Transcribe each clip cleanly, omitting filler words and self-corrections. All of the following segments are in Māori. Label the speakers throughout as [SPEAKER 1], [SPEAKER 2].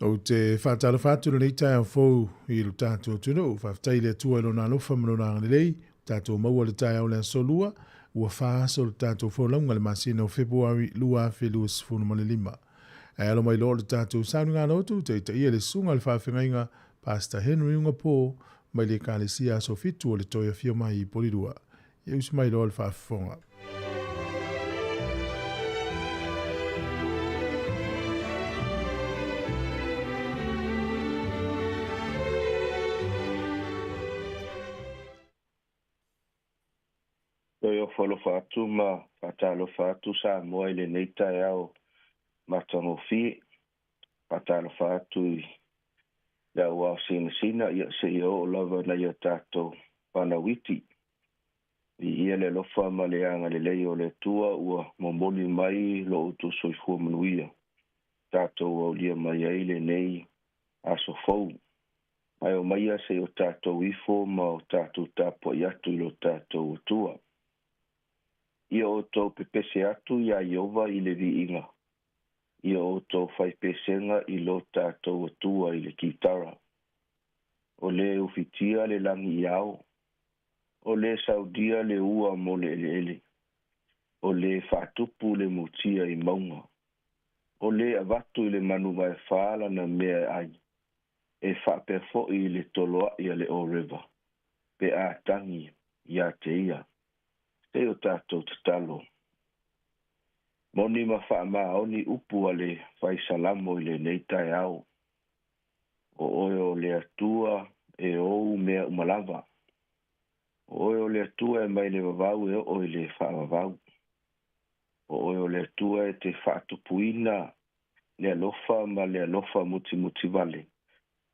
[SPEAKER 1] O te whātala whātula nei tai au fōu I lo tātou tunu, whaftai le tua ilo nā lofa mano nā ngalei, tātou maua le tai au le solua, ua whāso le tātou whōlaunga le masina o Februari lua fe lua sifunu male lima. Ai alo mai lo le tātou sānu ngā lotu, te ia le sunga le whawhengainga, Pastor Henry unga pō, mai le kālesia so fitu o le toia fio mai I polirua. Ia usi mai lo le whawhenga.
[SPEAKER 2] Yo folo fatu ma patalo fatu Sāmoa le neita yao matango fi patalo fatu ya wa sina ya se yo lava na ya tato pana witi I le lofa ma le anga le leo le tua ua momoli mai lo utu soifua manuia tato o lia mai le nei aso fou mai o mai se o tato wifo ma o tato tapo yatu lo tato tua Ia o tō pepese atu ia Iova I le viinga. Ia o tō whaipesenga I lo tātou atua I le kitara. O le ufitia le langi iao. O le saudia le ua mo le ele. O le whatupu le mutia I maunga. O le avatu I le manu mai whaala na mea ai. E whapefo I le toloa ia le o river. Pe a tangi ia te ia. E o tātou te talo. Moni ma whaama oni upu ale whai salamo I le neitai au. O oe o le atua e ou mea umalava. O oe o le atua e mai le wawau e o le whaamavau. O oe o le atua e te whaatupuina le alofa ma le alofa muti muti vale.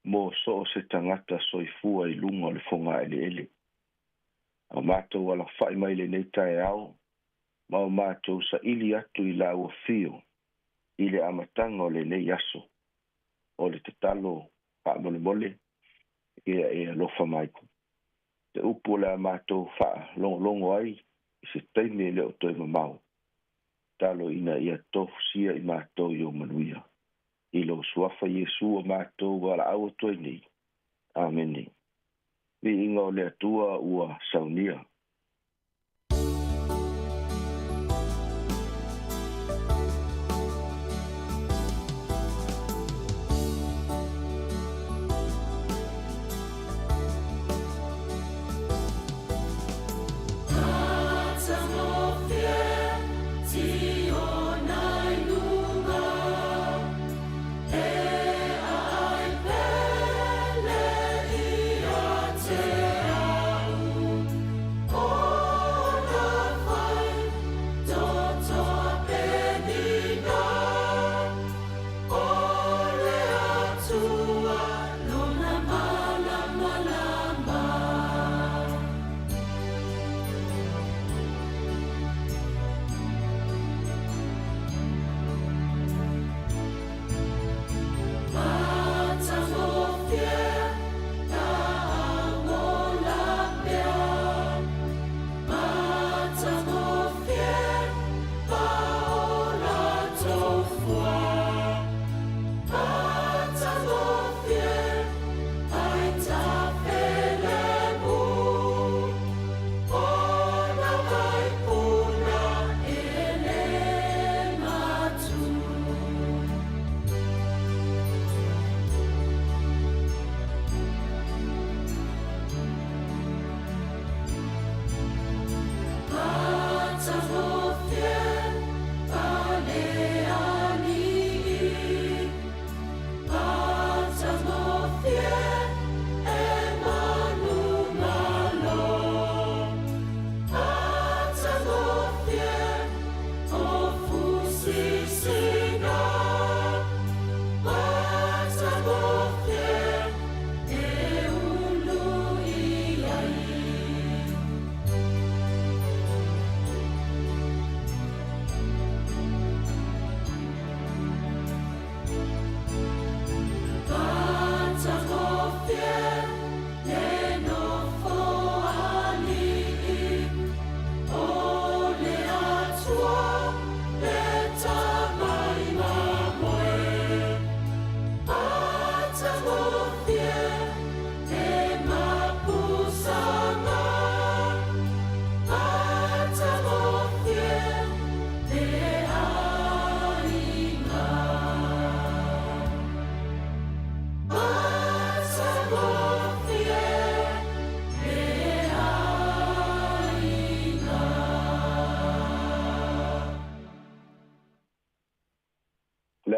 [SPEAKER 2] Mo so o se tangata soifua I lunga o le fonga ele. O mātou wala whai mai le nei tae au, ma o mātou sa ili atu I la ua fio, I le amatanga o le nei aso, o le te talo wha mole mole, ia e alofa maiku. Te upu la mātou wha longo ai, I se teime le o toi mamau. Talo ina ia tofusia I mātou I o manuia. I lo suafa Yesu o mātou wala au toi nei. Ameni. Vi inga o le atua ua saunia.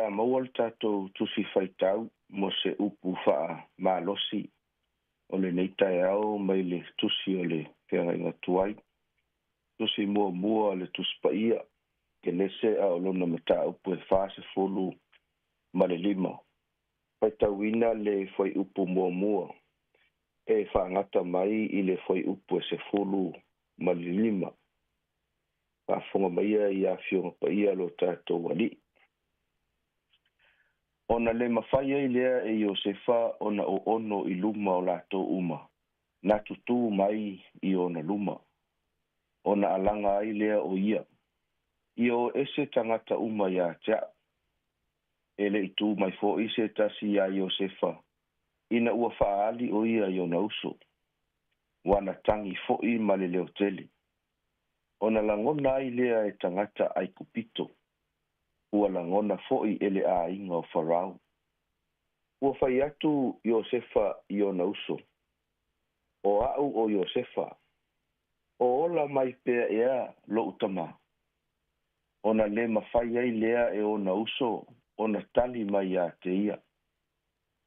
[SPEAKER 2] sa mawal tato tusi faitau mo se upu faa malosi o le nei tai au mai le tusi o le whenga inga tuai. Tusi mua le tuspaia ke lese a o lona mata upu e fase fulu ma le 5. Faitauina le foi upu mua e whaangata mai i le foi upu e se fulu ma le 5. Whafonga mai i a fionga pa ia lo tato wali. Ona le mawhaia i lea e Iosefa ona o ono i luma o lato uma. Na tutu mai i ona luma. Ona alanga ai lea o ia. I o ese tangata uma ia tea. Ele i tu mai fo ise tasi a Iosefa. Ina ua faali o ia i ona uso. Wana tangi fo i male leo teli. Ona langona ai lea e tangata ai kupito. Ua langona fo'i ele a inga o Farao. Ua fai atu Iosefa i ona uso. O au o Iosefa. O ola mai pea ea lo utama. Ona le mawhai ai lea e ona uso. Ona tali mai a te ia.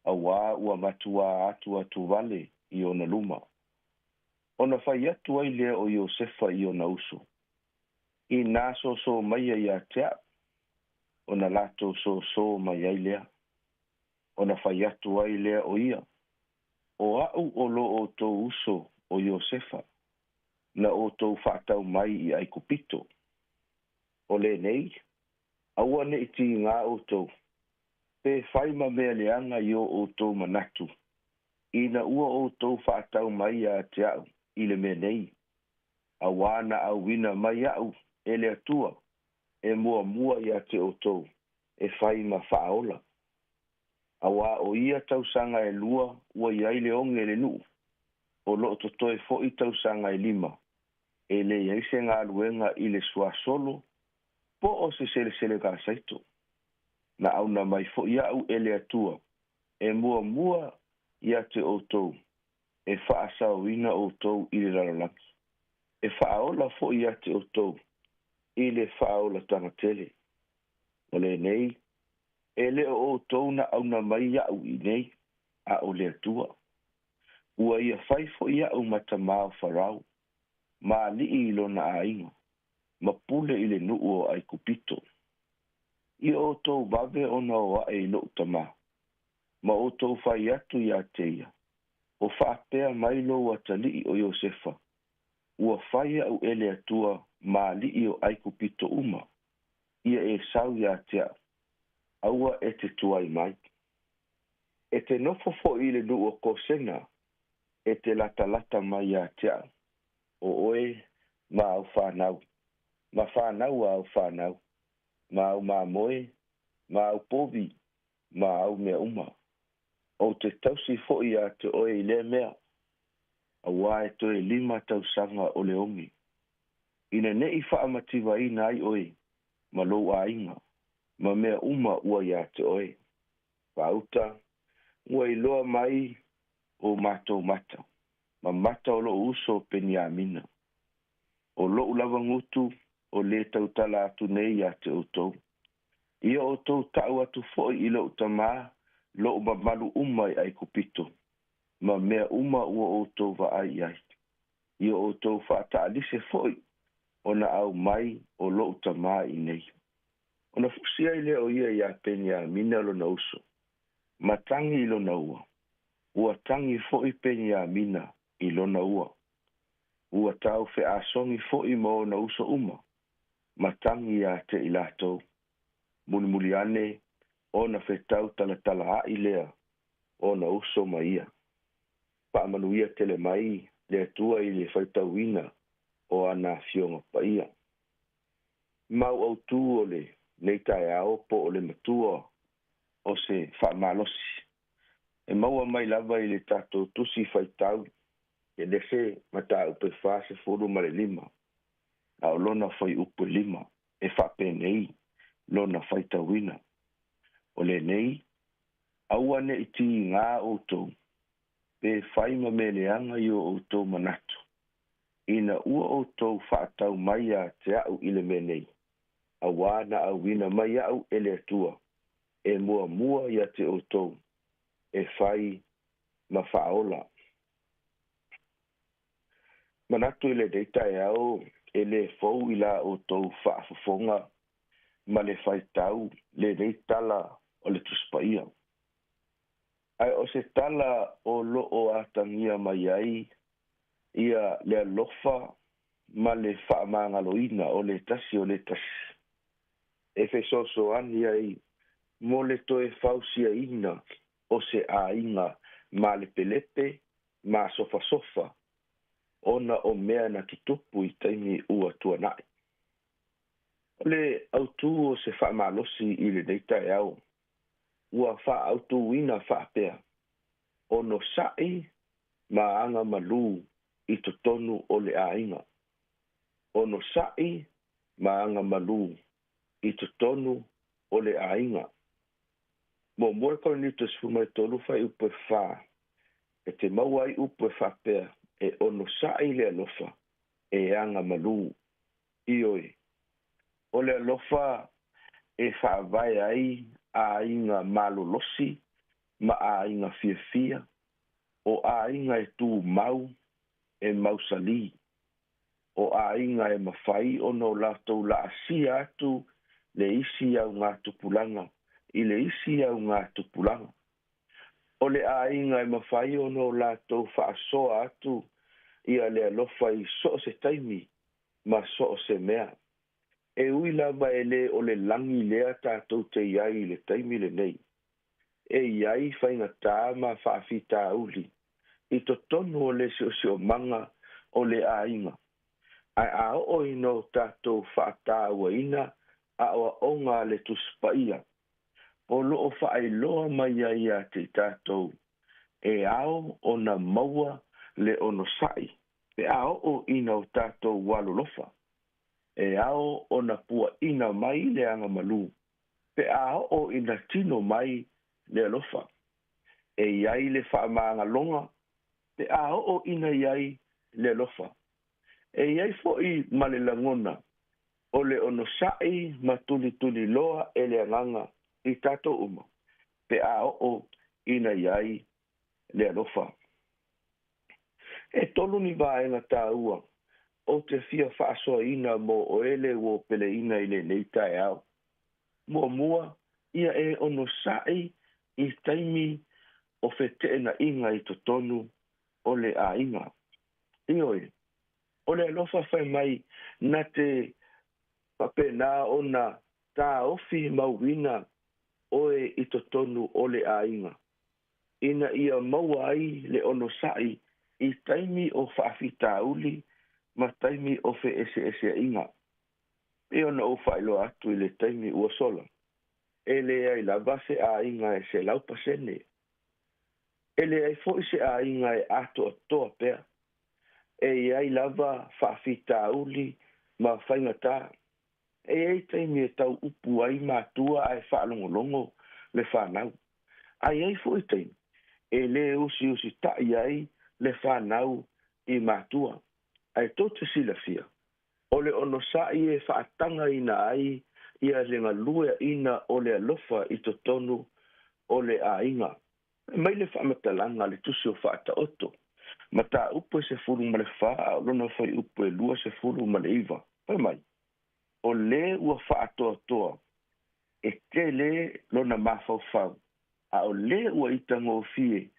[SPEAKER 2] Awa ua matua atu vale i ona luma. Ona fai atu ai lea o Iosefa i ona uso. I naso so mai ai a tea. Ona lato so mai ai lea. Ona fai atu ai lea o ia. O au o lo o tō uso o Iosefa. Na o tō whaatau mai i ai kupito. O le nei. Aua ne iti ngā o tō. Pe whai ma mea leanga i o tō manatu. Ina ua o tō whaatau mai a te au. I le mea nei. Awana au wina mai au. E le atua. E mua i a te o tō. E whai ma whaola. Awa o ia tausanga e lua, ua iai le onge le nuu. O lo to toe fo i tausanga e 5. E le iaise ngā luenga i le sua solo, po o se sele ka saito. Na au na mai fo ia au ele atua. E mua ia te o tou. E whaasa o ina o tou i le raralaki. E whaola fo ia te o tou. I le whaola tangatele. O le nei, e le o tō na au na mai iau i nei, a o le atua. Ua ia whaifo iau mata mao Farao, ma li i lo na ainga, ma pule i le nuu o ai kupito. I o tō vave o na o ai lo utama, ma o tō whai atu i a teia, o whaapea mai lo atali o Iosefa, ua whai au ele atua ma li i o ai kupito uma, ia e sau i a tea, aua e te tuai mai. E te nofo fo i le nuu o kosena, e te lata mai a tea. O oe, ma au whanau. Ma whanau au whanau. Ma au moe, ma au povi, ma au mea uma. O te tausi fo i a te oe i le mea. Aua e toe 5 tausanga o le ongi. Ina ne i whaamativa i nai oe, ma lo a inga. Ma mea uma ua ia te oe. Pauta, ua i loa mai o matou mata. Ma mata o lo uso Peniamina. O lo ulava ngutu o le tautala atu nei a te outou. Ia o tou tau atu foi i lo utama lo mamalu umai ai kupito. Ma mea uma ua o tou va ai ai. Ia o tou whaata alise foi o na au mai o lo utama i nei. Ona fusia i leo ia i a Peniamina lo na uso. Ma tangi i lo na ua. Ua tangi fo i Peniamina i lo na ua. Ua tau fe asongi fo i mo na uso uma. Ma tangi a te i latou. Muli ane o na fe tau tala a i lea o na uso ma ia. Pa manuia tele mai le tua i le faitauina o ana fionga pa ia. Mau au tu o le nei tae ao po o le matua o se whaamalosi. E maua mai lava i le tato tusi whaitau e lese mata upe whase furu ma le 5. A o lona whai upe 5 e whape nei lona whaitauina. O le nei, aua ne iti ngā outou pe whai ma meleanga i o outou manatu. Ina ua outou whaatau mai a te au i le menei. A wana au wina mai au ele atua. e mua ia te outou e whai ma whaola. Manatu i le deita e au e le fau i la outou whaafafonga ma le whai tau le deitala o le tuspaia. Ai o se tala o loo atangia mai ai ia le alofa ma le whaamangaloina o le tasi. E fesoso ani ai mo le toe fausia ina o se ainga ma le pelepe ma sofa ona o mea na ki tupu i taimi ua tuanai. Le autu o se whaamalosi i le deita e au ua wha autu ina whaapea ono sai ma anga malu i to tonu o le ainga. Ono sai ma anga malu i to tonu o le ainga. Mo moe kolonitus fumai tolu fai upe wha. E te mauai upe whapea e ono sai le alofa e anga malu. Ioi. O le alofa e whaavai ai a inga malolosi ma a inga fia. O a inga e tu mau e mausali. O a inga e mawhai ono latou la asia atu le isi au ngā tupulanga. I le isi au ngā tupulanga. O le a inga e mawhai ono latou whaasoa atu ia le alofa i so se taimi ma so se mea. E uila ma e le o le langi lea tātou te iai le taimi le nei. E iai whainga tā ma whaafita uli. I to tonu o le sio manga o le a inga. Ai a o ino tātou whaata ua ina a oa onga le tuspaia. O loo whaailoa mai ia te tātou. E ao o na maua le ono sai. E ao o ina o tātou walolofa. E ao o na pua ina mai le anga malu. Pe ao o ina tino mai le alofa. E iai le whaamanga longa. Pe ao o ina iai le alofa. E iai fo i male langona. O le ono sai ma tuli loa e le anganga i tātou uma. Pe ao o ina iai le alofa. E tolu ni vaenga tā ua. O te fia whaasoa ina mo o ele o pele ina i le neita e au. Mua ia e ono sai i taimi o fete na inga i to tonu o le a inga. Ioi, o le alofa whai mai na te papena o na tā ofi mauina oe i to tonu o le a inga. Ina ia maua ai le ono sai i taimi o whaafita uli ma taimi o fe ese inga. E ona o whailo atu i le taimi ua sola. E le ai lava se a inga e se laupa sene. E le ai fo se a inga e ato atoa pea. E ai lava whaafita uli ma whaingata. E ai taimi e tau upu ai mātua ai whaalongolongo le whanau. Ai ai fo i taimi. E le usi tai ai le whanau i mātua. Ai tote sila fia. O le ono sai e whaatanga ina ai ia lenga lua ina o le alofa i to tonu o le a inga. Mai le whaamatalanga le tusi o whaata oto. Ma tā upu se furu ma le whaa, lona whai upu e lua se furu ma le iwa. Pai mai. O le ua whaatoa toa. E te le lona mawhau. A o le ua itango fie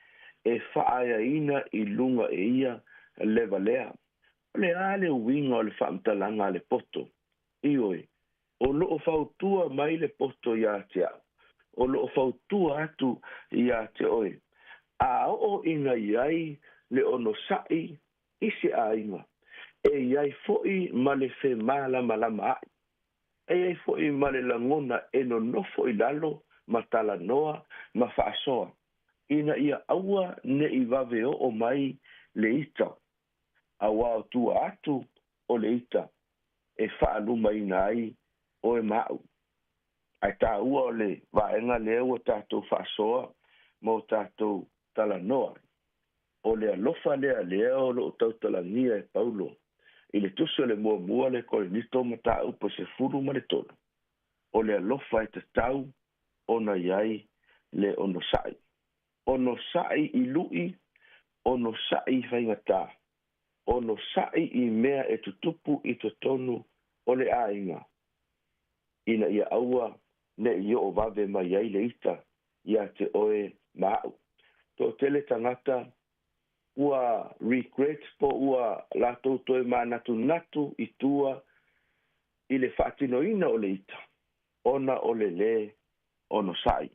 [SPEAKER 2] e whaaya ina i lunga e ia leva lea. Le ale winga o le whaamtalanga le poto. Ioi, o loo whautua mai le poto ia te au. O loo whautua atu ia te oi. A o inga iai le ono sai isi a inga. E iai foi ma le whe malama ai. E iai foi ma le langona e no nofo i lalo ma tala noa ma whaasoa. Ina ia aua ne i vave o mai le ita. A wao tua atu o le ita e whaaluma ina ai o e mau. Ai tā ua o le vaenga leo o tātou whaasoa mo tātou tala noa. O le alofa lea o lo tautala nia e paulo. I le tuso le mua le koe nito ma tā upo se furu ma le tonu. O le alofa e te tau ona iai le ono sa'i. Ono sa'i I lu'i, ono sa'i whaingatā. Ono sa'i I mea e tutupu I totonu o le ainga. Ina ia aua ne I o vave mai ai le ita ia te oe maau. Tō tele tangata ua regret po ua latou toe manatu natu I tua I le whaatinoina o le ita. Ona o le ono sa'i.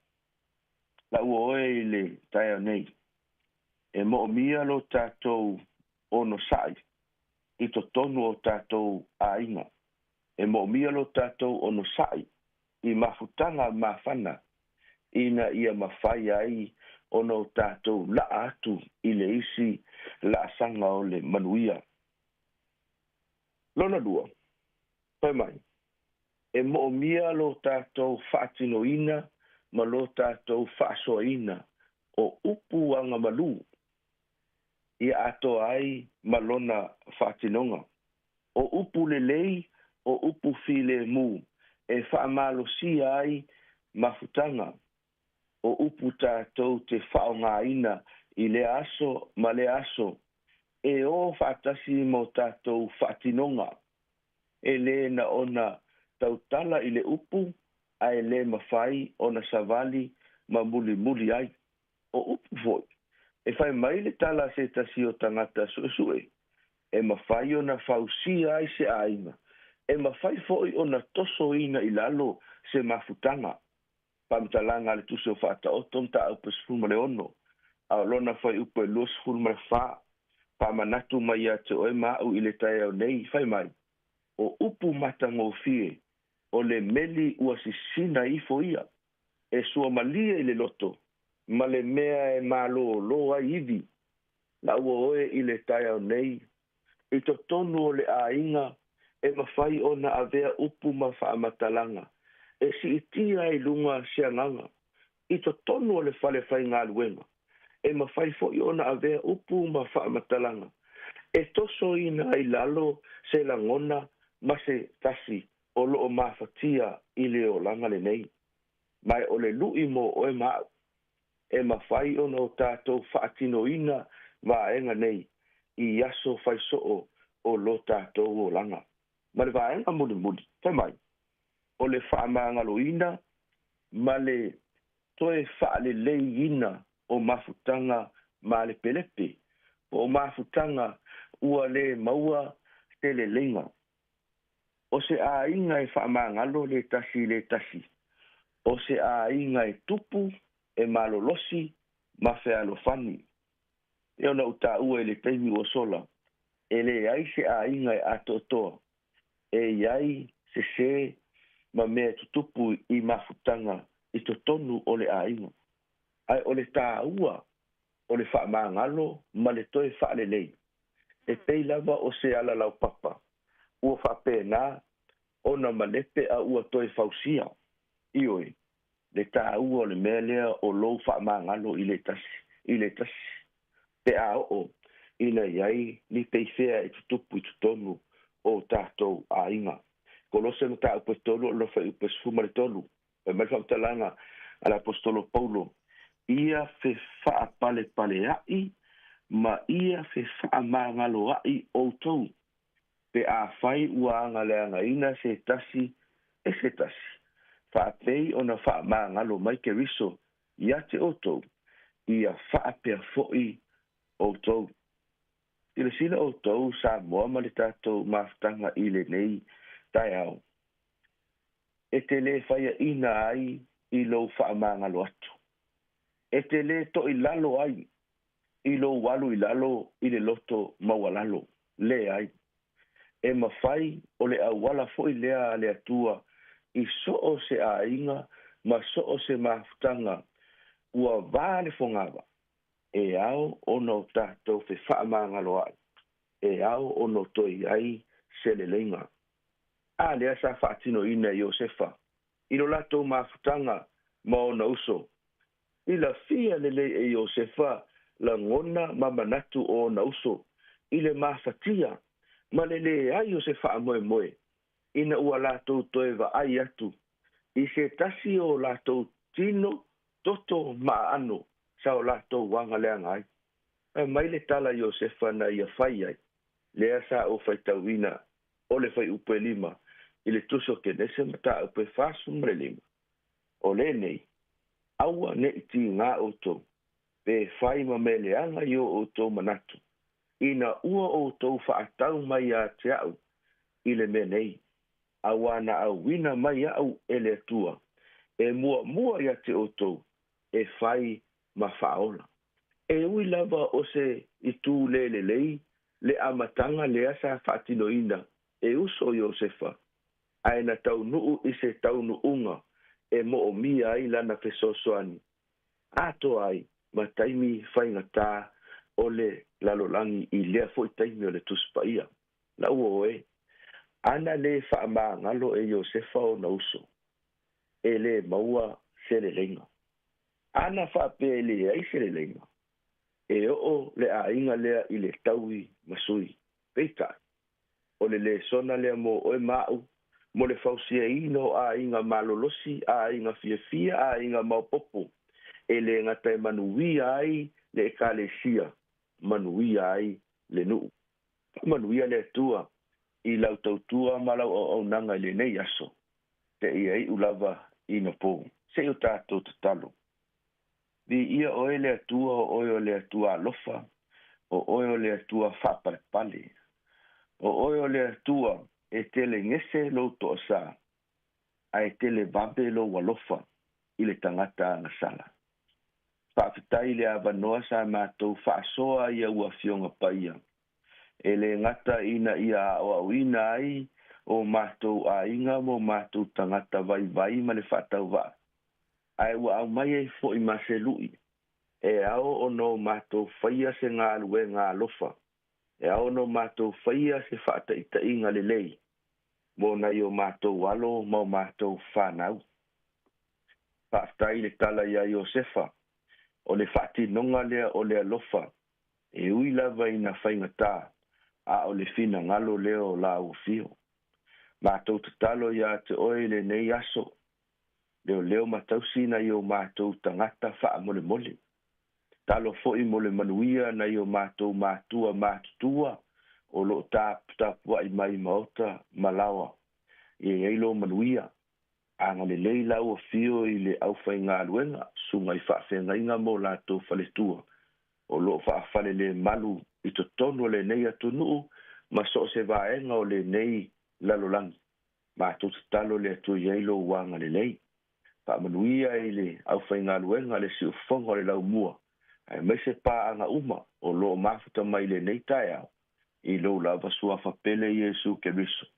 [SPEAKER 2] La ua oe I le taia nei. E mo mia lo tātou ono sa'i. I to tonu o tātou ainga. E mo mia lo tātou ono sa'i. I mafutanga mafana. Ina ia mawhai ai ono tātou laa atu I le isi la sanga o le manuia. Lona dua. Pai mai. E mo mia lo tātou whaatinoina ma lo tātou whaasoaina o upu anga malu. Ia ato ai malona whaatinonga. O upu le lei, o upu file mu. E whaamalo si ai mafutanga. O upu tātou te whaongaina I le aso ma le aso. E o whaatasi mo tātou whaatinonga. E le na ona tautala I le upu, ai le mawhai ona savali ma muli muli ai. O upu foi. E whai mai le tala se tasi o tangata sue. E mawhai ona whausia ai se aina. E mawhai foi ona toso ina I lalo se mafutanga. Pamitalanga le tuse o whaata o tomta au pesfuma le ono. A lona whai upo e los fulma le wha. Pamanatu mai a te oe mau I le tae au nei whai mai. O upu matango fie. O le meli ua sisina I fo ia. E sua malia I le loto. Ma le mea e malo loa iwi. La ua oe I le tae au nei. I to tonu o le ainga. E mawhai ona avea upu ma whaamatalanga. E si itia I lunga sianganga. I to tonu o le whale whai ngā luenga. E mawhai fo I ona avea upu ma whaamatalanga. E toso ina I lalo se langona ma se tasi o loo mawhatia I le o langa le nei. Mai o le lui mo oe mau. E mawhai ona o tātou whaatinoina vaenga nei I aso whai soo o lo tātou o langa. Ma le vaenga mudi mudi, tai mai. O le whaamangaloina, ma le toe whaale leina o mafutanga ma le pelepe. O mafutanga ua le maua te le lenga. O se a inga e whaamangalo le tasi. O se a inga e tupu e malolosi ma fealofani. E ona uta ua e le teimi o sola. E le ai se a inga e atotoa. E iai se ma mea tutupu I mafutanga I to tonu o le a inga. Ai o le tā ua o le whaamangalo ma le toe whaalelei. E pei lava o se ala lau papa. Ua whapena ona malepe a ua toe fausia. Ioi. Le tā ua o le mea lea o lou whaamangalo I le tasi. Pe a o ina iai ni peifea e tutupu I tutonu o tātou a inga. Kolose na tā upestolo o lofa upesfuma le tolu. E mai whamtalanga ala apostolo Paulo. Ia fe wha pale ai, ma ia fe wha mangalo ai o tau. Pe a whai ua anga leanga ina se tasi e se tasi. Whaapei o na wha mangalo mai ke riso ia te o tau. Ia wha pea foi o tau. I le sila o tau Sāmoa ma le tātou maftanga I le nei tai au. E te le whaia ina ai I lo wha mangalo atu. E te le to I lalo ai. I lo walu I lalo I le loto mawalalo. Le ai. E mawhai o le awala foi lea le atua I so o se a inga ma so o se maftanga ua vale fongawa. E au ono tātou fe whaamangalo ai. E au ono toi ai se le lenga. A lea sa whaatino ina Iosefa. I lo lato mafutanga ma ona uso. I la fia lele e Iosefa la ngona ma manatu o ona uso. I le mafatia. Ma lele ai Iosefa moe moe. Ina ua lato toe va ai atu. I se tasi o lato tino toto maano sa o latou wanga leanga ai. Mai le tala Iosefa na ia fai ai. Lea sa o fai tauina o le fai upe lima i le tuso ke nese mata upe fasu mre lima. O le nei, aua ne iti ngā oto pe fai ma me leanga i o oto manatu. Ina ua oto whaatau mai a te au i le me nei. Awa na au wina mai au e le atua. E mua ia te oto e fai ma whaola. E ui lava o se i tū lei, le amatanga lea sa whaatinoina, e uso Iosefa. Aina tau nuu i se tau nuunga, e mo o mia ai lana fesosoani. Ato ai, ma taimi whaingata o le lalolangi i lea foi taimi o le tuspaia. La ua oe, ana le whaama ngalo e Iosefa o na uso. E le maua se le lenga. Ana whape le ai se le lenga. E o le a inga lea i le taui masui. Peita. O le sona lea mo oe mau, mo le fausia ino a inga malolosi, a inga fia, a inga maupopo. E le ngata e manuia ai le ekalesia, manuia ai le nuu. Manuia le tua, i lau tautua malau o nanga le nei aso. Te ia i ulava ino po. Se o tātou te talo. Di ia oe le atua o oe o le atua alofa, o oe o le atua whapalpale, o oe o le atua e tele ngese lo to sa, a e tele vabe lo walofa i le tangata na sala. Whaafitai le avanoa sa mātou whaasoa ia ua fionga paia. E le ngata ina ia o awina ai o mātou a inga mo mātou tangata vai ma le whaatau wa. Ai ua au mai e fo i mase lui. E ao o no mātou whaia se ngā lue ngā lofa. E ao no mātou whaia se whaata ita inga le lei. Mo na i o mātou walo mo mātou whanau. Whaatai le tala ia Iosefa. O le whaati nonga lea o le alofa. E ui lava ina whaingata. A o le fina ngalo leo la ufio. Mātou te talo ia te oe le nei aso. Leo matausi na i o mātou tangata wha mole mole. Talo foi mole manuia na i o mātou mātutua o lo tāpua i mai maota malawa. I eilo manuia. Anga le leila ua fio i le au whai ngā luenga. Sunga i whaafenga inga mo lātou whaletua. O lo whaafale le malu i to tono le nei atu nuu. Ma so se vaenga o le nei lalolangi. Mātou te talo le atu i eilo wanga le lei. Pa manuia i le au whai ngā luenga le si ufonga le lau mua. Ai mai se pā anga uma o lo mafuta mai le nei tai au. I lo lava sua whapele Iesu ke riso.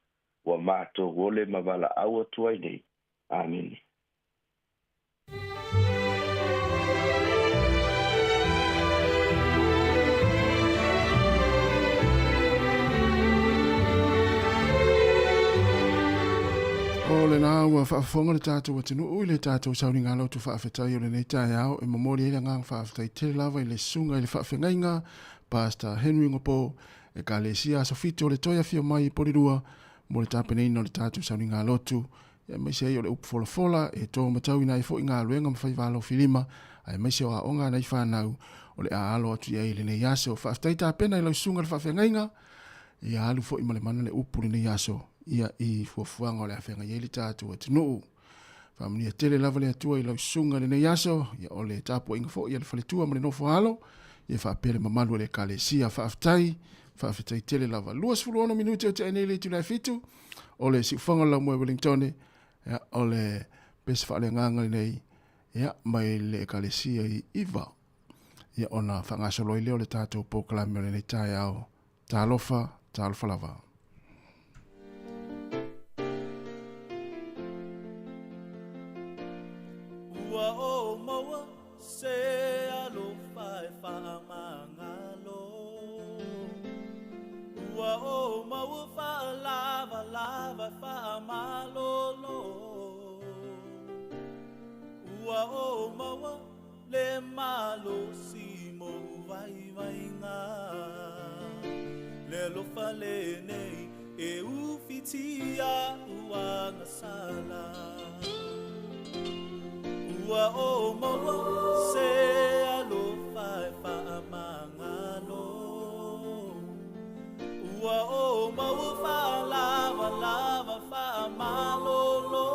[SPEAKER 2] Wa mātou wole mavala aua tuai nei. Amen.
[SPEAKER 1] O le nā ua whaafonga le tātou atinu ui le tātou sauni ngā lautu whaafetai o le nei tai au e mamori e ngā whaafetai te lava i le sunga i le whaafengainga Pastor Henry Ngopo e ka le sia sofito le toia fio mai porirua mo le tāpeneina o le tātou sauni ngā lautu e mai se o le upu fola e tō matau ina i fo i ngā luenga mawhai walo filima ai mai se o a onga nei whanau o le a alo atu i le nei aso whaafetai tāpena i lau sunga le whaafengainga i a alu fo i male mana le upu le nei aso ia i fuafuanga o le awhenga i le tātua te nuu. Whamania tele lava le atua i lau sunga le nei aso, ia o le tāpua inga fo, ia le whaletua ma le nofo halo, ia whaapere mamalu le kale sia whaafetai tele lava. Luas fuluono minute o te enele tu lai fitu, o le siuwhanga lau moe Wellingtone, ia o le pesa whaale nganga nei, ia mai le kale sia i iwa. Ia ona whangasoloi leo le tātua pokalame o le nei tai au, tālofa lava.
[SPEAKER 3] Le malo simo vai nga le lo fale nei e ufitia ua na sala ua o maua se alo fai fa mangalo ua o maua fa lava lava fa malolo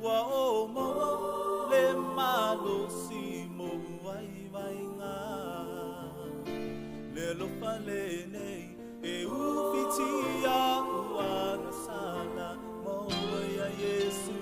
[SPEAKER 3] ua o maua le malo si mo vai vai nga le lo fa le nei e ufitia ua na sala mo ya Yesu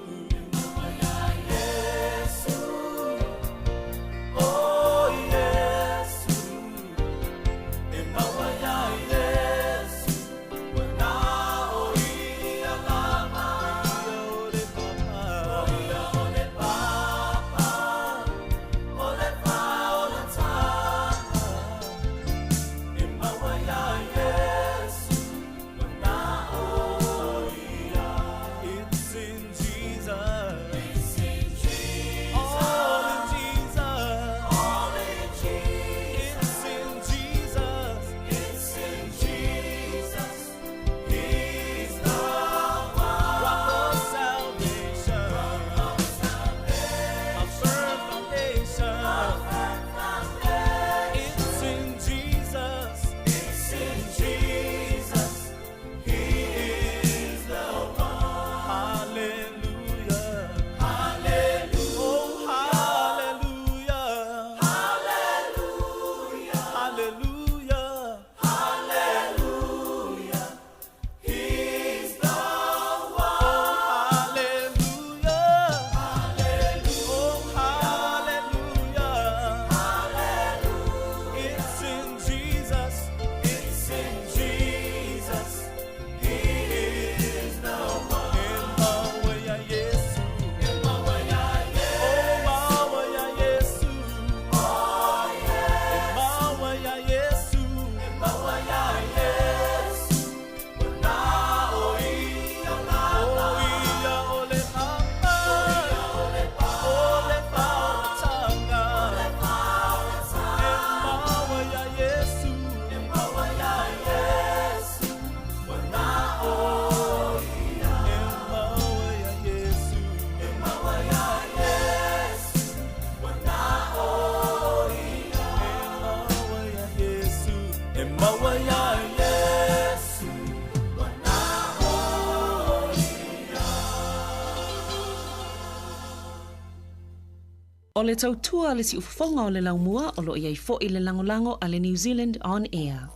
[SPEAKER 4] O le tautua le si ufafonga o le laumua o lo iai fo i le langolango a le New Zealand On Air.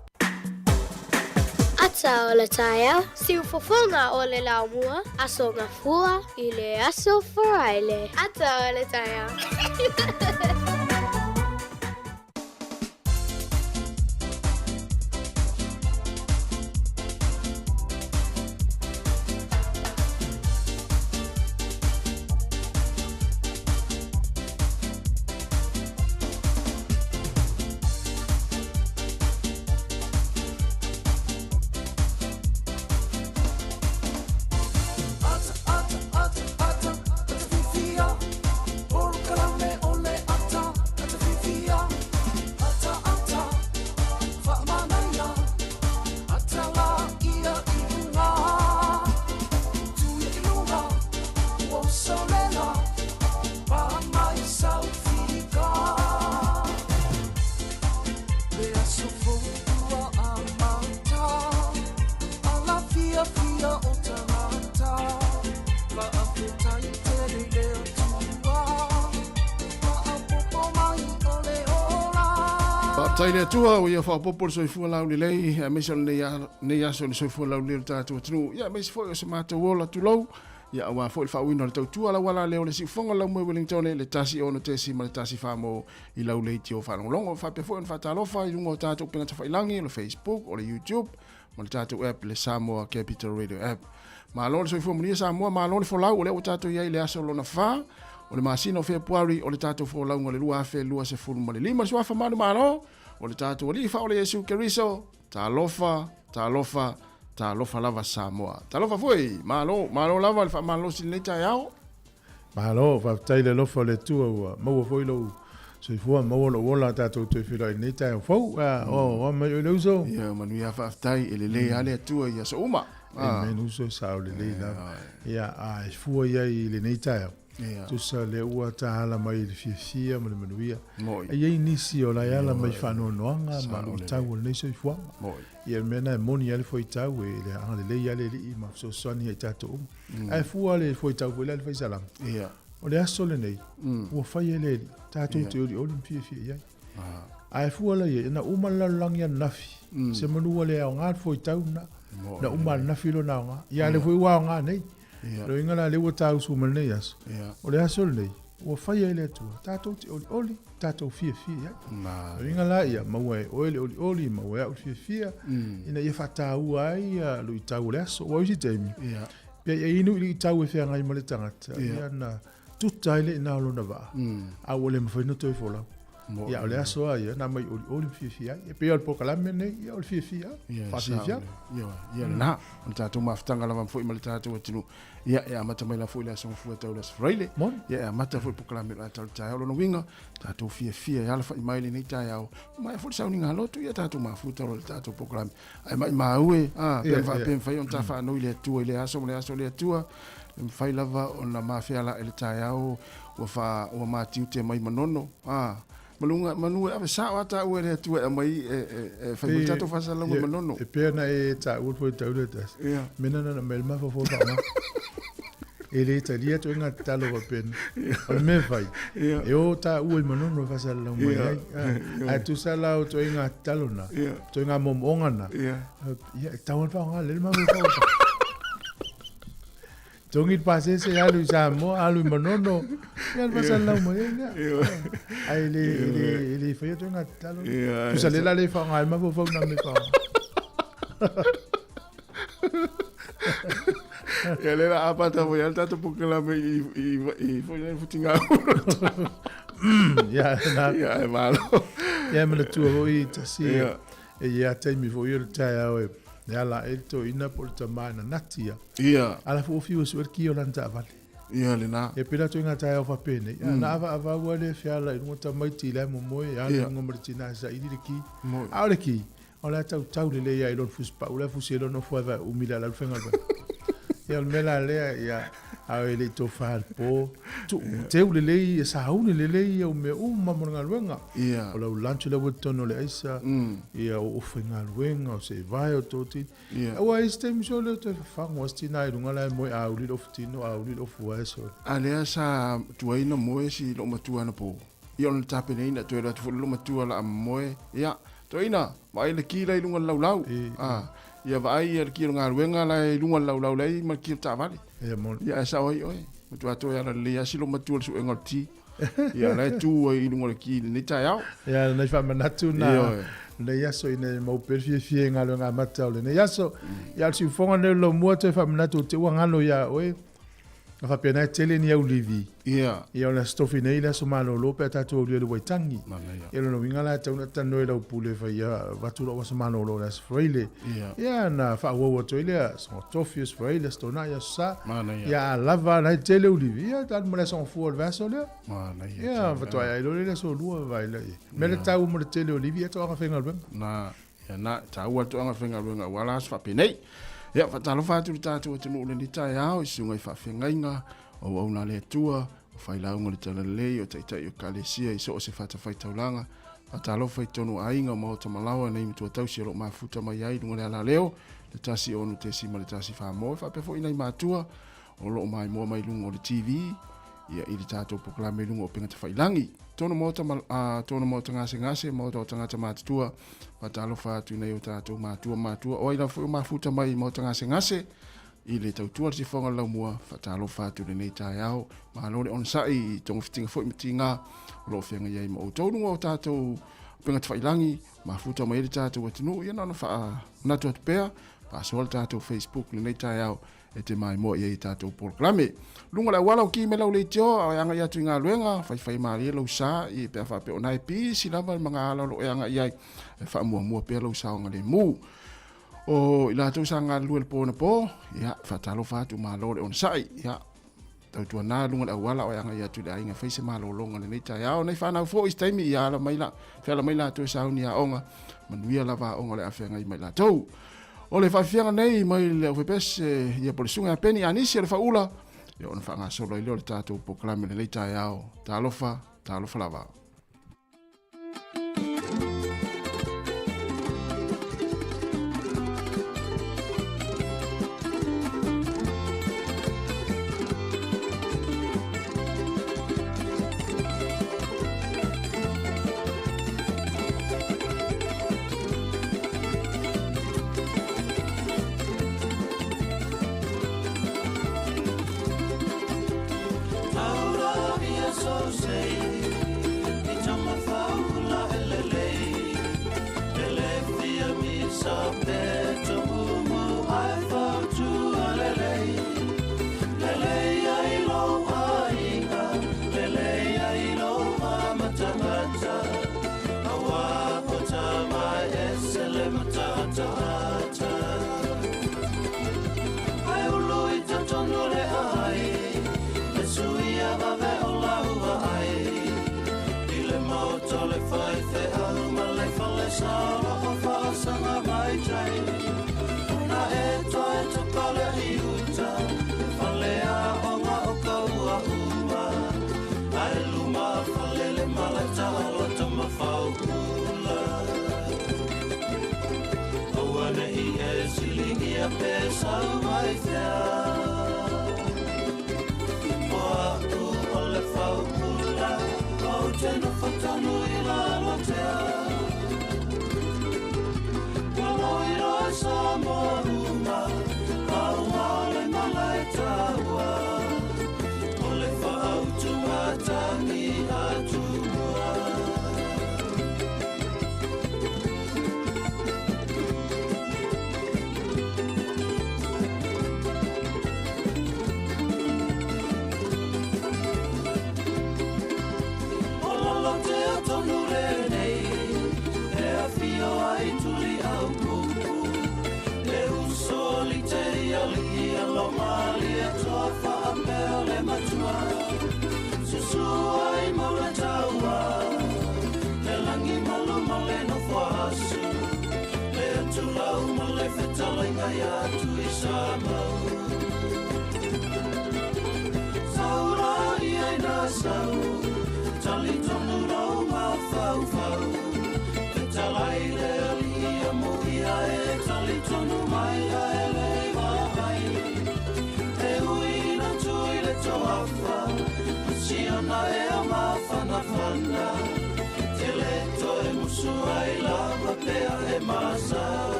[SPEAKER 5] Ata o le taia, si ufafonga o le laumua, aso ngafua i le aso foraile. Ata o le taia.
[SPEAKER 6] Taile tua o ia fa popol so fu la le lei a mesel ne ya so fu la le ta tu tru ya mes fo se mata wola tu lo ya wa fo fa wino le tu ala wala le si fonga la mo Wellington le tasi ona te si ma tasi fa mo I la le ti o fa longo fa pe fo fa ta lo fa i ngo ta tu pe ta fa ilangi le Facebook o le YouTube mo le ta tu app le Sāmoa Capital Radio app ma lo so fu mo ni Sāmoa ma lo fo la o le o ta tu ya le aso lo na fa o le masino February o le ta tu fo la ngo le lua fe lua se fu mo le lima so fa ma no o le tātou li fa o le Yesu Keriso, ta lofa lava Sāmoa. Ta lofa foi, malo lava le fa malo sin le tai ao.
[SPEAKER 1] Malo, fa taile lofa le tua ua, maua foi lo, so I fua maua lo wola tātou te whira I ne tai au fau, o me o leuso.
[SPEAKER 6] Ia, manu ia fa tai, ele le ale atua ia so uma.
[SPEAKER 1] e menu so sa le la ia a fu ia I le nei tai tu sa le ua ta ala mai le fia ma le manuia ia nisi o la ala mai fa no noanga ma o tau le so fu ia mena moni ale foi tau e le ala le ia le I ma so soni e tato ai fu ale foi tau le foi salam ia o le aso le nei o fai le tato te o le fia ia ai fu ala ia na uma la langia nafi se manu le o ngat foi tau na uma nafi lo na ia le foi wa nga nei lo ingala le o tau su mal nei aso o le aso le nei o fai le tu tato te oli tato fia ia lo ingala ia ma we oli ma we o fia ina ia fata ai lo I tau le aso o I te mi pe ia inu I tau e fia ngai ma le tangata ia na tuta ile ina lo na va a o le mfai no toi fola ia o le aso ia na mai oli fia e pe o pokalame nei ia o fia fa fia
[SPEAKER 6] ia na on tato maftanga lava foi mal tato tinu ia mata mai la foi la son fu tau las freile ia mata foi pokalame la tau tau lo no winga tato fia ia la fa mai le nei tau mai foi sa uninga lotu ia tato mafu tau tato pokalame ai mai maue pe fai on ta fa no ile tu ile aso le tua fai lava on la mafia la ele tau o fa o matiu te mai manono malunga manu ave sa wata o le tu mai fai tato fa sala manono
[SPEAKER 1] e pena e ta o foi tau le tas mena na melma fo ma ele italia to nga talo va pen o me fai e o ta o manono fa sala mai ai tu sala o to nga talo na to nga mom onga na ia tawon fa nga le ma fo Tongit pase se alu Sāmoa alu manono ia pasa la mo ia ai le foi to nga talo tu sale la le fa nga ma fo na me fa
[SPEAKER 6] ia le la apata foi alta to porque la me I foi le futinga
[SPEAKER 1] ia na
[SPEAKER 6] ia e malo
[SPEAKER 1] ia me tu o I tasi e ia tai mi foi il tai au ya la eto ina por tamana natia ala fo fiu so ki o lanta vale
[SPEAKER 6] le na
[SPEAKER 1] e pela to ngata ya fa pene na ava wale fiala i ngota mai ti le mo mo ya ngomre tina sa i di ki ala ki ala tau le ya i lon fus pa ula fuselo no fo va umila la fenga ya mela le ya a ele to fa po tu te le sa un le o me uma mo ngalwenga o la lancho le botono le isa ia o fenga lwenga o se vai o toti o este mi so le to fa mo stina I runga la mo a uli of tino a uli of so
[SPEAKER 6] ale sa tuaina mo si lo matua na po ia on tape nei na to fu lo matua la mo ia toina mai le ki le lunga lau ia vai ia ki runga lwenga la lunga lau le ma ki ta vale ia sa oi tu ato ia le asilo matua su engoti ia la tu I lunga ki ni ta ia
[SPEAKER 1] ia na fa manatu na le yaso ine mo perfie ngalo nga mata le yaso ia si fonga ne lo mo te fa manatu te wangalo ia fa pena tele ni ulivi ia la stofi nei la so malo lo pe tato le waitangi ia no winga la tau ta no lo pule fa ia vatu lo so malo lo la freile ia na fa wo to ile so tofius freile sto na ia sa ia lava na tele ulivi ia ta mo la so fu le vaso le ia va to ia lo le so lu va ile me le tau mo tele ulivi ia to ka fenga ben
[SPEAKER 6] na ia na tau to nga fenga ben wala fa penei ia fatalo fatu tatu te no le tai ao I sunga I fa fengainga o au na le tua o fai la ngol tala le o tai o kalesia I so se fata fai taulanga fatalo fai tonu ainga mo to malawa nei mtu tau se lo mafuta mai ai ngol ala leo le tasi onu te si le tasi fa mo fa pe fo ina matua o lo mai mo mai lungo le TV ia I tatu proklame lungo penga te fai langi tono mo ngase mo to tanga matua patalo fatu nei o tatu matua o ina fo mafuta mai mo ngase I le tautua si fonga lau mua fatalo fatu le nei tai au ma lo le on sai tong fitinga fo mitinga lo fenga ia mo tonu o tatu penga te failangi mafuta mai le tatu watinu ia na fa na to pea pa sol tatu Facebook le nei tai au e te mai mo ia I tatu proklame lunga la wala ki me lau le tio anga ia tu nga luenga fai mari lo sa I pe fa pe onai pi si lava manga ala lo anga ia e fa mo pe lo sa nga le mu o ila tu sanga lu el pona po ia fatalo fatu malo le on sai ia tau na lunga la wala anga ia tu le inga fai se malo longa le nita ia nei fa na fo is time ia la mai la tu sa unia onga manuia lava onga le afenga I mai la tau O le whawhianga nei mai le FEB ia po le sunga peni anisi le whaula. Ia ona whanga solo i leo le tātou poklame le leita e ao. Tā alofa lava.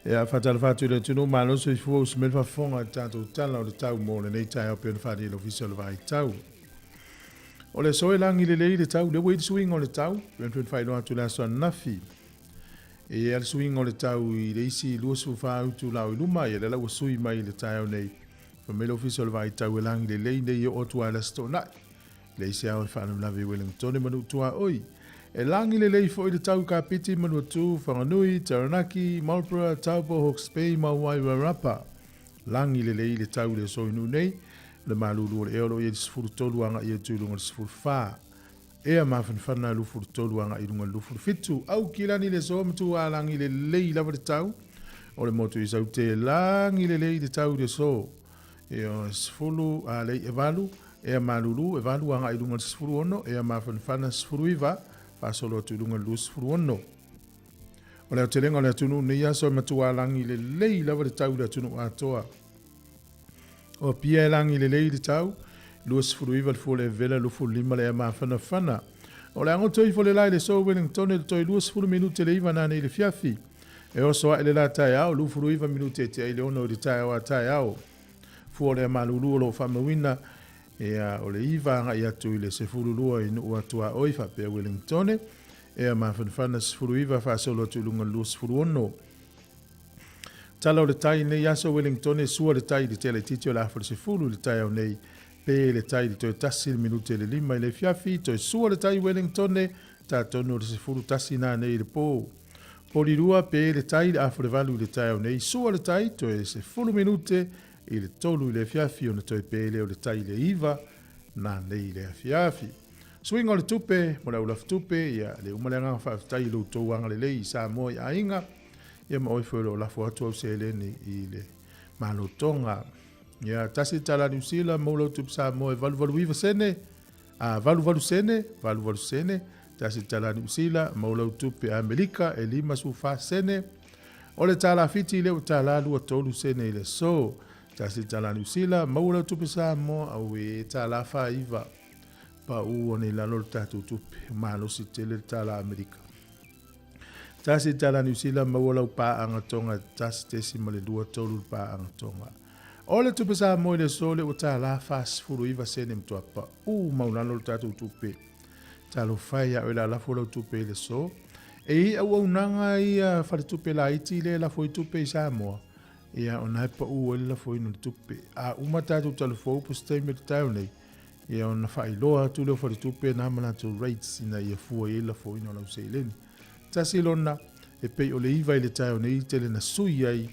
[SPEAKER 1] Ia whatala whatu le tunu malo so i fuo smel whafonga tātou tala o le tau mō le nei tai au peon whadi le official vai tau. O le soe langi le lei le tau, le wait swing o le tau, peon peon whai loa tu le aso nafi. E al swing o le tau i le isi luasu whautu lau i luma, e le lau sui mai le tai au nei. Pamela official vai tau e langi le lei nei o tua la sto nai. Le isi au e whanam lawe Wellington manu tua oi. E langi le lei fo i le tau ka piti manu atu, Whanganui, Taranaki, Marlborough, Taupo, Hawke's Bay, Mawai, Warapa. Langi le lei le tau le soinu nei, le malulu o le eolo i le sifuru tolu anga i e tūlunga le sifuru wha. Ea mawhanwhana lufuru tolu anga i lunga lufuru fitu. Au kilani le soa mtu a langi le lei lava le tau. O le motu i saute langi le lei le tau le so. E o sifuru a lei e valu, ea malulu e valu anga i lunga le sifuru ono, ea mawhanwhana sifuru iwa. Pasolo tu lunga lus fruono. O leo te lenga o leo tunu ni aso matua langi le lei lava le tau le tunu atoa. O pia langi le lei le tau, 2.5 le fo le vela lu fo lima le mafana. O le ango toi fo le lai le so Wellington le toi 2 minute le iva na le fiafi. E o soa ele la tai au lu fo 2 minute te ile ono le tai au tai au. Fo le malulu lo fa mawina e o le iva nga ia tu le se fululua inu ua tua oifa pe Wellington e mafana se fulu iva fa solo tu lunga lu se fulu ono. Tala le tai nei yaso Wellington e sua le tai di tele titio la fo se fulu le tai au nei pe le tai di toi tasi minute le lima le fiafi toi sua le tai Wellington e ta tono le se fulu tasi na nei le po. Po li rua pe le tai a fo le valu le tai au nei sua le tai toi se fulu minute e le tolu le fiafi o na toi pe le o le tai le iva na nei le fiafi. Swing o le tupe, mo le ulaf tupe, ia le umalenga whaftai lo tauanga le lei Sāmoa i ainga, ia ma oifo lo lafu atu au se leni i le malotonga. Ia tasi tala New Zealand, mo lo tupe Sāmoa e valu iwa sene, valu sene, tasi tala New Zealand, mo lo tupe Amerika e 5 sufa sene, o le tala fiti le o tala lua tolu sene i le so, tasi tala New Zealand, mo lo tupe Sāmoa au e tala wha iwa. Pa u ne la lor tatu tupe malo si tele tala Amerika. Tasi tala New Zealand ma wala pa anga tonga tasi tesi male dua tolu pa anga tonga. Ole tupe sa mo le sole o tala fast furu iva sene mtua pa u mauna lor tatu tupe. Talo faya o la folo tupe le so. E au unanga ia fale tupe la iti le la foi tupe Sāmoa. Ia ona pa u le la foi no tupe. A uma tatu talo fo po stay taunei. Ia ona whailoa tu leo whare tupe na mana tu rates ina ia fua i la fo ino lau seileni. Tasi lona e pei o le iwa i le tai o nei tele na sui ai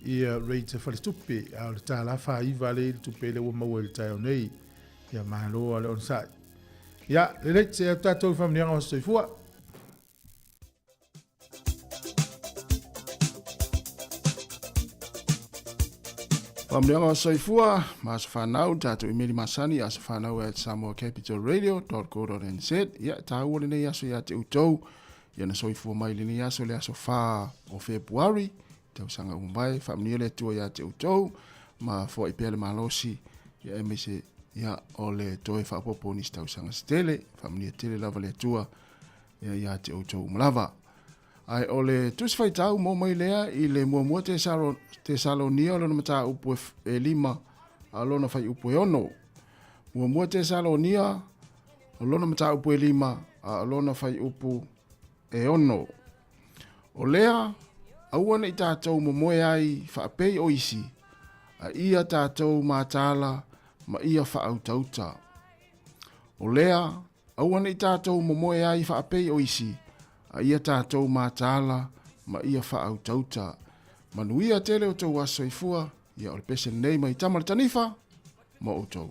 [SPEAKER 1] ia rates e whare tupe a o le tā la wha iwa le tupe le ua maua i le tai o nei. Ia mahaloa le on sai. Ia le rates e tatou whamnianga o stoi fua.
[SPEAKER 6] Whamneanga o soifua, maasa whanau, tātou imeri masani, asa whanau at samoacapitalradio.co.nz. Ia, tāua le nei aso ia te utou, ia na soifua mai le nei aso le aso wha o Februari, tau sanga umbai, whamnea le tua ia te utou, ma fo i pele malosi, ia emese, ia o le toe whapopo nis tau sanga stele, whamnea tele lava le tua, ia te utou umlava. Ai ole tusfai tau mo mai lea i le mua te Salonia o lona mata upu e 5 a lona fai upu e 1. Mua te Salonia o lona mata upu e 5 a lona fai upu e 1. O lea aua nei tātou momoe ai whaapei o isi a ia tātou mātala ma ia whaautauta. O lea aua nei tātou momoe ai whaapei o isi a ia tātou mātala ma ia whaautauta. Manuia tele o tau aso i fua, ia o le pese nei mai tamara tanifa, ma o tau.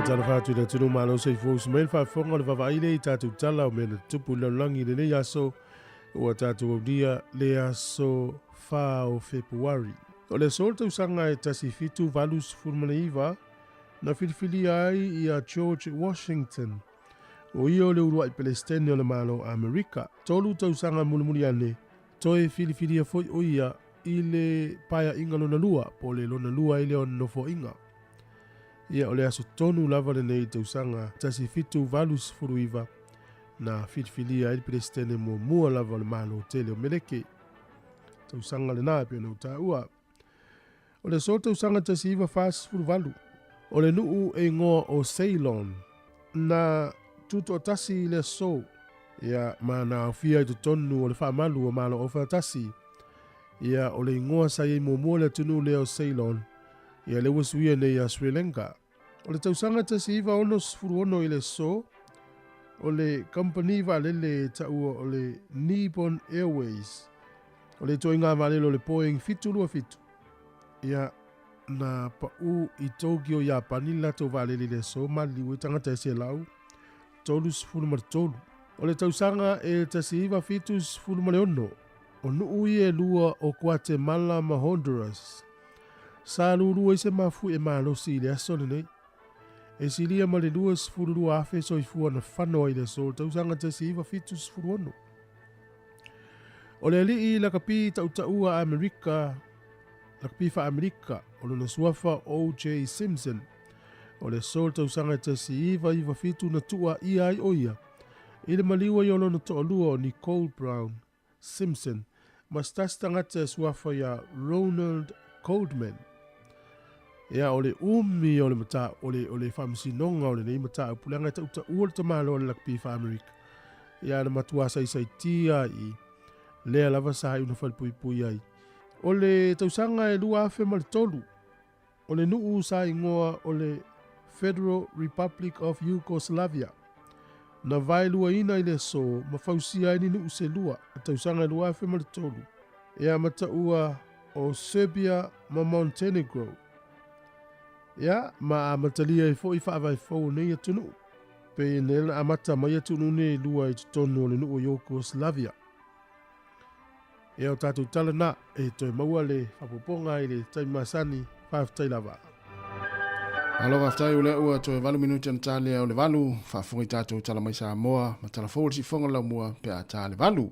[SPEAKER 1] Tala fatu le tunu malo se fo smel fa fonga le vavaile tatu tala o mena tupu le langi le yaso o tatu dia le aso fa o Februari. O le solta usanga e tasi fitu valus fulmaneiva na filifili ai i a George Washington. O io le urua i Palestine o le malo Amerika. Tolu ta usanga mulumuli ane toe filifili a foi o ia i le paya inga lona lua po le lona lua i le on nofo inga. Ia o le aso tonu lava le nei tausanga tasi fitu valus furuiva na filfilia il Palestine mo mua lava le malo tele o meleke. Tausanga le naa pia na utaua. O le so tausanga tasi iwa fas furu valu. O le nuu e ngoa o Ceylon na tuto o tasi le so. Ia ma na ofia i tonu o le wha malu o malo o wha tasi. Ia o le ngoa sa i mo mua le tunu le o Ceylon. Ia le wasuia nei a Sri Lanka. O le tausanga tasi iwa ono sfuru ono i le so. O le company va lele taua o le Nippon Airways. O le toi ngā valelo o le Boeing fitu lua fitu. Ia na pa u i Tokyo Japani lato valele le so mali ui tangata se lau. Tolu sfuru martolu. O le tausanga e tasi iwa fitu sfuru male ono. O nuu e lua o Guatemala ma Honduras. Sa lulu e se mafu e malo si le aso nei. E si lia ma le lua sfuru lua afe so i fua na whanoa i le so tausanga tasi iwa fitu sfuru ono. O le ali i lakapi tautaua Amerika, lakapi fa Amerika, o le suafa O.J. Simpson. O le so tausanga tasi iwa fitu na tua i ai oia. I le maliwa i olo na toa lua o Nicole Brown Simpson. Mastas tangata suafa ya Ronald Goldman. Ia o le umi o le mata o le whamsinonga o le nei mata pulanga tauta ua le tamalo o le lakpi wha Amerika. Ia na matua sai tia i lea lava sahi una whalpui ai. O le tausanga e lua afe ma le tolu. O le nuu sa ingoa o le Federal Republic of Yugoslavia. Na vai lua ina i le so ma fausia ini nuu se lua. Tausanga e lua afe ma le tolu. Ia mata ua o Serbia ma Montenegro. Ia, ma amatalia i fo i whaavai fau nei atunu. Pe nela amata mai atunu nei lua i tutonu o le nuu o Yugoslavia. Ia o tātou tala na e toi maua le whapoponga i le taimasani whaafitai lava.
[SPEAKER 6] Alo whaftai ule ua toi valu minuti an tālea o le valu. Whaafungi tātou tala mai Sāmoa. Ma tala fawul si fonga lau mua pe a tāle valu.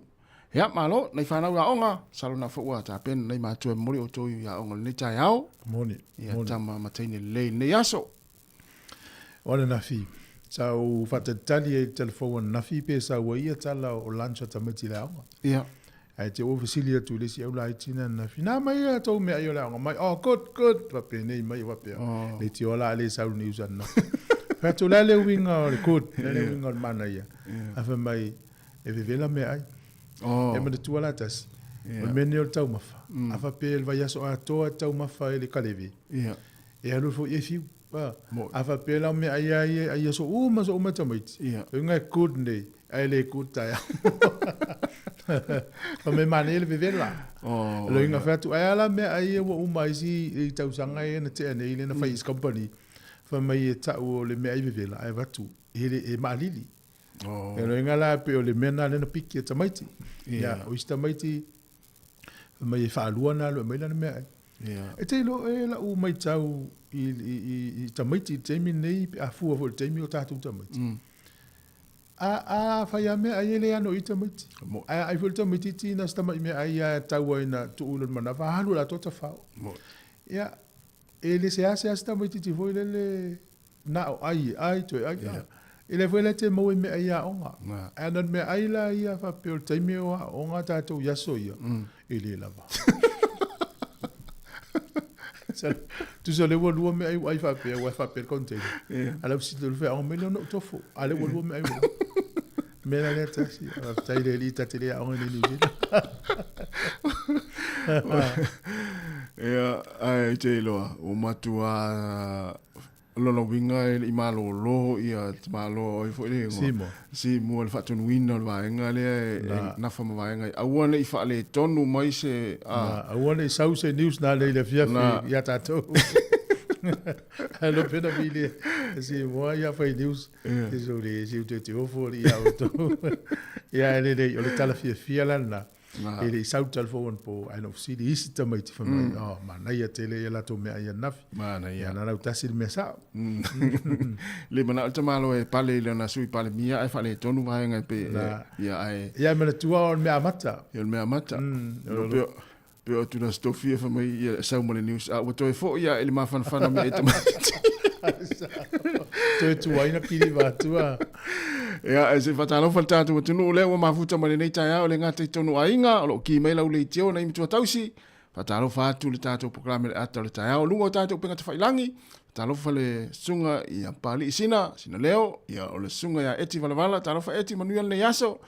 [SPEAKER 6] Ia, malo, nei whanau ia onga. Salo na fawua tā pen nei mātua mori o toi ia onga le tai au.
[SPEAKER 1] Moni.
[SPEAKER 6] Ia tama mataini lei nei aso.
[SPEAKER 1] Ona nafi. Sau whatatali e telefona nafi pe sa ua ia tala o lancha tamati le aonga.
[SPEAKER 6] Ia.
[SPEAKER 1] Ai te ofisilia tu lesi au lai tina nafi. Nā mai a tau mea i o le aonga. Mai, oh, good. Wape nei mai wape. Le ti ola le sau ni usana. Pato la le winga o le good. Le winga o le mana ia. Afa mai e vevela mea ai. E mana tua la tasi. O mene o le tau mafa. Afa pe el vai aso a toa tau mafa e le kalevi. E alu fo e fiu. Afa pe la me ai aso uma so uma tamaiti. E ngai good nei. Ai le good taia. Pa me mane ele vevela. Lo inga fatu ai ala me ai wa uma isi i tau sanga e na te ane ile na fai is company. Fa mai e tau o le me ai vevela. Ai vatu. Ele e malili. E no ngala pe o le mena le na piki ta maiti. Ya, o sta maiti mai fa luana lo mai na me. E te lo e la u mai tau I ta maiti te mi nei a fu o te mi o tatu ta maiti. A fa ya me ai le ano I ta maiti. Ai fu ta maiti ti na sta mai me ai tau ina tu ulo mana fa halu la tota fa. Ya, e le se sta maiti ti foi le na o ai to ai. Ele foi le te mo me ai a onga. Ana me ai la ia fa pe o te mi o onga tatu ya so ia. Ele lava. Tu se le wolu me ai fa pe content. Ala si tu fe on me no tofo. Ale wolu me ai. Me la leta si. Tai le li tatele on le ni.
[SPEAKER 6] Ai te loa o matua lolo winga I malo lo ia malo I fo le si mo le fatun winna va nga le na fa va nga a wona I fa le tonu mai se
[SPEAKER 1] a wona sau se news na le fia ya tato allo pena bile si mo ya fa news désolé j'ai te ofo ia auto ya le tala fia la na ele sauta al fo po ai no si di sta mai ti fa mai ma na ia tele la to me ai na
[SPEAKER 6] mana ia
[SPEAKER 1] na ta sil me sa
[SPEAKER 6] le mana alta malo e pale le na sui pale mia ai fa le tonu vai nga pe ia ai
[SPEAKER 1] ia me tu on me amata
[SPEAKER 6] pe o tu na stofia fa mai ia sa mo le news a o to fo ia ele ma fan me e
[SPEAKER 1] tu ai na pili va tu
[SPEAKER 6] Ya, e se fatalo faltatu o tunu le o mafuta male nei tai o le ngata tonu ainga o ki mai lau le tio na imitu tausi fatalo fatu le tato programa ata le tai o lungo tato penga te failangi fatalo fale sunga ia pali sina leo ia o le sunga ia eti valavala talo fa eti manuel ne yaso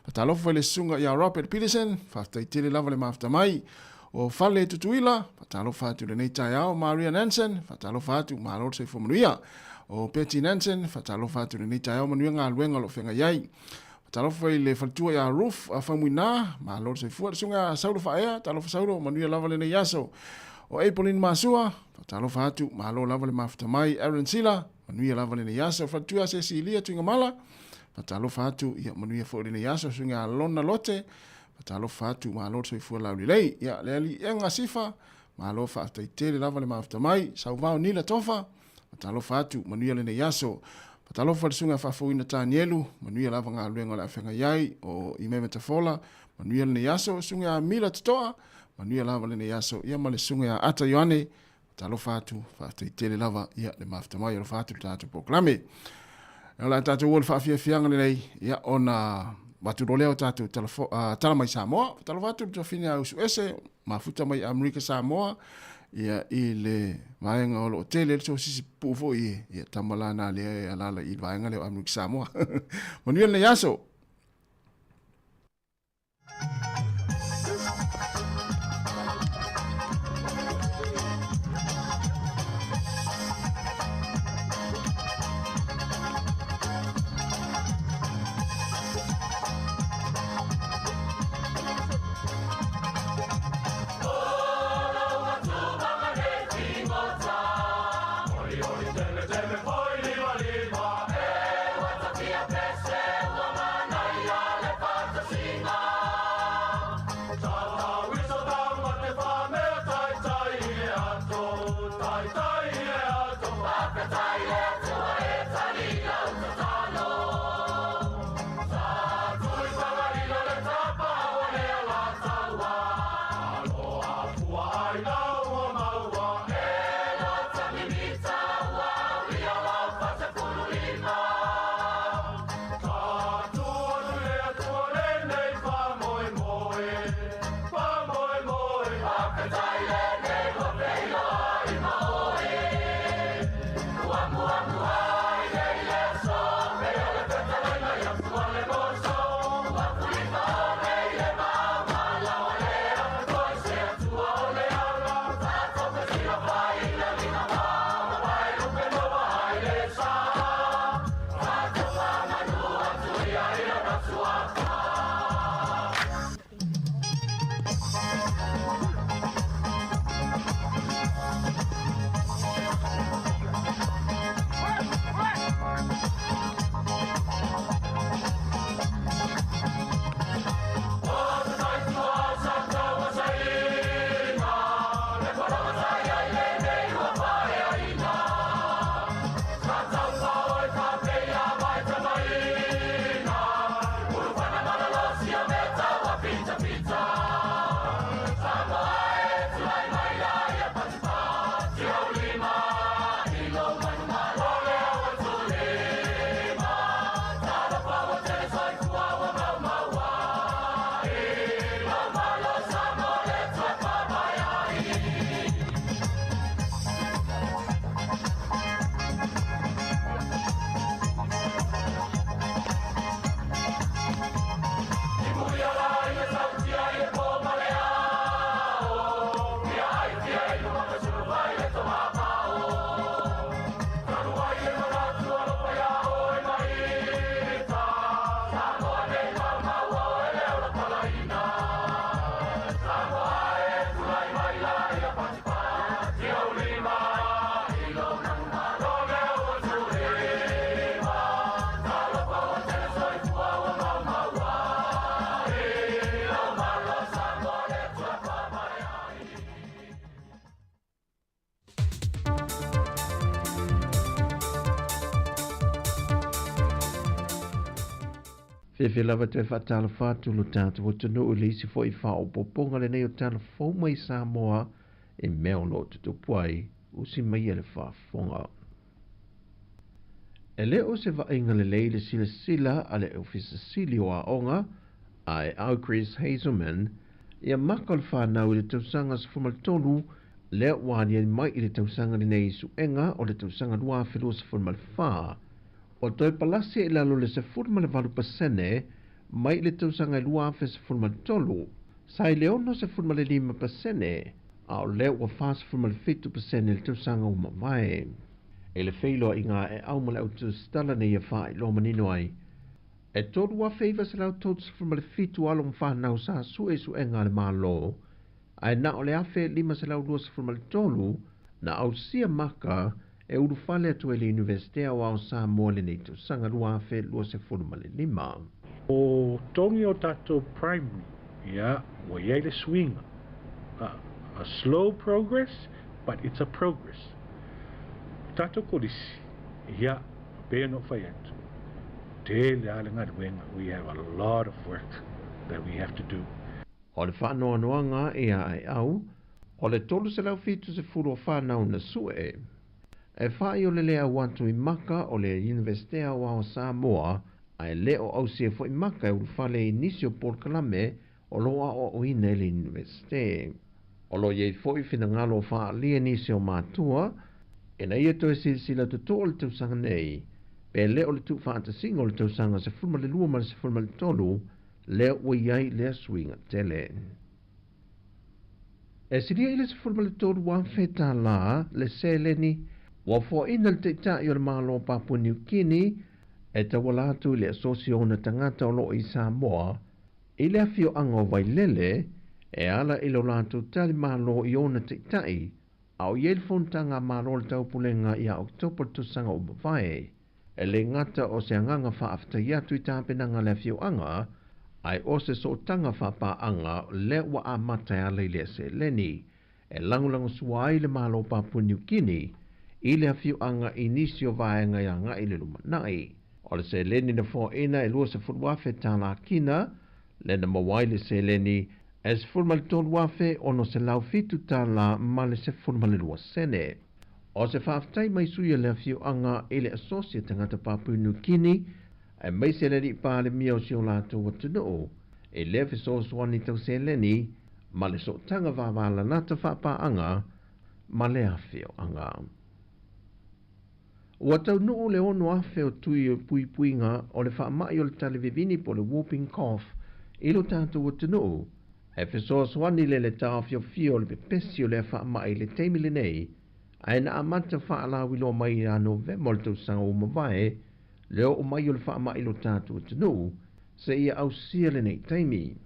[SPEAKER 6] fatalo fale sunga ia Robert Peterson fatai tele lava le mafta mai o fale tutuila fatalo fatu le nei tai o Maria Nansen fatalo fatu malo se fo manuia o Betty Nansen fatalo fatu ni tai o manuenga luenga lo fenga yai fatalo foi le fatua ya roof a famuina ma lo se fu sunga saulo fa ya talo saulo manuia lava le yaso o Aprilin Masua fatalo fatu ma lo lava le mafta mai Aaron Sila manuia lava le yaso fatua Cecilia tuinga mala fatalo fatu ya manuia fo le yaso sunga lona lote fatalo fatu ma lo se fu la lei ya le enga sifa ma lo fa tele lava le mafta mai sauvao ni la tofa patalo fatu manuia le yaso patalo fa sunga fa fuina tanielu manuia lava nga luenga la fenga yai o imeme tafola manuia le yaso sunga mila toa manuia lava le yaso ia male sunga ata yoane patalo fatu fa tele lava ia le mafta mai lo fatu tatu proclame la tatu wol fa fianga le ia ona batu roleo tatu tala mai Sāmoa patalo fatu to fina usuese mafuta mai Amerika Sāmoa ia ile vaenga o lo tele so sisi pufo ia tamala na le alala I vaenga le Amerika Sāmoa manuia le yaso
[SPEAKER 3] Teme foi liva liva, watakia pese, wamana.
[SPEAKER 7] Fefe lava te whaatala whātu lo tātu o tunu o leisi fo I wha o poponga le nei o tala fau mai Sāmoa e meo lo tutu puai usi mai ele whaafonga. E le o se vainga le leile sila sila a le ofisa sili o a onga ai au Chris Hazelman ia makal whanau I le tausanga sa fumal lea wani ai mai I le tausanga ni nei suenga o le tausanga lua whilua sa fumal wha o toi palasi I lalo le se fumal valu pasene mai le tausanga I lua whi sa fumal tolu sai leono se fumal 5% a o lea wa wha sa fumal 5% le tausanga o mawai e le feilo I ngā e au male au tu stala nei a wha I lo manino ai e tolu wa feiva se lau tolu sa fumal 5 along whanau sa suenga le malo ai na o le afe 5 se lau 2 sa fumal tolu na au sia maka e uru fale atu e le universitea o au Sāmoa le nei tausanga lua afe 2 se fumal 5
[SPEAKER 8] o tongi o tato primary ia o iai le swinga a slow progress but it's a progress tato kodisi ia pe no fai atu te le alenga wenga we have a lot of work that we have to do
[SPEAKER 7] o le whanoa noanga ia ai au o le tolu se lau fitu se furu o whanau na sue e whai o le lea wantu I maka o le universitea o au Sāmoa ai leo au sia fo I maka e urufale inisio por kalame o loa o oine le universite. O lo iei fo I fina ngalo wha li inisio mātua, e na ia toi sila tuto o le tausanga nei, pe leo le tu whaata singo le tausanga se fulma le lua mara se fulma le tolu, leo o iei lea swinga tele. E siria ile se fulma le tolu wa feta la le se leni, wa fo ina le te ta i o le malo Papua New Guinea, e tawalatu le asosio na tangata o lo I Sāmoa, I le afio anga vai lele, e ala I lo latu tali malo I ona te tai, au iel fontanga malo le taupulenga I a Oktober tusanga o mawai, e le ngata o se anganga wha afta iatu I tāpenanga le afio anga, ai o se so tanga wha pa anga le wa a mata ala I le se leni, e langulango suai le malo Papua New Guinea, I le afio anga inisio vaenga ia nga I le lumanai. O le se leni na fo ina e lua se fulwafe tāna kina, le na mawai le se leni, e se fulmale tolu wafe ono se lau fitu tāla ma le se fulmale lua sene. O se whaftai mai suia le fiu anga e le asosia tangata Papua New Guinea, e mai se leni pa le mia o si o lato watunoo, e le fi so swani tau se leni, ma le so tanga wawala nata whapa anga, ma le afio anga. Ua tau nuu le ono afe o tui o pui puinga o le whaamai o le talevivini po le whooping cough ilo tātou o tunu. E whesoa swani le tau fio fio le pepesi o le whaamai le teimile nei, a ena amata whaalawi lo mai a November le tau sanga o mawai, leo o mai o le whaamai lo tātou o tunu, se ia au sia le nei teimi.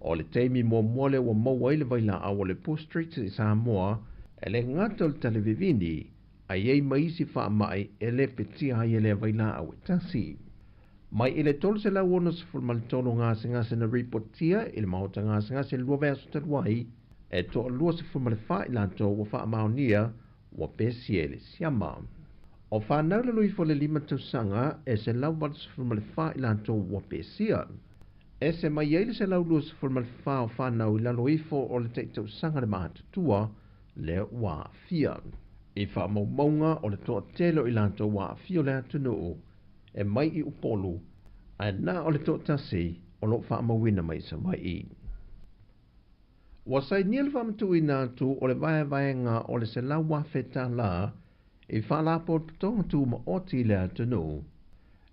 [SPEAKER 7] O le teimi mo mole o maua ile vaila a o le Post Street i Sāmoa, e le ngata o le talevivini, a iei maisi wha mai e le petia hai e le vaila au e tasi. Mai ele tolu se lau ono se fulmali tolu ngase na reportia ele mahota ngase lua verso taluai e to lua se fulmali wha ilanto wa wha maonia wa pesi ele siama. O wha naula lui fo le 5 tausanga e se lau wala se fulmali wha ilanto wa pesia. E se mai ele se lau lua se fulmali wha o wha nau ilalo ifo o le te tausanga le mahatutua le wa fia. I wha maunga o le toa telo ilanto wa fio le atunu e mai I upolu, a na o le toa tasi o lo wha mawina mai sa mai I. Wasai niel wha mtu I nātu o le vaenga o le se lau wafeta la, I wha lapo tonga tu ma oti le atunu.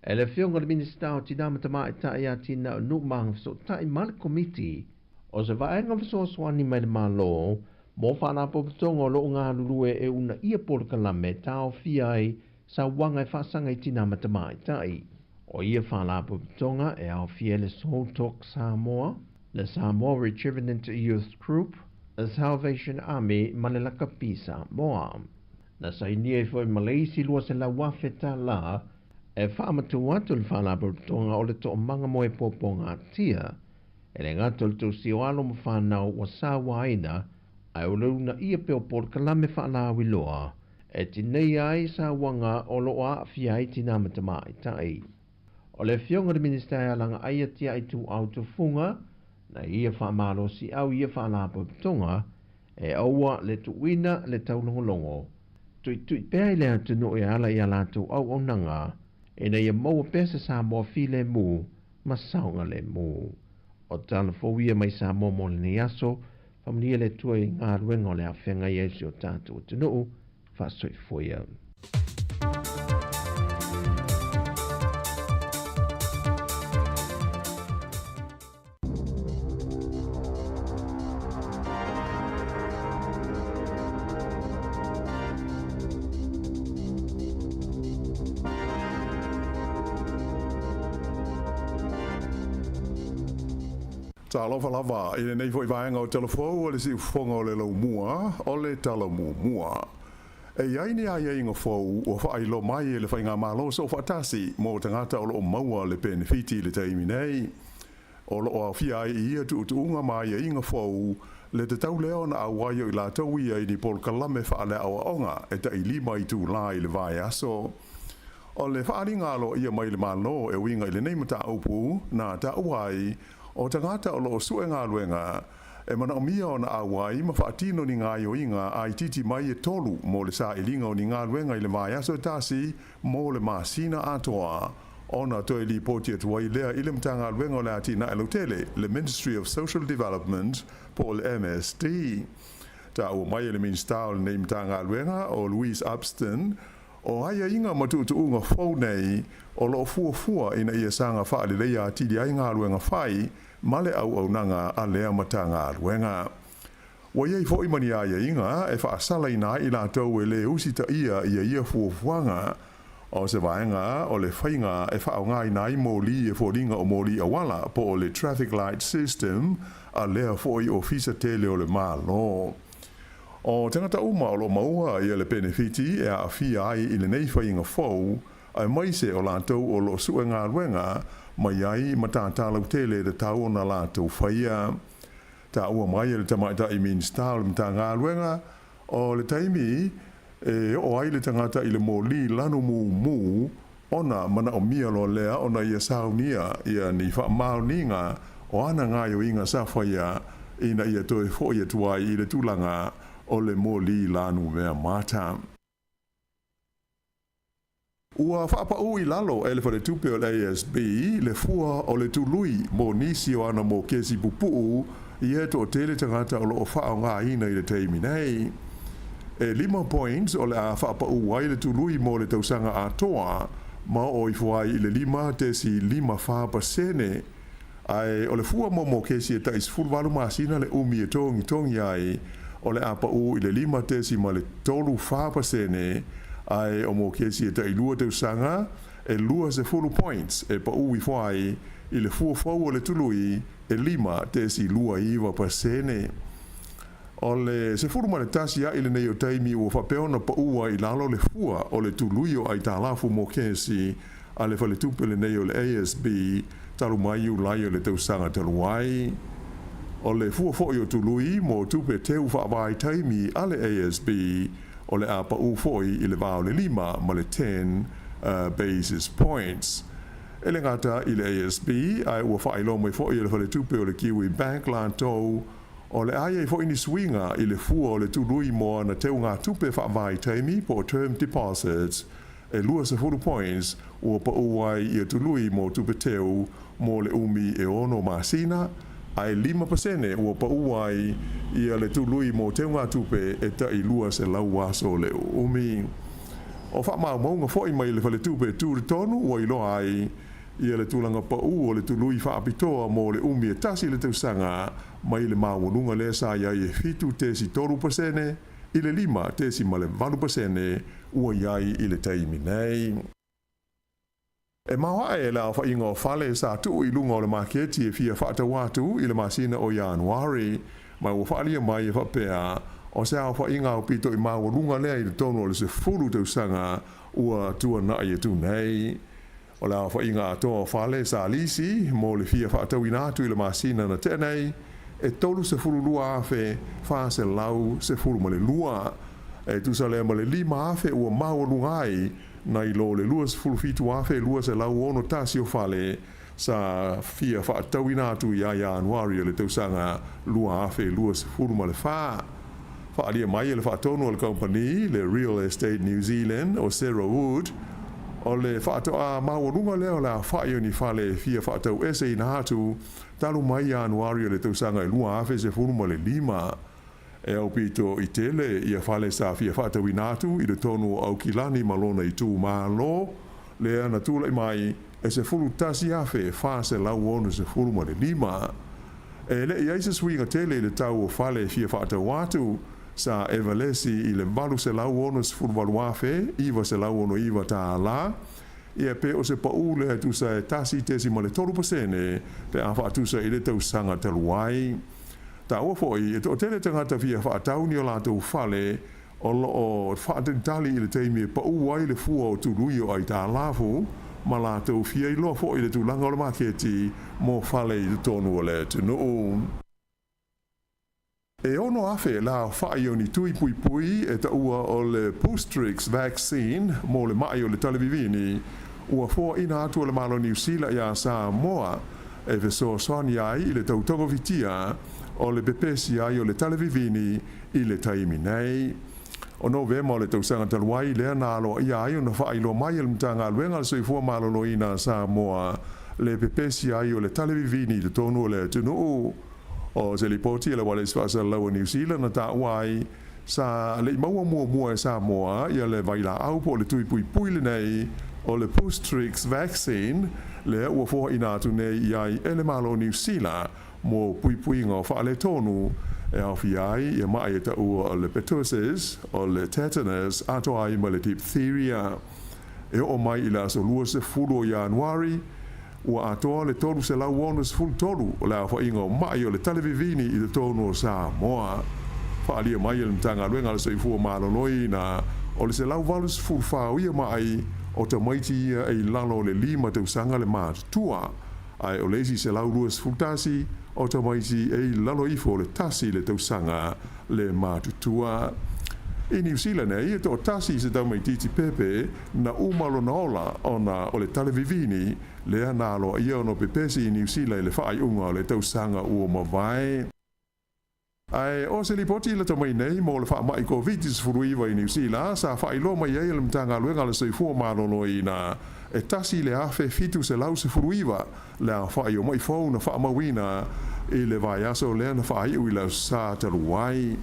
[SPEAKER 7] E le fionga le minista o tina matama I ta ia tina o nukmanga so ta I male komiti, o se vaenga viso swani mai le malo, mo whana popotonga o loo ngā lulue e una ia polkalame tau fiai sa wanga e whasanga I tina matamai tai. O ia whana popotonga e au fia le Soul Talk Sāmoa, le Sāmoa Rejuvenant Youth Group, le Salvation Army ma le Lakapi Sāmoa. Na saini e foi Malaysi lua se la wafeta la e whaamatu atu le whana popotonga o le to manga mo e poponga tia, e le ngato le to siwalo mo whanau wa Sāwaina ai o leuna ia peo por kalame whaalawi loa, e tinei ai sa wanga o loa awhia I tina matamai tai. O le fionga de minister langa aia tia i tu au tu funga, na ia whaamalo si au ia whaalapo tonga, e aua le tuina le taulongolongo. Tui pēi lea tunu e ala ia lātou au onanga, e na ia maua pesa Sāmoa file mu, ma saunga le mu. O tala fōwia mai Sāmoa mo le ni aso, whamnia le tua i ngā ruenga o le awhenga i eisi o tātou tunu, whasoi fōia.
[SPEAKER 9] Ta lava lava i nei foi vaenga o telefou o le si fonga o le lau mua o le tala mua. E iai ni ai inga fou o whaai lo mai e le whainga malo so whaatasi mo tangata o lo maua le benefiti le taimi nei. O lo o awhia ai ia tu unga mai e inga fou le te tau leo na awaio i la tau ia i ni pol kalame whaale awa onga e ta i lima i tu la i le vai aso. O le whaari ngalo ia mai le malo e winga i le neimata upu na ta uai o tangata o loo sue ngā luenga, e mana o mia o na awai ma whaatino ni ngā ioinga ai titi mai e tolu mo le sa ilinga o ni ngā luenga i le mai aso tasi mo le masina atoa. Ona toi li poti atua i lea i le mta ngā luenga o le atina e lotele, le Ministry of Social Development po le MSD. Ta ua mai le minsta o le nei mta ngā luenga o Louise Upston, o aia inga matutu unga fau nei o loo fuafua ina ia sanga whaale leia atili ai ngā luenga whai male au nanga a lea mata ngā luenga. Wa iei fo imani aia inga e whaasala ina i la tau e le usita ia fuafuanga o se vaenga o le whainga e whao ngā ina i mōli e fōringa o mōli awala po o le traffic light system a lea fo i ofisa tele o le mālo. O tangata uma o lo maua i le benefiti e a awhia ai i le nei whainga fau, ai mai se o lātou o lo sua ngā ruenga, mai ai matātālau tele de tau o na lātou whaia. Ta ua mai le tamaita i minsta o le mta ngā ruenga, o le taimi e o ai le tangata i le mōli lanu mu, ona mana o mia lo lea ona ia saunia ia ni whaamauninga o ana ngā yo inga sa whaia ina ia toi fo ia tuai i le tūlanga o le mōli lanu mea mata. Ua whaapau i lalo e le whare tupe o le ASB, le fua o le tului mō nisi o ana mō kesi pupuu i eto o tele tangata o lo o whao ngā ina i le teimi nei. E 5 points o le a whaapau ai le tului mō le tausanga atoa, ma o i fuai i le 5 tesi 5 whaapasene, ai o le fua mō kesi e tais fulwalu masina le umi e tongi ai, o le apau i le 5 tesi ma le tolu whapasene, ai o mō kesi e tai lua tau sanga, e lua se fulu points e pa ui whai i le fuafau o le tului e 5 tesi lua iwa pasene. O le se fulu ma le tasi a i le nei o taimi ua whapeona pa ua i lalo le fua o le tului o ai tālafu mō kesi a le whale tupe le nei o le ASB talu mai u lai o le tau sanga talu ai. O le fuafau i o tului mō tupe teu whaavai taimi a le ASB o le apa ufoi i le vao le 5 ma le 10 basis points. E le ngata i le ASB ai ua whailo mai foi i le whale tupe o le Kiwi Bank lantou o le aia i foi ni swinga i le fua o le tului moa na teu ngā tupe whaavai taimi po term deposits e lua se fulu points ua pa uai i a tului mo tupe teu mo le umi e ono masina ai 5% ua pa uai i a le tului mo teu ngā tupe e ta i lua se lau aso le umi. O wha maunga foi mai le whale tupe tūre tonu ua i loa ai i a le tūlanga pa u o le tului whaapitoa mo le umi e tasi le tausanga mai le maunga le sa iai e fitu tesi 3% i le 5 tesi ma le 4% ua iai i le taimi nei. E maua e la wha ingo whale sa tu i lunga o le maketi e fia whaata watu i le masina o Januari, mai ua whaalia mai e whapea o se au wha inga o pito i maua lunga lea i le tono o le se furu tausanga ua tua na i tu nei. O la wha inga atoa whale sa lisi mo le fia whaata winatu i le masina na tenei, e tolu se furu lua afe wha se lau se furu ma le lua. E tu sa lea ma le 5 afe ua maua lungai nai lo le luas fulfitu afe luas e lau ono tasi o fale sa fia whaatauina atu ia Januari o le tausanga lua afe luas furuma le wha. Whaalia mai le whaatonu o le company le Real Estate New Zealand o Sarah Wood o le whaatoa mawarunga leo la whaio ni whale fia whaatau ese ina hatu talu mai Januari o le tausanga lua afe se furuma le 5. E au pito i tele ia whale sa fia whaatauina atu i le tonu au kilani malona i tū malo le ana tūlai mai e se fulu tasi afe wha se lau ono se fulu ma le 5. E le i aisa swinga tele le tau o whale fia whaatau atu sa evalesi i le malu se lau ono se fulu malu afe iwa se lau ono iwa ta la ia pe o se pau le tu sa e tasi tesi ma le 3% pe a whaatusa i le tau sanga taluai. Ta ua foi e to tele tangata fia whaatau ni o lātou whale o loo whaatentali i le teimi e pau wai le fua o tūrui o ai tā lafu ma lātou fia i loa foi le tūlanga o le maketi mō whale i le tonu o le tunu. E ono afe la whai o ni tui pui pui e ta ua o le Boostrix vaccine mō le mai o le talivivini ua fua ina atu o le malo New Zealand ia Sāmoa e veso soani ai i le tautongo vitia o le pepesi ai o le talivivini i le taimi nei. O novema o le tausanga taluai lea na alo ia ai o na whailo mai al mtanga luenga le soifua malolo ina Sāmoa le pepesi ai o le talivivini i le tonu o le tunu o se lipoti le wale spasa lau New Zealand na ta wai sa le maua mua e Sāmoa ia le vaila au po le tui pui pui le nei o le Boostrix vaccine le ua foha ina atu nei iai ele malo New Zealand mo pui pui ngā whaale tonu e au fiai ia mai e ta ua o le pertussis o le tetanus ato ai ma le diphtheria e o mai ila so lua se fulu o Januari ua atoa le tolu se lau ono se fulu tolu o le au whainga o mai o le talivivini i le tonu o Sāmoa whaalia mai le mtanga luenga le soifua maloloi na o le se lau valu se fulu whao ia mai o ta maiti ia e lalo le 5 tausanga le mātua ai o leisi se lau lua se fulu tasi o ta maiti e lalo ifo le tasi le tausanga le mātutua. I New Zealand e to tasi se tau mai titi pepe na umalo na ola ona o le talivivini le analo ia ono pepesi i New Zealand le whaai unga o le tausanga ua mawai. Ai o se lipoti le tamai nei mo le wha mai COVID se furuiwa i New Zealand sa whaai lo mai e le mtanga luenga le soifua malolo i na e tasi le afe fitu se lau se furuiwa le a whaai o mai fau na wha mawina i le vai aso le na whaai ui lau sa taruai.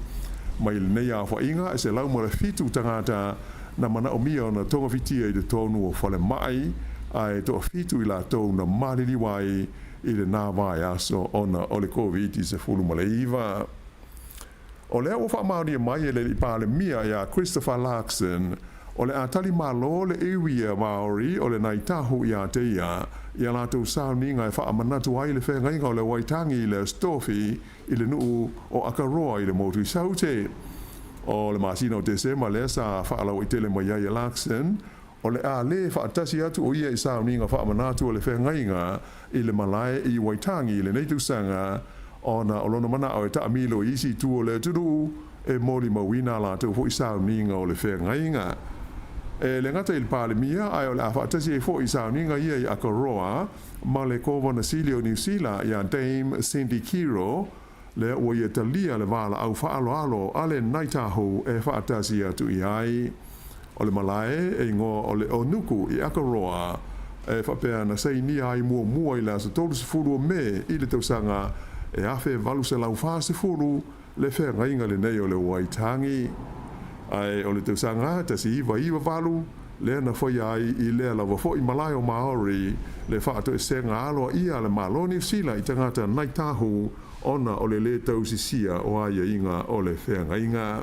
[SPEAKER 9] Mai le nei a whainga e se lau mara fitu tangata na mana o mia na tonga fitia i le tonu o whale mai ai to fitu i la tau na mariri wai i le nā vai aso ona o le COVID se fulu maleiva. O lea o whaamauri mai e le pāle mia ia Christopher Larkson o le atali malo le iwia Maori o le naitahu ia teia ia lātou sauninga e whaamanatu ai le whengainga o le waitangi i le stofi i le nuu o akaroa i le motu i saute. O le masina o Desema le sa whaalau i tele mai ia Larkson o le a le whaatasi atu o ia i sauninga whaamanatu o le whengainga i le malae i waitangi i le neitusanga ona o lona mana o e taamilo isi tu o le turu e mori mawina la tu fo isa ninga o le whengainga. E le ngata il pāle mia ai o le awhaatasi e fo isa ninga ia i Akaroa ma le kova na Silio New Zealand ia Dame Cindy Kiro le ua ia talia le wala au whaalo alo ale naitahu e whaatasi atu i ai. O le malae e ngo o le onuku i Akaroa e whapea na sei ni ai mua i la sa tolu se furu me i le tausanga e afe valu se lau whaase furu le whengainga le nei o le waitangi. Ai o le tausanga tasi iwa valu le na foi ai i lea lawa foi malai o Maori le whaato e senga aloa ia le maloni sila i tangata naitahu ona o le tausisia o aia inga o le whengainga.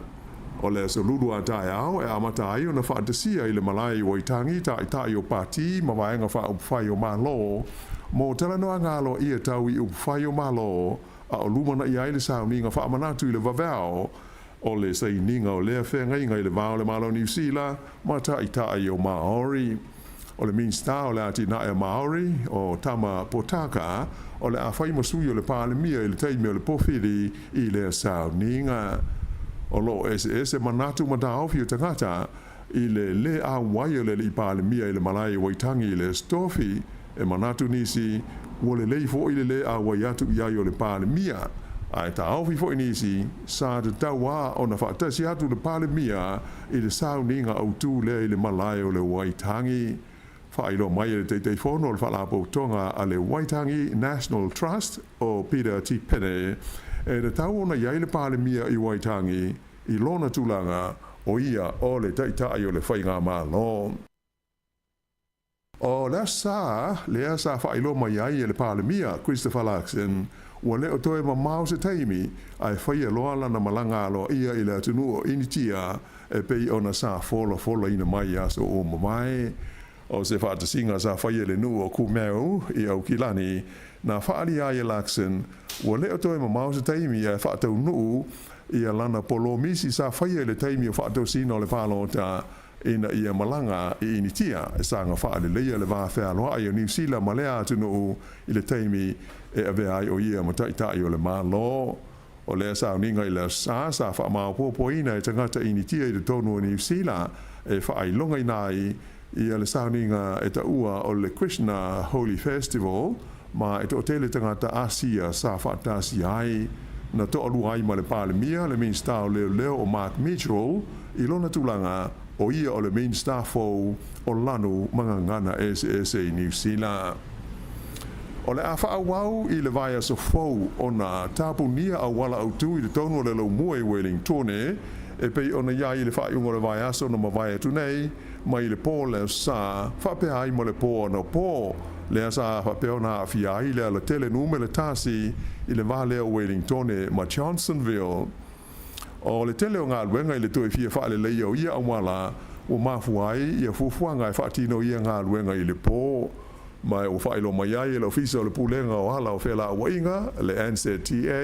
[SPEAKER 9] O le solulu a tae au e amata ai o na whaatasia i le malai waitangi tai o pati ma waenga whai o malo mo talanoa ngalo ia tau i whai o malo a o lumana i aile sauninga whaamanatu i le vavao o le saininga o lea whengainga i le vao le malo New Zealand ma tai o Maori. O le minsta o le ati na e Maori o tama potaka o le a whai masui o le pāle mia i le taimi o le pofiri i le sauninga. O lo ese manatu matao fi tangata i le a wai o le i palemia i le malai waitangi i le stofi e manatu nisi ua lelei foʻi le lē auai atu i ai o le palemia ae taʻaofi foʻi nisi sa tatau ā ona faatasi atu le palemia i le sauniga autū lea i le malae o le waitangi faailoa mai e le teiteifono o le faalaapoutoga a le waitangi National Trust o Peter T. Pene e le tau ona iai le palemia i waitangi i lona tulaga o ia o le taʻitaʻi o le faiga mālo. O lea sa whaailoa mai ai e le palemia, Christopher Larkson, ua leo toe mamao se taimi, ai whaia loa lana malanga aloa ia i le atunu o initia, e pei ona sa fola ina mai aso o mamai. O se whaatasinga sa whaia le nu o kumeu i au kilani, na whaali ai e Larkson, ua leo toe mamao se taimi e whaatau nuu, ia lana polo misi sa whaia le taimi o whaatau sino le palota, ina ia malanga i initia e sanga whaale leia le wāwhea loa i o New Zealand ma lea atu nuu i le taimi e ave ai o ia ma taitai o le mālo. O lea sauninga i le sa wha poina e tangata initia i le tonu o New Zealand e whaai longa i nai i le sauninga e taua o le Krishna Holy Festival ma e to tele tangata Asia sa whaatasi ai na to alu ai ma le palemia le minsta o leo o Mark Mitchell i lona tulanga o ia o le main staff o lanu mangangana SSA New Zealand. O le awha awau i le vai aso fau o na tapunia a wala autu i le tonu o le lau mua i Wellingtone e pei o na ia i le whaiungo le vai aso na mawai atu nei mai le pō le sa whapea ai mo le pō na pō le asa whapea na awhia ai le ala tele nume le tasi i le vale o Wellingtone ma Johnsonville. O le tele o ngā luenga i le tue fia whaale leia o ia awala o mafuai ia fufuanga e whaatino ia ngā luenga i le pō. Mai o whaelo mai ai e la ofisa o le pūlenga o hala o whela a wainga, le NZTA,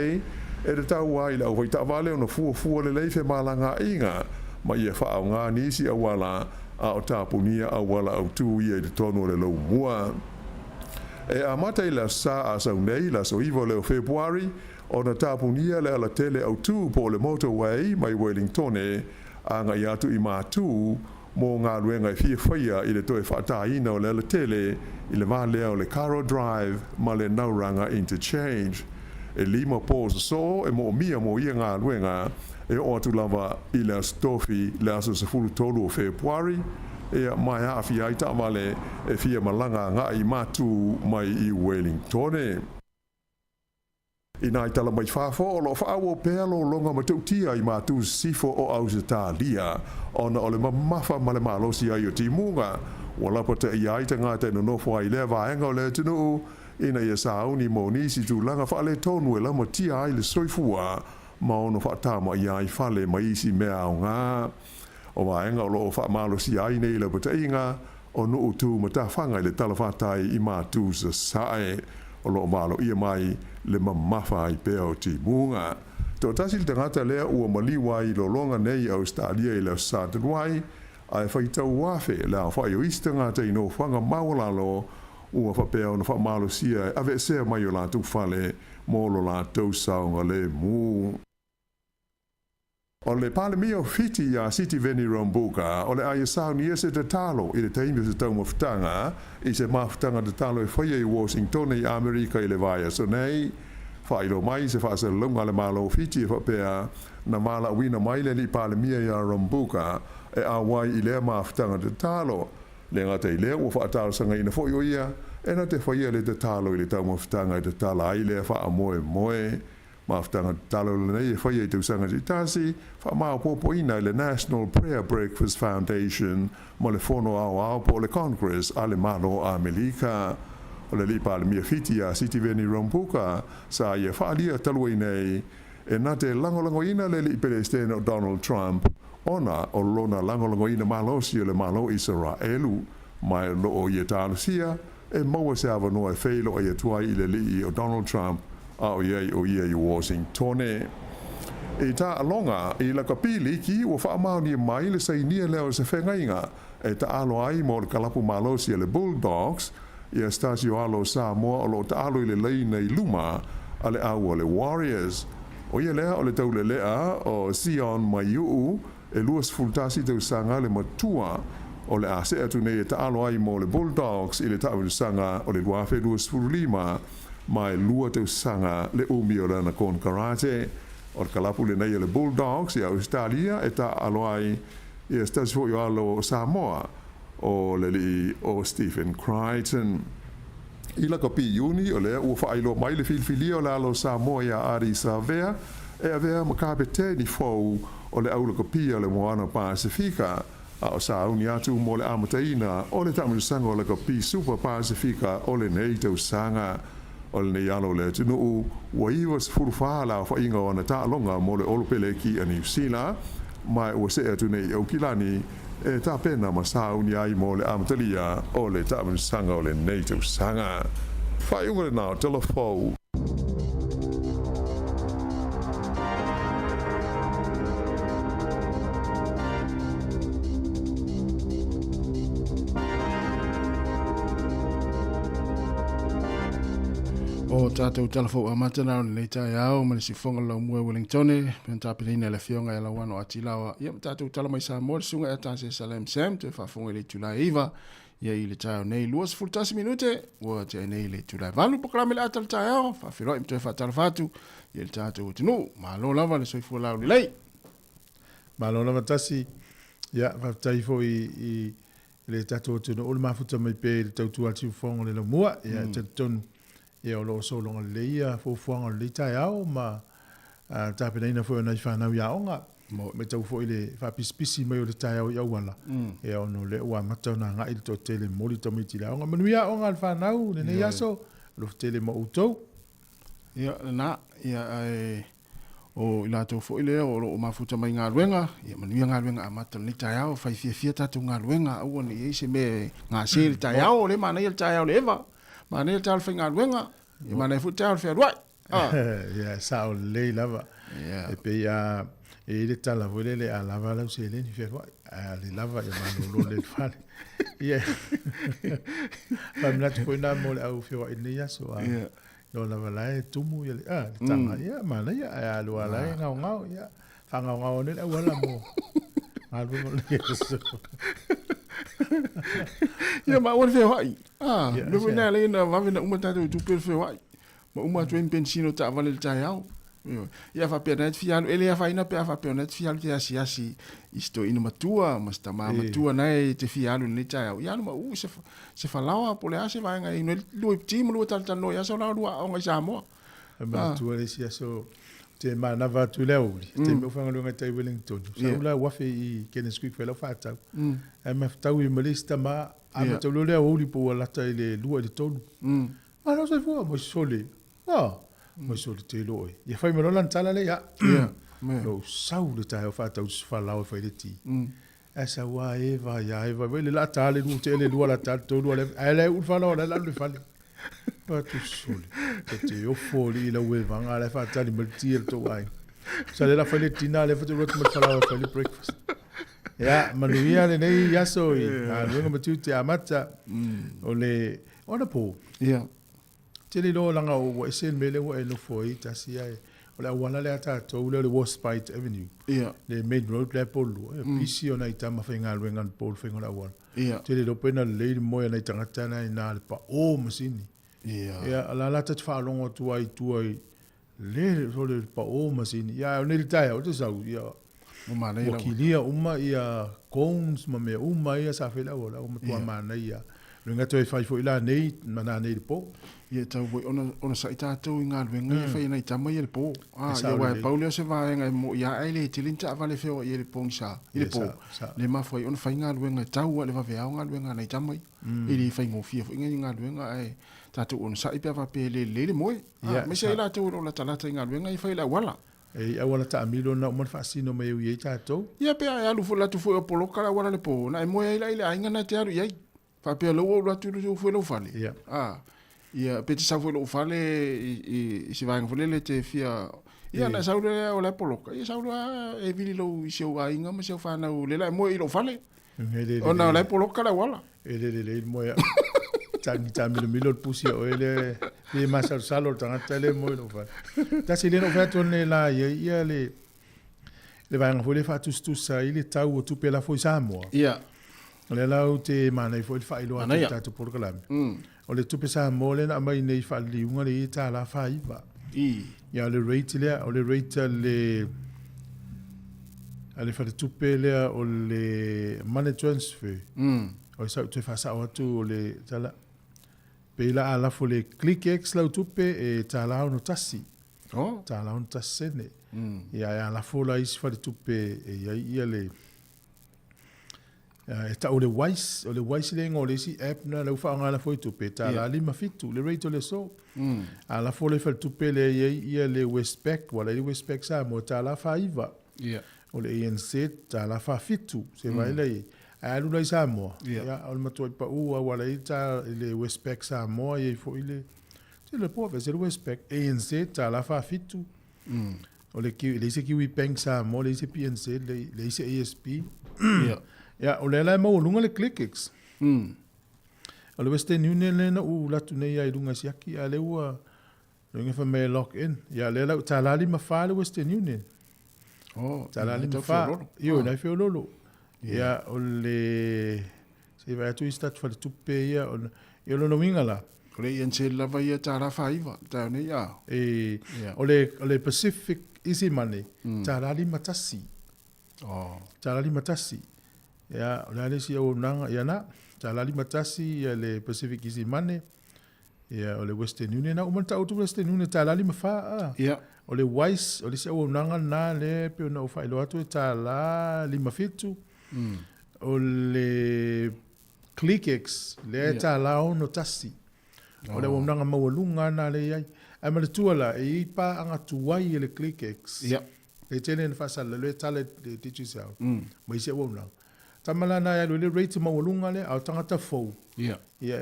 [SPEAKER 9] e le tau ai le au waita wale o na fuafua le leife malanga inga, mai ia wha o ngā nisi awala a o tāpunia awala au tū ia i le tono le lau mua. E a mata i la sa a sau nei la so iwo leo Februari, o na tapunia le ala tele au tū po le motorway mai Wellingtone a ngai atu i mātū mō ngā luenga i fia whaia i le toe whaataina o le ala tele i le mālea o le Caro Drive ma le Nauranga Interchange. E lima pōsa so e mō mia mō ia ngā luenga e o atu lava i le stofi le aso se fulu tolu o Februari e mai hawhi ai tamale e fia malanga ngā i mātū mai i Wellingtone. I nai tala mai whāwho o lo whaawo pēlo longa matautia i mātū sifo o Ausitalia ona o le mamafa ma le malosi ai o timunga o lapata i aita ngā tēnu nofo ai lea vāenga o le tinu ina ia sauni mo nisi tūlanga whaale tonu e lama tia ai le soifua ma ono whaatama i ai whale ma isi mea o ngā o vāenga o lo whaamalosi ai nei le pata inga o nuu tū matawhanga i le talawhatai i mātū sa sae o lo malo ia mai le mamafa ai pea o timunga. Tō tasil tangata lea ua maliwa i lolonga nei Australia i leo Sātanuai, ai whaitau wafe lea whai o istangata i no whanga maulalo ua whapea o na whamalo sia ave sea mai o lātou whale mō lo lātou saunga le mū. O le palemia o fiti a City Veni Rambuka, o le aia sauni ese te talo i le taimi se tau mawhitanga, i se mawhitanga te talo e whaia i Washington i Amerika i le vaia so nei, whairo mai se whaasa lunga le malo o fiti e whapea, na mala wina mai le ni palemia i a Rambuka, e a wai i lea mawhitanga te talo, le ngata i lea ua whaatalo sanga ina fwoi o ia, e na te whaia le te talo i le tau mawhitanga i te tala ai lea wha moe moe, Maftanga talo le nei whaia i tausanga te tasi, wha mao popo ina le National Prayer Breakfast Foundation, mo le whono au po le Congress a le malo a Melika. O le lipa le mia fiti a City Veni Rambuka, sa ia whaalia talua nei, e na te langolango ina le li pelestene o Donald Trump, ona o lona langolango ina malosi o le malo Israelu, mai lo o ia tālusia, e maua se awa noa e whailo o ia tuai i le li o Donald Trump, o ia i Washington. E tā alonga i la kapili ki ua whaamau ni mai le sainia leo se whengainga e ta alo ai mo le kalapu malosi le Bulldogs i a stasio alo Sāmoa o lo ta alo i le leina i luma a le au o le Warriors. O ia lea o le taule lea o Sion Maiu e luas fultasi te usanga le matua o le ase atu nei e taalo ai mo le Bulldogs i le taʻausanga o le luafe luas fululima ma e lua te usanga le umi o lana kon karate o le kalapu le nei le Bulldogs i Australia e taalo ai i e stasi fo i alo Sāmoa o le li o Stephen Crichton. I la kapi iuni o le ua whaailo mai le filfilia o le alo Sāmoa ia ari Savea e avea makapete ni fau o le aula kapi o le moana Pasifika a o sauni atu mo le amataina o le taʻausanga o le kapi Super Pasifika o le nei tausanga o le nei alo le tunuu ua iwa sefulufā la whainga o na taʻalonga mo le olopele ki a New Zealand mai ua se atu nei au kilani e tāpena ma sauni ai mo le amatalia o le taʻausanga o le nei tausanga. Whaiunga le nao telefou.
[SPEAKER 6] O tātou telefo a matana o nei tai au, ma le sifonga lau mua Wellingtone, pen tāpirina le fionga e la wano atilawa. Ia ma tātou tala mai sa mor, sunga e tāse Salem Sam, te whafonga le tulai iwa, ia i le tai au nei luas fultasi minute, ua te nei le tulai valu, pokalame le atal tai au, whawhiroi mtoe whatala whatu, ia le tātou utinu, ma lo lava le soifua lau li lei.
[SPEAKER 1] Ma lo lava tasi, ia, whawtaifo i le tātou utinu, o le mafuta mai pe le tautu ati ufonga le lau mua, ia te tonu, ia o loo solonga leia fofuanga le tai au ma tapenaina foi ona whanau ia onga me tau foi le whapispisi mai o le tai au iauala ia ono le ua matau na ngai le totele moli tamiti le onga manu ia onga le whanau le nei aso lo tele ma utou
[SPEAKER 6] ia na ia o ila tau foi le o lo mafuta mai ngā ruenga ia manu ia ngā ruenga a matau le tai au fai fia tatu ngā ruenga au ni eise me ngā se le tai au le mana ia le tai au le eva mana ia tal whainga ruenga, i mana e futa al whea ruai.
[SPEAKER 1] Ia, sao lei lava. E pe ia, e le tala vole le a lava lau se le ni whea ruai. A le lava, ia manu lo le whale. Ia, whamnatu koe nā mo le au whea ruai nei aso. Ia, lava lai tumu, ia le tanga, ia, mana ia, a lua lai ngau ngau, ia, whangau ngau ne le awala mo. Ngā rungo le aso.
[SPEAKER 6] Ia ma wan fe wai. Lupu nea le ina wawe na umatatu tupir fe wai. Ma umatu en pensino ta avale le tai au. Ia fa pia net fialu, ele ia fa ina pia fa pia net fialu te asi isto ina matua, ma sta ma matua nai te fialu le tai au. Ia ma se fa lawa po le ase vaenga ino lui timu lu tal tal no ia so la lua o ngai Sāmoa.
[SPEAKER 1] Ma tu le sia so te mana va tu le uli. Te me fanga lu ngai Wellington. Sa ula wafe I Kenneth Creek fe la fa tau. E ma tau I malista ma ama tau le uli po la tai le lua le tonu. Ma no se fo mo sole. Mo sole te loi. Ia fai me lan tala le ya. No sau le tai fa tau fa la fa le ti. Esa wa eva ya eva le la tale lu te le lua la tale tonu le ele u fa la le fa. Pa tu sole. Te o foli la we vanga le fa tali multi el to ai. Sa le la fa le tina le fa te rot mo fa la fa le breakfast. Ya, manuia le nei yaso I. Lunga matu te amata. O le ona po.
[SPEAKER 6] Ia.
[SPEAKER 1] Te le lo langa o esen mele o e no foi tasi ai. O le awala le ata to le Waspite Avenue.
[SPEAKER 6] Ia.
[SPEAKER 1] Le main road le polu. Pisi ona ita ma fenga luenga pol fenga la wala.
[SPEAKER 6] Ia.
[SPEAKER 1] Te le lo pena le mo na tangata na ina le pa o masini.
[SPEAKER 6] Ia.
[SPEAKER 1] Ia ala la te fa longo tu ai le so le pa o masini. Ia o ne tai o te sau ia. Wakilia uma ia cones ma me uma ia sa fela ola uma tua mana ia lunga toi fai fo ila nei mana nei po
[SPEAKER 6] ia tau voi ona sa ita tau inga luenga fai nei tama ia le po ia wa Paulio se va nga mo ia ai le tilinta vale feo ia le po sa ile po le ma foi ona fai nga luenga tau le va vea nga luenga nei tama ili fai ngo fia fo inga luenga ai tatu ona sa ipa va pe le mo me se ila tau la talata inga luenga fai la wala
[SPEAKER 1] e awala ta amilo na mo fasino me u ta to
[SPEAKER 6] ia pe ai alu fola tu fo polo kala wala le po na mo ia ile ainga na te aru ia fa pe lo lo tu fo lo fale ia pe te sa fo lo fale I se va ngole te fia ia na sa o la polo ia sa e vili lo I se o ainga ma se fa na o le la mo I lo fale ona la polo kala wala
[SPEAKER 1] le mo ia tangi milo pusi o ele le masal salo tanga tele mo no fa ta si le no fa tone la ia le le vaenga foi le fa'atustusa i le tau o tupe la foi Sāmoa.
[SPEAKER 6] Ia.
[SPEAKER 1] O le lau te manai foi le whailoa
[SPEAKER 6] Mana ia.
[SPEAKER 1] te tātou porokalame. O le tupe Sāmoa le na mai nei whaaliunga le i tā la whaiva. Ia o le rate lea, o le rate le whare tupe lea o le money transfer. O le sau te whasao atu o le tala. Peila alafo le ClickX lau tupe e tā lao no tasi. Tā lao no tasi sene. Ia alafo la isi whare tupe e ia le e ta o le wise le ngole si app na le fa ngala foi tu pe ta la lima fitu le rate le so ala fo le fa tu pe le ia le Westpac wala le Westpac sa mo ta la fa iva o le ANC ta la fa fitu se vai le a lu le sa mo ya o ma tu pa u wala ta le Westpac sa mo e fo ile se le po se le Westpac ANC ta la fa fitu o le ki le se ki wi bank sa mo le se PNC le se ASP Ja, o le mo lunga le ClickX. O le Western Union le na latu nei ai lunga siaki a le ua lunga fa me lock in. Ja, le lau talali ma fa le Western Union. Talali ma fa. Io na fe lolo. Ja, o le se vai tu stat fa tu pe ia o io lo winga la.
[SPEAKER 6] O le ien se lava ia tara fa iva, ta nei ia.
[SPEAKER 1] O le Pacific Easy Money. Talali matasi. Talali matasi. Ya, ole si o nanga ya na, tala li matasi ya le Pacific Easy Money. Ya, ole Western Union na umanta o Western Union tala li mafa.
[SPEAKER 6] Ya.
[SPEAKER 1] Ole Wise, ole si o nanga na le pe na o fa ilo atu tala li mafitu. Ole ClickX le tala o no tasi. Ole o nanga mawalunga na le ai. Ai ma le tuala e ipa anga tuai le ClickX.
[SPEAKER 6] Ya.
[SPEAKER 1] Le tene fa sala le tala de teachers out. Ma isi o nanga. Tamala na ya le rate mawalunga le au tangata fou.
[SPEAKER 6] Ia.
[SPEAKER 1] Ia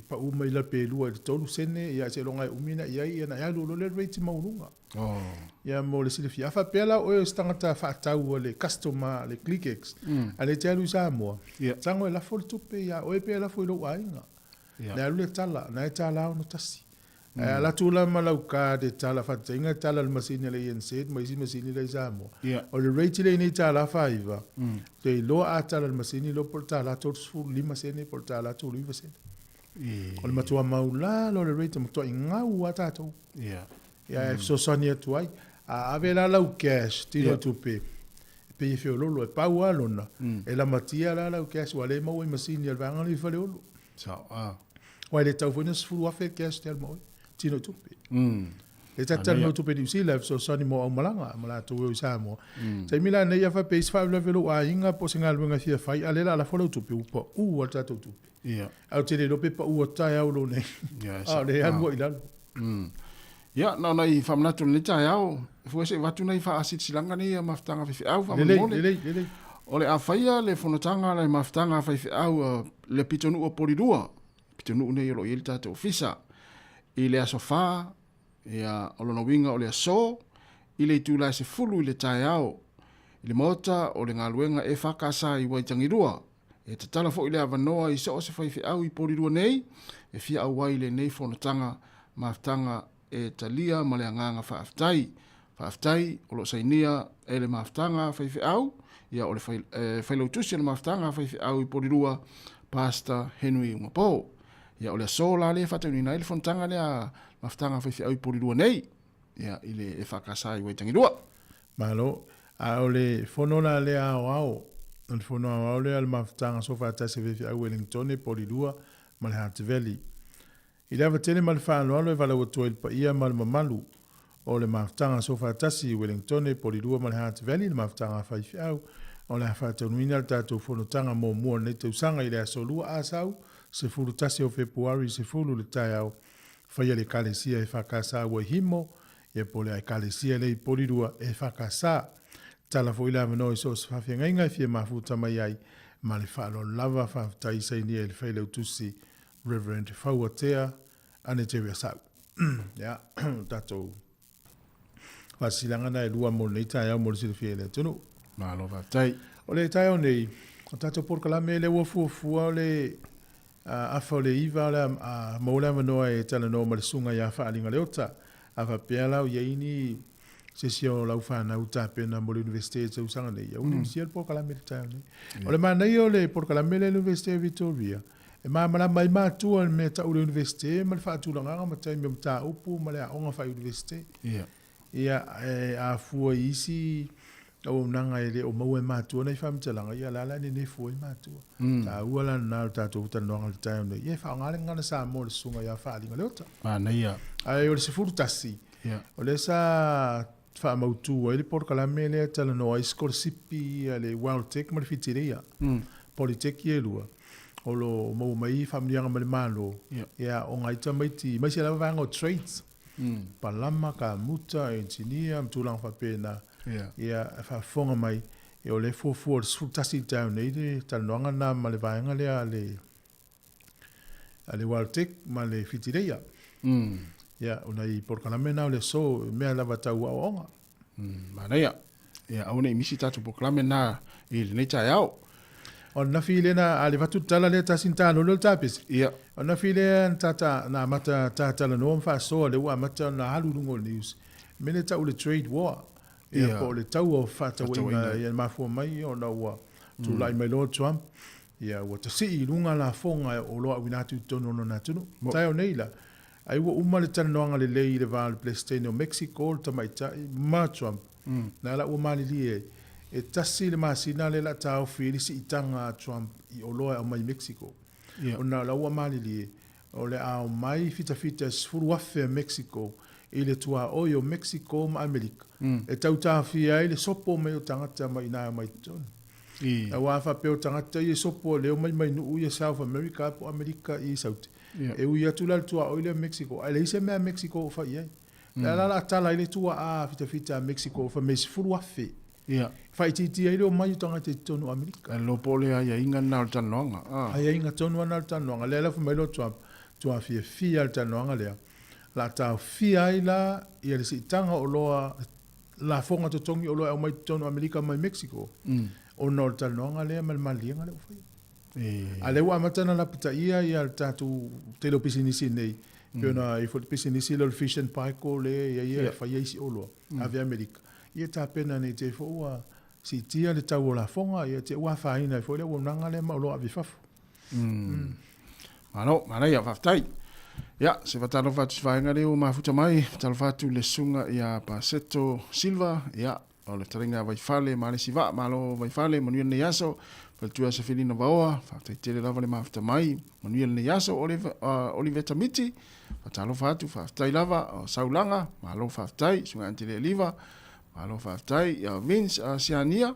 [SPEAKER 1] pa uma ila pe lua le tolu sene ia se longa umina ia na ya lo le rate mawalunga. Ia mo le sile fia fa pela o tangata fa tau le customer le ClickX. Ale te alu Sāmoa. Tango la fol tupe ia o pe la fo lo ainga. Na le tala na tala no tasi. La tula malauka de tala fa tinga tala le masini le yenset mai si masini le Sāmoa. O le rate le ni tala faiva. Te lo a tala le masini lo portala tot fu lima sene portala to liva sene. O le matua maula lo le rate matua inga ua tato. Ia so sonia tuai a avela lau cash tino tupe. Pe fe lolo e pau alona. E la matia la cash wale mo i masini al vanga li fa le olo. Wa le tau fona fu afe cash tel mo. Tino tupe. Le tata no tupe di sila so sani mo o malanga mala to o Sāmoa. Sai mila nei fa page 5 level o ainga po singa lunga fia fai alela la folo tupe upo u o tata tupe. Ia. Au te le lope pa u o tai au lo nei. Ah le han mo ilalo.
[SPEAKER 6] Ia na nei famnatu le tai au. Fu se watu nei fa asit silanga nei maftanga fi au fa mo.
[SPEAKER 1] Le.
[SPEAKER 6] O le afaia le fonotanga le maftanga fa fi au le pitonu o polidua. Pitonu nei lo yel tata ofisa. I le asofa, ia olona winga o le aso, i le tūla se fulu i le tai au. I le mota o le ngaluenga e whakasa i waitangirua. E te tala fo i le avanoa i se o se whaifi au i porirua nei, e fia au wai le nei whanatanga, maftanga e talia ma le anganga whaaftai. Whaaftai o lo sainia e le maftanga whaifi au, ia o le whailautusi le maftanga whaifi au i porirua, Pastor Henry Umapo. Ia o le sola le fatau na ile fontanga le maftanga fa au porirua nei. Ia ile e whakasai waitangirua.
[SPEAKER 1] Malo, a o le fonona le ao. Le fono ao le al maftanga so fa tasi fa au Wellington e porirua ma le Hunt Valley. I lava tele mal fa no le vala o toil pa ia mal mamalu. O le maftanga so fa tasi Wellington e porirua ma le Hunt Valley le maftanga fa au. O le fatau nuina tatou fonotanga mo mo nei te usanga i le asolua asau. Se fulu tasi o Februari se fulu le tai au whaia le kalesia e whakasa ua himo e pole ai kalesia le i porirua e whakasa tala fo ila mano i so se whawhia ngai ngai fia mafuta mai ai ma le whaalo lava whawtai sai ni e le whaile utusi Reverend Fauatea ane te wea sau ya tatou wasilanga na e lua mo nei tai au mo le silifia le tunu
[SPEAKER 6] Malo whawtai
[SPEAKER 1] o le tai au nei o tatou porkalame le uafua o le afa le iva le maula manoa e tala no ma le sunga ia whaalinga leota a whapeala o iaini se sio lau whanau tāpena mo le universite te usanga nei. Au ni misia le porkalame le tau nei. O le manai o le porkalame le universite Victoria. E mala mai mātua me ta ule universite, ma le whaatulanga ma tai me mta upu, ma le aonga whai universite. Ia a fua isi, au nanga ele o maua mātua nei whamtalanga, ia lala ni ne fua i mātua. Ta uala na tātou utanonga le tai nei. Ia whaangale ngana Sāmoa le sunga ia whaalinga leota.
[SPEAKER 6] Ia.
[SPEAKER 1] Ai o le sefuru tasi. O le sa whaamautua, ele porkalame le tala noa i skorsipi, le Wildtech ma le fitirea. Politeki e lua. O lo mau mai whamnianga ma le malo. Ia o ngaita maiti, mai se lawa vanga o trades. Palama ka muta, engineer, mtulang whapena. Ia whafonga mai. E o le fuafu o le sfutasi tau nei le talanoanga na ma le vaenga le a le Wildtech ma le fitirea. Ia o nei porkalame na o le so mea lava tau a onga.
[SPEAKER 6] Mana ia. Ia au nei misi tatu porkalame na i le nei tai au.
[SPEAKER 1] O na file na ale vatu tala le tasintano lo tapis.
[SPEAKER 6] Ia.
[SPEAKER 1] O na file tata na mata tata la no fa so le wa mata na halu ngo news. Mene ta ule trade war. Ia po le tau o fata winga ia mafu mai o na wa. Tu lai mai Lord Trump. Ia wa ta si lunga la fonga o lo winatu tono no na tunu. Tai o neila. Ai wa uma le tana noanga le lei le val Palestine o Mexico ta mai ta ma Trump. Na la o mali li e tasi le masina le la tau whiri si itanga Trump i o loa o mai Mexico. O na laua mali li o le au mai fita sfuru afe Mexico i le tua oi o Mexico ma Amerika. E tau tawhi ai le sopo mai o tangata mai ina mai tonu. A wafa pe o tangata i sopo leo mai nuu i South America po Amerika i Sauti. E ui atu la tua oi le Mexico. Ai le ise mea Mexico o fai ai. La tala i le tua a fita Mexico o fa me sfuru afe. Fai titi ai leo mai utanga te tonu Amerika.
[SPEAKER 6] Lo pole ai inga na o tanoanga.
[SPEAKER 1] Ai inga tonu na o tanoanga. Lea lafu mai lo tua fia al tanoanga lea. La tau fia ai la ia le si tanga o loa la fonga to tongi o loa o mai tonu Amerika mai Mexico. O na o tanoanga lea malianga leo fai. A leo amatana la pita ia al tatu te lo pisinisi nei. Pena i fot pisinisi lo fish and pike o le ia fai isi o loa. Ave Amerika. Ia tā pena nei te fōua si tia le tau o la fonga, ia te ua whaina i fōle o nanga le maulo a vifafu.
[SPEAKER 6] Mana ia whaftai. Ia, se watalo whatu whainga leo mafuta mai, watalo whatu le sunga ia Paseto Silva, ia, o le taringa waifale, ma le siva, malo waifale, manuia ne yaso, paltua sa whilina waoa, whaftai tele lava le mafuta mai, manuia ne yaso, Oliveta Miti, watalo whatu, whaftai lava, o Saulanga, malo whaftai, sunga antile liva, malo whaftai, ia Vince Siania,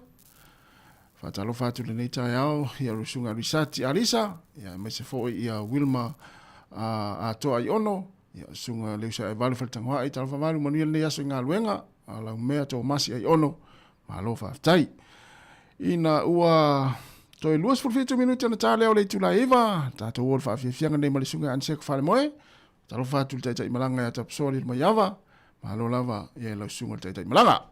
[SPEAKER 6] whatalo whatu le nei tai au, ia rusunga risati Arisa, ia mese fōi ia Wilma a toa i ono, ia sunga leusa e valu whaltangua i talo whamaru manuia le aso i ngā luenga, a lau mea tō masi ai ono, malo whaftai. Ina ua toi luas fulfitu minuti ana tā leo le tula eva, tātou ol whawhiawhianga nei malisunga anseko whale moe, talo whatu le taitai malanga ia tapsori mai ava, malo lava ia lau sunga le taitai malanga.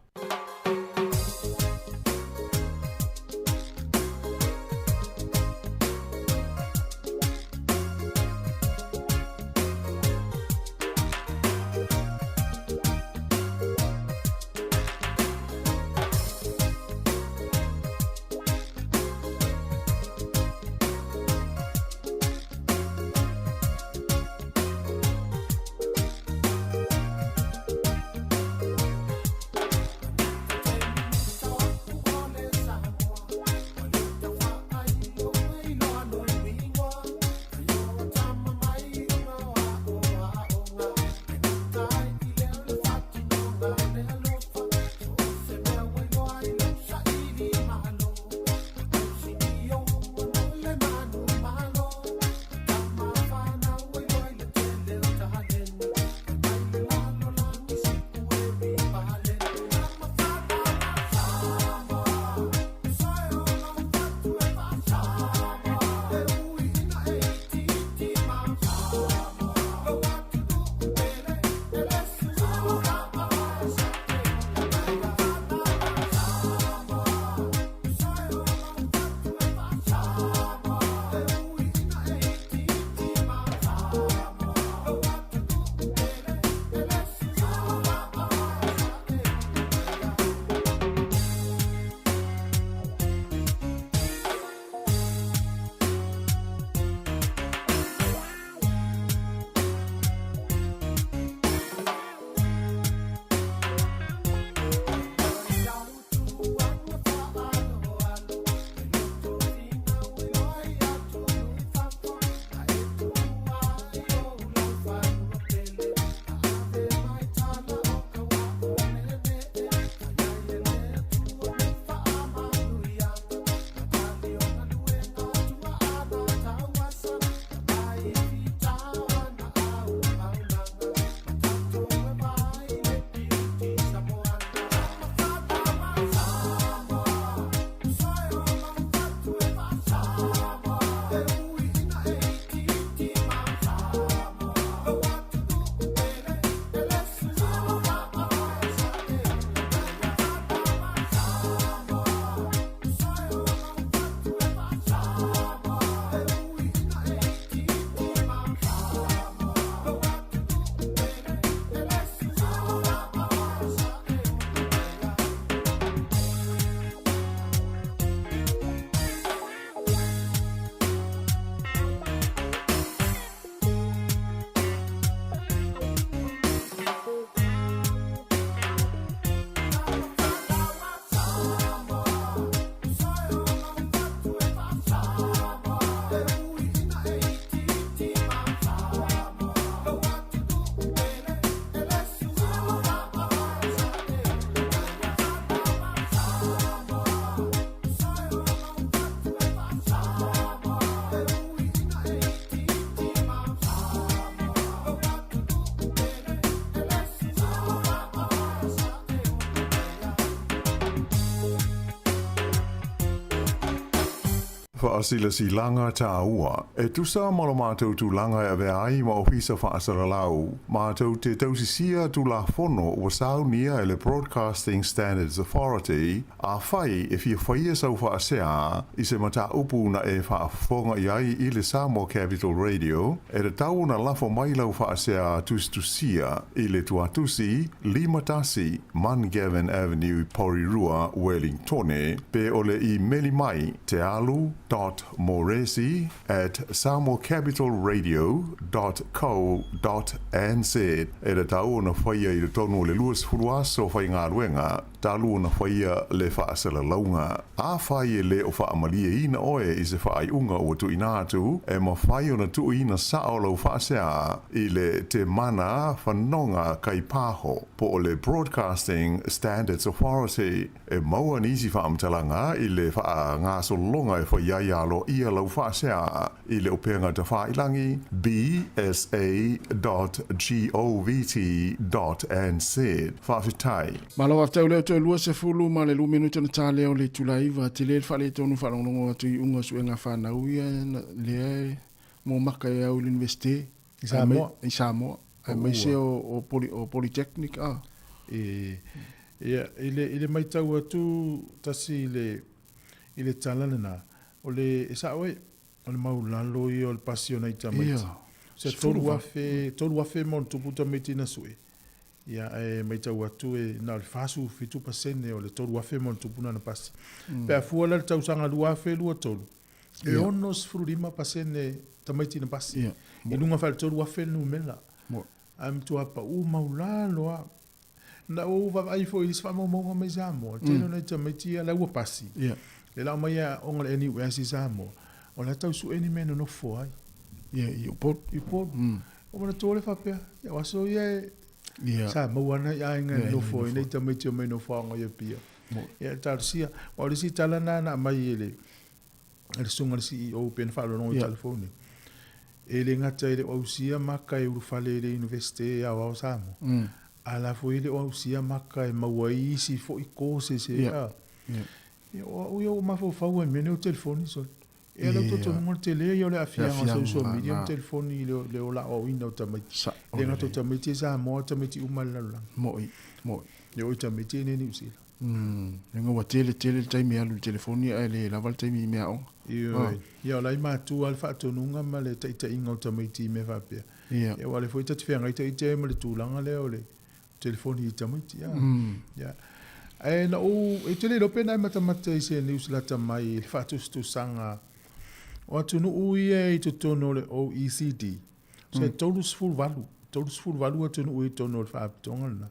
[SPEAKER 9] Whaasila si langa tā ua. E tusa malo mātou tu langa e veai ma ofisa whaasara lau. Mātou te tausisia tu la fono wa saunia e le Broadcasting Standards Authority a whai e fia whaia sau whaasea i se mata upu na e whaafonga iai i le Sāmoa Capital Radio e re tau na lafo mai lau whaasea tustusia i le tuatusi Limatasi Mangavin Avenue Porirua Wellingtone pe ole i meli mai te alu .moresi@samoacapitalradio.co.nz e le tau na whaia i le tonu le luas furuaso whai ngā ruenga talu na whaia le whaasala launga. A whai e le o whaamalia ina oe i se whaai unga o tu inatu e ma whai o na tu ina sao lau whaasea i le te mana whanonga kai pāho po o le Broadcasting Standards Authority e maua nisi whaamtalanga i le wha ngā solonga e whai lo ia lau whaasea i le openga te whailangi bsa.govt.nz whawhitai.
[SPEAKER 6] Malo aftau leo te lua se fulu ma le lu minuta na tā leo le tulaiva te le whale tonu whalongongo atu i unga suenga whanau ia le mō maka e au l'universite
[SPEAKER 1] I Sāmoa.
[SPEAKER 6] I Sāmoa. Mai se o Polytechnic
[SPEAKER 1] ile mai tau atu tasi i le talana na o le sawe o le maulalo i o le pasiona i tamaiti. Se tolu wafe mon tupu tamaiti na sue. Ia e mai tau atu e na le fasu fitu pasene o le tolu wafe mon tupu na pasi. Pe a fua le tau sanga lua fe lua tolu. E onos frurima pasene tamaiti na pasi. I lunga fa le tolu wafe nu mela. Am tu apa maulalo a na o va ai fo i sfa mo mai Sāmoa. Teno na tamaiti la ua pasi. Le la mai o ngale ni we si Sāmoa. O la tau su eni meno no fo ai.
[SPEAKER 6] I pot.
[SPEAKER 1] O mana tole fa pe. Ya waso ye. Sāmoa na ya nga no fo nei tamaiti o meno fo nga ye pia. Ya tarsia. O le si talana na mai ele. Le sunga si o pen fa no i telefone. Ele ngata ele o sia maka e urufale le universite ya wa Sāmoa. Ala fo ele o sia maka e mawai si fo I kose se ya. O mafo fau e mene o telefoni so. E la to no tele yo le afia o social media o telefoni le o la o ina o tamaiti. Le ngato tamaiti Sāmoa tamaiti umalala.
[SPEAKER 6] Moi.
[SPEAKER 1] Le o tamaiti ne ni usila.
[SPEAKER 6] Nga wa tele taimi alu telefoni e le laval taimi mea o.
[SPEAKER 1] Ia lai matu al fa tonunga ma le taita inga o tamaiti me fa pe. E wale foi tatu fenga taita ma le tulanga le o le telefoni I tamaiti. Ya. E na o e tele lo pena matamata I se news la tamai il fatus tu sanga o tunu uie I tono le OECD. Se todos full value tunu ui tono le fa tonga.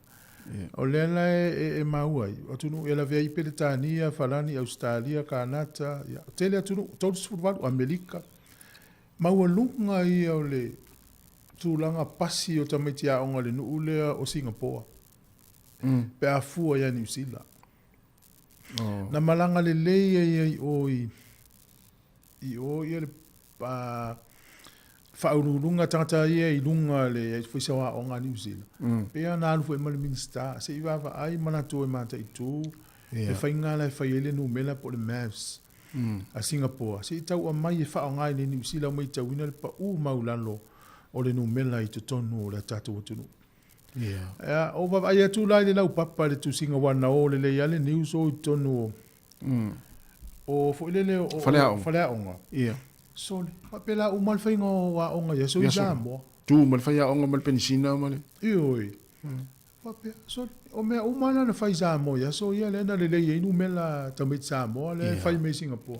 [SPEAKER 1] O lela e mauai. O tunu e la vei Peletania, Falani, Australia, Kanata, tele tunu todos full value Amerika. Maua lunga I o le tulanga pasi o tamaiti a onga le nuulea o Singapore. Pe a fua ia New Zealand. Na malanga le lei I le whaururunga tangata I lunga le whisawa o ngā New Zealand. Pea nā alu fwe mali minista, se I wawa ai manato e mata I tū, e whainga le whaiele nu mela po le Mavs a Singapore. Se I tau a mai e whao ngai le New Zealand mai tauina le pa maulalo o le nu mela I tonu o le tātou atunu. O wawa ai atu lai le lau papa le tu singa wana o le ale news o I tonu o fwilele o whaleaonga. Sole, papela o malwhainga o a onga ia, so I Sāmoa.
[SPEAKER 6] Tu malwhaia onga malpenisina male.
[SPEAKER 1] Ioi. Papela, sole, o mea umana na whai Sāmoa ia, so ia lena le lei inu mela tamit Sāmoa, le whai mei Singapore.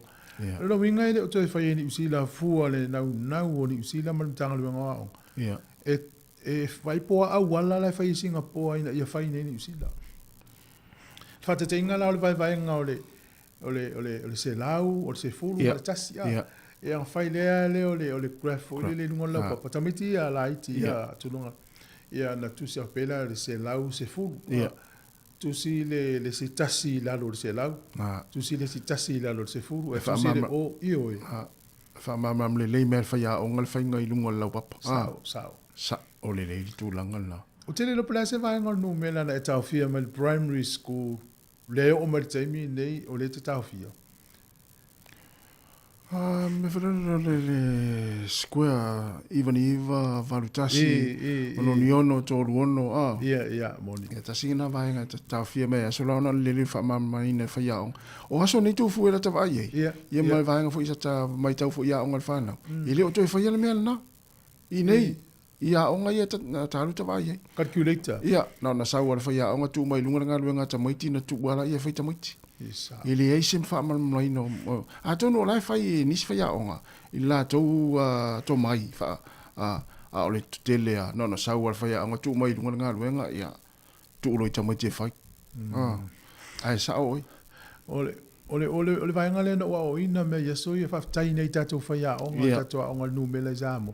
[SPEAKER 1] Lo winga ele o toi whai ni usila fua le nau o ni usila malimtanga luenga o onga. E whai poa au wala le whai Singapore ina ia whai ni usila. Whata te inga lao le vai nga o le se lau, o le se fulu, o le tasi. E ang whai lea le o le graph o le lunga lau papa. Tamiti a laiti a tulunga. Ia na tusi a pela le se lau se fulu. Tusi le se tasi lalo le se lau. Tusi le se tasi lalo le se fulu. E tusi le o ioi.
[SPEAKER 6] Whamamam le lei mea whaia o ngal whainga I lunga lau papa.
[SPEAKER 1] Sao.
[SPEAKER 6] Sa o le lei tūlanga la.
[SPEAKER 1] O tele lo pela se vai ngal nu mela na e tau fia ma le primary school. Leo o maritaimi nei o le te tau fia.
[SPEAKER 6] Me whanau le square, iwa valutasi, ono niono tōru ono,
[SPEAKER 1] Ia, moni.
[SPEAKER 6] Ia tasi ngā vaenga tau fia mea, so launa lele whamamaina whaiaong. O haso ni tū fuera ta vai ei. Ia mai vaenga fu isa ta mai tau fu ia onga whanau. I leo toi whaiala mea na. I nei, ia onga ia ta haru ta vai ei.
[SPEAKER 1] Calculator.
[SPEAKER 6] Ia, na sau ala whaia onga tū mai lunga ngā luenga ta maiti na tū wala ia whaita maiti. I le eisen whamamaina. A tono lai whai nisi whaia onga. I la tō mai wha. A ole tutele a no sau ala whaia onga tū mai lunga ngā luenga ia. Tu uroi ta mai te whai. Ai sa oi.
[SPEAKER 1] Ole vaenga le no o ina me yeso ia whaftai nei tatou whaia onga tatou onga numele zamo.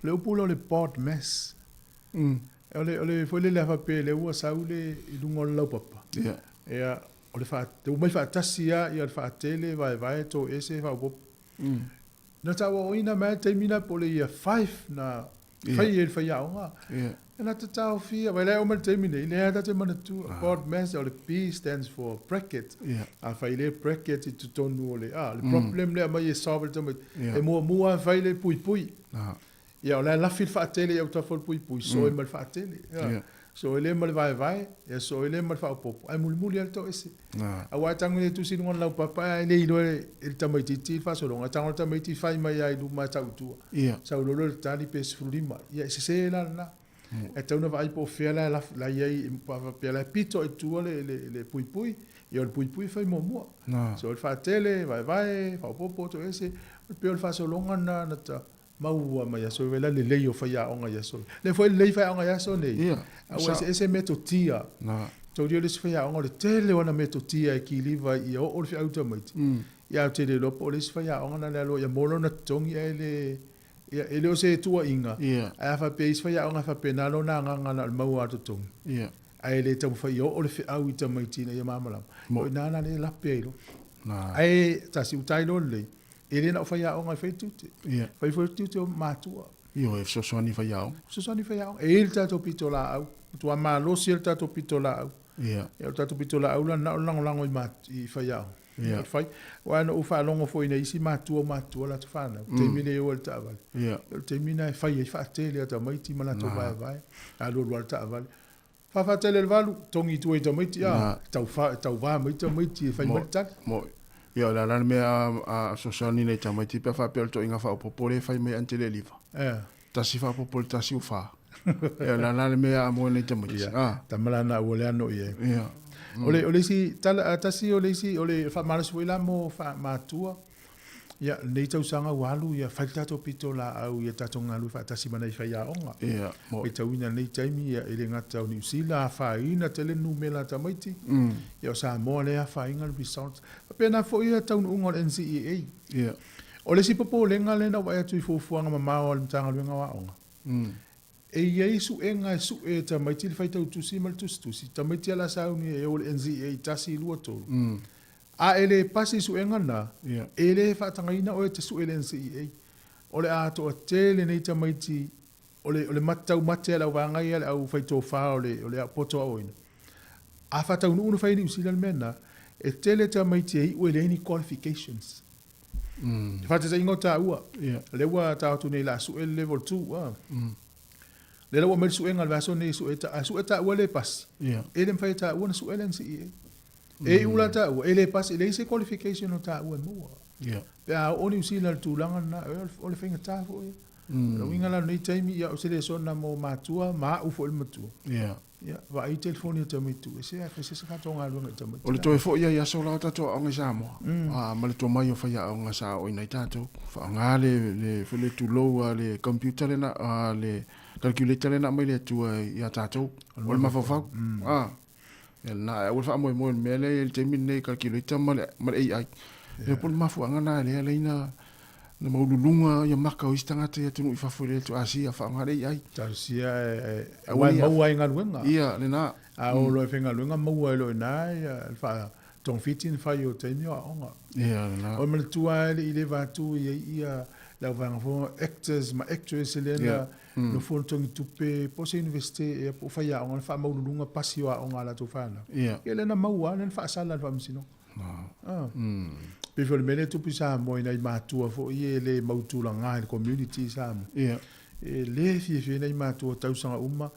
[SPEAKER 1] Le upulo le pot mess. Ole foi le lava pe le ua sau le i lunga o laupapa. Ia ole te umai whaatasi ia le whaatele vai to ese whaupop. Na tau o ina mea teimina po le ia 5 na whai e le whaia onga. And at the tau fia, well, I almost tell me, that's a minute too. Pod mess or the P stands for bracket. A file bracket it to ton ole. The problem there may solve it. E more file pui. Yeah, la fit fatele out of pui, so mal fatele. So ele mal vai, so ele mal fa pop. Ai muli alto esse. A watang tu sin one lau papa, ele il tamatiti fa so long. A tang tamati fa mai ai du ma tau tu. So lo tali pes frulima. Yeah, se la. E tau na vai po fela la iei pa pela pito e tu le pui e o pui fai mo so il fa tele vai fa popo to ese pe il fa so longa na ta mau ma ya so vela le lei o fa ya onga ya so le foi lei fa onga ya so nei a ese metotia so dio le fa ya onga le tele ona metotia e ki liva i o le automate ya te le lo po le fa ya onga na lo ya molo na tongi ele ia ele o se tua inga a fa peis fa ya nga fa penalo na nga na mau atu tung ai le tau fa yo o le au i tamai tina ia mamala mo na le la pelo ai ta si utai lo le ele na fa ya nga fa tu fa fa tu matua
[SPEAKER 6] io e so soni fa ya
[SPEAKER 1] e il tato pitola au tu ama lo si il tato pitola au e il tato pitola au na lango i mat i fa ya fai wa no fa longo foi nei si matua la tfana termine o el taval termina fai fa tele ta mai ti mala to vai a lo ta aval fa tele el valu tongi tu e ta mai ti tau va mai ti fai mai tak
[SPEAKER 6] mo io la me a sosoni nei ta mai ti pe fa pel to inga fa popole fai mai antele liva ta si fa popole ta si fa la me a mo nei ta mai
[SPEAKER 1] ta mala na o le ano ye ole si tasi ole fa mala suela mo fa matua ya nei tau sanga walu ya fa tato pitola au ya tato ngalu fa tasi mana fa ya onga mo e tau ina nei taimi ya ele ngata New Zealand fa ina tele numela tamaiti ya Sāmoa le fa inga resort pe na fo ia tau ngol NCEA ole si popo lenga le na wa tu fu fuanga mama o mtanga luenga wa onga e yesu enga su e ta mai til faita tu si mal tu si ta mai tela sa uni e ol enzi e tasi luoto a ele pasi su enga na ele fa tanga ina o te su ele enzi e ole a to tele nei ta mai ti ole matau matela wa nga ia au faito fa ole a poto o ina a fa ta unu fa ni usila mena e tele ta mai ti e ole any qualifications fa te ingo ta ua le wa ta tu nei la su level 2 le lo mer su en al vaso ni su eta wale pas ele mfa eta una su elen si e ula ta ele pas ele se qualification o ta u mo ya oni usila tu langa na ole finga ta fo lo winga la ni taimi ya usile so na mo matua ma u fo el matua va i telefoni ta mitu se fa se ka tonga lu ta mitu
[SPEAKER 6] ole to fo ya so la ta to nga Sāmoa ma le to mai o fa ya nga sa o ina ta to fa nga le fele tu lo le computer na le calculator na mai le tu ya tato o ma fa na o fa mo me le termine calculator ma AI le pol ma fu nga le ina na mo lulunga ya maka o istanga te tu fa fu le tu asia fa nga AI
[SPEAKER 1] ta sia wa mo wa nga luenga
[SPEAKER 6] ia le na
[SPEAKER 1] a o lo fenga luenga mo wa lo na ya fa ton fitin fa yo te mi onga
[SPEAKER 6] ia na
[SPEAKER 1] o me tu ile va tu ia la va ngo actors ma actress le no fo tongi tupe po se universite e po fa ya on fa mo lunga pasio on ala to fa na ele na mau ala fa sala fa msino Pe mele tupi Sāmoa ina I mātua fo I le mautula ngā community Sāmoa.
[SPEAKER 6] Yeah.
[SPEAKER 1] Le fie nei mātua tausanga uma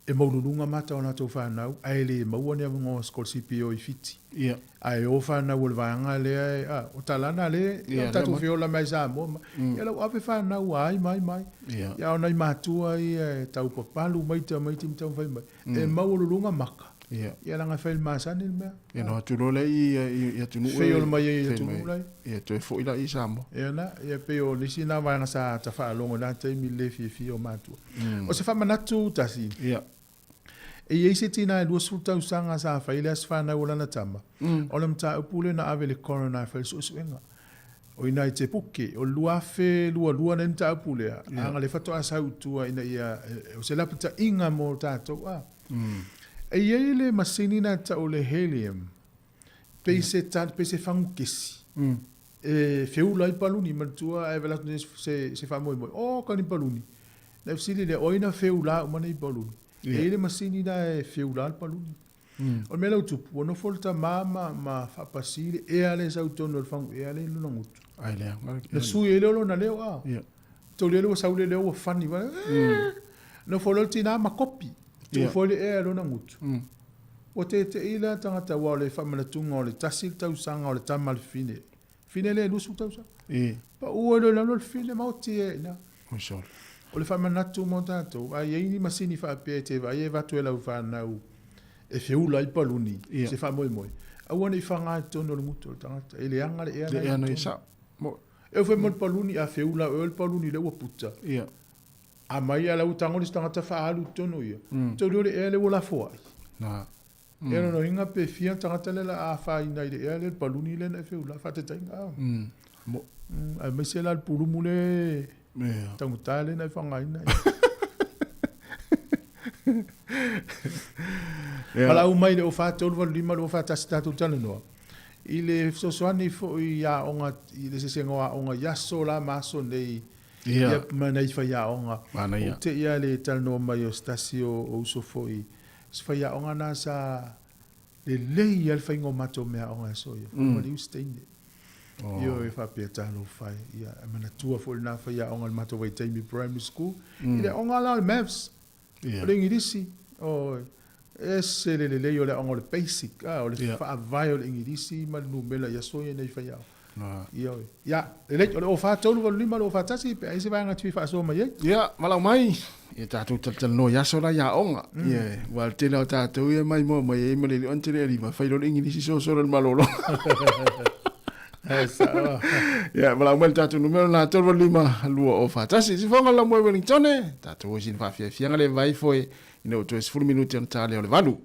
[SPEAKER 1] e maulunga mata ona tau whanau ai le maua ni amungo skol CPO I fiti.
[SPEAKER 6] Yeah.
[SPEAKER 1] Ai o whanau o le vanga le o talana le tatu fiola mai Sāmoa. Ia lau ape whanau ai mai. Ia ona I mātua I tau papalu mai tau whai mai. E maulunga maka. Ia langa whail māsani le mea.
[SPEAKER 6] Ia no aturo le I atunu.
[SPEAKER 1] Whail mai I atunu lai.
[SPEAKER 6] Ia toi fo ila I Sāmoa.
[SPEAKER 1] Ia na, ia peo nisi na wanga sa ta whaalongo na teimi le fie o mātua. O se whamanatu tasi.
[SPEAKER 6] Ia.
[SPEAKER 1] E iei se tina e lua sultau sanga sa whaile as whanau lana tama. O le mta upule na ave le corona whaile suenga. O ina I te puke, o lua na mta upule. Anga le whato asau tua ina ia, o se lapita inga mo tātou. E iei le masini na ta o le helium. Peise whangu kesi. E whiula I paluni, matua e velatu se whamoi moi. O kani paluni. Na fsili le oina whiula umana I paluni. E le masini na e whiula al paluni. O me lau tupu, ono folta ma whapasile, e ale sau tono le whangu, e ale luna ngutu.
[SPEAKER 6] Ai lea.
[SPEAKER 1] Na sui e leo na leo a. Tau leo sau leo wa whani wa. No foloti na ma kopi. Tu fole e luna ngutu. O te ila tangata wa le whamanatunga o le tasil tau sanga o le tamal fine. Fine le lusu tau sa. Pa ua le lalo le fine mauti e na. O le whamanatu mo tātou. A iei masini whaapea te wa. Ie watu e lau whanau. E whiula I paluni. Se whamoi moi. A wana I whanga tono le ngutu o tangata. E le anga le ea.
[SPEAKER 6] Le ea no I sa.
[SPEAKER 1] E whai mo le paluni a whiula o le paluni le ua puta. A mai a lau tango le tangata whaalu tono ia. Tau leo le ea le wala foai.
[SPEAKER 6] Na.
[SPEAKER 1] E no hinga pe fia tangata le la a whaina I le ea le paluni le na e whiula. Whate tainga. A mai se la le purumu le. Tangu tale na I whangaina. Ala umai le o whātou lua lima le o whātasi tātou tale noa. I le sosoani fo I a onga, I le se ngoa onga yaso la maso nei. Ia mana I whai a onga. O te ia le tale noa mai o stasi o uso fo I. Se whai a onga na sa le lei al whai ngō mato mea onga so ia. Mali usteine. Io e whapea tālo whai. Ia mana tua fo na whai a onga le mato wai taimi primary school. I le onga la le maths. O le ingirisi. O ese le o le onga le basic. O le whaavai o le ingirisi. Ma le numela ia soia nei whai au. Ia, le o whātou lua lima o whātasi. Pe aise vai ngatui whaaso mai ei.
[SPEAKER 6] Ia, malau mai. Ia tātou tal no yaso la ia onga. Ia, wal tēnā o tātou ia mai mo mai e male le ontere rima. Whairo le ingirisi so le malolo. Ia, malau mai tātou numero nā tōrwa lima lua o whātasi. Si whonga la moe Wellington e. Tātou o sin whawhia fianga le vai foi. Ina o tō 10 minuti an tāle o le valu.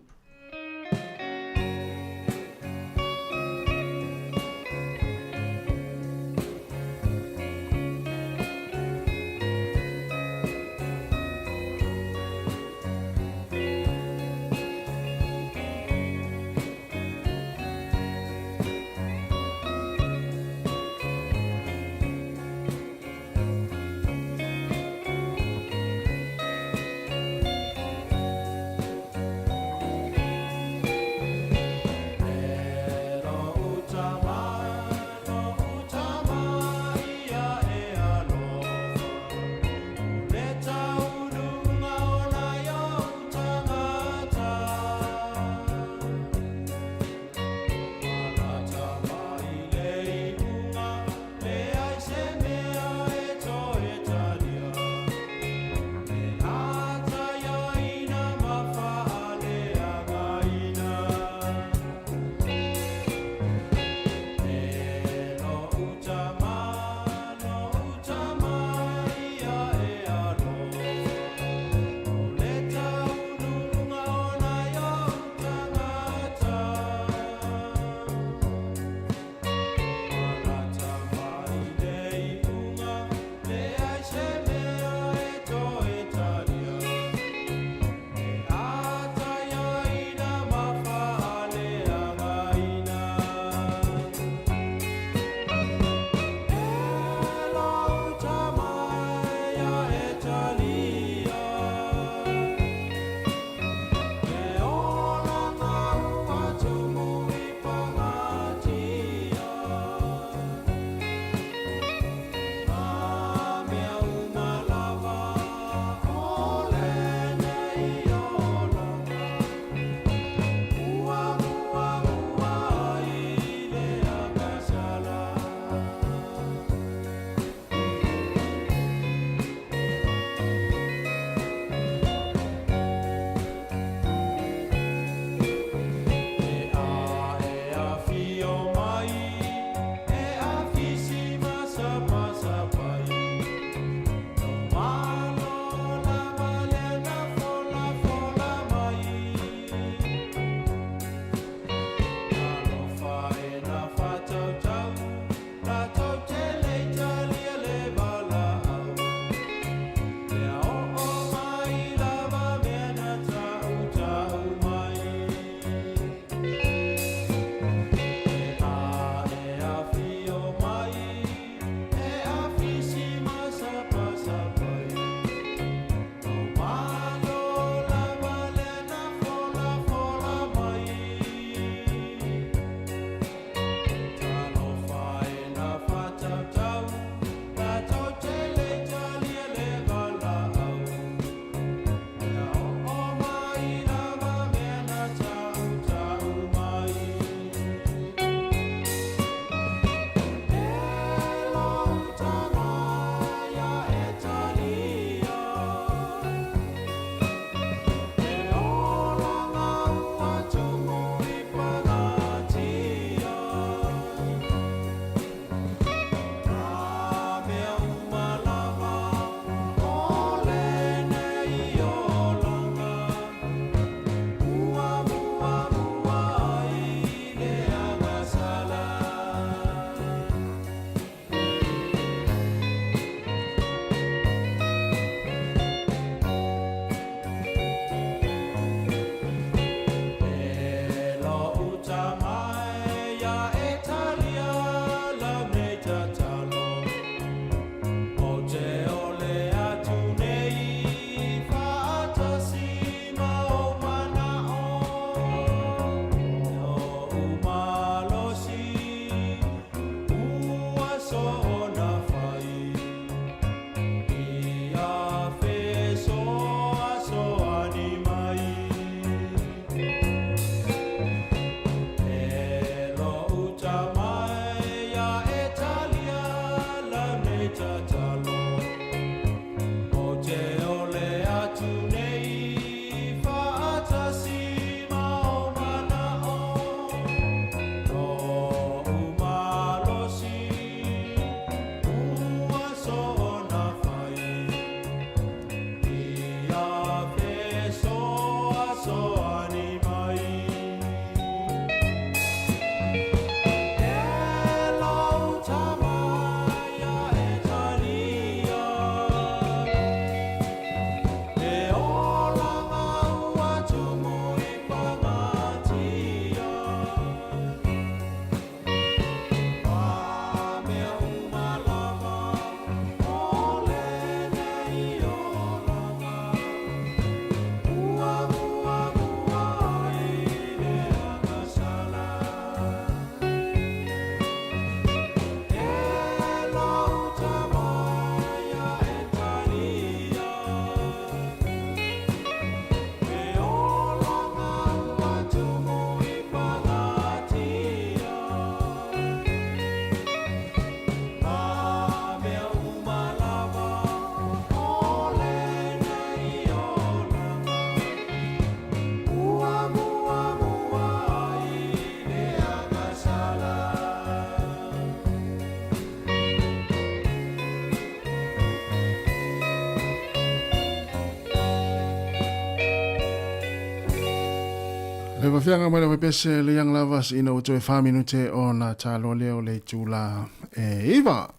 [SPEAKER 6] Le wafianga mai le pese le yang lavas ina uto e minute o na talo leo le tula iva.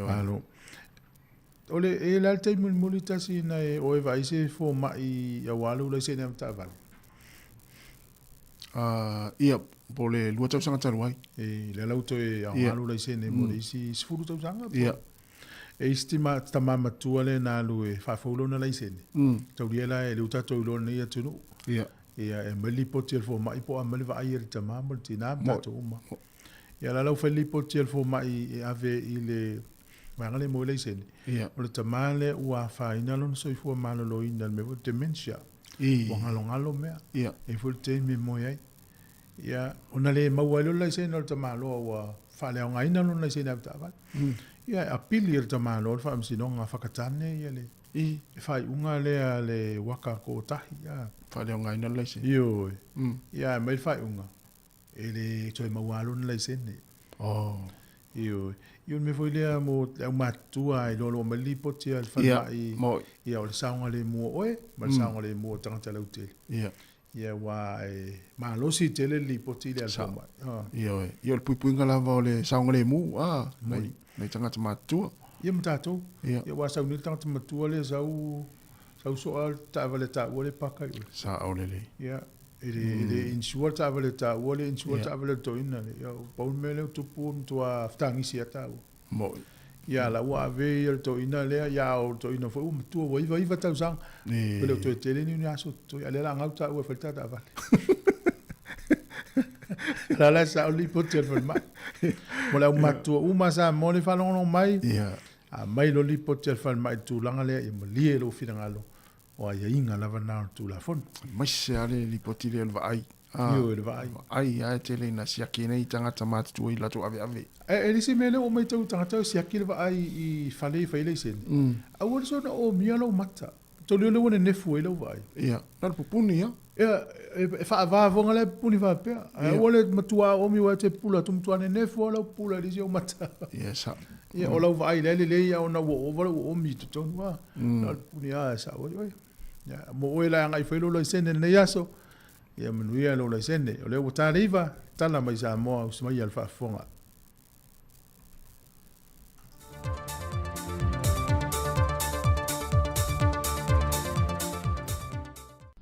[SPEAKER 1] Alo. Ole e la te muli tasi na e o e vai se fo mai ya walu le se nem taval.
[SPEAKER 6] Ia pole lua tau sanga taruai.
[SPEAKER 1] E le lauto e ya walu le se ne moli si sfuru tau sanga.
[SPEAKER 6] Ia.
[SPEAKER 1] E istima tamama tuale na lu e fa folo na le se ne. Tau diela e le utato lo ne ya tunu.
[SPEAKER 6] Ia.
[SPEAKER 1] Ia e meli potiel fo mai po a meli va ayer tama mo tina tato uma. Ia la lau feli potiel fo mai e ave ile mangale mo le se ne.
[SPEAKER 6] Ia.
[SPEAKER 1] O le tamale ua whaina lona so i fua malolo ina me fu dementia. Wa ngalo mea.
[SPEAKER 6] Ia.
[SPEAKER 1] E fu te me mo iai. Ia, ona le mauailo lai se no le tamalo ua whale au ngaina lona lai se na vitawa. Ia, a pili le tamalo le whaamsinonga whakatane ia le. E whai unga lea le waka ko tahi. Ia.
[SPEAKER 6] Whale au ngaina lai se.
[SPEAKER 1] Ioi. Ia, mai whai unga. E le toi maualo na lai se ne.
[SPEAKER 6] Oh.
[SPEAKER 1] Ioi. Iun me foi lea mo au matua i lolo ma lipo tia le whanai. Ia o le saunga le mua oe, ma le saunga le mua tangata lau tele.
[SPEAKER 6] Ia.
[SPEAKER 1] Ia wa e malosi tele lipo tia le alfama.
[SPEAKER 6] Ia oe. Ia le puipuinga lava o le saunga le mua. Nei tangata matua.
[SPEAKER 1] Ia matatou.
[SPEAKER 6] Ia.
[SPEAKER 1] Ia wa saunga le tangata matua le sau soa tawa le tawa le paka i.
[SPEAKER 6] Sa au lele.
[SPEAKER 1] Ia. Ele insua tawa le tawa le insua tawa le toina le. Ia paun mele utupu mtua ftangisi atau.
[SPEAKER 6] Moi.
[SPEAKER 1] Ia la ua ave ia le toina lea ia o toina foi matua wa iva tau sang. Pele to tele ni aso to ia le la ngau ta ua falta ta vale. La sa o li potel fo mai. Mo la matua uma sa mo le falongo mai.
[SPEAKER 6] Ia.
[SPEAKER 1] A mai lo li potel fo mai tu langa le i mo li lo fina ngalo. O ia inga lava na tu la fon.
[SPEAKER 6] Mai se ale li potile le vai.
[SPEAKER 1] Io le vai.
[SPEAKER 6] Ai tele na siaki nei tangata matu tu i lato ave.
[SPEAKER 1] E lisi mele o mai tau tangata siaki le vai i fale faile sen. A wala so na o mia lo mata. To le wona nefu e lo vai.
[SPEAKER 6] Ia. Na pupuni ia.
[SPEAKER 1] Ia e fa va vonga le puni va pe. A wala matua o mi wa te pula tum tuane nefu lo pula lisi o mata.
[SPEAKER 6] Ia sa.
[SPEAKER 1] Ia o lo vai le ia o na o mi to ton wa. Na puni a sa o. Ya mo o la ngai failo lo sen ne yaso. Ia manuia lo la sene o le o tariva tala mai Sāmoa o smai al fafonga.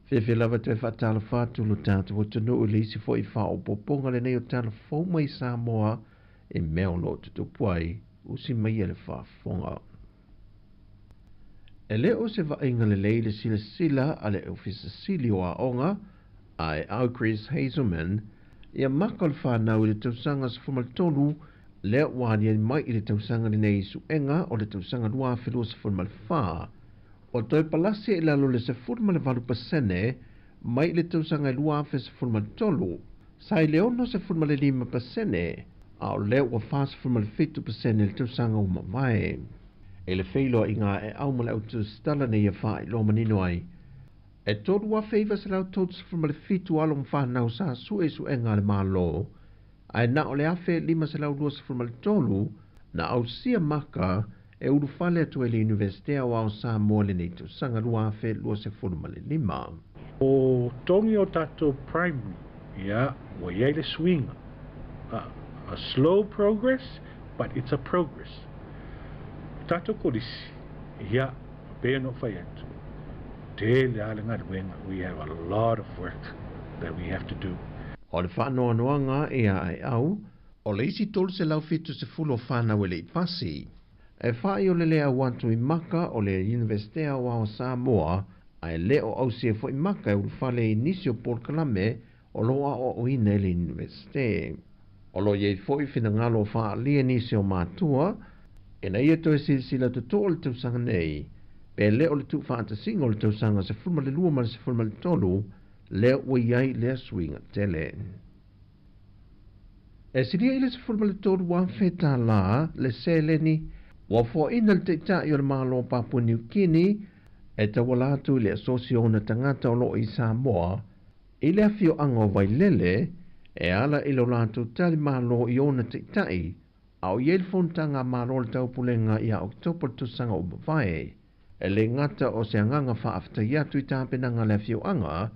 [SPEAKER 7] Fe lava te whatala whātu lo tātu o tunu o lisi fo i whao poponga le nei o tala fo mai Sāmoa e meo lo tutu puai o si mai ele whafonga. E le o se vainga le leile sila ale e ofisa sili o a onga ai au Chris Hazelman ia makal whanau i le tausanga sa whamaltolu le wānia mai i le tausanga ni nei suenga o le tausanga lua whilua sa whamalwha o toi palasi i lalo le sa 4.5% mai i le tausanga lua whi sa whamaltolu sai le ono sa 4.5% a o le ua wha sa 4.5% i le tausanga o mawai e le whailoa i ngā e au male au tu stala nei a wha i lo manino ai e tolu wa feiva se lau totu from le fitu alo mwhanau sa su e ngā le malo. Ai na o le afe 5 se lau luas from le tolu, na au sia maka e uru fale atu e le Universitea wao Sāmoa le nei tu sanga lua fe lua se fulma le lima.
[SPEAKER 8] O tongi o tato primary, ia, wa iai le swinga. A slow progress, but it's a progress. Tato kodisi, ia, pēr no whai atu. Te le alenga ruenga, we have a lot of work that we have to do.
[SPEAKER 7] O le whanoa noanga e a e au, o le isi tolu se lau fitu se fulo whanau e le ipasi. E whai o le lea watu I maka o le Universitea wao Sāmoa, ai leo au se fo I maka e uru whale inisio por kalame o loa o ina le Universite. O lo iei fo I whina ngalo wha li inisio mātua, e na ia toi sila tuto o le tausanga nei, pe leo le tu whaata singa o le tausanga se fulma le lua ma se fulma le tolu, leo ua iai lea swinga tele. E siria I le se fulma le tolu wa feta la le seleni, wa fo ina le teita I o le malo Papua New Guinea, e tawalatu le asosio na tangata o lo I Sāmoa, I le afio ango vai lele, e ala I lo latu tali malo I ona teitai, au iel fontanga malo le taupulenga I a Oktober tusanga o bavae, e le ngata o se anganga whaafta iatu I tāpenanga le afio anga,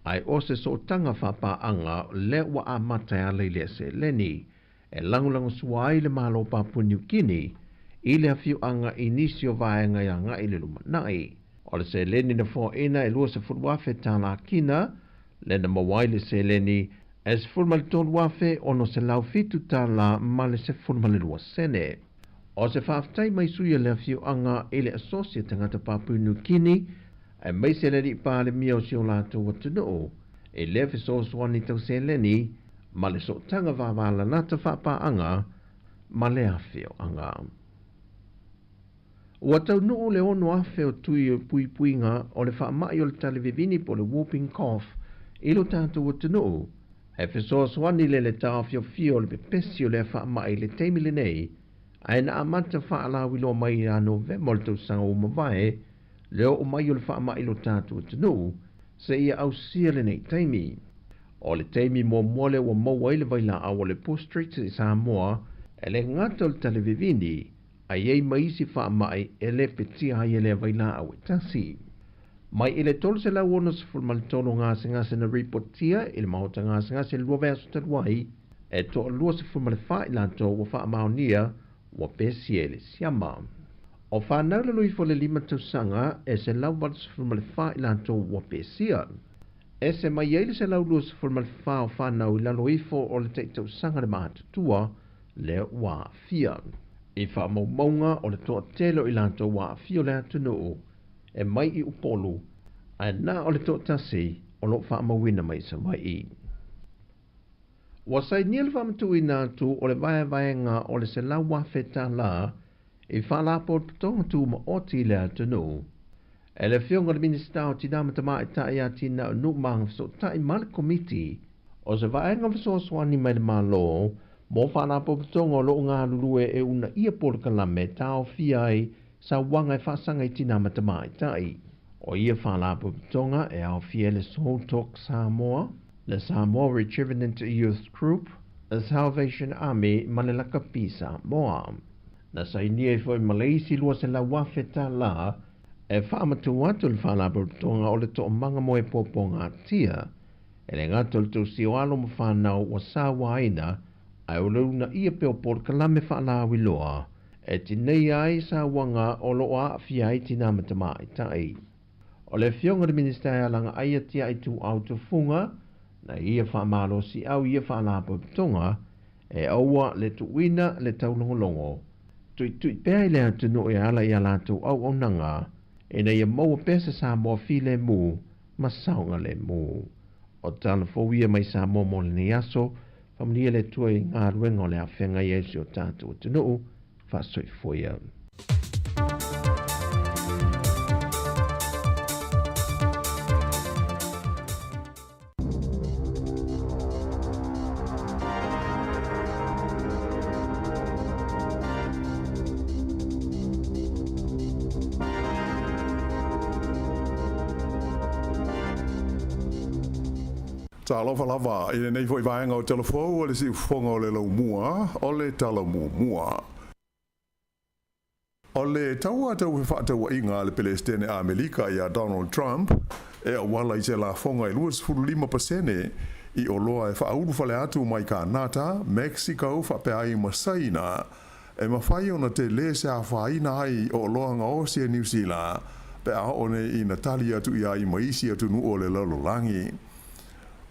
[SPEAKER 7] ai o se so tanga whapa anga le wa a mata a le se leni, e langulango suai le malo Papua New Guinea, I le afio anga inisio vaenga ia nga I le lumanai. O le se leni na fo ina e lua se fulwafe tāna kina, le na mawai le se leni, e se fulma le tolu wafe ono se lau fitu tāla ma le se fulma le lua sene. O se whaaftai mai suia le afio anga I le asosia tangata Papua New Guinea, e mai se leni pa le mia o si o lato watano, e le fe so swani tau se leni, ma le so tanga wawala nata whapa anga, ma le afio anga. Ua tau nuu le ono afe o tui o pui puinga o le wha mai o le talevivini po le whooping cough ilo tātou o tunu. E whesoa swani le tau fio fio le pepesi o le wha mai le teimi le nei, a na amata wha ala wilo mai a November le tau sanga o mawai, leo o mai o le wha mai lo tātou o tunu, se ia au sia le nei teimi. O le teimi mo mole o maua ile vaila a o le post-streets I Sāmoa, e le ngata o le talevivini, a iei maisi wha mai e le petia hai e le vaila au e tasi. Mai ele tolu se lau ono se fulma le tolu ngase na reportia ele mahota ngase lua verso taluai e to lua se fulma le wha ilanto wa wha maonia wa pesi ele siama. O wha naula lui fo le lima tausanga e se lau wala se fulma le wha ilanto wa pesia. E se mai ele se lau lua se fulma le wha o wha nau ilalo ifo o le te tausanga le mahatutua le wa fia. I wha maunga o le toa telo ilanto wa fio le atunu e mai I upolu, a na o le toa tasi o lo wha mawina mai sa mai I. Wasai niel wha matu I nātu o le vaenga o le se lau wafeta la, I wha lapo tonga tu ma oti le atunu. E le fionga le minista o tinamata mai tai a tina nu maang so tai mal komiti, o se vaenga viso swani mai le malo, mo wha lapo tonga o lo ngā lulue e una ia por kalame tau fiai, sa wanga e whasanga I tinamata mai tai. O ia whalapo tonga e au fiele Soul Talk Sāmoa, le Sāmoa Rejuvenant Youth Group, the Salvation Army Manelaka Pi Sāmoa. Na saini e foi Malaysi lua se la wafeta la, e whaamatu watu le whalapo tonga o le to manga moe popo ngā tia, e le ngato le tau si o alo mo whanau wa sāwa aina, ai o leuna ia peo por kalame whaalawi loa, e tinei ai sa wanga o loa a fiai tina matamai tai. O le fionga de minister langa aia tia I tu au tu funga, na ia whamalo si au ia whaalapo tonga, e aua le tuina le taulongolongo. Tui pēi lea tunu e ala ia lātou au onanga, e na ia maua pesa Sāmoa file mu, ma saunga le mu. O tala fōwia mai Sāmoa mo le ni aso, whamlia le tui ngā ruenga o le awhenga Yesu o tātou tunu, whasoi fōia.
[SPEAKER 9] Ta lava lava I nei foi vaenga o telefou o le si fonga o le lau mua o le tala mua. O le taua tau he whaataua inga le Palestine a Amerika ia Donald Trump, e o wala i se la fonga i 25% i o loa e whauru whale atu mai ka nata, Mexico whapea i Masaina, e mawhai ona te le se a whaina ai o loa nga o se New Zealand, pe a one i Natali atu ia i maisi atu nu o le lalolangi.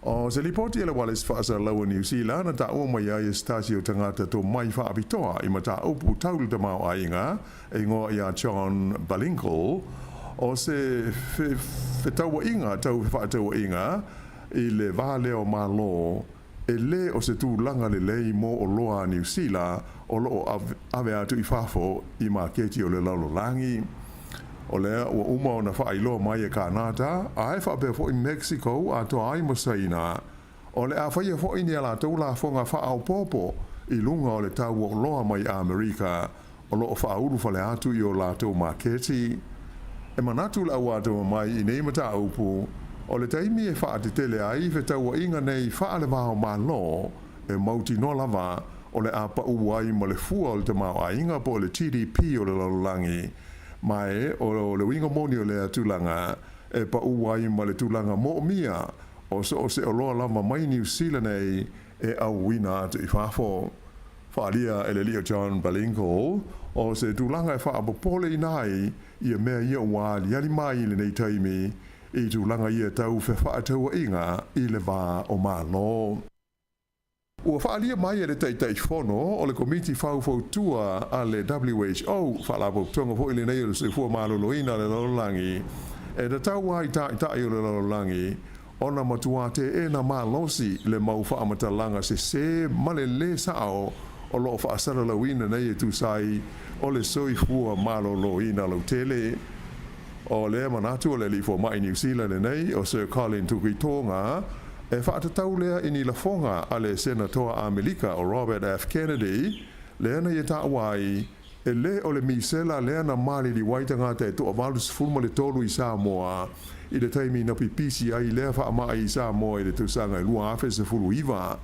[SPEAKER 9] O se lipoti ele wale se whaasa laua New Zealand, na ta ua mai ai stasio tangata to mai whaapitoa i mata upu taulu ta mau ainga, e ngoa ia John Balinkle, o se whetaua inga, tau whaataua inga, i le vāleo malo, e le o se tūlanga le lei mo o loa New Zealand, o loo ave atu i whafo i maketi o le lalolangi. O lea ua uma o na whaailoa mai e Kanata, a e whaapea fo i Mexico a toa ai Masaina. O le a whaia fo i ni ala tau la fonga whaau popo i lunga o le tau o loa mai a Amerika, o loo whauru whale atu i o la tau maketi. E manatu la ua tau mai i nei mata upu, o le taimi e whaate tele ai fe tau inga nei whaale waho ma lo, e mauti no lava, o le a pa uai ma le fua o le tamau a inga po le TDP o le lalolangi. Mai o le winga moni o le atulanga e pa uai ma le tulanga mo mia o se o loa lama mai New Zealand e au wina atu i whafo. Whaalia e le Leo John Balinkle o se tulanga e whaapopole i nai i a mea ia wāli ali mai le nei taimi i tulanga ia tau fe whaataua inga i le wā o mālo. Ua whaalia mai e le teitai whono o le komiti whauwhautua a le WHO whaalapo tonga fo i le nei o le sefua maloloina le lalolangi e da tau ai tai o le lalolangi ona matuate e na malosi le mau whaamatalanga se male le sao o loo whaasara lawina nei e tusai o le soifua maloloina lau tele o le manatu o le lifo mai New Zealand nei o Sir Colin Tukitonga e whaatatau lea ini la fonga a le senatoa Amerika o Robert F. Kennedy, lea na ia wai e le o le misela lea na mali li waitanga te toa valus fulma le tolu i Sāmoa, i le taimi na pipisi ai lea whaama i Sāmoa i le tusanga i lua afe se fulu iwa.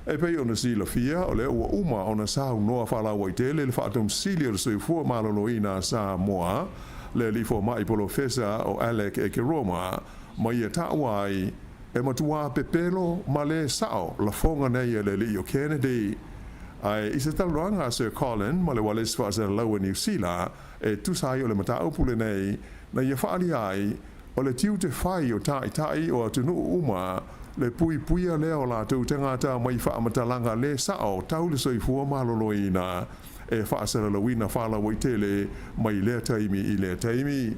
[SPEAKER 9] E pei ona si la fia o lea ua uma ona sāu noa whalawa i tele le whaatum sili o le soifua maloloina Sāmoa, le lifo mai profesa o Alec Ekeroma, mai ia wai e matua pepelo ma le sao la fonga nei le Leo Kennedy. Ai i se taluanga Sir Colin ma le wales whaasa laua New Zealand e tusai o le matau pule nei na ia whaali ai o le tiu te whai o tai o atunu uma le puia leo la tau tangata mai whaamatalanga le sao tau le soifua maloloina e whaasa lauina whala waitele mai lea taimi i lea taimi.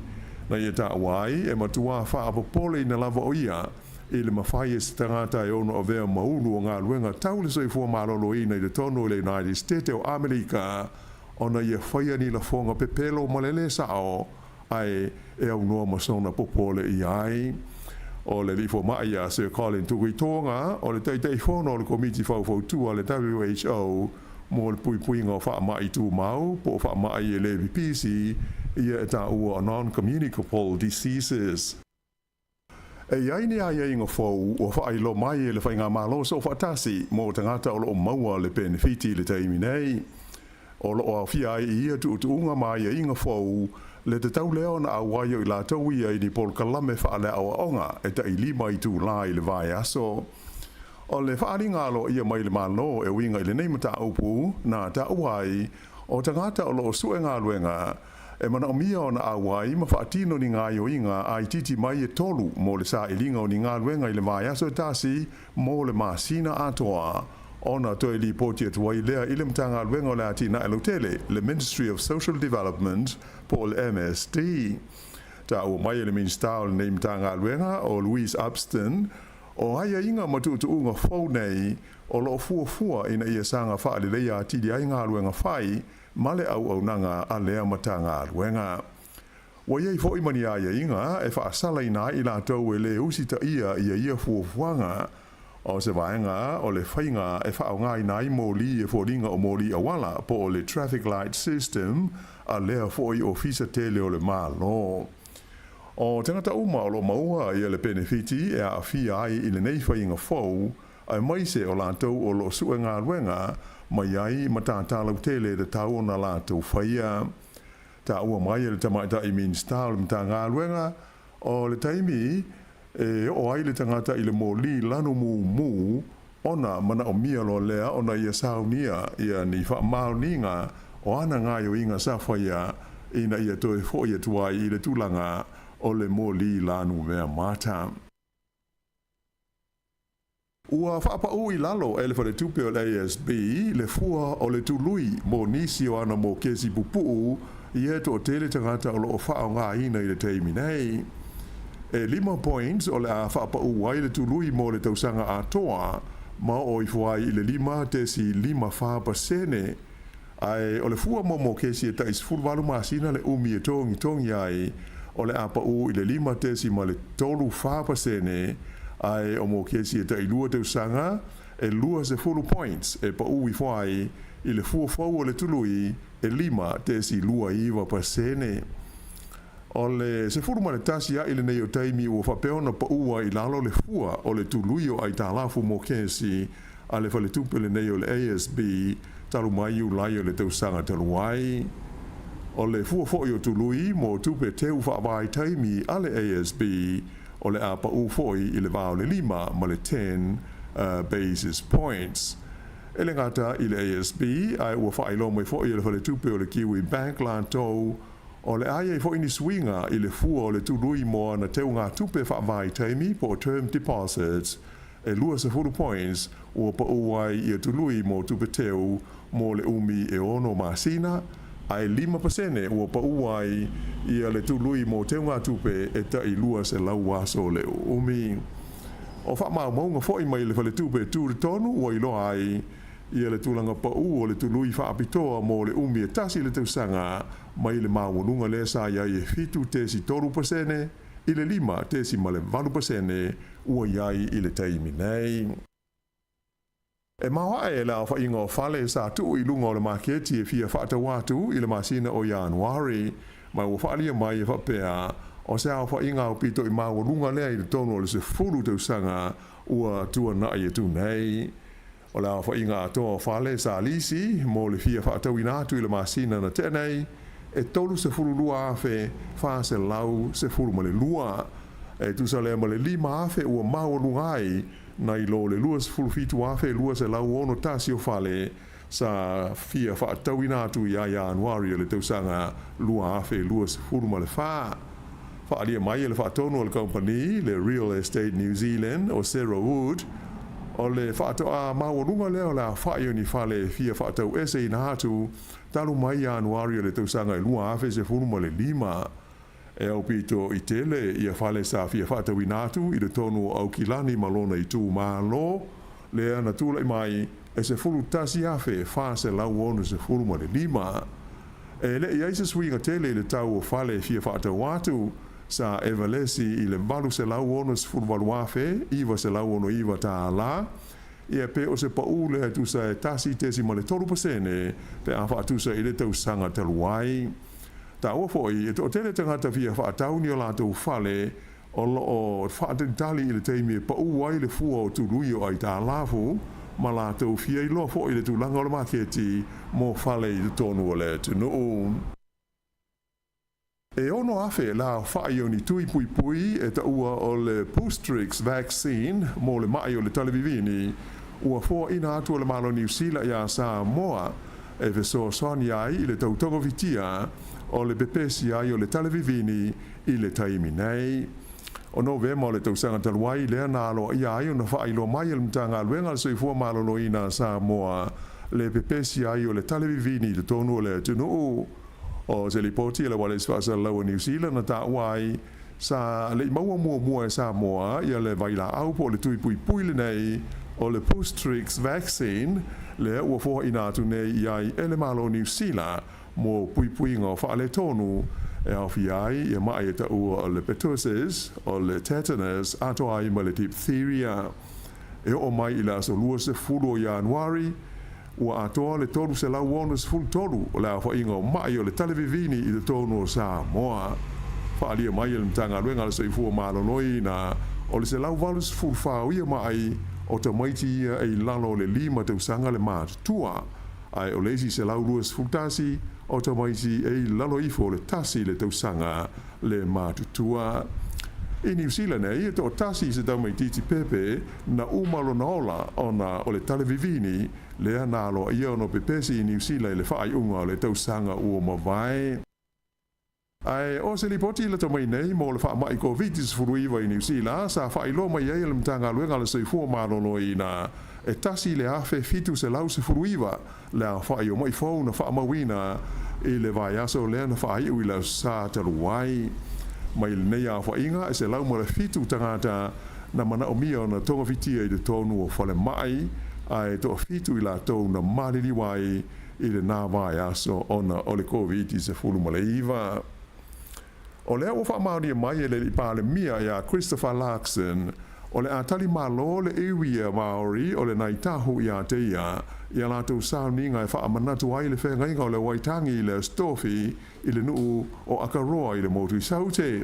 [SPEAKER 9] Na ia ta wai e matua whaapopole na lava o ia i le mawhai e se tangata e ono o vea maulu o ngā luenga tau le soifua maloloina i le tono le United States o Amerika ona ia whaia ni la fonga pepelo malele sao ai e au noa masona popole i ai. O le lifo mai a Sir Colin Tukitonga o le teitei whono o le komiti whauwhautua le WHO mo le puipuinga o wha mai tu mau po wha mai e le VPC ia e ta ua non-communicable diseases. E iai ni ai inga fau o whailo mai e le whainga malo so whaatasi mo tangata o lo maua le benefiti le taimi nei. O lo o fia ai ia tuunga mai e inga fau le te tau leo na awaio i la tau ia i ni pol kalame whaale awa onga e ta i lima i tu lai le vai aso. O le whaaringa lo ia mai le malo e winga i le neimata upu na ta uai o tangata o lo suenga luenga e mana o mia o na awai ma whaatino ni ngā ioinga ai titi mai e tolu mo le sa ilinga o ni ngā luenga i le mai aso tasi mo le masina atoa o na toi li poti atua i lea ile mtanga luenga o le atina e lotele le Ministry of Social Development po le MSD. Ta o mai le minsta o le neimtanga luenga o Louise Upston o haia inga matutu unga fau nei o lo fua ina ia sanga wha le leia tidi ai ngā luenga whai male au nanga a lea matanga luenga. Wa iei fo imani aia inga e wha asala ina i la tau e le usita ia fuafuanga o se vaenga o le whainga e wha o ngā ina i mōli e fōringa o mōli awala po o le traffic light system a lea fo i ofisa tele o le mālo. O tangata uma o lo maua i le benefiti e a fia ai i le nei whainga fau ai maise o lātou o lo suenga luenga mai ai matatalau tele de tau o na lātou whaia. ta ua mai le tamaita I minsta o le mtanga luenga o le taimi o ai le tangata I le moli lanu mu ona mana o mia lo lea ona ia saunia ia ni fa mauninga o ana nga yo inga sa faia ina ia toe fo ia tuai I le tulanga o le moli lanu mea mata. Ua whaapau I lalo ele fa le tupe o le ASB le fua o le tului mo nisi o ana mo kesi pupu ia to tele tangata o lo whao ngā ina I le teimi nei. 5 points o le a whaapau wai le tului mo le tausanga atoa ma o I fuai I le 5 tesi 5% ai o le fua mo kesi e tais fulwalu masina le umi e tongi ai o le apa I le 5 tesi ma le 3% ai o mo kesi e tai lua te usanga e lua se fulu points e pa ui fuai I le fua fau o le tului e 5 tesi lua iwa pasene o le se fulu ma le tasi a ile nei o taimi ua whapeona pa ua I lalo le fua o le tului o ai tālafu mo kesi a le fale tupe le nei o le ASB talu mai u lai o le te usanga talu ai o le fua fo o tului mo tupe teu whaavai taimi a le ASB o le apa u foi I le vao le 5 ma le 10 basis points. Ele ngata I le ASB ai ua whailo mai foi le fale tupe o le Kiwi Bank lantou o le aia foi ni swinga I le fua o le tului mo na teu ngā tupe whaavai taimi po term deposits e lua se fulu points ua pa uai I tului mo tupe teu mo le umi e ono masina ai 5% ua pa uai ia le tului mo te ngā tupe e ta I lua se lau aso le umi. O wha maunga fo I mai le whale tupe tūre tonu ua I loa ai ia le tūlanga pa u o le tului wha apitoa mo le umi e tasi le tausanga mai le maunga le sa ia I fitu tesi 3% I le 5 tesi ma le 4% ua iai I le taimi nei. E maua e la wha ingo whale sa tu I lunga o le maketi e fia whaata watu I le masina o Januari mai ua whaalia mai e whapea o se au wha inga o pito I maua lunga lea I le tono o le se fulu tausanga ua tua nai e tu nei. O la wha inga atoa whale sa lisi mo le fia whaata winatu I le masina na tenei e tolu se fulu lua afe wha se lau se fulu ma le lua e tu sa lea ma le 5 afe ua maua lungai na I lo le lua se fulu fitu afe lua se lau ono tasi o whale sa fia whaatawina atu I a Januari le tausanga lua afe lua se fulu ma le wha. Whaalia mai le whaatono o le company le Real Estate New Zealand o Sarah Wood o le whaatoa mawarunga leo la whaio ni whale fia whaatau ese I na hatu talu mai Januari le tausanga I lua afe se fulu ma le 5 e au pito I tele ia whale sa fia whaatau inatu I le tonu au kilani malona I tū malo le ana tūla I mai e se fulu tasi afe wha se lau onu se fulu ma le 5 e le ia se swinga tele le tau o whale fia whaatau atu sa evalesi I le malu se lau ono se fulu malu afe iwa se lau ono iwa ta la ia pe o se pau le tu sa tasi tesi ma le 3% pe a whaatusa I le tausanga taluai ta ua foi e to tele tangata fia whaatau ni o lātou whale o whaatentali I le teimi pa uai le fua o tului o ai tā lafu ma lātou fia I loa foi le tūlanga o le maketi mo whale I le tonu o le tunu. E ono afe la whai o ni tui pui pui e ta ua o le Boostrix vaccine mo le mai o le talevivini ua fua ina atu o le malo New Zealand ia Sāmoa e veso soani ai I le tautongo vitia o le pepesi ai o le talevivini I le taimi nei. O novema o le tausanga taluai lea na alo ia ai o na whailo mai el mtanga luenga le soifua malo no ina Sāmoa le pepesi ai o le talevivini le tonu o le tunu o se li poti le wale sfasa lau New Zealand na ta wai sa le maua mua e Sāmoa ia le vaila au po le tui pui pui le nei o le Boostrix vaccine le ua fua ina atu nei iai ele malo New Zealand mo pui pui ngā whaale tonu e au fiai ia mai e ta ua o le pertussis o le tetanus ato ai ma le diphtheria e o mai I la so lua se fulu o Januari ua atoa le tolu se lau ono se fulu tolu o le au whainga o mai o le talevivini I le tonu o Sāmoa whaalia mai e le mtanga luenga le soifua malonoi na o le se lau walu se fulu whao ia mai o ta maiti ia e lalo le 5 tausanga le mātua ai o leisi se lau lua se fulu tasi o tamaisi e lalo ifo le tasi le tausanga le matutua. I New Zealand e to tasi se tau mai titi pepe na umalo na ola ona o le televivini le analo ia no pepesi i New Zealand le whaai unga le tausanga ua mawai. Ai o se li poti le tamai nei mo le wha mai COVID-19 furuiwa i New Zealand sa whaai lo mai e le mtanga luenga le soifua malolo i na e tasi le afe fitu se lau se furuiwa le a whaai o mai fau na wha mawina i le vai aso le na whaai ui lau sa taruai. Mai le nei a whainga e se lau mara fitu tangata na mana o mia na tonga fitia i le tonu o whale mai ai to fitu i la tonu na mariri wai i le nā vai aso ona o le COVID se fulu maleiva. O lea o wha mauri mai e le li pāle mia ia Christopher Larkson o le atali malo le iwia Maori o le naitahu i a teia ia lātou sauninga e wha amanatu ai le whengainga o le waitangi i le stofi i le nuu o akaroa i le motu i saute.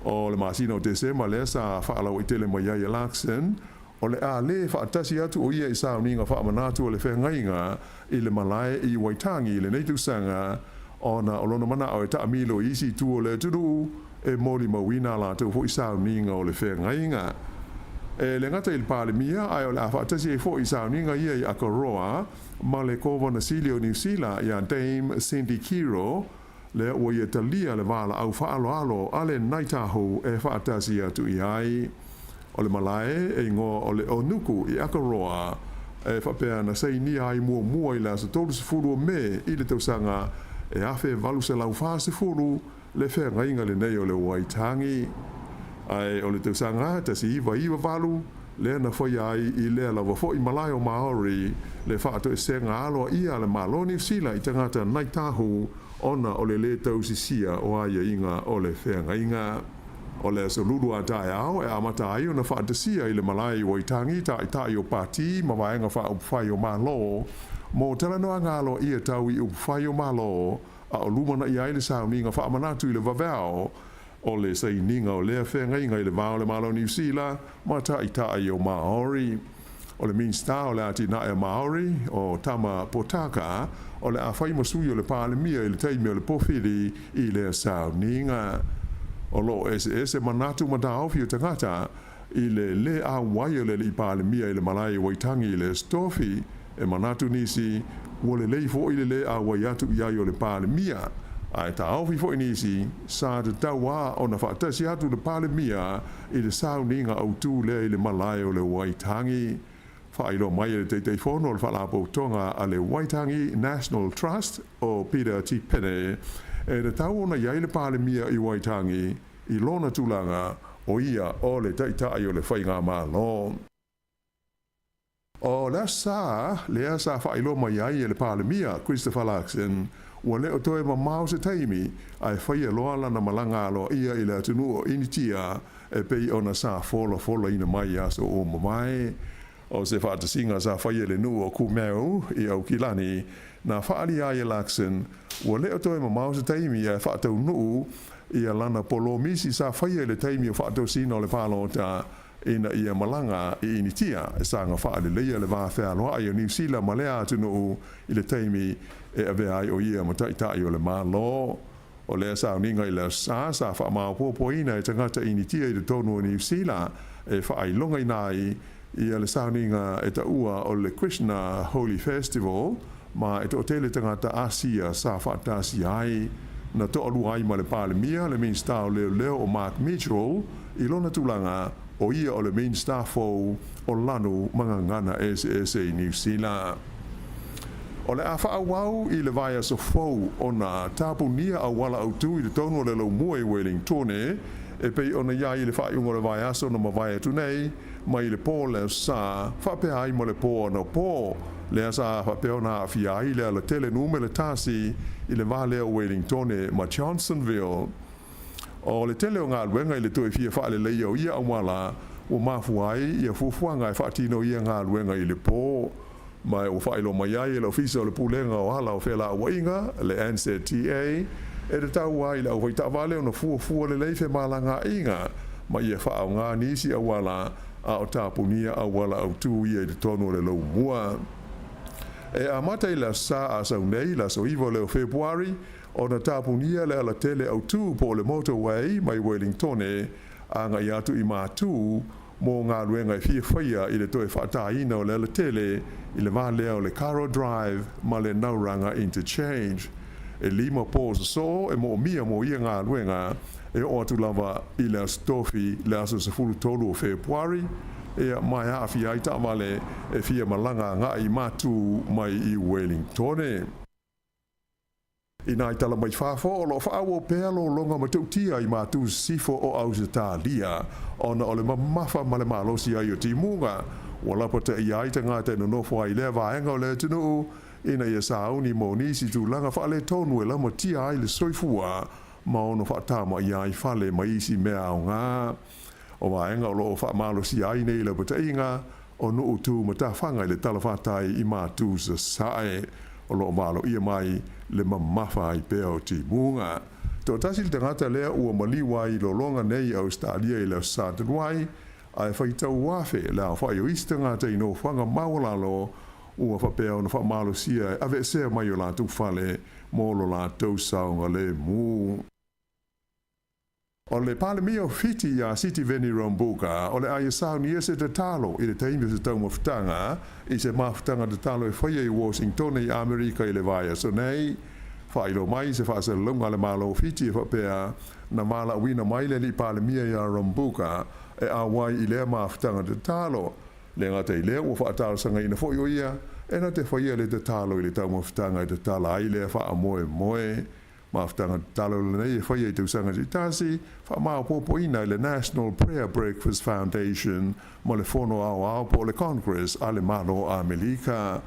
[SPEAKER 9] O le masina o Desema le sa whaalau i tele mai ia Larkson o le a le whaatasi atu o ia i sauninga wha amanatu o le whengainga i le malae i waitangi i le neitusanga ona o lona mana o e ta amilo isi tu o le turu e moli mawina lātou fo i sauninga o le whengainga. E le ngata il pāle mia ai o le awhaatasi e fo i sauninga ia i akaroa ma le kova na sili o New Zealand ia Dame Cindy Kiro le ua ia talia le wala au whaalo alo ale naitahu e whaatasi atu i ai. O le malae e ngo o le onuku i akaroa e whapea na sei ni ai mua i la sa tolu se furu me i le tausanga e afe valu se lau wha se furu le whengainga le nei o le waitangi. Ai o le tausanga ta si iwa valu le na foi ai i le lava foi malai o Maori le whaato e senga aloa ia le maloni sila i tangata naitahu ona o le tausisia o aia inga o le whengainga. O le solulu a tae au e amata ai o na whaatasia i le malai waitangi ta i tai o pati ma vaenga whai o malo mo tala noa ngalo ia tau i whai o malo a o lumana i aile sauninga wha amanatu i le vavao o le saininga o lea whengainga i le vao le malo New Zealand ma ta i tai o Maori. O le minsta o le ati na e Maori o tama potaka o le a whai masui o le pāle mia i le teimi o le pofiri i le sauninga. O lo ese manatu matao fio tangata i le a wai o le li pāle mia i le malai waitangi i le stofi e manatu nisi o le leifo i le a wai atu i ai o le pāle mia ai ta au fo nisi sa te taua o na whaatasi atu le pāle mia i le sauninga au tū le i le malai o le waitangi whailo mai le te fono o le whalapo tonga a le Waitangi National Trust o Peter T. Pene e le tau ona iai le pāle mia i Waitangi i lona tūlanga o ia o le taitai o le whainga mālo. O le asa whailo mai ai le pāle mia Christopher Larkson ua leo toe ma mau se taimi ai whaia loa lana malanga alo ia i le atunu o initia e pei ona sa fola ina mai aso o mamai. O se whaatasinga sa whaia le nu o kumeu i au kilani na whaali ai Larkson ua leo toe ma mau se taimi ai whaatau nuu i a lana polo misi sa whaia le taimi o whaatau sina o le pālota ina ia malanga i initia e sanga whaale leia le wāwhea loa ai o New Zealand ma lea atu nuu i le taimi e ave ai o ia ma taitai o le mālo. O lea sa uninga i le sa wha popo ina e tangata initia i le tonu o New Zealand e whaai longa i nai i le sauninga e ta ua o le Krishna Holy Festival ma e to tele tangata Asia sa whaatasi ai na to alu ai ma le pāle mia le main star leo o Mark Mitchell i lona tūlanga o ia o le main star fou o lanu mangangana ese i New Zealand. O le awha awau i le vai aso fou o na tapunia au wala au tu i le tonu o le lau mua i Wellingtone e pei ona ia i le whaiungo le vai aso na ma vai atu nei ma i le pō le sa whapea ai mo le pō na pō le asa whapea ona awhia ai le ala tele nume le tasi i le vale o Wellingtone ma Johnsonville. O le tele o ngā luenga i le tue fia whaale leia o ia awala o mafu ai i a fufuanga e whaatino ia ngā luenga i le pō. Mai o whaelo mai ai le ofisa o le pulenga o hala o whela o inga, le NZTA, e te tau ai le au waita wale o na fuafua le leife malanga inga, mai e wha o ngā nisi awala a o tapunia awala au tū ia i te tonu le lau mua. E a mata i la sa a sau nei la so iwa leo Februari o na tapunia le ala tele au tu po le motorway mai Wellington a ngai atu i mātū mō ngā ruenga i fia whaia i le toe whaataina o le ala tele i le vā leo le Caro Drive ma le Nauranga Interchange. E lima pōsa so e mō mia mō ia ngā ruenga e o atu lava i le stofi le aso sa fulu tolu o Februari e mai a fia i tamale e fia malanga ngā i mātū mai i Wellington. I nai tala mai whāwha o lo whaawo pēlo longa matautia i mātū sifo o au se tālia ona o le mamafa ma le malosi ai o timunga. Walapata i aita ngā te nonofo ai lea vāenga o le tunu ina ia sauni mo nisi tu langa whaale tonu e lama tia ai le soifua ma ono whaatama i ai whale ma isi mea o ngā. O vāenga o lo whaamalosi ai nei la pata inga o nuu tu matawhanga i le talawhatai i mātū sa sae o lo malo ia mai le mamafa ai peo timunga. Tō tasi le tangata lea ua maliwa i lo longa nei au stadia i leo sātanuai ai whaitau wafe le au whai o ista ngata i no whanga mawalalo ua whapea na whamalo sia ave sea mai o lātou whale mō lo lātou saunga le mū. O le pale mio fiti a City Veni Rambuka o le aia sauni e se te talo i le taimi se tau mawhtanga i se mawhtanga te talo e whaia i Washington i Amerika i le vaia so nei whailo mai se whaasa lunga le malo fiti e whapea na mala wina mai le li pale mia i a Rambuka e a wai i lea mawhtanga te talo le ngata i lea ua whaatalo sanga ina fo ia e na te whaia le te talo i le tau mawhtanga i te tala ai lea wha moe moe Maftanga talo le nei e whaia i te usanga i tasi, wha maa popo ina i le National Prayer Breakfast Foundation mo le whono au po le Congress a le mano a Melika.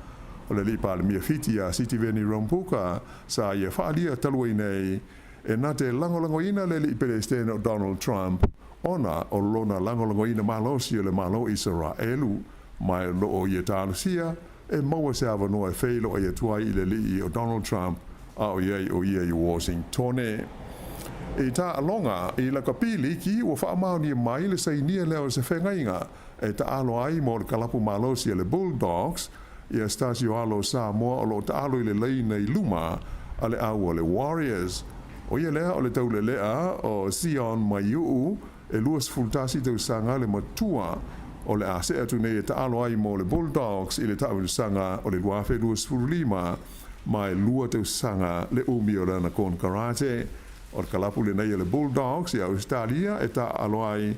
[SPEAKER 9] O le lipa le mia fiti a City Veni Rambuka sa ia whaalia talua i nei e na te langolango ina le li pele stena o Donald Trump ona o lona langolango ina malosi o le malo Israelu mai lo o ia tālusia e maua se ava noa e whailo e tuai i le li o Donald Trump o iei i Washington. E tā alonga i la kapili ki ua whaamauni mai le sainia leo se whengainga e ta alo ai mo le kalapu malosi e le Bulldogs i a stasio alo Sāmoa o lo ta alo i le leina i luma a le au o le Warriors. O ia lea o le taule lea o Sion Maiuu e luas fultasi tau sanga le matua o le ase atu nei e ta alo ai mo le Bulldogs i le tau sanga o le luafe luas fululima mai lua tau sanga le umi o rana kon karate o le kalapu le nei le Bulldogs i Australia e ta aloai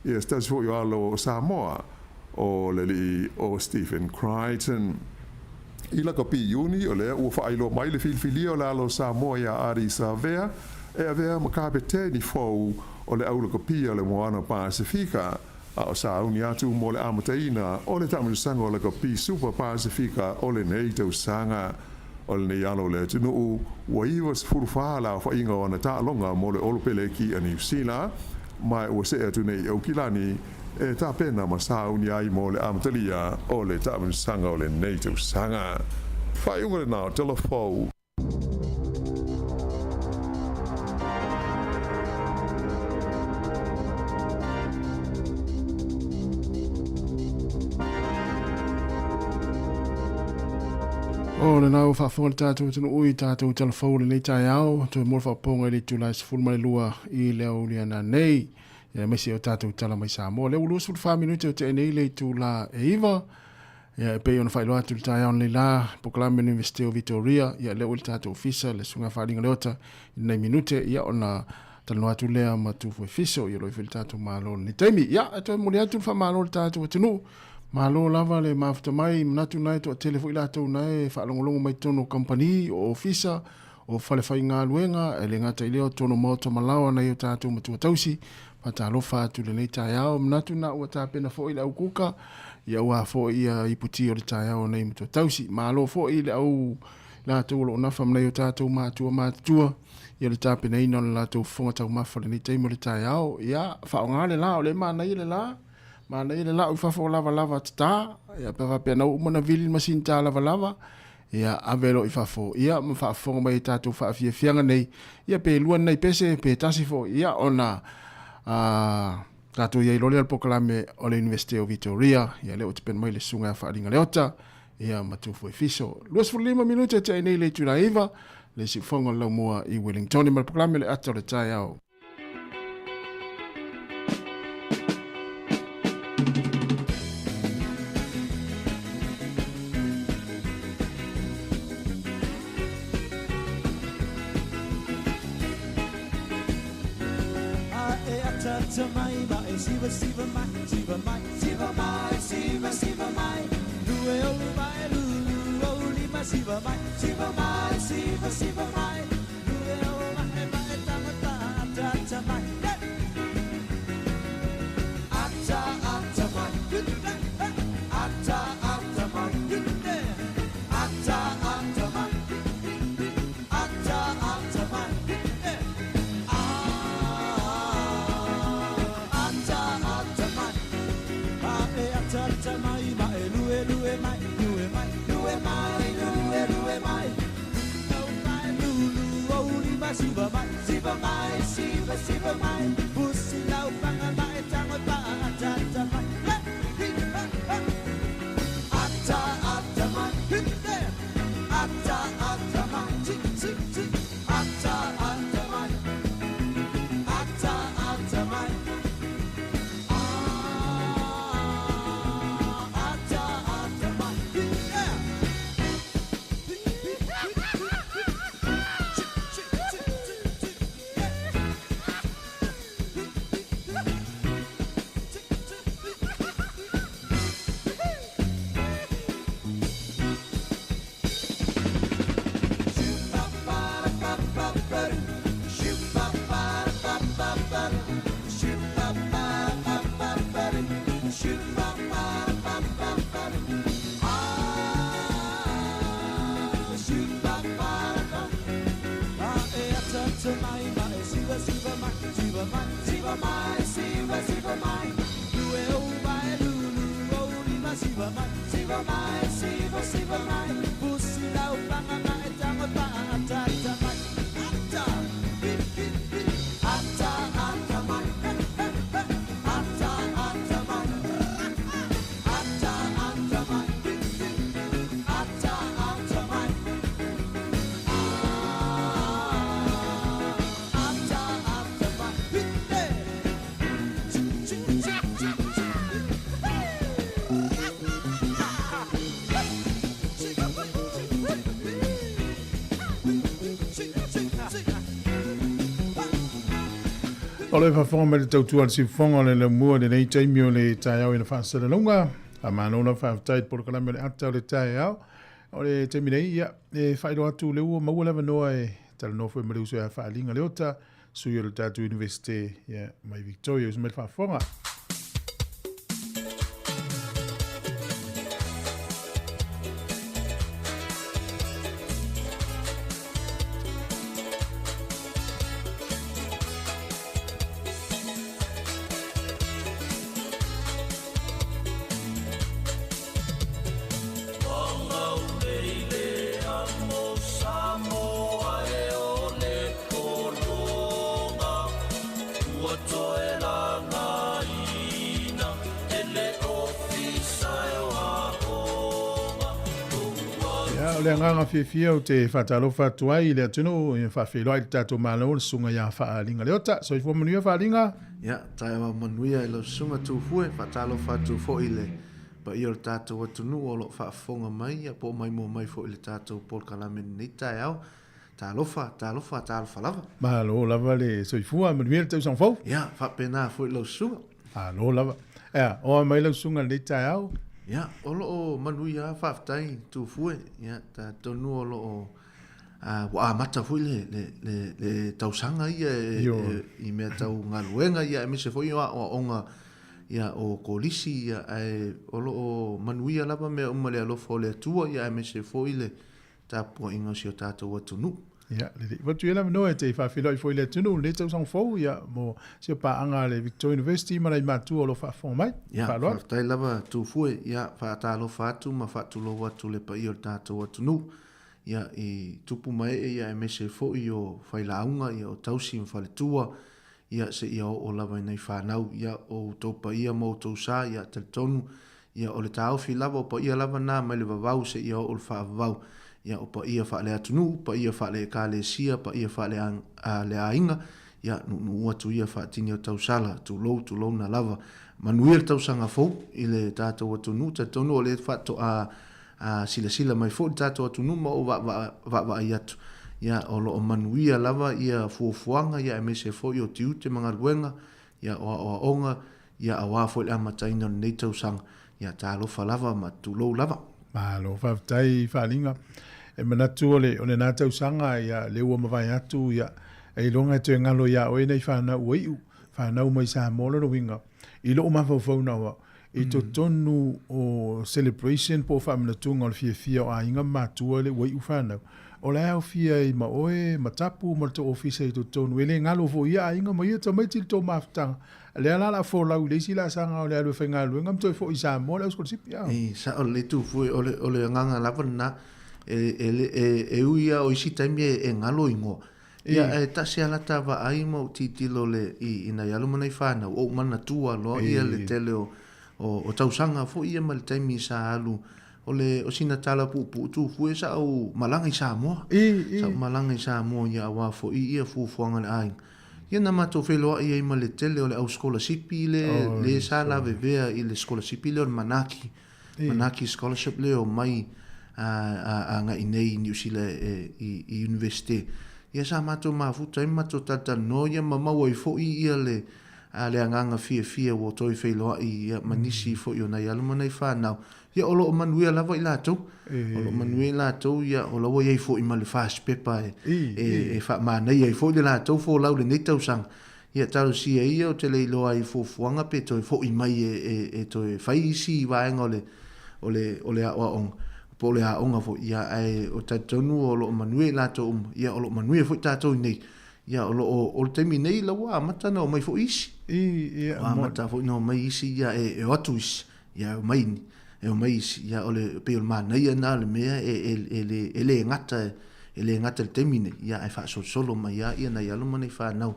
[SPEAKER 9] i a stasio i alo Sāmoa o le li o Stephen Crichton. I la kapi iuni o le ua whailo mai le filfili o le alo Sāmoa i a Ari Savea e a vea makapete ni fau o le aula kapi o le Moana Pasifika a o sauni atu mo le amataina o le tamu sanga o le kapi Super Pasifika o le nei tau sanga o le nei alo le tunu ua iwa sifurufaa la wha inga o na ta longa mo le olopele ki a New Zealand mai ua se atu nei au kilani e ta pena ma sauni ai mo le amatalia o le tamu sanga o le nei tau sanga. Whai unga le nao telefou.
[SPEAKER 6] O le nau whaafonga tātou tunu ui tātou telefou le nei tai au to mo whaaponga i le tūlai sifuru mai lua i leo liana nei ia mesi o tātou tala mai Sāmoa leo lua sifuru 5 minuti o te nei le tūla e iwa ia e pei ona whailo atu le tai au nei la Pokalame University of Victoria ia leo le tātou ofisa le sunga whalinga leota i nei minute ia ona talano atu lea ma tufu e fiso ia loi while tātou malo ni taimi ia ato e muli atu le wha malo le tātou tunu Malo lava le mafuta mai manatu nai to telefo ila to nai fa longolongo mai tono company o ofisa o fale fai ngā luenga e le ngata i leo tono mauta malawa na i o tātou matua tausi pa tā lofa atu le nei tai au manatu na ua tā pena fo i le au kuka ia ua fo i a iputi o le tai au nei matua tausi malo fo i le au la tau lo nafa mnei o tātou mātua ia le tā pena ina o le la tau fonga tau mafa le nei taimo le tai au ia fa o ngā le la o le mana i le la Mana i le lau i whafo lava tata, ia pewa pia nau umana vili masin tā lava, ia avelo i whafo, ia ma whafonga mai tātou whaafia fianga nei, ia pe luan nei pese, pe tasifo, ia ona tātou ia i lole al Pokalame o le University of Victoria, ia leo te pen mai le sunga whaaringa leota, ia matufu e fiso. 25 minuta te nei le tulaiva, le si fonga lau mua i Wellington, ma proklame le ato le tai au. O le whawhonga le tautua le sifonga le mua le nei taimi o le tai au ina whaasara lunga. A manona whawhtai por kalame le ata le tai au. O le taimi nei ia e whairo atu le ua maua lewa noa e tala nofo e mareuso e whaalinga le ota. Sui o le tatu universite ia mai Victoria usu me le whawhonga. Le nganga fia o te whatalo whatuai le atunu i whawhiloa i tato malo le sunga ia whaalinga le ota. So i fua manuia whaalinga?
[SPEAKER 7] Ia, tai awa manuia i lo sunga tu fue, whatalo whatu fo i le pa i o le tato atunu o lo whaafonga mai, ia po mai mo mai fo i le tato Paul Kalame ni tai au. Talofa lava.
[SPEAKER 1] Malo lava le so i fua manuia le tau sang fau?
[SPEAKER 7] Ia, whapena fo i lo sunga.
[SPEAKER 1] Malo lava. Ea, o mai lo sunga ni tai au?
[SPEAKER 7] Ia, o lo manuia whaftai tu fue, ia, ta tonu o lo wa mata fui le tausanga ia i mea tau ngaluenga ia e mise fui o onga ia o kolisi ia o lo manuia lava mea umale alofo le atua ia e mise fui le tapo ingo si o tato watunu.
[SPEAKER 1] Ia, le watu ia lama noe te whawhiloi fo i le tunu, le tau sang fau, ia, mo si o paanga le Victoria University, marai mātua o lo whawhonga mai.
[SPEAKER 7] Ia, whaftai lava tu fue, ia, whaatalo whatu, ma whatulo watu le pa i o tato watunu. Ia, i tupu mai ia e mese fo i o whailaunga, ia o tausi o whaletua, ia se ia o lava nei whanau, ia o topa ia mo tau sa, ia tal tonu, ia o le tau fi lava o pa ia lava nā mai le vavau se ia o le whaavavau. Ia o pa ia wha le atunu, pa ia wha le ka le sia, pa ia wha le ainga, ia nu atu ia wha tini o tausala, tu lou na lava. Manuia le tausanga fau, i le tātou atunu, tātou o le whato a sila mai fau, tātou atunu ma o wa i atu. Ia o lo o manuia lava, ia fuafuanga, ia me se fau i o tiu te mga ruenga, ia o onga, ia a wafo le amataina nei tausanga, ia tā lofa lava ma tu lou lava.
[SPEAKER 1] Malo whaftai whalinga. E manatu o le nā tausanga ia le ua mawai atu ia e longa te ngalo ia oe nei whanau waiu. Whanau mai Sāmoa lo winga. I lo ma fau na wa. I to tonu o celebration po whamanatunga o le fia o a inga mātua le waiu whanau. O le au fia i ma oe, ma tapu, ma to ofisa i to tonu. E le ngalo fo ia a inga ma ia ta maiti to maftanga. Le ala la fo lau le si la sanga o le alu whainga alu. Ngam toi fo i Sāmoa le uskol sipi au.
[SPEAKER 7] Sa o le tu fui o le nganga lava na e uia o isi taimi e ngalo ingo. Ia e tasi alata wa aima o titilo le i na yalu mana i whana o mana tua loa ia le tele o tausanga fo ia ma le taimi sa alu o sina tala pu tu fue sa o malanga i Sāmoa. Sa malanga i Sāmoa ia awa fo ia fufuanga le aing. Ia na mato wheloa ia ima le tele o le au scholarship i le sa la vevea i le scholarship i le o Manaki scholarship le o mai a nga inei New Zealand i university. Ia sa mato mafuta ima to tata no ia mamau i fo i ia le anganga fia o toi wheloa i manisi fo i o nei alumana i whanau. Ia olo o manuia lava i lātou. Olo manuia i lātou ia o lawa iei fo i ma le fast paper e wha mānei ei fo i le lātou fo lau le nei tausanga. Ia tau sia ia o te leiloa i fo fuanga pe toi fo i mai e toi whai isi i waenga o le awa onga. Po le aonga fo ia o tatonu o lo manuia i lātou ia o lo manuia fo i tātou nei. Ia o le temi nei lawa amatana o mai fo isi. O amata fo i no mai isi ia e atu isi. Ia o mai ni. E o mai isi. Ia o le peo mana ia nā le mea e le ngata le temi nei. Ia e wha solo mai ia na ialo mana i whanau.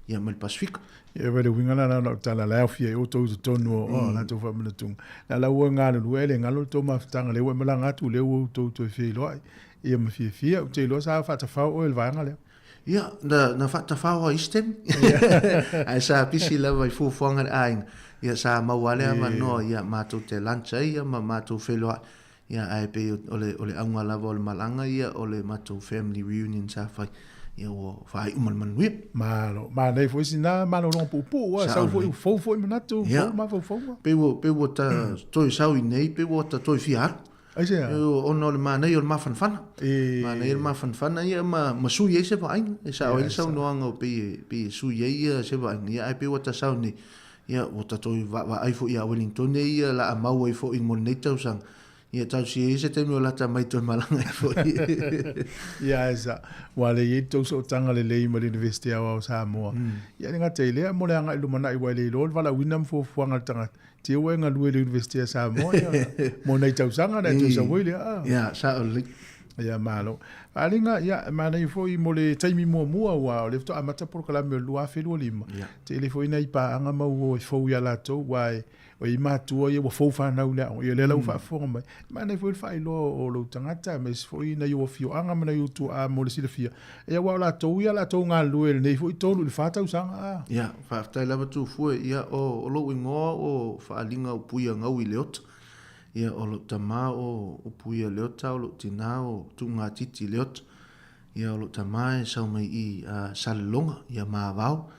[SPEAKER 7] Ia mai le Pasifika.
[SPEAKER 1] Ia wale wingana na tala lao fia o tau tonu o la tau whamanatunga. Na la ua ngā lua ele ngalo tau mawhitanga lewa malanga atu lewa o tau tau fia loa. Ia ma fia o te loa sa whatawhau o el vaanga leo.
[SPEAKER 7] Ia, na whatawhau a istem. Ai sa pisi lawa i fufuanga le ainga. Ia sa mawale a manoa ia mātou te lancha ia ma mātou wheloa. Ia ai pe o le aunga lava o le malanga ia o le mātou family reunion sa whai. Ia o whai uman manuia.
[SPEAKER 1] Malo, ma nei fo isi nā malo rong pupu ua, sau fo i manatu, fo ma.
[SPEAKER 7] Pe wo ta toi sau i nei, pe wo ta toi fiar.
[SPEAKER 1] Aise ya.
[SPEAKER 7] Ono le ma nei o le mawhanwhana. Ma nei o le mawhanwhana ia ma sui ei se wa aing. E sa o ele sau noanga o pe sui ei ia se wa aing. Ia ai pe wo ta sau nei. Ia o ta toi wa ai fo ia Wellington ia la a mau ai fo i mon nei tausang. Ia tau si e se temi o lata mai toi malanga e fo i.
[SPEAKER 1] Ia esa. Wale i tau so tanga le lei ma le university awa o Sāmoa. Ia ni ngā te lea mo le anga ilu mana i wai le ilo. Wala winam fo fuanga tanga. Te ue ngā lue le university a Sāmoa. Mo nei tau sanga nei tau sa wile.
[SPEAKER 7] Ia, sa o li.
[SPEAKER 1] Ia malo. Alinga, ia, mana i fo i mo le taimi mua wa o le fito amata por kalame o lua whelua lima. Te le fo ina i pa anga mau o i fo ia lato wai o i mātua ia wa fo whanau lea o i le lau whaafonga mai. Mana i fo i whailo o lo tangata me si fo i na i o fio anga mana i o tu a mo le sila fia. Ia wa o lato ngā lue le nei fo i tonu le whatau sanga.
[SPEAKER 7] Ia, whaftai lava tu fue ia o lo ingoa o whaalinga o puia ngau i leota. Ia o lo tama o puia leota o lo tina o tu ngā titi leota. Ia o lo tama e sau mai i salelonga ia maavau.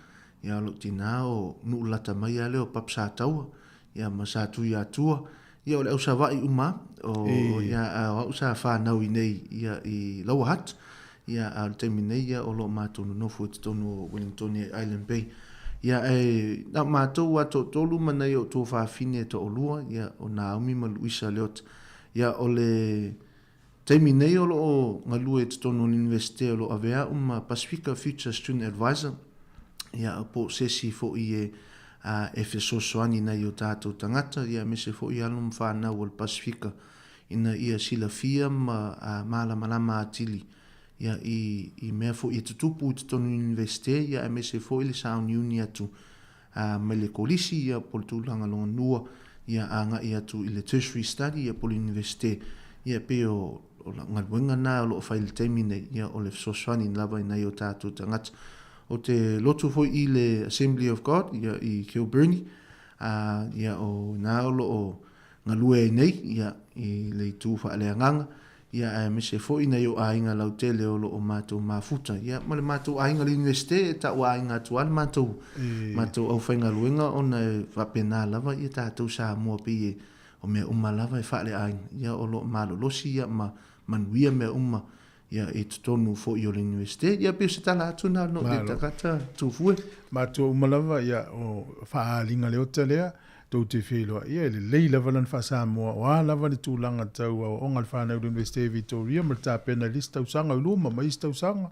[SPEAKER 7] Ia o lo tina o nuulata mai a leo papsa taua. Ia masatu ia tua. Ia o le ausa vai uma o ia ausa whanau i nei ia i Lauahat. Ia al temi nei ia o lo mātonu nofu e tonu o Wellington Island Bay. Ia e na mātou a tolu mana i o tō whawhine to o lua. Ia o Naomi ma Luisa leot. Ia o le temi nei o lo o ngalue te tonu o universite o lo avea Pacifica Future Student Advisor. Ia o po sesi fo i e e fesosoani nei o tātou tangata. Ia me se fo i alum whanau o le Pacifica. Ina ia sila fia ma malama atili. Ia i mea fo i tutupu i tonu universite. Ia me se fo i le Sound Uni atu. Me le kolisi ia po le tūlanga longa nua. ia anga ia tu i le tertiary study ia pole universite ia pe o ngaluenga na o lo faile temi nei ia o le soswani lava i nei o tātou tangata o te lotu foi i le Assembly of God ia i Kilburn ia o na o lo o ngalue nei ia i le tu fa le nganga ia me se foi nei o ainga lau tele o lo o matou mafuta ia ma le matou ainga le universite ta wa ainga tu al matou au fainga luenga ona va pena lava ia tātou Sāmoa pe o me uma lava e fa le ainga ia o lo malo losi ia manuia me uma ia e tonu fo i o le universite ia pe se tala atu na no de takata tu fue
[SPEAKER 1] matou uma lava ia o fa linga le hotelea tau te whelo ia le lei lava lan fa Sāmoa wa lava le tūlanga tau o ngal whanau le Universite Victoria ma tā pena list tau sanga uluma ma is tau sanga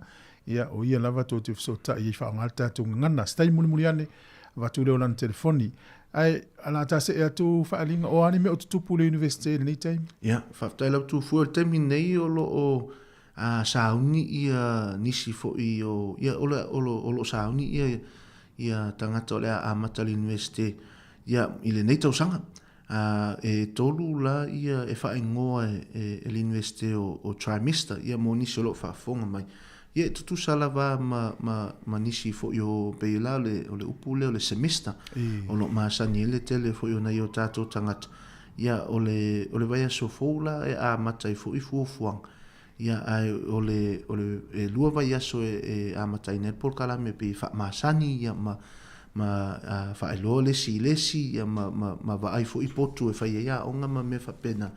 [SPEAKER 1] ia o ia lava tau te wsota i whaangal tātou ngana stai muni ane watu leo lan telefoni ai ala ta se atu whaalinga o ani me o tutupu le Universite le nei time
[SPEAKER 7] ia whaftai lau tu fue temi nei o lo o sauni ia nisi fo i o ia o sauni ia tangata o le a mata le Universite ia i le nei tausanga e tolu la ia e whaingoa e l'universite o trimester ia mo nisi o lo whaafonga mai ia e tutu salava ma nisi fo i o peila o le upu le o le semester o lo maasani ele tele fo i o nei o tātou tangata ia o le vai aso foula e a matai fo i fuafuang ia ai o le lua vai aso e a matai ne por kalame pe wha maasani ia ma whaelo lesi ia ma vaai fo i potu e whaia ia onga ma me whapena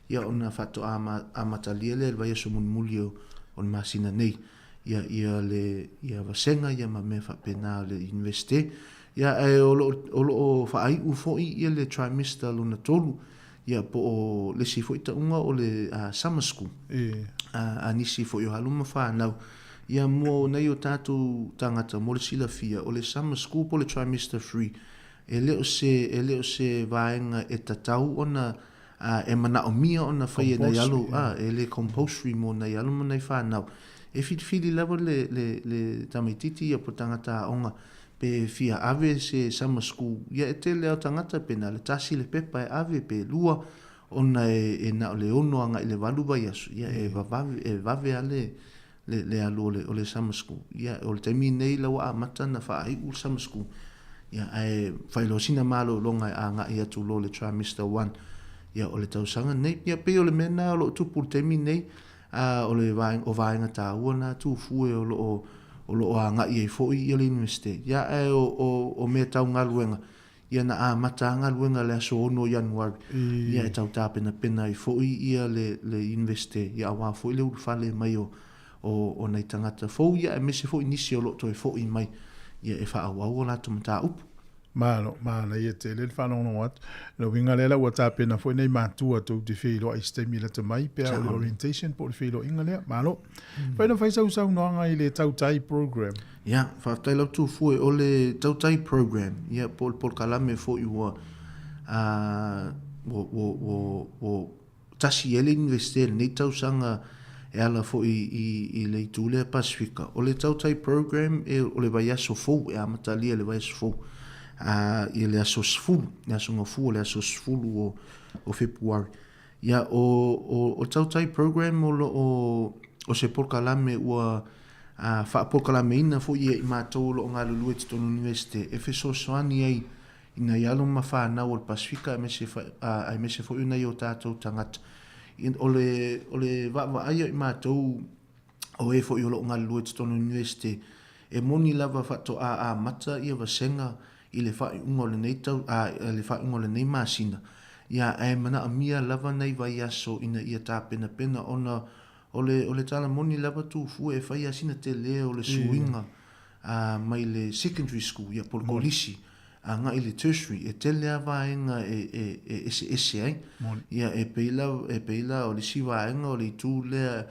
[SPEAKER 7] ia ona whato a matalia le vai aso munmuli o le masina nei ia vasenga ia ma me whapena le universite ia o lo whaai u fo i ia le trimester luna tolu ia po o lesi fo i taunga o le summer school a nisi fo i o haluma whanau ia mo nei o tātou tangata mo le sila fia o le summer school po le trimester free e leo se vaenga e tatau ona e mana o mia ona whaia nei alu e le compulsory mo nei alu mo nei whanau e fili lava le tamaititi ia po tangata onga pe fia ave se summer school ia e te leo tangata pena le tasi le pepa e ave pe lua ona e na o le ono anga i le walu vai asu ia e vave ale le alu o le summer school ia o le taimi nei lawa a mata na whaai u summer school ia ai whailosina malo longa a nga ia tu lo le trimester 1 ia o le tausanga nei ia pe o le mena o lo tupu le taimi nei o le vaenga tā ua na tu fue o lo a nga ia i foi ia le universite ia ai o me tau ngaluenga ia na a mata ngaluenga le aso ono Januari ia e tau tāpena pena i foi ia le universite ia wa foi le urfale mai o nei tangata fo ia e mese fo inisi o loto e fo i mai ia e wha au la tu mata upu
[SPEAKER 1] mana ia te le whanonga wat lo winga lela ua tāpena fo nei mātua tau te whilo a istemi la te mai pia o le orientation po le whilo inga lea malo whaina whaisau sau noanga i le tautai program
[SPEAKER 7] ia whaftai lau tu fue o le tautai program ia pol kalame fo i ua o tasi ele investere nei tausanga e ala fo i le tūlea Pasifika. O le tautai program e o le vai aso fou e amatalia le vai aso fou. I le aso sfulu, le aso ngafu o le aso sfulu o Februari. Ia o tautai program o se porkalame ua wha porkalame ina fo i mātou lo ngā lulu e titono universite. E so soani ai ina ialo ma whanau o le Pasifika e mese fo i o tātou tangata. O le va aia i mātou o e fo i o lo ngā lua te tono universite e moni lava whato a mata ia vasenga i le whai unga le nei tau le whai unga le nei māsina ia e mana a mia lava nei vai aso ina ia tā pena ona o le tala moni lava tu fu e whai asina te leo o le suinga mai le secondary school ia por kolisi nga i le tertiary e tele avaenga ese ai ia e peila o le sivaenga o le tu le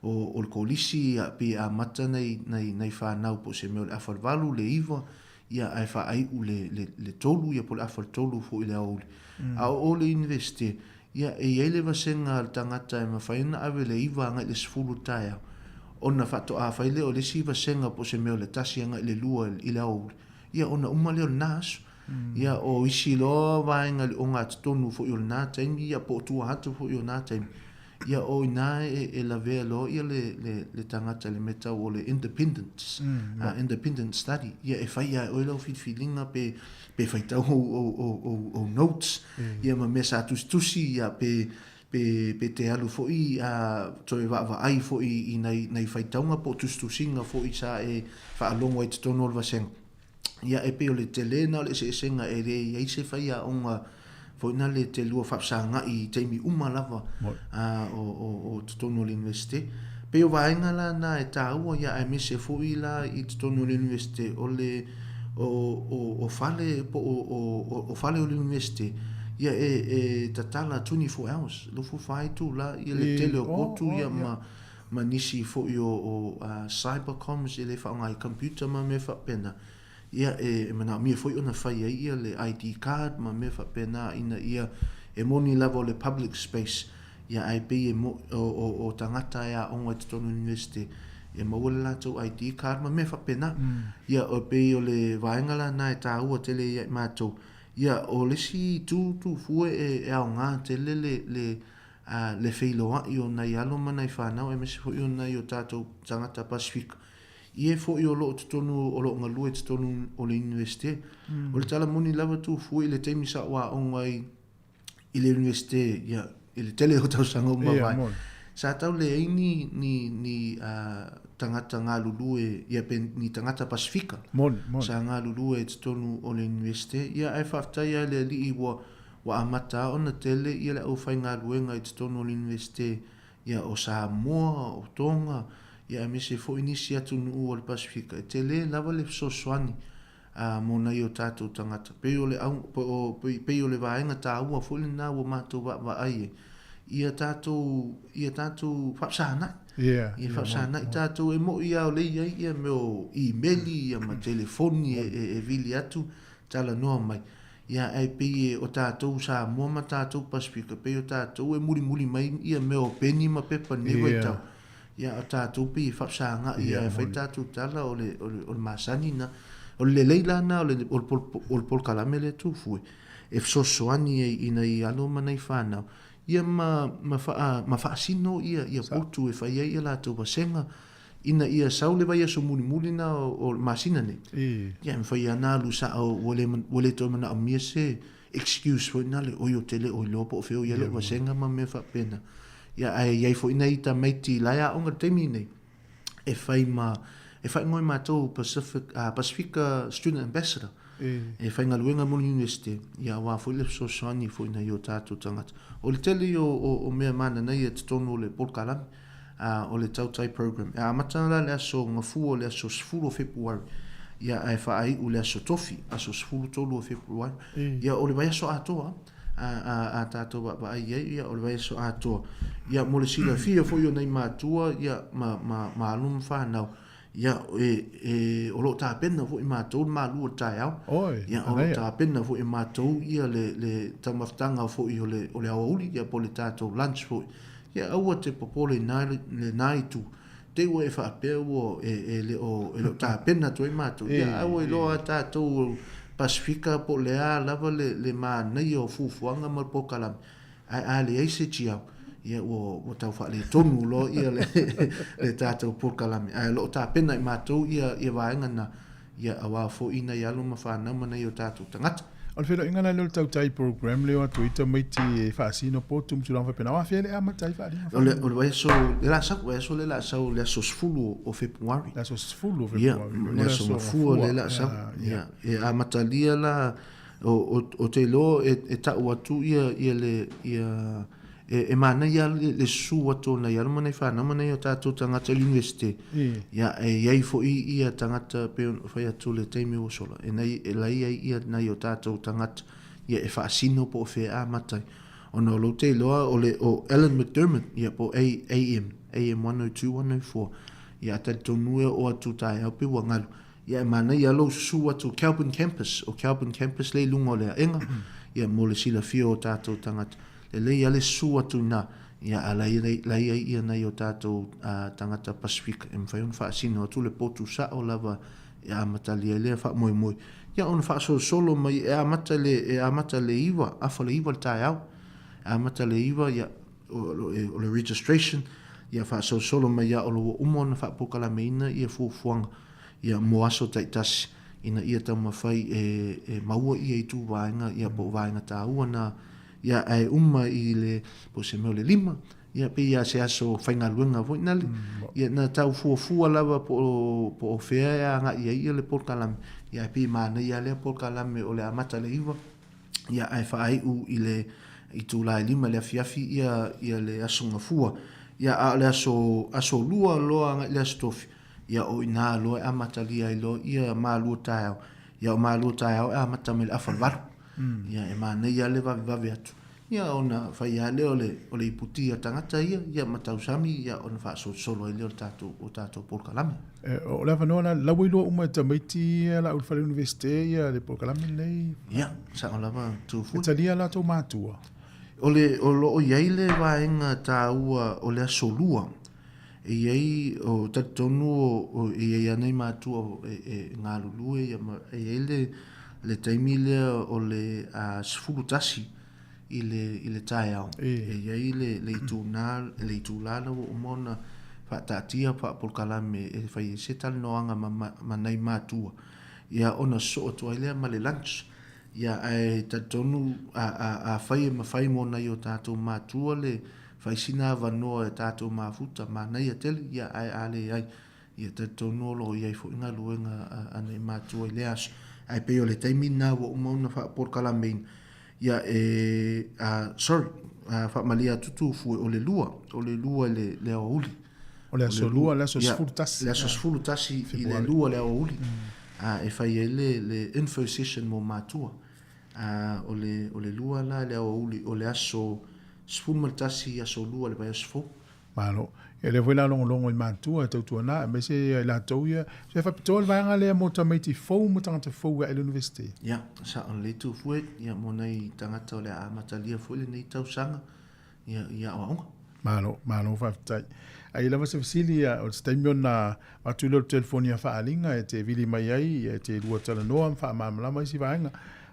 [SPEAKER 7] o le kolisi pe a mata nei whanau po se meo le awharvalu le iwa ia ai whaai u le tolu ia po le awhar tolu fo i le auli a o le universite ia e ele vasenga al tangata e mawhaina ave le iwa nga i le sifulu taia ona whato a whaile o le si vasenga po se meo le tasi nga i le lua i le auli ia ona umaleo nasu ia o isi loa vaenga le o ngā tonu fo i o nā taimi ia po tua hatu fo i o nā taimi ia o ina e la vea lo ia le tangata le meta o le independence independent study ia e fai a o lau filinga pe faitau o notes ia ma mesa tusi ia pe te alu fo i a toi va ai fo i nei faitaunga po tusinga fo i sa e fa alongo e tono o vasenga ia e pe o le tele na le se senga e re ia se fai a onga fo na le te lua whapsanga i teimi lava o tono l'universite. Pe o vaenga la na e tāua ia e mese fo i la i tono l'universite o le o fale o fale o l'universite ia e tatala 24 hours lo fo fai tu la ia le tele o potu ia ma nisi fo i o cybercoms ele fa ngai computer ma me fa pena ia e mana mi foi ona fai ia le ID card ma me fa pena ina ia e moni lava le public space ia ai pe o tangata ia o te tonu university e mo la to ID card ma me fa pena ia o pe o le vaenga na e ta u tele ia ma to ia o le si tu fu e a nga tele le feilo io na ia lo mana i fa na e me se foi ona io tato tangata Pacific ie fo i o lo tonu o lo ngalu e tonu o le universite o le tala moni lava tu fu i le teimi sa wa ongai i le universite ia i le tele o tau sanga o mawai sa tau le ni tangata ngā lulu e ia pen ni tangata Pasifika sa ngā lulu e tonu o le universite ia ai whaftai ai le li i wa amata o na tele ia le au whai ngā luenga i tonu o le universite ia o Sāmoa o Tonga ia me se fo inisi atu nuu o le Pasifika e te le lava le sosoani mo na i o tātou tangata pe o le vaenga tā ua fo le nā ua mātou wa ai ia tātou whapsānai ia whapsānai tātou e mo ia o le ia me o e-maili ia ma telefoni e vili atu tala noa mai ia ai pe o tātou Sāmoa ma tātou Pasifika pe o tātou e muri mai ia me o peni ma pepa newa i tau ia o tātou pi whapsanga ia e whai tātou tala o le masani na o le leila na o le polkalame le tu fue e fsosoani ina i alo mana i whanau ia ma whaasino ia potu e whai ia lātou wasenga ina ia saule vai aso muli na o masina ne ia me whai ana lu sa o wale to mana o mia se excuse fo ina le oio tele o lopo o feo ia le wasenga ma me whapena ia ai fo ina ita maiti laia onga temi nei e fai ngoi mātou Pacifica Student Ambassador e fai ngaluenga mo university ia wa fo le sosoani fo ina i o tātou tangata o le tele o mea mana nei e tonu o le polkalami o le tautai program a matanga le aso ngafu o le aso 10 Februari ia e fai u le aso tofi aso 10 Februari ia o le vai aso atoa a tātou wa ai ia o le vai aso atoa ia mo le sila fia fo i o nei mātua ia ma alum whanau ia o lo tā pena fo i mātou ma lua tai au ia o lo tā pena fo i mātou ia le tamaftanga fo i o le auli ia po le tātou lunch fo ia aua te popole le nai tu te ua e whaapea ua e lo tā pena tu i mātou ia aua i loa tātou Pasifika po le a lava le ma nei o fufuanga ma pokalami ai le eise tiau ia o tau wha le tonu lo ia le tātou pokalami ai lo tā pena i mātou ia vaenga na ia awa fo ina i alo ma whanau mana i o tātou tangata
[SPEAKER 1] o le whelo ingana le tau tai program leo atu ita maiti e whaasino po tum tulang whapena wa whiele a matai whaadina
[SPEAKER 7] o le weso le la sau le aso sfulu o Februari
[SPEAKER 1] le aso sfulu o Februari
[SPEAKER 7] le aso mafua le la sau e a matalia la o te lo e tau atu ia le e mana ia le su atu na ia mana i whanau mana i o tātou tangata university ia e iai fo ia tangata pe whai atu le teimi o sola e lai ia na i o tātou tangata ia e whaasino po o whea matai o no lo te loa o Alan McDermott ia po AM 102 104 ia atari tonue o atu tai au pe wangalu ia e mana ia lo su atu Kelvin Campus le lungo le enga ia mo le sila fio o tātou tangata le ale su atu na ia lai ia nei o tātou tangata Pacific e mwhai on whaasino atu le potu sa o lava ia matalia le wha moi ia ona fa'asolo mai e amata le iwa afa le iwa le taeao amata le iwa ia o le registration ia fa'asolo mai ia o lo uma ona fa'apokalameina ia fuafuaga ia mo aso taitasi ina ia taumawhai e maua ia i tūwaenga ia po waenga tāua na ia ai uma i le po se meo le 5 ia pe ia se aso whaingaluenga voi nali ia na tau fuafua lava po o whea ia nga ia le polkalame ia pe mana ia le polkalame o le amata le iwa ia ai whaai u i tūlai 5 le afiafi ia le aso ngafua ia a le aso lua loa nga le astofi ia o ina loa amata lia i lo ia malua taeao ia o malua taeao amata me le awhalwaru ia e mana ia le vavi atu ia ona whai ale o le iputi a tangata ia matausami ia ona whaasolo i leo o tātou polkalame
[SPEAKER 1] o le whanona lawa i loa uma e tamaiti la ulwhare universite ia le polkalame nei
[SPEAKER 7] ia sa o lava tūfui
[SPEAKER 1] e talia la tau mātua
[SPEAKER 7] o loo iai le vaenga tāua o le asolua e iai o tatonu o iai anei mātua e ngā lulue e iai le taimi lea o le sfulutasi i le taeao e iai le itulala o mona whaatatia whaapolkalame e whai se tali noanga ma nei mātua ia ona so atua ilea ma le lunch ia ai tatonu a whai e mawhai mona i o tātou mātua le whaisina wanoa e tātou mafuta mānei a tele ia ai ale ai ia tatonu lo iai fo inga luenga anei mātua i le aso ai peo le taimi nā wa umauna whaapolkalamein ia whaamalia tutu fue o le lua le aouli
[SPEAKER 1] o le aso lua le aso sfulutasi
[SPEAKER 7] le aso sfulutasi i le lua le aouli e whai e le info session mo mātua o le lua la le aouli o le aso sfulutasi aso lua le vai aso fo
[SPEAKER 1] malo e le voila longo i mātua e tautua nā me se la tau ia se whapitoa le vaenga lea mo tamaiti fau mo tangata fau e le universite
[SPEAKER 7] ia sa on le tu fue ia mo nei tangata o le amatalia fo le nei tausanga ia o aunga
[SPEAKER 1] malo whaftai ai lava se fasili o te taimi ona matuleo telefonia whaalinga e te vili mai ai e te rua tala noa whaamamalama isi vaenga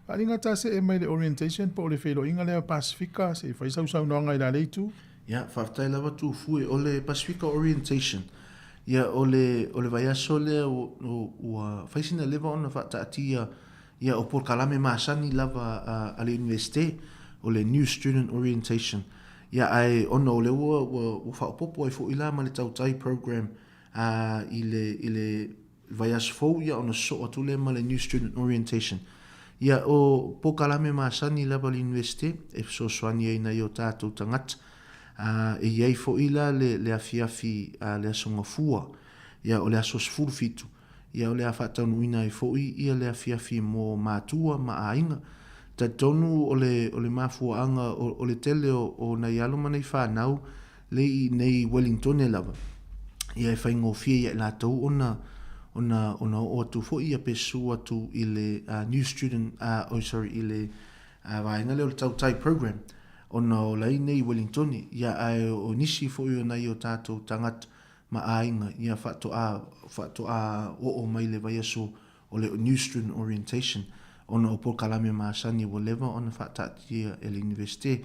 [SPEAKER 1] whaalinga ta se e mai le orientation po le whelo inga lea Pasifika se whaisau noanga i la leitu
[SPEAKER 7] ia whaftai lava tu fue o le Pacifica Orientation ia o le vai aso lea ua whaisina leva ona whaataatia ia o polkalame maasani lava a le universite o le New Student Orientation ia ai ona o le ua whaopopo ai fo ila ma le tautai program i le vai aso fau ia ona so atu le ma le New Student Orientation ia o polkalame maasani lava le universite e so soani ai na i o tātou tangata e iai fo ila le afiafi le aso ngafua ia o le aso sfulfitu ia o le awhatanu ina e fo ia le afiafi mo mātua ma ainga ta tonu o le mafua anga o le tele o na ialo manei whanau le i nei Wellington e lava ia e whaingo fia ia la tau ona o atu fo ia pesu atu i le New Student i le vaenga le o le tautai program ona o lai nei Wellington ia ai o nisi fo i o nei o tātou tangata ma ainga ia whatoa o mai le vai aso o le New Student Orientation ona o polkalame maasani o leva ona whatatia e le universite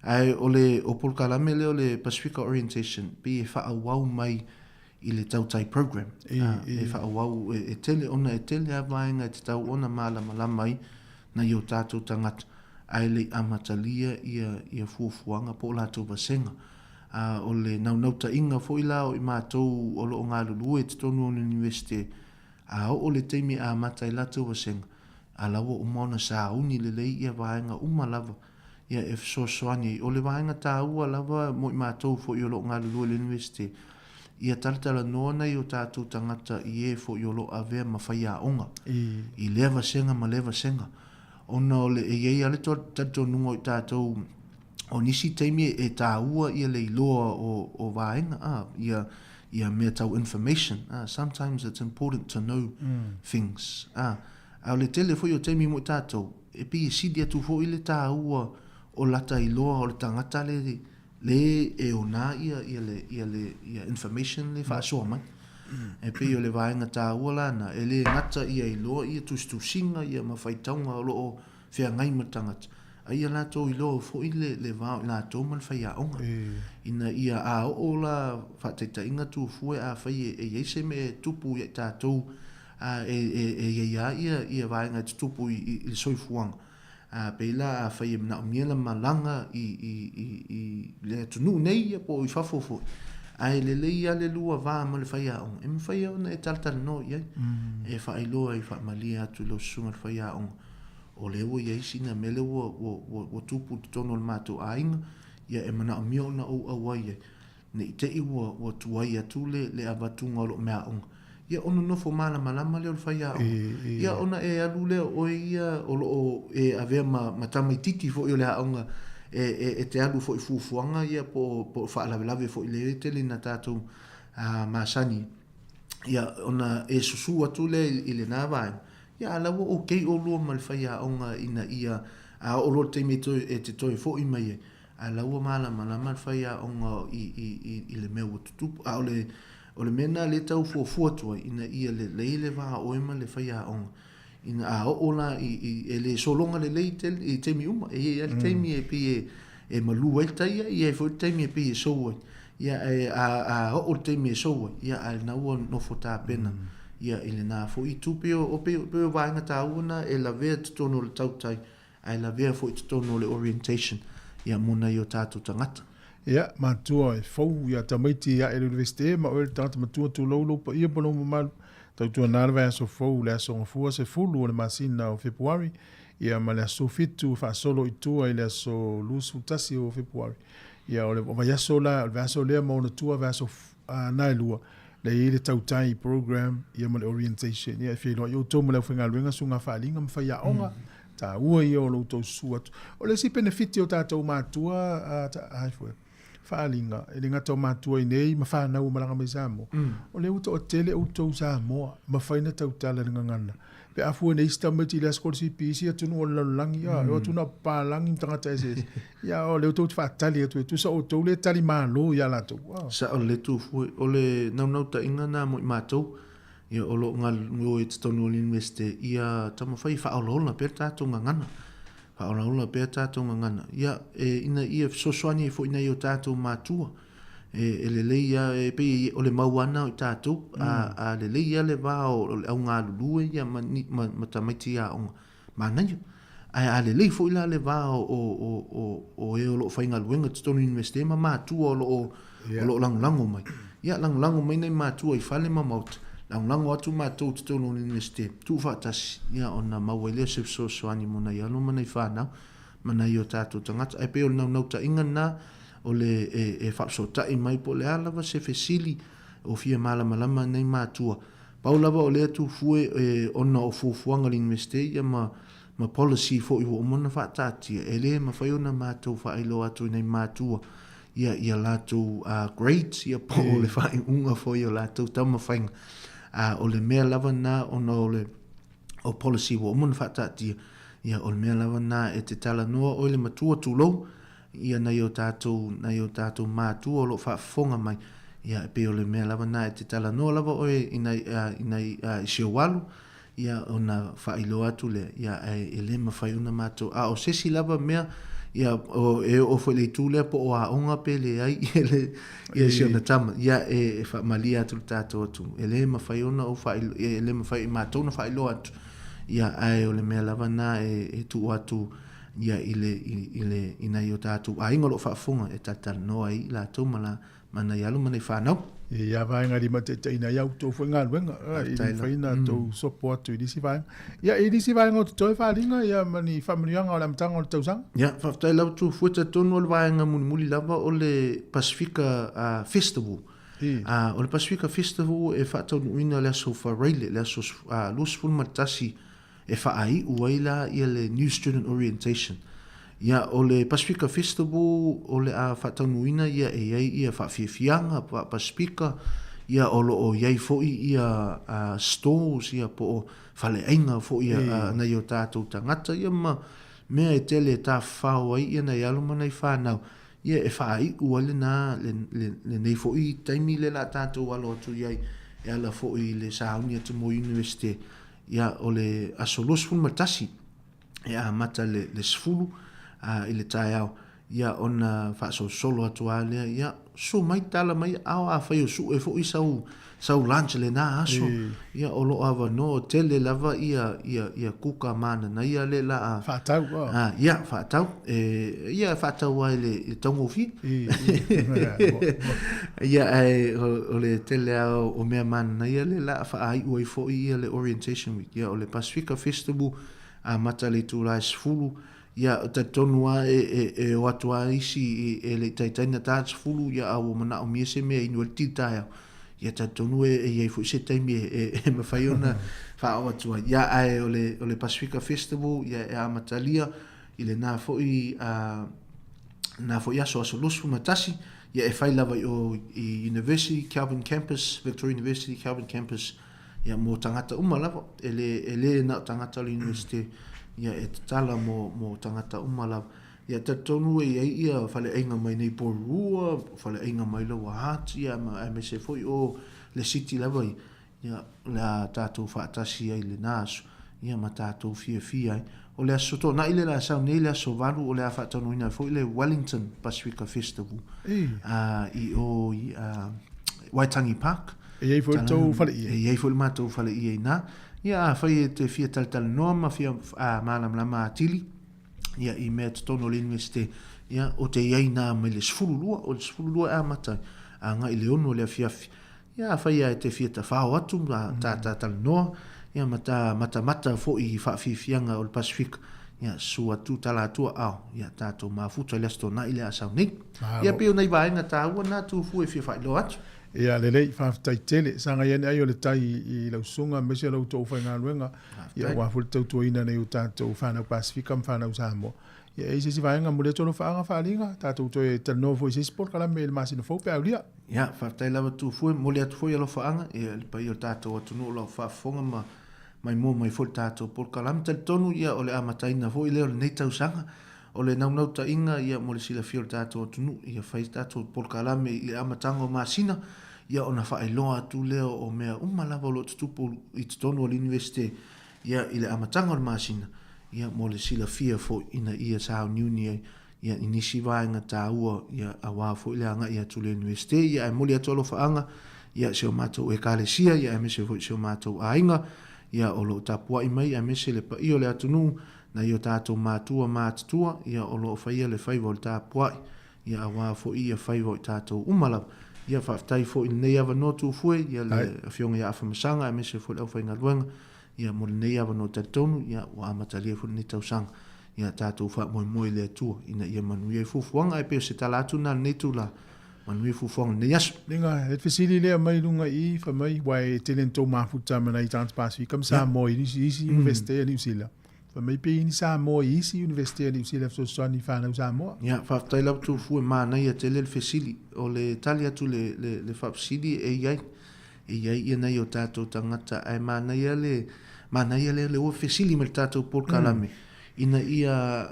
[SPEAKER 7] ai o polkalame le o le Pacifica Orientation pe e whaawau mai i le tautai program e whaawau e tele ona e tele a vaenga e te tau ona malama mai na i o tātou tangata ai le amatalia ia fuafuanga po lātou vasenga. O le naunauta inga fo i lao i mātou o lo ngā lulu e te tonu o universite. O le teimi a amata i lātou vasenga. A lawa o mauna sa uni le lei ia vaenga uma lava. Ia e soani. O le vaenga tā ua lava mo i mātou fo i o lo ngā lulu e le universite. Ia talatala noa nei o tātou tangata i e fo i o lo avea mawhai a onga. I lea vasenga ma lea vasenga. Ona o le iei ale tato nungo i tātou o nisi teimi e tā ua ia le iloa o vaenga ia mea tau information. Sometimes it's important to know things. A le tele fo i o teimi mo i tātou e pi e sidi atu fo i le tā ua o lata iloa o le tangata le e o nā ia information le whaasoa mai. e pe o le vaenga tā ua lana, e le ngata ia I loa ia tustusinga ia mawhaitaunga o loo whea ngai matangata. Ia lātou I loa fo I le vāo lātou man whai a onga. Ina ia a o la whataita inga tu fue a whai e yeise me tupu ia tātou ia vaenga tupu I soifuanga. Peila a whai mna miela malanga I le tunu nei po I whafofo. Ai le ia le lua vā ma le whai a onga. E me whai a onga e taltala no iai. E whai loa I wha malia atu lo sunga le whai a onga. O le ua iai sina mele ua tupu tono le mātou a inga. Ia e mana o mio na o awai iai. Ne I te I ua tuai atu le avatunga o lo mea onga. Ia ona nofo malama le o le whai a onga. Ia ona e alu leo o ia o lo e avea ma tamaititi fo I o le a onga. E te alu fo I fufuanga ia po whaalawelawe fo I le tele na tātou masani. Ia ona e susu atu le I le nāwai. Ia alawa o kei o lua ma le whai a onga ina ia a o lo te me e te toi fo I mai. Alawa malama le whai a onga I le mea tutupu. O le mena le tau fuafua tua ina ia le leile vā oema le whai a onga. Ina a ola I le solonga le lei I teimi uma. E le teimi e pi e malua I taia. Ia e fo teimi e pi e soua. Ia a o teimi e soua. Ia a naua nofo tā pena. Ia I le nā fo I tupe o peo vaenga tā una e la vea tutono le tautai. A la vea fo I tutono le orientation. Ia mona I o tātou tangata.
[SPEAKER 1] Ia, mātua e fau, ia tamaiti ia e le universite, ma oe le tangata matua tu laulo pa ia pono mamalu. Tautua nālewa aso fau, le aso ngafua se fulu o le masina o Februari. Ia ma le aso fitu, wha solo I tua I le aso lusu tasi o Februari. Ia o le vai aso la, le aso lea mauna tua, vai aso nailua. Le i le tautai program, ia ma le orientation. Ia e whiloa, i o tō ma leo whenga luenga sunga whaalinga, ma whai a onga. Tā ua ia o lo tau suatu. O le si benefiti o tātou mātua, haifua. Whaalinga, e le ngata o mātua I nei, ma whanau o malanga me Sāmoa. O le uta o tele o tau Sāmoa, ma whaina tau tala ringa ngana. Pe afua nei sta mati le askol si pisi atunu o lalangi, ia, o tuna pālangi mtangata SS. Ia, o le uta o whaatali atu, tu sa o tau le tali mālo, ia lato.
[SPEAKER 7] Sa o le tu fui, o le nau ta inga nā mo I mātou, ia o lo ngal ngo e tonu o l'investe, ia tama whai whaolola pe tātou ngangana. Whaolola pe tātou ngangana. Ia, ina ia sosoani e fo ina I o tātou mātua. E le leia e pe o le mauana o tātou, a le leia le vā o le au ngā lulue, ia ma tamaiti a onga. Mānanyo. A le lei fo ila le vā o e o lo whainga luenga tonu investe, ma mātua o lo lango mai. Ia lango mai nei mātua I whale ma mauta. Lango atu mātou te tono investe. Tu whaatasi. Ia ona mawelea se soani mona I alo mana I whanau. Mana I o tātou tangata. Ai pe o nau ta inga nā o le e whapsota I mai po le alawa se fesili o fia malama nei mātua. Paulawa o le atu fue ona o fufuanga investe ia ma policy fo I o mona whaatatia. E le ma whai ona mātou whailo atu nei mātua. Ia lātou grades ia po o le whai unga fo I o lātou tama whainga. O le mea lava nā ona o policy o mona whaatatia. Ia o le mea lava nā e te tala noa o le matua tūlou. Ia nei o tātou mātua o lo whaafonga mai. Ia pe o le mea lava nā e te tala noa lava oe inai Siawalu. Ia ona whailo atu le. Ia e le mawhai una mātou. O sesi lava mea. Ia o whele tūlea po o a onga pe le ai. Ia siona tama. Ia e whaamalia atu tātou atu. E le mawhai ona o whailo. E le mawhai mātou na whailo atu. Ia o le mea lava nā e tu atu. Ia ina I o tātou. A inga lo whaafonga e tātara noa I la tau mana I alo mana I whanau.
[SPEAKER 1] Ia vaenga li mate te ina iau tō whainga luenga. I whaina tō sopo atu I disi vaenga. Ia I disi vaenga o te toi wharinga. Ia mani whamanianga o le amtanga o le tausanga.
[SPEAKER 7] Ia whaftai lau tū fueta tonu o le vaenga muli lava o le Pacifica Festival. O le Pacifica Festival e whaatau nuina le aso whareile, le aso lusful matasi e whaai uaila I le New Student Orientation. Ia o le Pacifica Festival o le a whatanuina ia e iai ia whawhiawhianga pa Pacifica ia o lo o iai fo ia stores ia po o whaleainga fo ia nei o tātou tangata ia ma mea e tele tā whao ai ia nei alo mana I whanau ia e whaai ua le nā le nei fo I taimi le la tātou alo atu iai e ala fo I le sauni atu mo university ia o le asolos fulu matasi e a mata le sfulu I le tai au ia ona fa solo atu ale ia so mai tala mai au a fai o su e fo I sau lunch le na aso ia o lo ava no tele lava ia kuka mana na ia le la
[SPEAKER 1] fa tau
[SPEAKER 7] ia fa tau ia fa tau ai le tongo fi ia o le tele o mea mana na ia le la fa ai o fo ia le orientation week ia o le Pacifica Festival a mata le tu la sfulu ia ta tonua e o atua isi le taitaina ta sfulu ia o mana o miese me inu le titaia ia ta tonu e fu se taimi e ma fai ona fa o atua ia ai o le Pacifica Festival ia e amatalia I le na fo ia so lusu matasi ia e fai lava o University Calvin Campus Victoria University Calvin Campus ia mo tangata uma lava ele na tangata le university ia e tala mo tangata uma lava ia te tonu ia fale ainga mai nei porua fale ainga mai lo hati ia me se foi o le city level ia la tatou faatasi ai le naso ia ma tatou fia ai o le aso na ile la sa nei le aso valu o le afa tonu ina foi le Wellington Pacifica Festival I Waitangi Park
[SPEAKER 1] e foi tau fale
[SPEAKER 7] e foi matou fale na ia fai te fia tal noma fia malam lama atili ia I mea tono le university ia o te iai nā mai le sfululua o le sfululua a mata a nga I le ono le afiafi ia fai a te fia ta whao atu tal noa ia mata fo I whaafifianga o le Pacific ia sua tu tala atua au ia tātou mafuta le asto na I le asau nei ia peo nei vaenga tā ua nā tu fu e fia whai lo atu
[SPEAKER 1] ia lelei whaafitai tele sanga iane ai o le tai I lausunga mese lau tau whainga luenga ia wafule tau tuaina nei o tātou whanau Pasifika whanau Sāmoa ia eise si vaenga mule tono whaanga whaalinga tātou toi tano fo I se sport kala me le masina fau pe aulia
[SPEAKER 7] ia whaafitai lava tu fue mole atu foi alo whaanga ia le pai o tātou atunu lau whaafonga mai mo mai fo tātou por kalam tal tonu ia o le amataina fo I leo le nei tau sanga o le naunau ta inga ia mo le sila fio tātou atunu ia whai tātou por kalam I le amatanga o masina ia ona whaeloa atu leo o mea umalava o lo tutupu I tonu o le university ia I le amatanga o le masina ia mo le sila fia fo ina ia sao niuni ia inisi vaenga tā ua ia awa fo I le anga ia tu le university ia e moli atolo whaanga ia seo mātou e kālesia ia e mese fo seo mātou a inga ia o lo tapua I mai e mese le pa I o le atunu na ia tātou mātua ia o lo whaia le whaiva o le tapua ia awa fo ia whaiva o tātou umalava ia whaftai fo I nei awa notu fue ia le fionga ia awhamasanga e mese fo le au whainga luenga ia mo le nei awa no tatonu ia o amatalia fo ni tausanga ia tātou wha moi le atua ina ia manui e fufuanga e peo se talatu na netu la manui fufuanga ne yasu
[SPEAKER 1] Linga, et fesili lea mai lunga I fa mai wai telento mafuta mana I Transpasi kam Sāmoa isi universite New Zealand fa mai pe ni Sāmoa isi universite New Zealand so soni whanau Sāmoa
[SPEAKER 7] ia whaftai lau tu fue mana ia te le fesili o le tali atu le whafsili e iai ia nei o tātou tangata ai mana ia le o fesili me tātou por kalame ina ia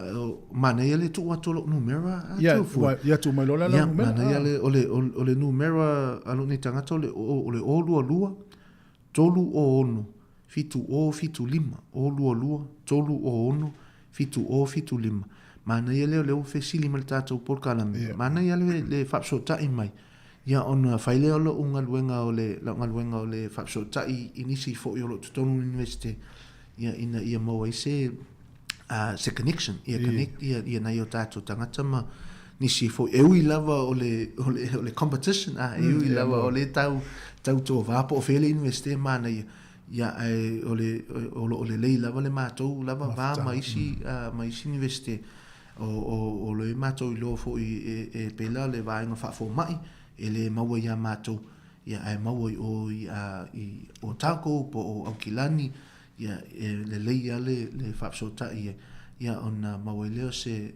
[SPEAKER 7] mana ia le tu atolo numera
[SPEAKER 1] ia tu mai lola
[SPEAKER 7] la numera mana ia le o le numera alo ni tangata o le olu alua tolu o ono fitu o fitu lima olu alua tolu o ono fitu o fitu lima mana ia le o fesili me tātou por kalame mana ia le whapsota I mai ia ona faile o lo unga luenga o le whapsota I inisi fo I o lo tutonu university ia ina ia maua I se connection ia connect ia na yo tātou tangata ma nisi fo eui lava o le competition eui lava o le tau to vapo o fele university mana ia o le lei lava le mātou lava va maisi university o le mātou I lo fo I pela le vaenga whafo mai e le maua ia mātou ia ai maua o tako po o Aukilani ia le leia le whapsota ia ona maua leo se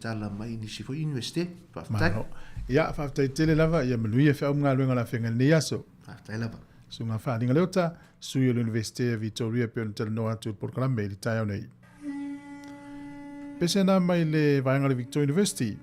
[SPEAKER 7] tala mai nisi fo university whaftai
[SPEAKER 1] ia whaftai tele lava ia manui e whiau ngā luenga la whenga nei aso
[SPEAKER 7] whaftai lava
[SPEAKER 1] so ngā wharinga leo ta sui o le University Victoria pe ona tele noa atu por kalame li tai au nei pese na mai le vaenga le Victoria University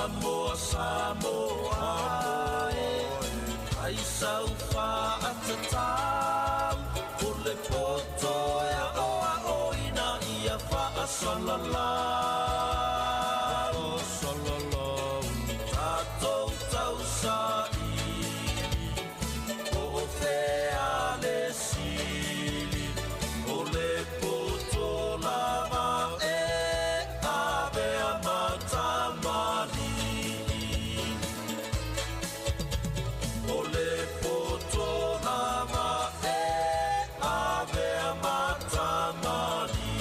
[SPEAKER 3] Sāmoa, Sāmoa, ai sau wha atatau, o le poto ea oa oina ia wha asalalau. Salalau, tātou tau sa ili, o whea le sili, o le poto lava e awea matamani. O le poto lava e awea matamani.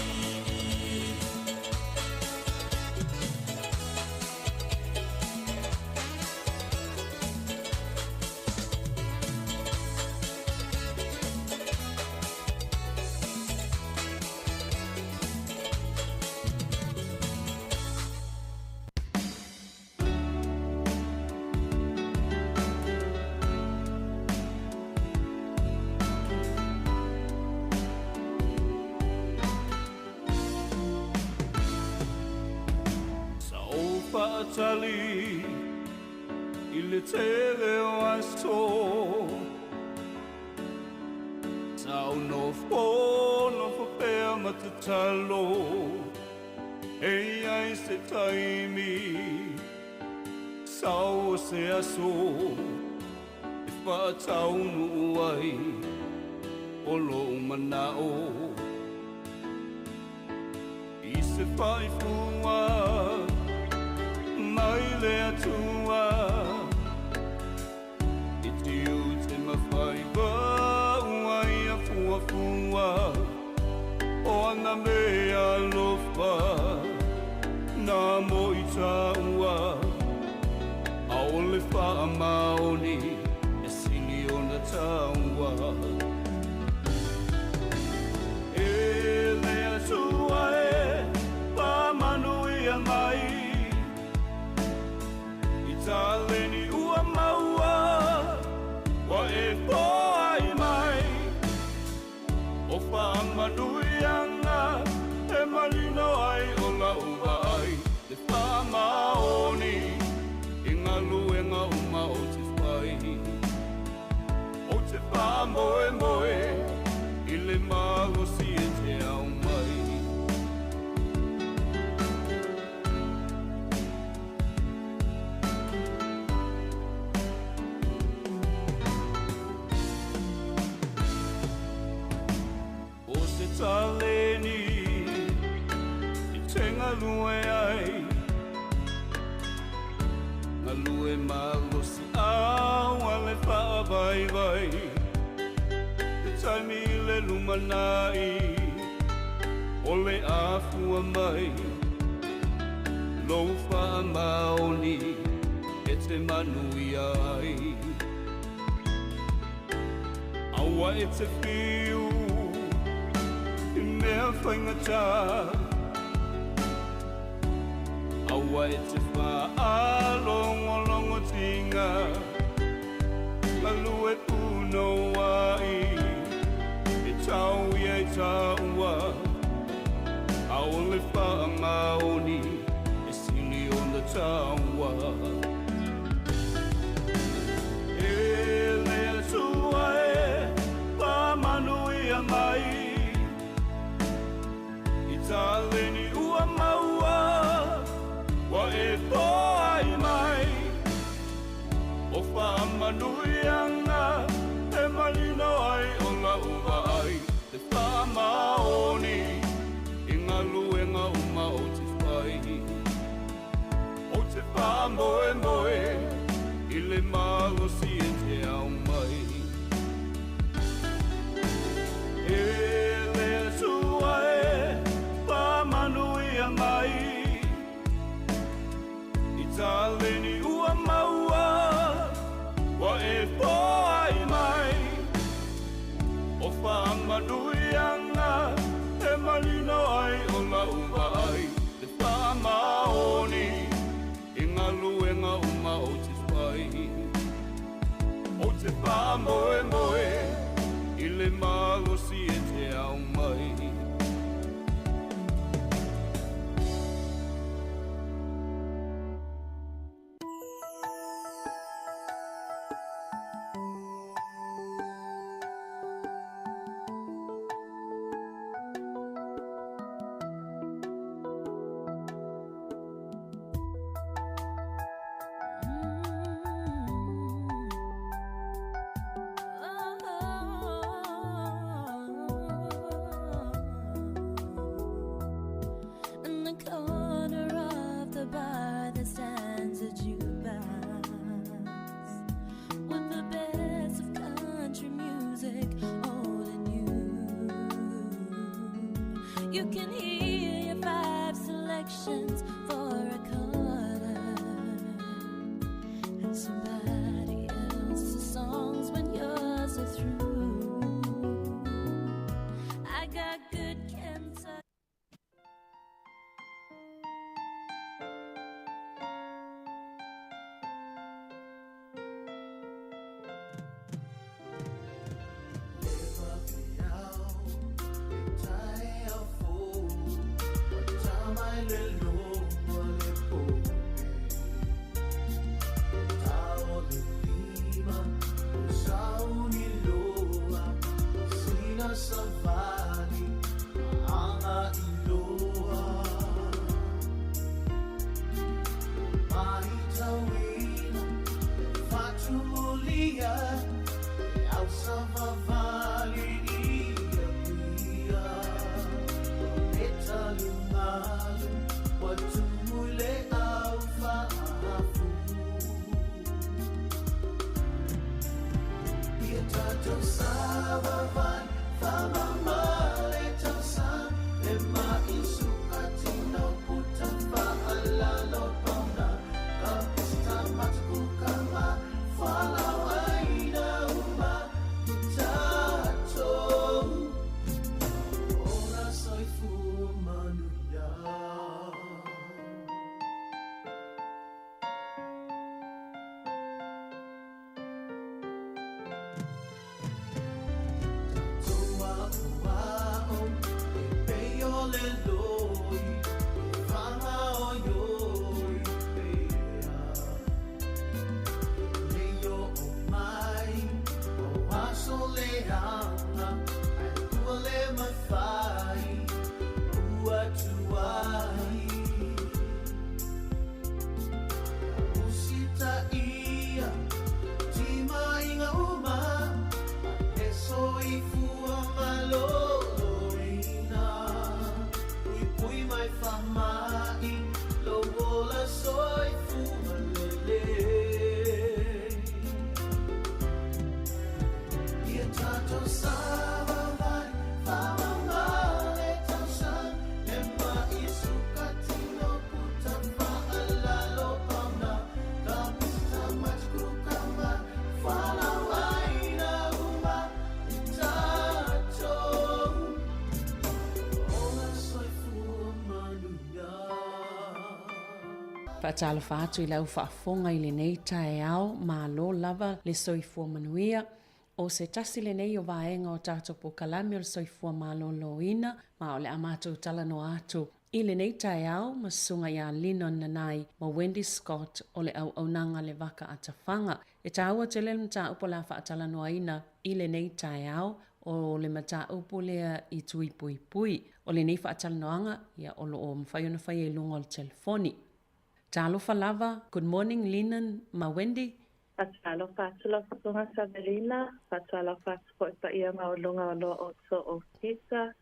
[SPEAKER 3] Tali il tele o aso Sao no fe matatalo Ei ai se taimi Sao se aso E fa tau nu ai O lo manao I se fai fua mai le atua I tiu te mawhai wai a fua fua O ana mea lofa Nā mo i taua A ole wha maoni E sili o na taua E le atua e Pa manu i a mai Taleni ua maua Wa e poai mai O whaamanuianga E malino ai o la uwa ai Te whaamaoni I ngā luenga uma o te whai O te whaamoe moe I le māgosi e te au mai Taleni I tenga lue ai Ngā lue malosi au Ale wha vai vai Te taimi le lumanai O le afua mai Lou wha maoni E te manui ai Aua e te whiu Mea whaingata Awa e te wha alongo longo tinga Malue puno ai E tau i e taua A ole wha maoni E sili o na taua E lea tua e Pa manui a mai Taleni ua maua Wa e poai mai O whaamanuianga E malino ai o la uwa ai Te whaamaoni I ngā luenga uma o te whai O te whaamoe moe I le māgosi e te au mai E lea tua e Manuia mai I taleni ua maua Wa e poai mai O whaamanuianga E malino ai o la uwa ai Te whaamaoni I ngā luenga uma o te whai O te whaamoe moe I le māgosi e te au mai
[SPEAKER 10] a jukebox with the best of country music, old and new. You can hear your 5 selections for a quarter, and somebody else's songs when yours are through. I got good Kentucky.
[SPEAKER 4] Whaatala whaatu I lau whaafonga I le nei tae ao, ma lo lava le soifua manuia. O se tasi le nei o vaenga o tātou po kalami o le soifua ma lo loina, ma o le amatu tala no atu. I le nei tae ao, ma sunga ia lino nanai, ma Wendy Scott o le au aunanga le waka atawhanga. E tāua te le mta upo la whaatala no aina I le nei tae ao, o le mata upo lea I tui pui pui. O le nei whaatala noanga, ia o lo o mwhaiona whai e lunga o le telefoni. Talofa lava, good morning Linan, ma Wendy.
[SPEAKER 11] Talofa sunga Sabrina, talofa po pa ia maulunga o lo o so o kisa,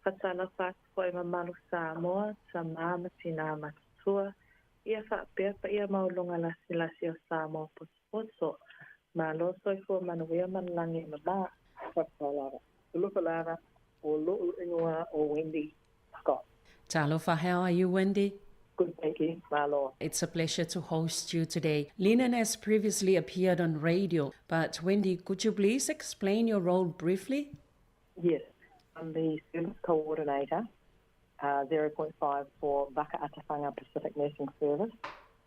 [SPEAKER 11] talofa po ia malu Sāmoa, sa mama tina matua, ia pa ia maulunga la silasi o Sāmoa poso, malo so I fu manuia manlangi mama, talofa lava, o lo ingoa o Wendy Scott.
[SPEAKER 4] Talofa, how are you Wendy?
[SPEAKER 11] Good, thank you, Malo.
[SPEAKER 4] It's a pleasure to host you today. Linan has previously appeared on radio, but Wendy, could you please explain your role briefly?
[SPEAKER 11] Yes, I'm the service coordinator, 0.5 for Waka Atawhanga Pacific Nursing Service,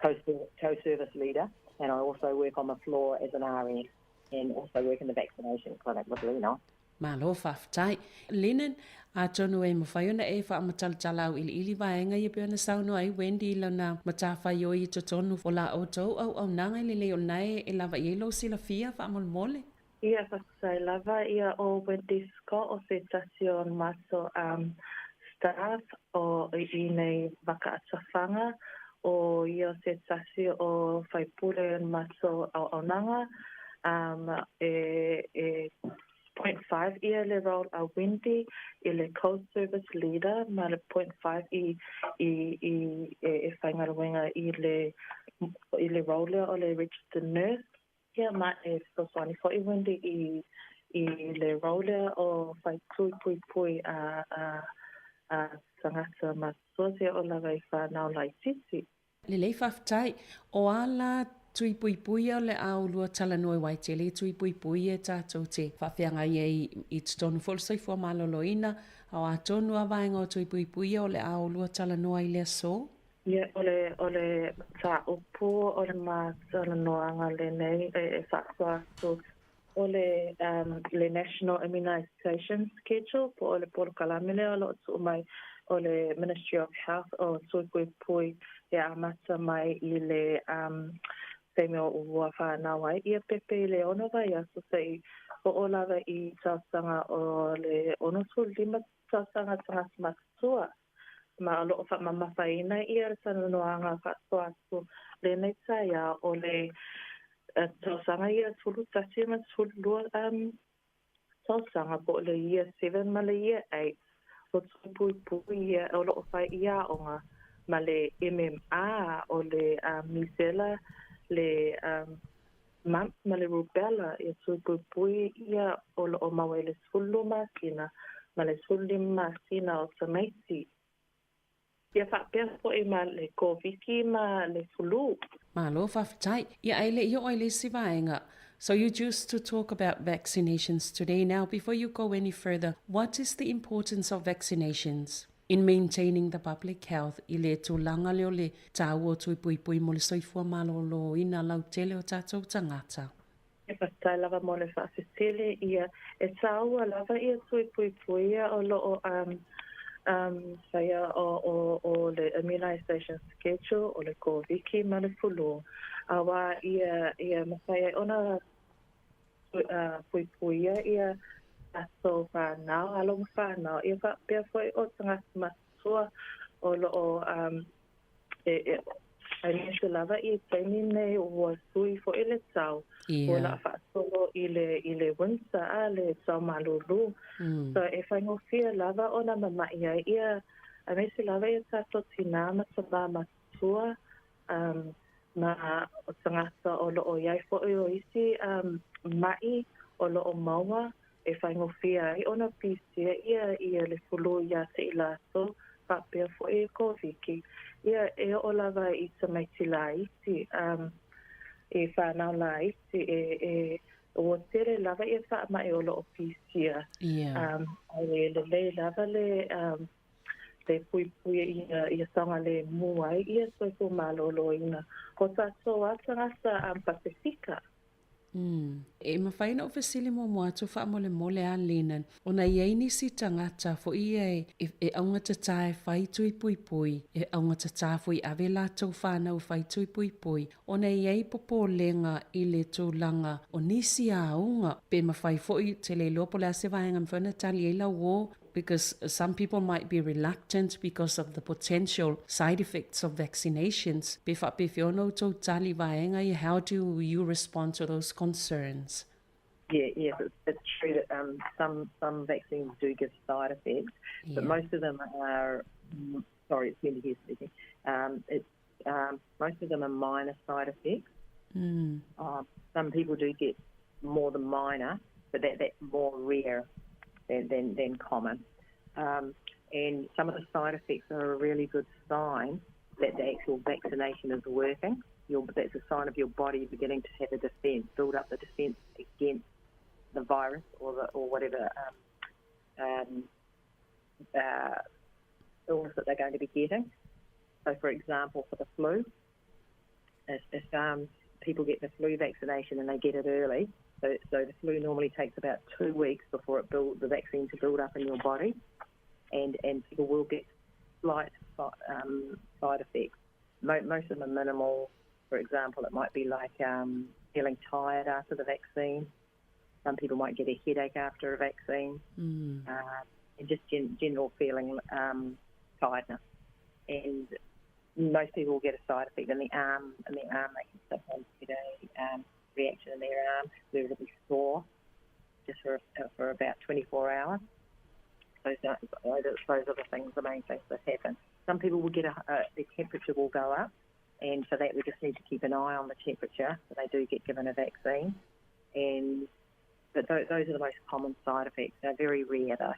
[SPEAKER 11] co-service leader, and I also work on the floor as an RN and also work in the vaccination clinic with Lena.
[SPEAKER 4] Malo whaftai. Linan, a tonu e mawhaiona e wha matalatalau ili vaenga I peona sauno ai Wendy lana matawhai o I to tonu o la autou au nanga I leo nai e lava yelo sila fia wha mole.
[SPEAKER 11] Ia whakasai lava ia o Wendy Scott o se tasio maso staff o I nei Waka Atawhanga o ia se tasio o whaipure maso au nanga 0.5 ia le role a Wendy I le co-service leader ma le 0.5 I whaingaruenga I le I le role o le registered nurse. Ia ma e whakaswani fo I wende I le role o whai pui a tangata matua o lawa I whanau lai titi.
[SPEAKER 4] Le lei whaftai, o ala tui pui pui o le au lua tala noi wai te le tui pui pui e tātou te whawhianga I tonu wholsoi fua maloloina, au a tonu a vaenga o tui pui pui o le au lua tala noi le so.
[SPEAKER 11] Ia, o le tā upu, o le mātala noanga le nei e whakwa atu. O le National Immunisation Schedule, po o le polo kalamile o lo tu mai o le Ministry of Health o tui pui pui e amata mai I le Samuel ua whanau ai. Ia pepe I le ono vai aso sei o o lawa I tausanga o le ono tu lima tausanga tangata matua. Ma o loo whamawhawhaina I le sanonoanga whakwa atu le nei taia o le tausanga ia tulu tasi ma tulu lua tausanga po le year 7 ma le year 8 o tupui pui ia o loo whai ia onga ma le MMA o le misela le mumps ma le rubella ia tupui pui ia o loo mawe le sulu masina ma le sulu masina o tamaiti ia whapea po I ma le COVID ma le flu.
[SPEAKER 4] Malo whaftai, ia aile I o aile si vaenga. So you choose to talk about vaccinations today. Now, before you go any further, what is the importance of vaccinations in maintaining the public health I le tūlanga leo le tāua tui pui pui mo le soifua malolo ina lau tele o tātou tangata?
[SPEAKER 11] E patai lava mo le whaasitele ia e tāua lava ia tui pui pui ia o loo saya o le immunisation schedule o le COVID ma le flu. Awa ia masaya ona pui pui ia aso whanau, alo whanau. Ia pia foi o tangata matua o loo ai nese lava I taimi nei ua sui fo I le tau. O la whaasolo I le winter a le tau malulu. So e whaingofia lava o na mamai ai ia a nese lava ia tato tina mataba matua ma o tangata o loo iai fo I o isi mai o loo maua e whaingofia ai ona pisia ia le fulu ia te ilato whapea fo I COVID. Ia e o lava I tamaiti la iti, e whanau la iti, o tere lava ia whaamai o loo pisia. E le lava le pui pui ia sanga le muai, ia soifu malolo ina. Ko tato atangasa Pasifika.
[SPEAKER 4] E mawhaina o whesili mo moatu wha mole a lenan. O na iei nisi tangata fo ia e aunga tatae whai tui pui pui. E aunga tatae fo I ave lātou whanau whai tui pui pui. O na iei popo lenga I le tūlanga o nisi a aunga. Pe mawhai fo I te le lopo le ase vaenga mwhana tali e la wo. Because some people might be reluctant because of the potential side effects of vaccinations. How do you respond to those concerns?
[SPEAKER 12] Yeah, it's true that some vaccines do give side effects, but most of them are. Sorry, it's Wendy here speaking. Most of them are minor side effects. Some people do get more than minor, but that's more rare than common. And some of the side effects are a really good sign that the actual vaccination is working. That's a sign of your body beginning to have a defence, build up the defence against the virus or whatever illness that they're going to be getting. So, for example, for the flu, if people get the flu vaccination and they get it early, so the flu normally takes about 2 weeks before the vaccine to build up in your body, and people will get slight side effects. Most of them are minimal. For example, it might be like feeling tired after the vaccine. Some people might get a headache after a vaccine, and just general feeling tiredness. And most people will get a side effect in the arm. They can sometimes get a reaction in their arm where it'll be sore just for about 24 hours. Those are the things, the main things that happen. Some people will get their temperature will go up, And for that, we just need to keep an eye on the temperature, so they do get given a vaccine. But those are the most common side effects. They're very rare, though.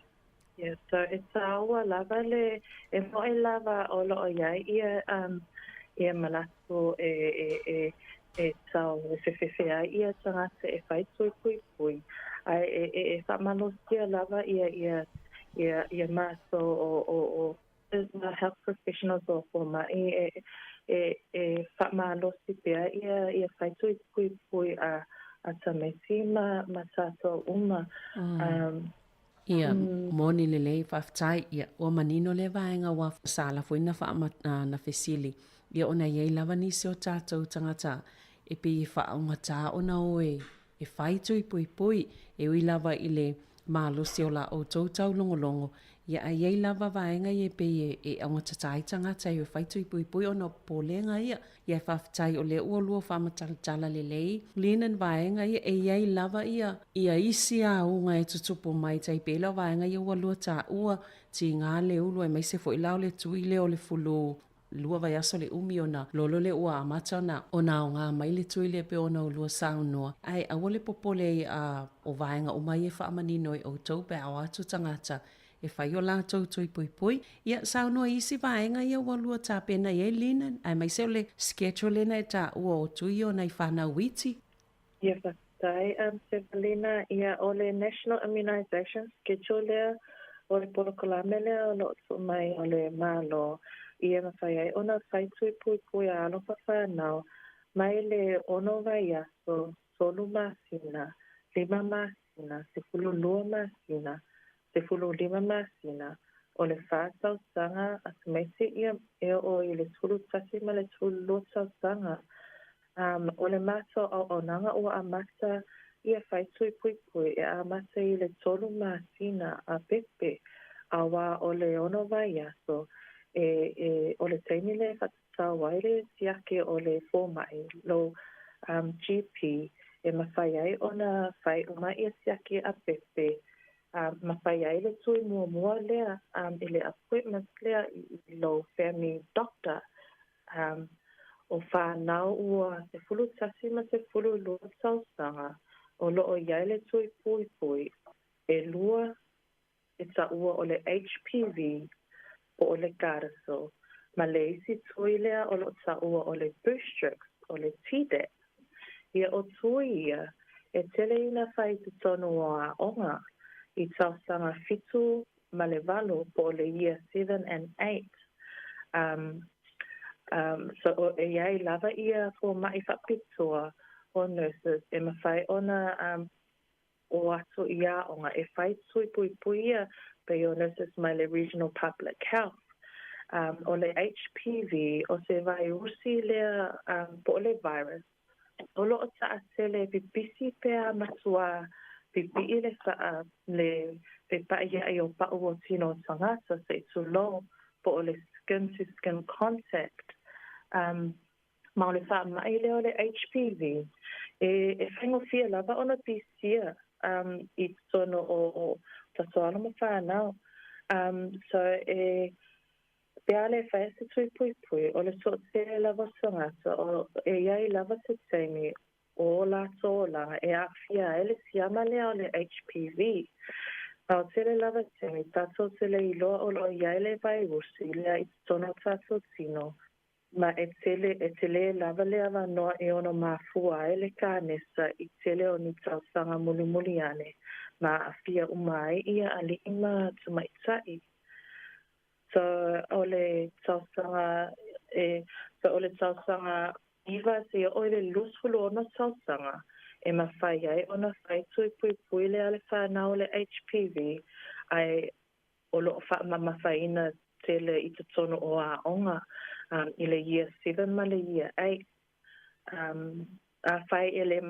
[SPEAKER 11] Yeah, so it's aua lava le e moe lava o lo ia ia malato e tau se fefea ia tangata e whai pui ai e whamanosia lava ia maso o health professionals o forma e whamanosi pia ia whai pui a tameti ma tato uma
[SPEAKER 4] Ia moni lelei whaftai ia o manino le vaenga wa sala fuina na fesili ia ona iei lava nisi o tātou tangata e pe i whaonga tā ona oe e whai tui pui e ui lava i le mālosi o la o tautau longolongo ia a iei lava vaenga i e pe e aunga tatai tangata e whai tui pui ona pōlenga ia ia whaftai o le uolua whamataltala lelei linan vaenga ia e iei lava ia isi a unga e tutupo mai tai pela vaenga ia uolua tā ua ti ngā le ulu e mai se fo i lao le tui le o le fulu lua vai aso le umi ona lolo le ua amata ona o ngā mai le tui le pe ona o lua saunoa. Ai a wale popole o vaenga o mai e whaamanino i o tau pe au atu tangata e whai o lātou tui pui. Ia saunoa isi vaenga ia walua tā pena i e linan. Ai mai se o le schedule na e tā ua o tui o nei whanau witi.
[SPEAKER 11] Ia whakatai Sevalina ia o le National Immunization Schedule o le polokolamele o lo tu mai o le malo ia mawhai ai ona whai tui pui a alofa whanau mai le ono vai aso solu masina, 5 masina, se fulu lua masina, se fulu 5 masina o le whātau sanga a smesi ia e o i le tulu tasi ma le tulu lua tau sanga o le maso o nanga ua amata ia whai tui pui e amata i le tolu masina a pepe a wā o le ono vai aso o le teimi le whatatau waire siake o le fōmai lo GP e mawhai ai ona whai o mai e siake a pepe mawhai ai le tui mua lea i le appointment lea i lo family doctor o whanau ua se fulu tasi ma se fulu lua tausanga o loo iai le tui pui e lua e ta ua o le HPV o le karaso, ma le isi tui lea o lo ta ua o le Boostrix, o le Tdap. Ia o tui ia, e tele ina whai te tonu o a onga, i tau sanga fitu ma le valo po le year 7 and 8. So e iai lava ia ko mai whapitua o nurses, e mawhai ona o atu ia onga, e whai tui pui ia, pe o nurses mai le regional public health. O le HPV, o se virusi lea po le virus, o lo o ta atele pipisi pea matua, pipi i le saa le pepa ia i o pa o tino tangata se tu lo po o le skin to skin contact. Ma o le wha mai leo le HPV, e whaingo fia lava ona pisia i tono o tatoana ma whanau. So pea le whae se tui pui, o le so te lava sangata, o e iai lava se teimi o la tōlanga, e a fia e le siama lea o le HPV. Au te le lava teimi, tato te le iloa o lo iai le virusi, lea i tono tato tino, ma e tele lava lea wanoa e ono mafua e le kānesa i tele o ni tausanga muli ane, ma a fia umai ia ali ima tumaitai. So o le tausanga iwa se o le lusfulu ona tausanga e mawhai ai ona whai tui pui le ale whanau le HPV ai o lo mawhaina tele i te tono o a onga i le year 7 ma le year 8. A whai ele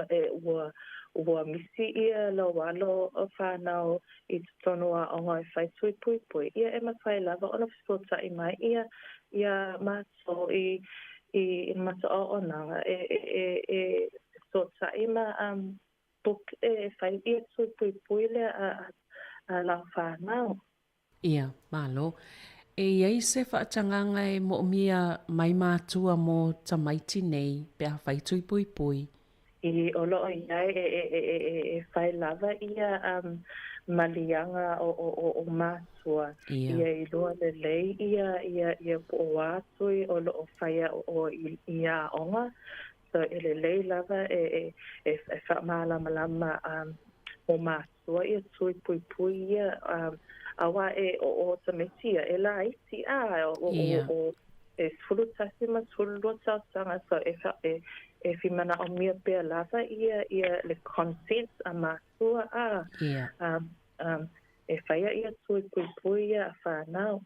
[SPEAKER 11] ua misi ia lo walo o whanau i te tono a onga i whai tui pui. Ia e mawhai lava ona fsota i mai ia mato i mato o onanga e fsota i ma book e whai ia tui pui le a la whanau.
[SPEAKER 4] Ia, malo. E iai se whaatanganga e mo mia mai mātua mo tamaiti nei pe a whai tui pui pui.
[SPEAKER 11] I o loo iai e whai lava ia malianga o mātua. Ia i loa le lei ia po ātui o loo whaia o ia onga. So ele lei lava e whamalama o mātua ia tui pui pui ia awa e o tamitia e la iti o e fulu tasima tulu tautanga so e fimana o mia pia lava ia le consent a mātua e whaia ia tui pui pui ia a whanau.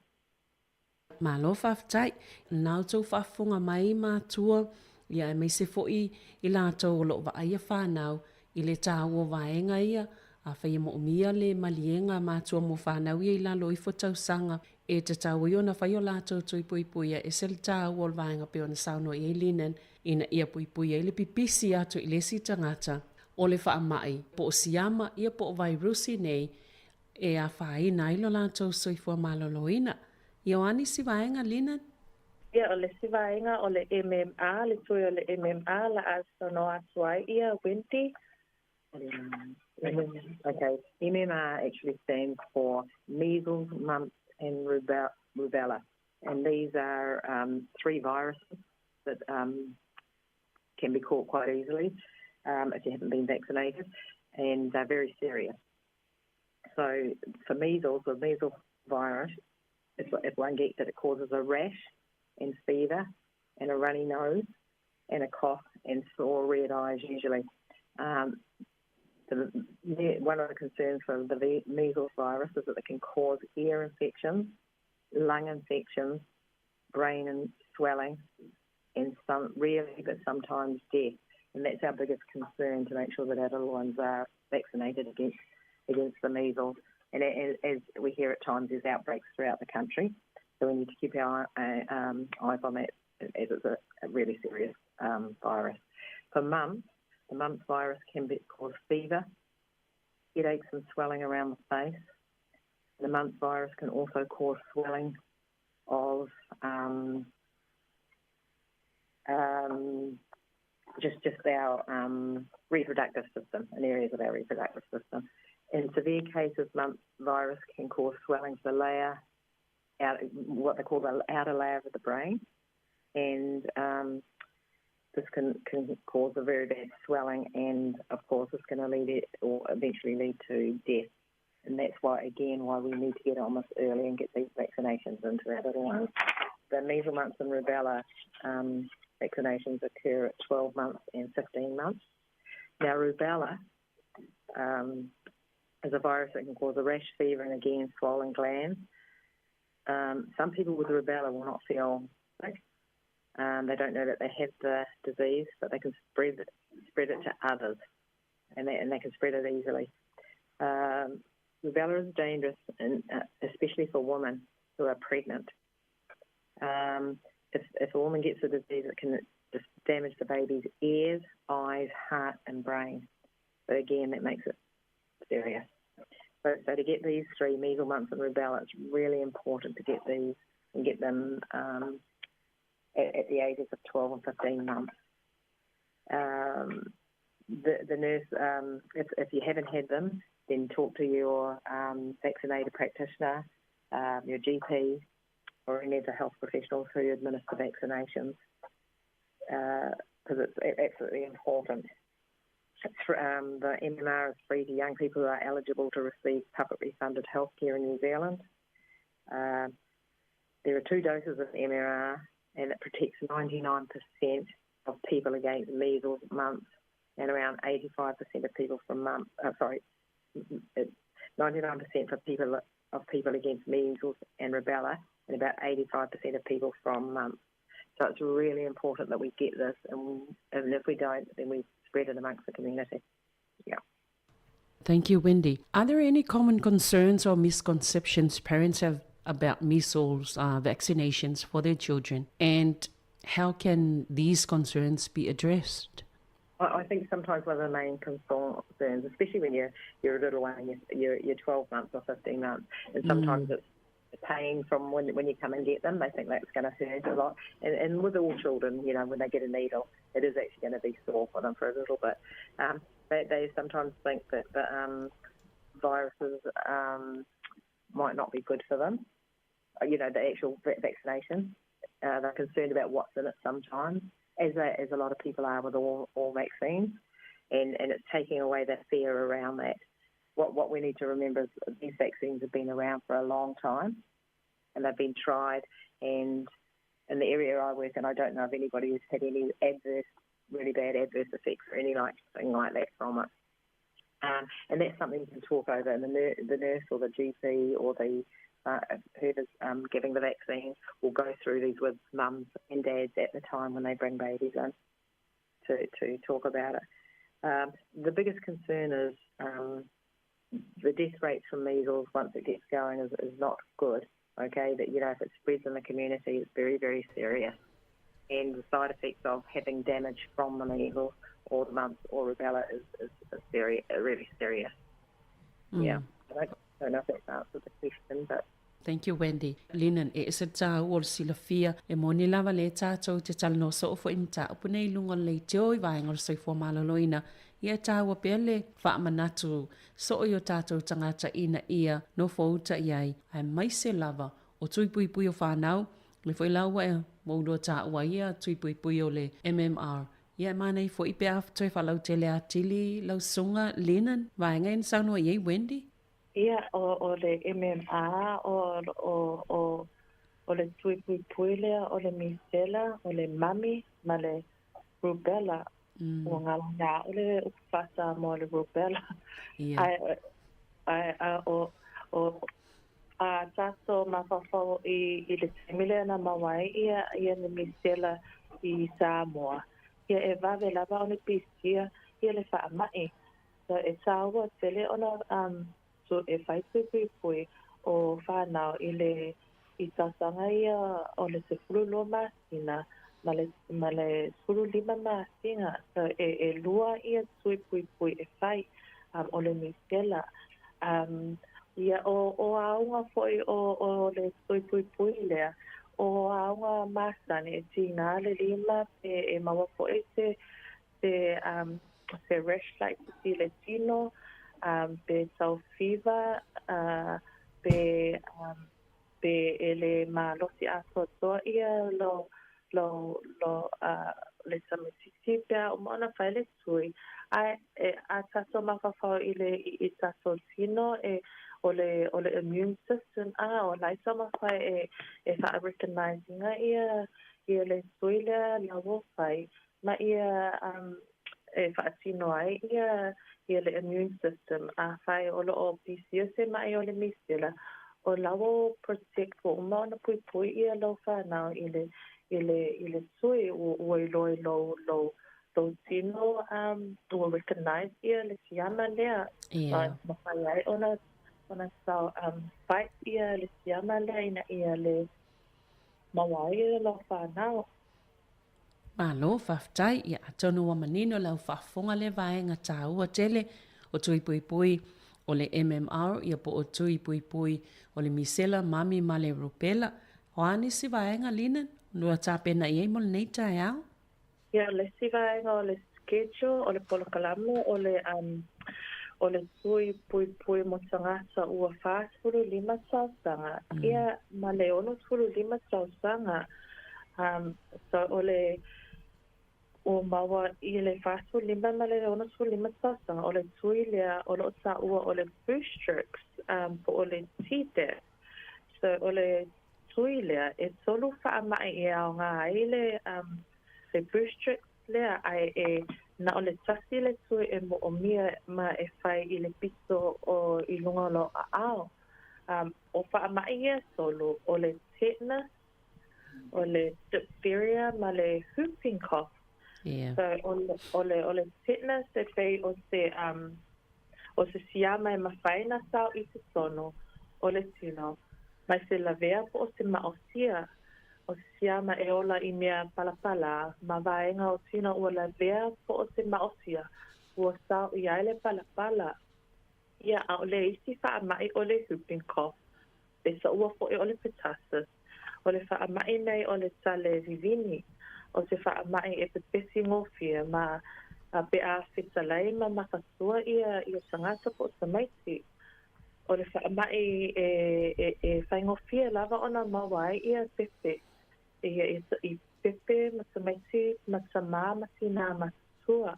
[SPEAKER 4] Malo whaftai, nau tau whafunga mai mātua, ia e mai se fo'i i lātou o lo wa aia whanau, i le tāua vaenga ia, a whaia mo umia le malienga mātua mo whanau ia i lalo i whatausanga, e te tāua iona whaia o lātou tui pui pui ia, e se le tāua o vaenga pe o na sauno i linen, ina ia pui pui ia, i le pipisi atu i le si tangata, o le wha mai, po o siama ia po o vairusi nei, e a whaina ilo lātou soifua maloloina, Ioani si vaenga linen?
[SPEAKER 11] Ia o le si vaenga o le MMA, le tui o le MMA, la asono atuai ia Wendy.
[SPEAKER 12] Okay, MMA actually stands for measles, mumps and rubella. And these are 3 viruses that can be caught quite easily if you haven't been vaccinated, and they're very serious. So for measles, the measles virus, if one gets it, it causes a rash and fever and a runny nose and a cough and sore red eyes usually. One of the concerns for the measles virus is that it can cause ear infections, lung infections, brain and swelling, and but sometimes death. And that's our biggest concern, to make sure that our little ones are vaccinated against the measles. And as we hear at times, there's outbreaks throughout the country. So we need to keep our eyes on that, as it's a really serious virus. For mumps, the mumps virus can cause fever, headaches and swelling around the face. The mumps virus can also cause swelling of just our reproductive system, and areas of our reproductive system. In severe cases, mumps virus can cause swelling to the layer, what they call the outer layer of the brain, and this can cause a very bad swelling, and of course this can eventually lead to death. And that's why we need to get on this early and get these vaccinations into our little ones. The measles, mumps and rubella vaccinations occur at 12 months and 15 months. Now rubella is a virus that can cause a rash, fever, and again swollen glands. Some people with rubella will not feel sick. They don't know that they have the disease, but they can spread it to others, and they can spread it easily. Rubella is dangerous, especially for women who are pregnant. If a woman gets the disease, it can just damage the baby's ears, eyes, heart, and brain. But again, that makes it serious. So to get these 3, measles, mumps and rubella, it's really important to get these and get them at the ages of 12 and 15 months. The nurse, if you haven't had them, then talk to your vaccinated practitioner, your GP, or any of the health professionals who administer vaccinations, because it's absolutely important. The MMR is free to young people who are eligible to receive publicly funded healthcare in New Zealand. There are 2 doses of MMR, and it protects 99% of people against measles, mumps, and around 85% of people from 99% of people against measles and rubella, and about 85% of people from mumps. So it's really important that we get this, and if we don't, then we spread it amongst the community. Yeah.
[SPEAKER 4] Thank you, Wendy. Are there any common concerns or misconceptions parents have about measles vaccinations for their children, and how can these concerns be addressed?
[SPEAKER 12] I think sometimes one of the main concerns, especially when you're a little one, you're 12 months or 15 months, and sometimes pain from when you come and get them. They think that's going to hurt a lot. And with all children, you know, when they get a needle, it is actually going to be sore for them for a little bit. They sometimes think that the viruses might not be good for them. You know, the actual vaccination. They're concerned about what's in it sometimes, as a lot of people are with all vaccines, and it's taking away that fear around that. What we need to remember is these vaccines have been around for a long time, and they've been tried. And in the area I work in, I don't know if anybody has had any really bad adverse effects or anything like that from it. And that's something you can talk over, and the nurse or the GP or the whoever's giving the vaccine will go through these with mums and dads at the time when they bring babies in to talk about it. The biggest concern is the death rates from measles once it gets going is not good. Okay, that, you know, if it spreads in the community, it's very, very serious. And the side effects of having damage from the measles or the mumps or rubella is really serious. Yeah, I don't know if that's answered the question, but
[SPEAKER 4] Thank you, Wendy. Linan, se tā ua silafia e moni lava le tātou te talano so ofo imta upunei lungon le te oi vaenga o soifua malaloina. Ia tā ua pele wha manatu so o yo tātou tangata ina ia no fauta iai ai maise lava o tui pui pui o whanau. Le foi laua e maudua tā ua ia tui pui pui o le MMR. Ia manei fo ipe af toi whalau te le atili lau sunga Linan vaenga en saunua iei Wendy.
[SPEAKER 11] Ia o le MMA o le tui pui pui lea o le misela o le mami ma le rubella o ngā ngā o le upasa mo le rubella a taso mawhawhau i le temile na mawai ia le misela i Sāmoa ia e vawe lava o le pisia ia le whaamai so e tāua tele ona so e whai pui pui o whanau i tasanga ia o le sefulu loa māsina ma le sefulu lima māsinga so e lua ia tui pui pui e whai o le misela ia o aunga foi o le tui pui pui lea o aunga māsani e tina le lima e mawa foi se rash like si le tino pe sau fever pe ele malosi aso to ia lo le samitisi pe o mana file sui a taso mafafao i taso tino o le immune system o lai sama fai e fa recognizing ia le sui la wo fai ma ia e fa tino ai ia le immune system a fai o lo PCS mai o le misela o lawo protect o mana pui pui ia lo fa now ile sui o lo tino to recognize ia le siama lea ma fai ai ona sa fight ia le siama lea ina ia le mawai lo fa now
[SPEAKER 4] Malo whaftai ia atonu wa manino lau whafonga le vaenga tā ua tele o tui pui pui o le MMR ia po o tui pui pui o le misela mami ma le rupela. Hoani si vaenga Linan? Nua tā pena iei mo le nei tai au?
[SPEAKER 11] Ia le si vaenga o le schedule o le polokalamo o le tui pui pui mo tangata ua whaasfuru lima sausanga. Ia ma le ono furu lima sausanga. So o mawa i le fasu lima ma le ono su lima sausanga o le tui lea o lo sa ua o le boostrix po o le tite so o le tui lea e solu wha mai e au ngā ai le boostrix lea ai na o le tasi le tui e mo o mia ma e whai i le piso o i lunga lo a au o wha mai e solu o le tetanus o le diphtheria ma le whooping cough. So o le tetanus se fei o se siama e mawhaina sau i se sono o le tino. Mai se lavea po o se maosia o se siama e ola i mea palapala ma vaenga o tino ua lavea po o se maosia ua sau i aile palapala. Ia a o le isi wha mai o le whooping cough. e sa ua fo e ole petasis o le whaamai nei o le tale vivini o se whaamai e pepesi ngofia ma a pe a whitalai ma makasua ia sangata po sa maiti o le whaamai e whaingofia lava ona mawai ia pepe i pepe ma sa maiti ma sa maa ma tina ma sua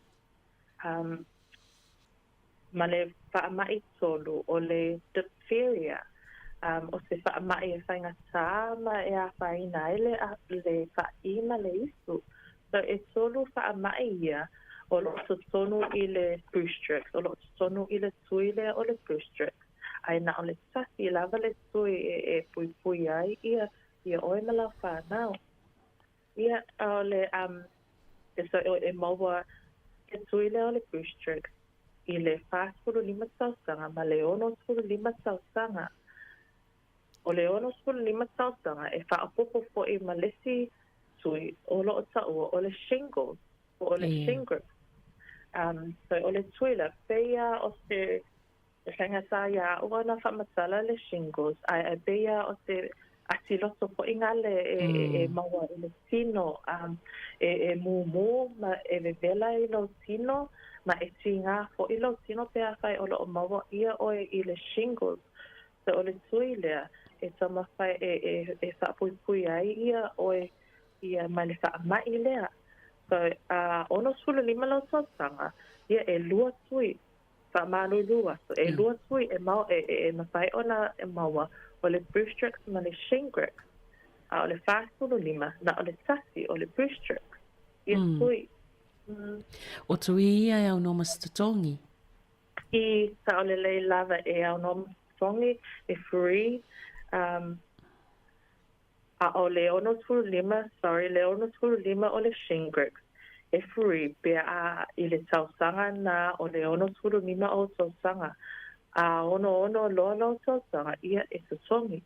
[SPEAKER 11] ma le whaamai tolu o le diphtheria o se whaamai e whaingata ma e a whaina ele le whaima le isu so e tolu whaamai ia o lo tonu i le boostrix o lo tonu i le tuile o le boostrix ai na o le tasi lava le tui e pui ai ia oe ma la whanau ia o le so e maua e tuile o le boostrix i le whāspuru 5 tausanga ma le 5 tausanga o le 5 tausanga e whaapopo fo i malesi tui o lo o taua o le shingles o le shingles so o le tuila peia o se hanga sa ia o na whamatala le shingles ai peia o se atiloto po ingale e maua le tino e mumu ma e vela i lo tino ma e tinga fo i lo tino pe a fai o lo maua ia o i le shingles so o le tuila e tama fai e whapui ai ia o ia mai le whaamai lea so ono sulu 5 lau tausanga ia e lua tui whaamalu lua so e lua tui e mau e mawhai ona e maua o le boostrix ma le shingrix o le whāsulu 5 na o le tasi o le boostrix ia tui
[SPEAKER 4] o tui ia e au no mastatongi
[SPEAKER 11] i sa o le lei lava e au no mastatongi e free o le 5 sorry le 5 o le shingrix e free pe a i le tausanga na o le 5 o tausanga ono lo tausanga ia e tatongi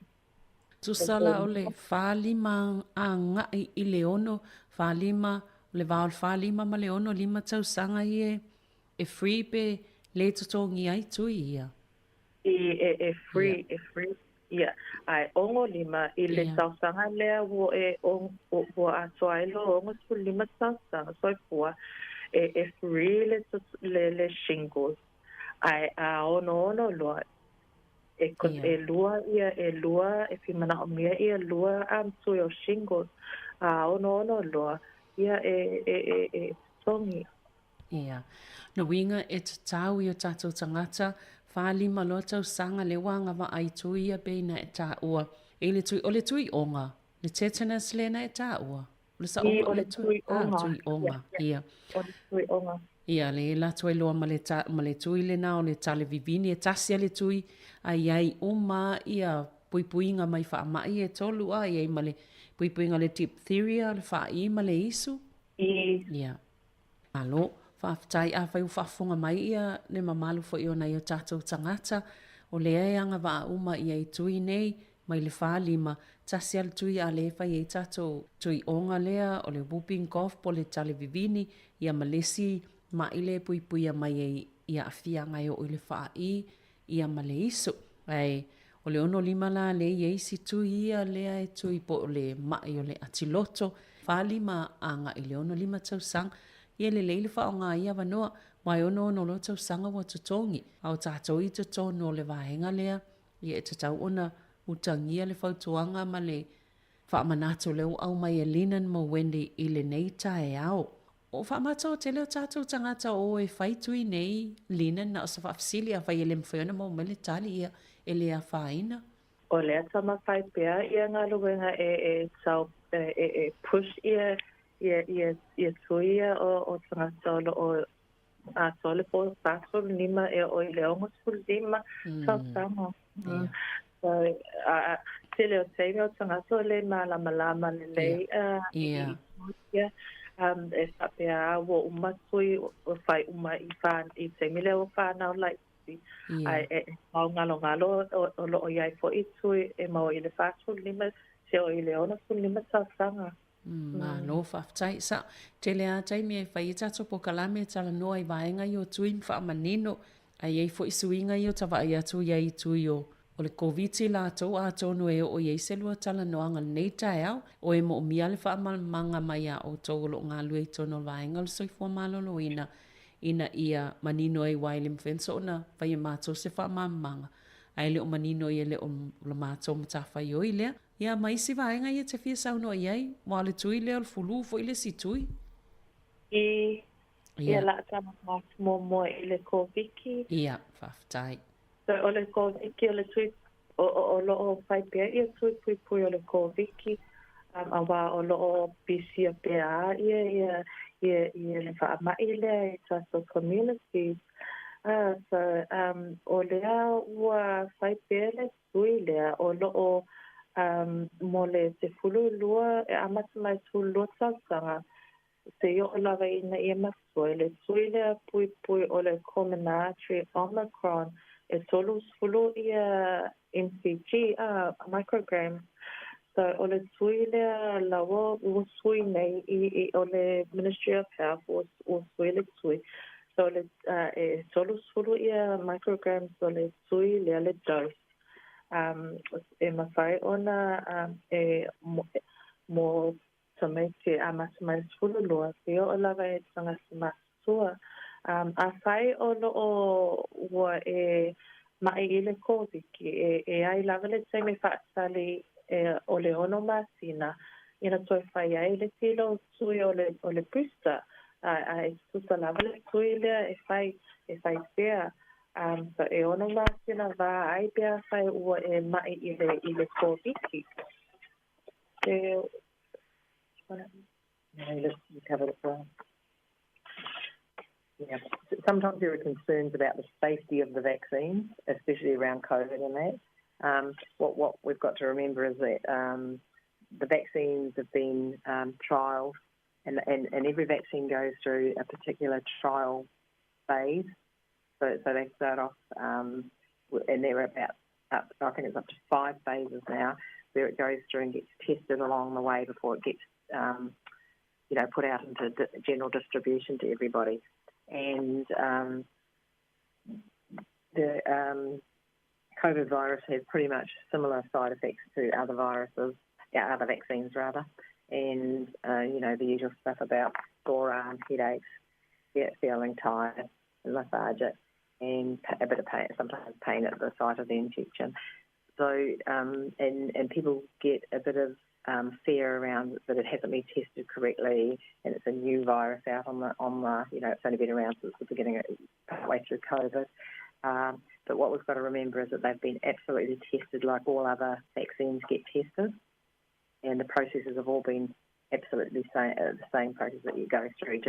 [SPEAKER 4] tu sala o le 5 anga i le 5 le vaal 5 ma le 5 tausanga ia e free pe le tatongi ai tu ia
[SPEAKER 11] e free ia ai ongo 5 i le tausanga lea wo a soailo ongo 5 tausanga soifua e free le shingles ai ono loa e lua ia e lua e fimana o mia ia lua tui o shingles ono loa ia e tongi
[SPEAKER 4] ia na winga e tatau i o tatou tangata 5 loa tausanga le wanga wa ai tui ia beina e tā ua e le tui onga le tetanus le na e tā ua le sa o le tui onga ia
[SPEAKER 11] o le tui onga
[SPEAKER 4] ia le la tui loa ma le tui le na o le tale vivini e tasia le tui ai uma ia puipuinga mai whaamai e tolu ai ma le puipuinga le diphtheria le whaai ma le isu ia alo whaafitai a whai whaafonga mai ia le mamalu fo iona i o tātou tangata o le eanga wa uma ia i tui nei mai le 5 tasi al tui a le whai e tātou tui onga lea o le whooping cough po le tale vivini ia malesi ma ile puipuia mai ia afia ngai o le whaai ia ma le isu ai o le 5 la le ia isi tui ia lea e tui po le mai o le atiloto 5 anga i le 5 tausang ia le leile whaonga ia wanoa mai ono lo tausanga wa tutongi au tātou i tutono le vahenga lea ia e tatau ona utangia le whautuanga ma le whaamanato leo au mai e linan mo Wendy i le neita e au o whaamata o te leo tātou tangata o e whaitui nei linan na o sa whaafsili a whai e le mwhiona mo mele tali ia e lea whaina
[SPEAKER 11] o lea tama whai pia ia ngā luenga e sau e push ia tuia o tangata o a sole po pastor 5 e o i le 5 tausanga so te leo teime o tangata o le malama le lei ia e whapea wo umatui o whai uma i teime leo whanau laiti ai e mau ngalo o lo o iai fo i tui e mau i le pastor 5 se o i le 5 tausanga
[SPEAKER 4] ma no whaftai sa te lea taimi e whai tato po kalame tala noa i vaenga i o tui mwha manino ai ei fo i suinga i o tawa i atu i tui o O le COVID lātou a tonu e o iei se lua tala noanga nei tae au, o e mo mia le wha manga mai a o tō lo ngā lue tono vaenga le soifua malolo ina ia manino e wai le mwhenso na vai mātou se wha manga. Ai le o manino i le o le mātou matawhai o i lea. Ia maisi vaenga ia te fia sauno iei, mo le tui leo le fulu fo i le si tui.
[SPEAKER 11] Ia la tama mātu mo i le kōwiki.
[SPEAKER 4] Ia, whaftai.
[SPEAKER 11] So o le kōwiki o le tui o loo whaipea ia tui pui o le kōwiki. A wā o loo bisi a pea ia le whaamai lea i tato communities. So o lea ua whaipea le tui lea o loo mo le te fulu lua e amata mai tu lua tautanga. Se o lawa ina ia masoi le tui lea pui o le combinatory Omicron e tolu fulu ia MCG micrograms. So o le tui lea lawa ua sui nei i o le Ministry of Health o sui le tui. So le e tolu fulu ia micrograms o le tui lea le dose. E mawhai ona e mo tamete a masamai fulu loa se o lawa e tanga simasua. A whai ono o ua e mai i le kōwiki e ai lawa le teime whaasali o le ono masina ina toi whai ai le tilo tui o le booster a e tuta lawa le tui lea e whai pea. So e ono masina wā ai pea whai ua e mai i le kōwiki.
[SPEAKER 12] Let's cover it well. Yeah. Sometimes there are concerns about the safety of the vaccines, especially around COVID and that. What we've got to remember is that the vaccines have been trialled, and every vaccine goes through a particular trial phase. So they start off, and there are I think it's up to 5 phases now, where it goes through and gets tested along the way before it gets, put out into general distribution to everybody. And the COVID virus has pretty much similar side effects to other viruses, other vaccines rather. And, the usual stuff about sore arm, headaches, feeling tired and lethargic, and a bit of pain, sometimes pain at the site of the injection. So, and people get a bit of fear around that it hasn't been tested correctly, and it's a new virus out on the it's only been around since the beginning of partway through COVID. But what we've got to remember is that they've been absolutely tested like all other vaccines get tested, and the processes have all been absolutely the same process that you go through,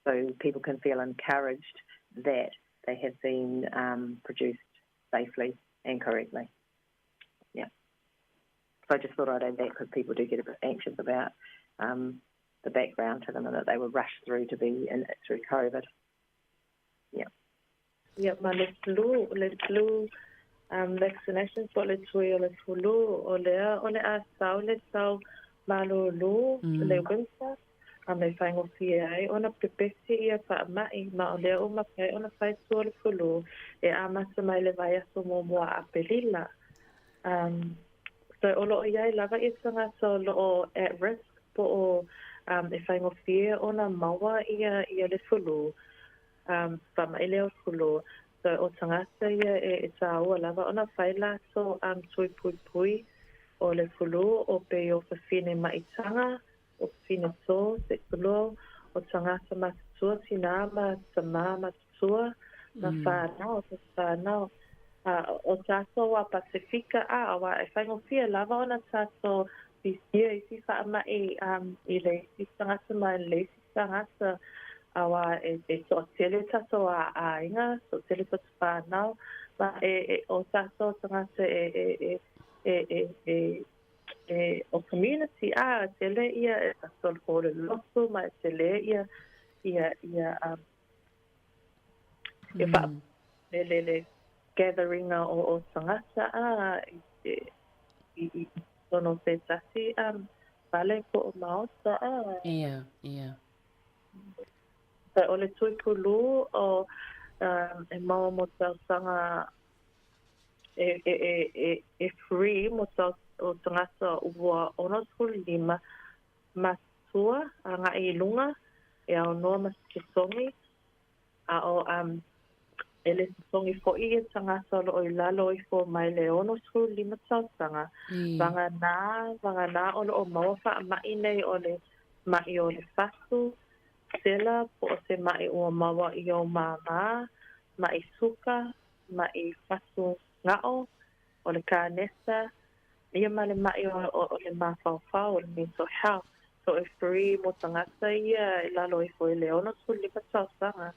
[SPEAKER 12] so people can feel encouraged that they have been produced safely and correctly. Yeah. So I just thought I'd add that because people do get a bit anxious about the background to them and that they were rushed through through COVID. Yeah.
[SPEAKER 11] Yeah, ma le flu vaccinations po le tui o le flu o le a sau malolo le winter. Me whaingo fie ai, ona pepesi ia whaamai, ma o lea o mapai, ona whai tua le fulu, e amasa mai le vai aso mō mua a pelila. So o loo iai lava i tanga so loo at risk po o e whaingo fie ona maua ia le fulu, whamai leo fulu. So o tangata ia e tāua lava, ona whai la so tui pui o le fulu, o pe o whawhine maitanga, o fina so se kulo o tangata matatua tinama tama matatua na whanau o tato wa Pasifika awa e whaingo fia lava ona tato pisia i si whaamai i le si tangata mai le si tangata awa e so tele tato a inga so tele tato whanau ma o tato tangata o community tele ia e tasol ko le loso ma tele ia le gathering o tangata i tono se tasi vale ko maosa
[SPEAKER 4] ia
[SPEAKER 11] so o le tui pulu o e mau mo tau sanga e free mo tau o tangata ua ono school lima masua anga i lunga e au noa masikisongi a o ele songi fo i tangata lo i lalo i fo mai le ono school lima tau sanga vanga na o maua wha mai nei o le mai o le fasu sela po o se mai ua maua i o mama mai suka mai fasu ngao o le kanesa ia ma le mai o le mawhawhau o le mental health so e free mo tangata ia i lalo i fo i le ono school lima tau sanga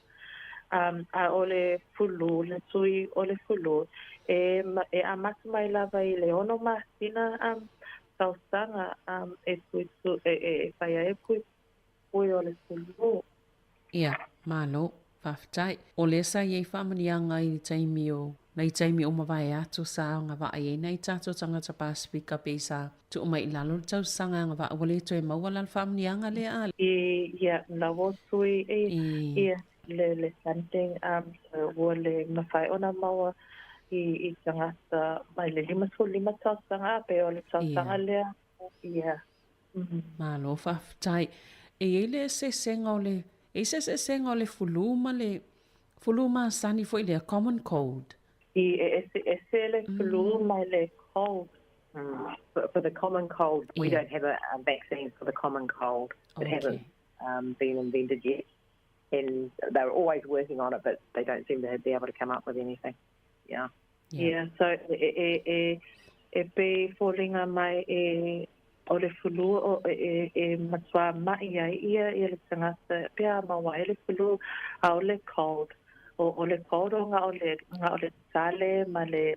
[SPEAKER 11] a o le fulu le tui o le fulu e amatu mai lava i le ono masina tau sanga e whaia e pui o le fulu.
[SPEAKER 4] Ia, malo, whawhtai. O le sa iei whamanianga i taimi o nei taimi o mawai atu sa ngā wā e nei tātou tangata Pasifika pesa tu o mai lalo tau sanga ngā wā wale tu e mawala whamanianga le a.
[SPEAKER 11] Ia, lawo tui ia le funding so wale mawhai ona maua i tangata mai le lima tau sanga pe o le tau sanga lea. Ia.
[SPEAKER 4] Malo, whawhtai. E ele se senga o le senga o le fuluma sani fo i le common cold.
[SPEAKER 11] E se le flu mai le cold.
[SPEAKER 12] For the common cold, we don't have a vaccine for the common cold. It hasn't been invented yet. And they're always working on it, but they don't seem to be able to come up with anything. Yeah.
[SPEAKER 11] Yeah, so e pe fallinga mai o le fulu o matua mai ai ia le tangata pia mawa le fulu a o le cold o le cold o nga o le sale male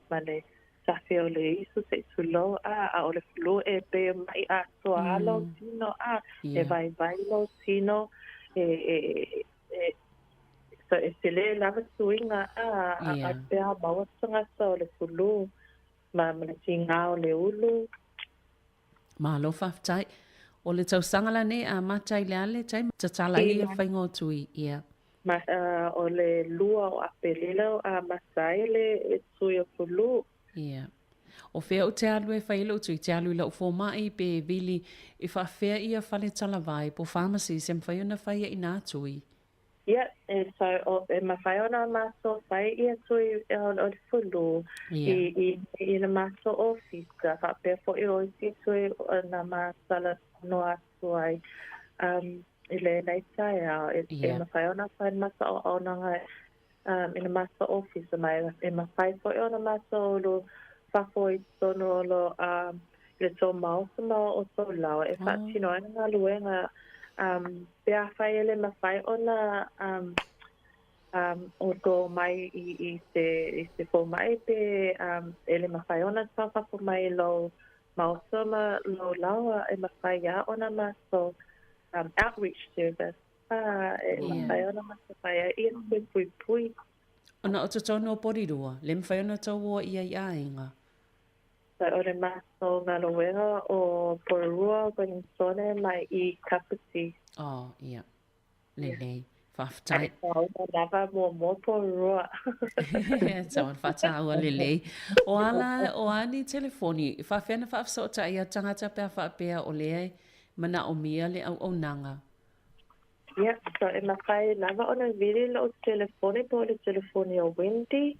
[SPEAKER 11] safi o le isu se tulo a o le fulu e pe mai a so alo tino e vai lo tino so e sele lava suinga a pia mawa tangata o le fulu ma le tinga o le ulu.
[SPEAKER 4] Malo whawhtai. O le tausanga la ne a matai le ale tai tatala i a whaingo tui, ia.
[SPEAKER 11] O le lua o apelila a masai le tui o fulu.
[SPEAKER 4] Ia. O whea o te alu e whailo tui, te alu i lau fōmai pe vili i whawhea i a whale talavai po pharmacy sem whaiona whaia i nā tui.
[SPEAKER 11] Ia, so e mawhaiona maso whai i a tui o le fulu i na maso ofisa whapea fo i o i tui na masala noa tuai i le nei tai au e mawhaiona whai masa o aunanga i na maso ofisa mai e mawhai fo i o na maso o lo whafo i tono o lo le tō mausama o tō lawa e whatino ina ngā luenga pea whai ele mawhai ona o tō mai i se fō mai pe ele mawhai ona whafo mai lo mausama lo lawa e mawhai a ona maso outreach service e mawhai ona maso whai a i pui.
[SPEAKER 4] Ona o tono o porirua, le mwhai ona tau o ia i ainga.
[SPEAKER 11] So o le maso ngā loenga o porirua kwenye sone mai i Kapiti.
[SPEAKER 4] Oh, ia. Lelei. Whaftai.
[SPEAKER 11] O lava mo porirua.
[SPEAKER 4] Tau whataua lelei. O ani telefoni, whawhena whafsota ia tangata pia whapea o lea mana o mia le au nanga.
[SPEAKER 11] Yeah, so e mawhai lava o na viri lo telefoni po le telefoni o Wendy.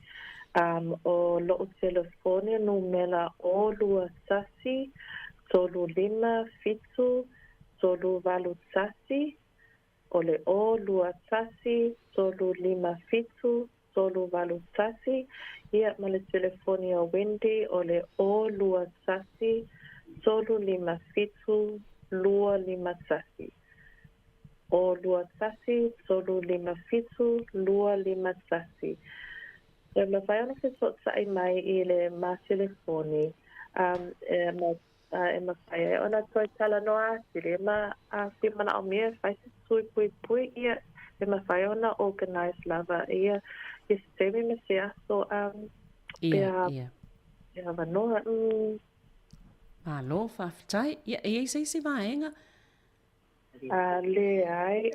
[SPEAKER 11] O lo telefoni numela o lua sasi, tolu lima fitu, tolu valu sasi, o le o lua sasi, tolu lima fitu, tolu valu sasi, ia ma le telefoni o Wendy o le o lua sasi, tolu lima fitu, lua lima sasi. O lua sasi, tolu lima fitu, lua lima sasi. E mawhai ona ke sotsai mai i le ma telefoni. E mawhai ona toi tala noa sile ma si mana o mea whai se sui pui ia e mawhai ona organize lava ia i se temi me se aso
[SPEAKER 4] ia.
[SPEAKER 11] Ia wanoa.
[SPEAKER 4] Malo, whaftai. Ia, e se vaenga.
[SPEAKER 11] Le ai.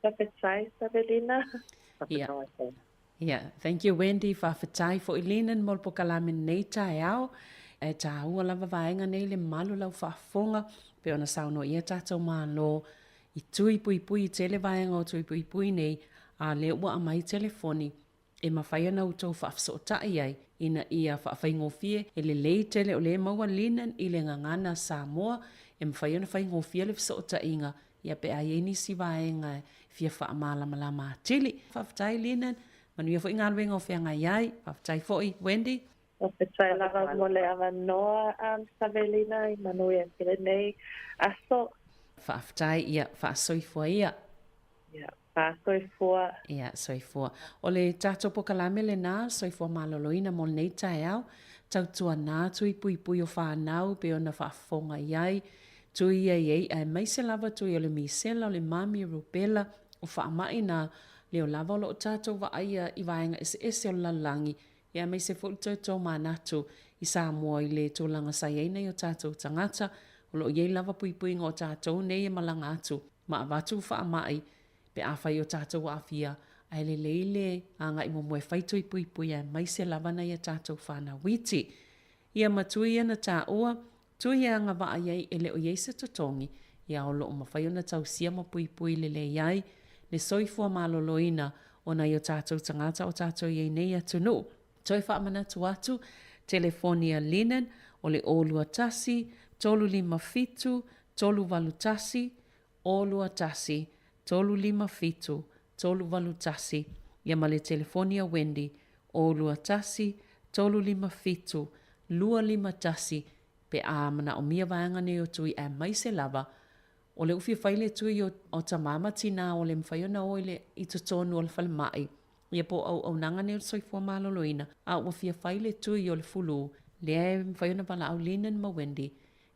[SPEAKER 11] Tapetsai, Sabelina.
[SPEAKER 12] whakatae.
[SPEAKER 4] Yeah, thank you Wendy whawhetai fo ilinen mol po kalame nei tae au. E tā ua lava vaenga nei le malu lau whaafonga pe ona sauno ia tātou mālo i tui pui pui i tele vaenga o tui pui pui nei a le ua a mai telefoni e mawhaia na utou whaafsootai ai ina ia whaafhaingofie e le lei tele o le maua linen i le ngangana Sāmoa e mawhaia na whaingofie le whaafsootai inga ia pe a ieni si vaenga fia whaamalama tili. Whaafitai linen manuia fo inga luenga o whianga iai, whaafitai foi Wendy.
[SPEAKER 11] O petai lava mole ava noa Savelina I manuia kire nei aso.
[SPEAKER 4] Whaafitai ia whaasoifua ia.
[SPEAKER 11] Ia, whaasoifua.
[SPEAKER 4] Ia, soifua. O le tātou po kalame le nā, soifua maloloina mo nei tae au, tautua nā tui pui pui o whanau pe ona whaafonga iai, tui iei ai mai se lava tui o le misela o le mami rupela o whaamai nā leo lava o lo tātou wa aia I vaenga ese o lalangi. Ia mai se fulto tō mānatu I Sāmoa I le tōlanga sai nei o tātou tangata, o lo iei lava pui pui ngō tātou nei e malanga atu, ma avatu whaamai, pe awhai o tātou awhia, ai le leile a ngai mo moe whaitui pui pui a mai se lava nei a tātou whana witi. Ia matui ana tā oa, tui a ngā waa iei e le o iei se totongi, ia o lo o mawhai o na tau sia mo pui pui le le iai, le soifua maloloina o na i o tātou tangata o tātou iei nei atu no. Toi whaamana tu atu, telefonia linen, o le olua tasi, tolu lima fitu, tolu walu tasi, olua tasi, tolu lima fitu, tolu walu tasi, ia ma le telefonia Wendy, olua tasi, tolu lima fitu, lua lima tasi, pe a mana o mia vaanga ne o tui a mai se lava, o le ufi whaile tui o tamama tina o le mwhaiona o le I totonu o le whale mai, ia po au nanga ne o soifua maloloina, a ua fia whaile tui o le fulu, le e mwhaiona pala au linen ma Wendy,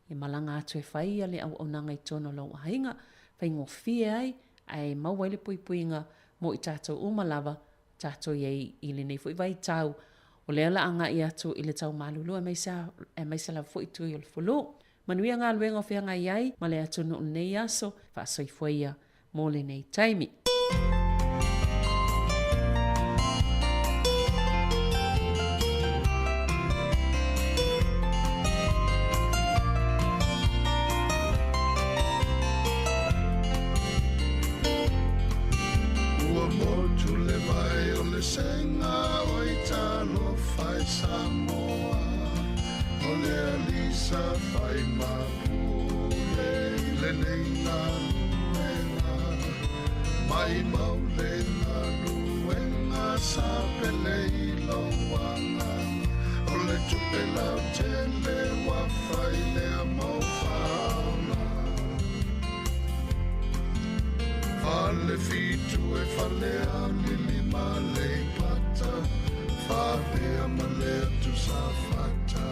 [SPEAKER 4] e malanga atu e whaia le au nanga I tono lau hainga, whaingo fia ai mauaile pui puinga mo I tātou umalava, tātou iei I le nei fui vai tau, o le ala anga I atu I le tau malulu e maisa la fui tui o le fulu. Manuia ngā luenga o whianga iai, ma le atu no nei aso, whaasoifuia mo le nei taimi.
[SPEAKER 13] Senga o I talo fai Sāmoa, o le alisa fai mapule, le nei ngā luenga, mai mau le ngā luenga, sapele I lauanga, o le tupe lau tele wa fai lea mau whaona. Fale fitu e fale a lili male pata, fapea male tu sa fata,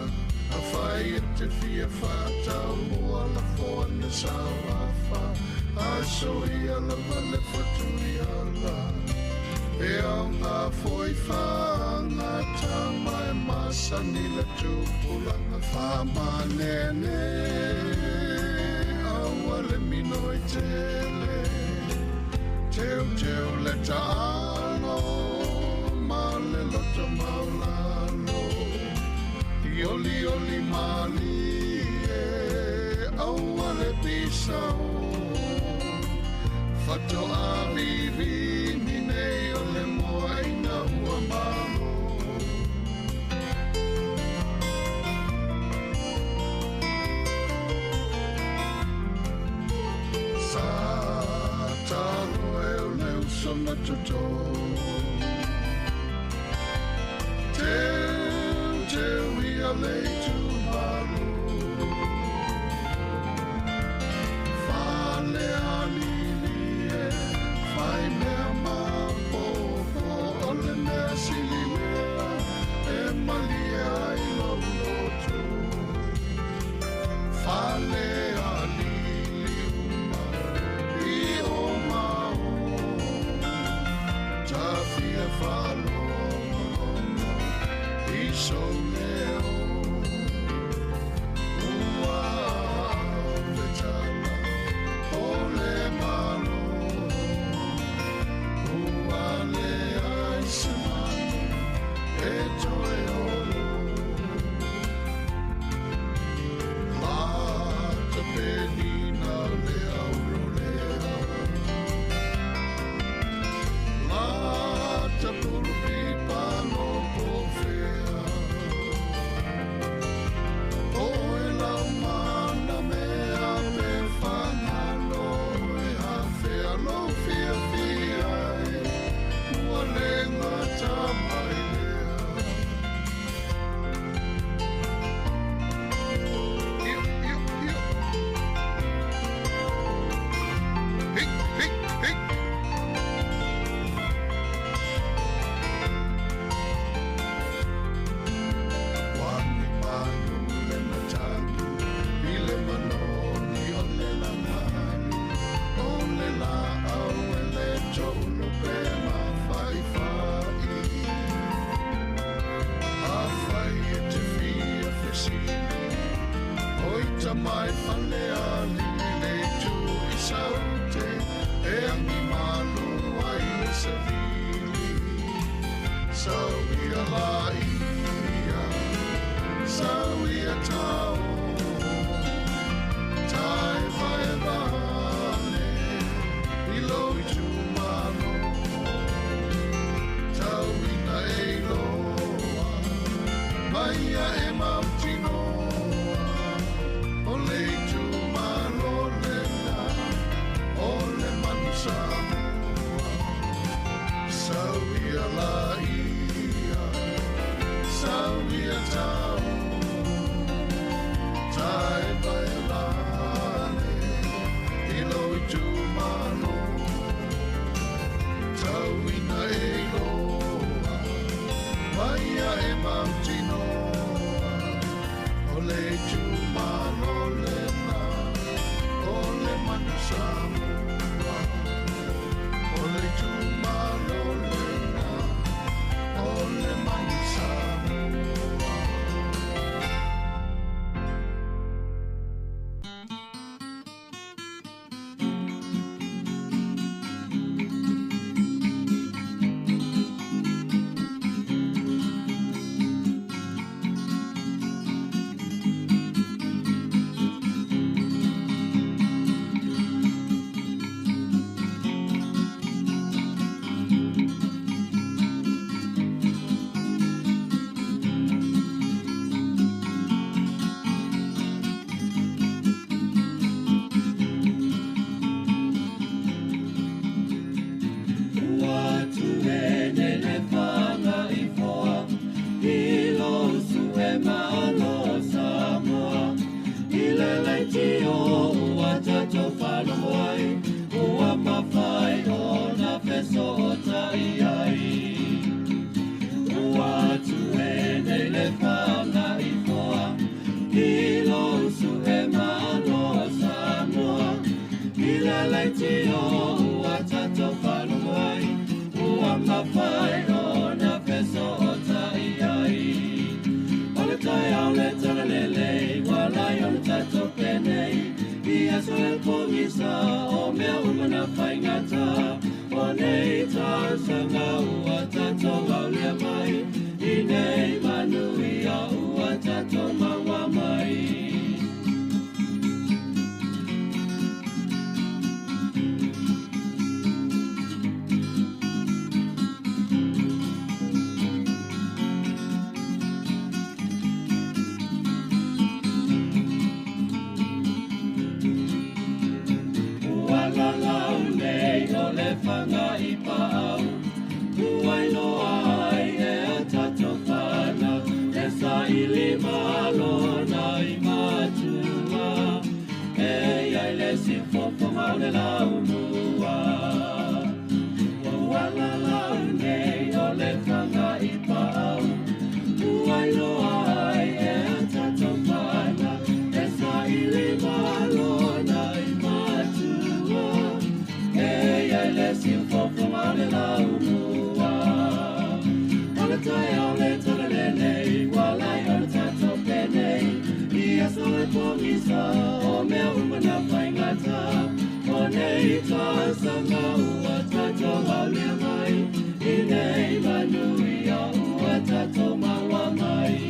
[SPEAKER 13] a fai e te fia fata, mua la fone sa wafa, a soi ala vale fatu I ala, e au ngā foi whaanga tama e masa ni le tupulanga whamanene, au ale mino I tele, Teo le talo, ma le loto maulalo, Ioli mali e aua le pisao, Fato a vivi mine o le moaina ua malo. Sona toto Teu ia leitu malu Fale alilie Fai mea mapopo Ole mea silimea E malia I lotu Fale so leo
[SPEAKER 3] pongisa o mea umana whaingata o nei tā sanga ua tato au lea mai I nei manui a ua tato maua mai Whanga I pāu Uai loa ai e a tato whana E sa ili malo na I matua E ai le si fofo mau le lau mua Wala lau nei o le whanga I pāu Uai loa ai e a tato whana E sa ili malo na I matua le sin fofo male la unua Ole tai ole tole lele Wala ole tato pene Ia sole pongisa O mea umana whaingata O nei tā sanga ua tato au lea mai I nei manui a ua tato maua mai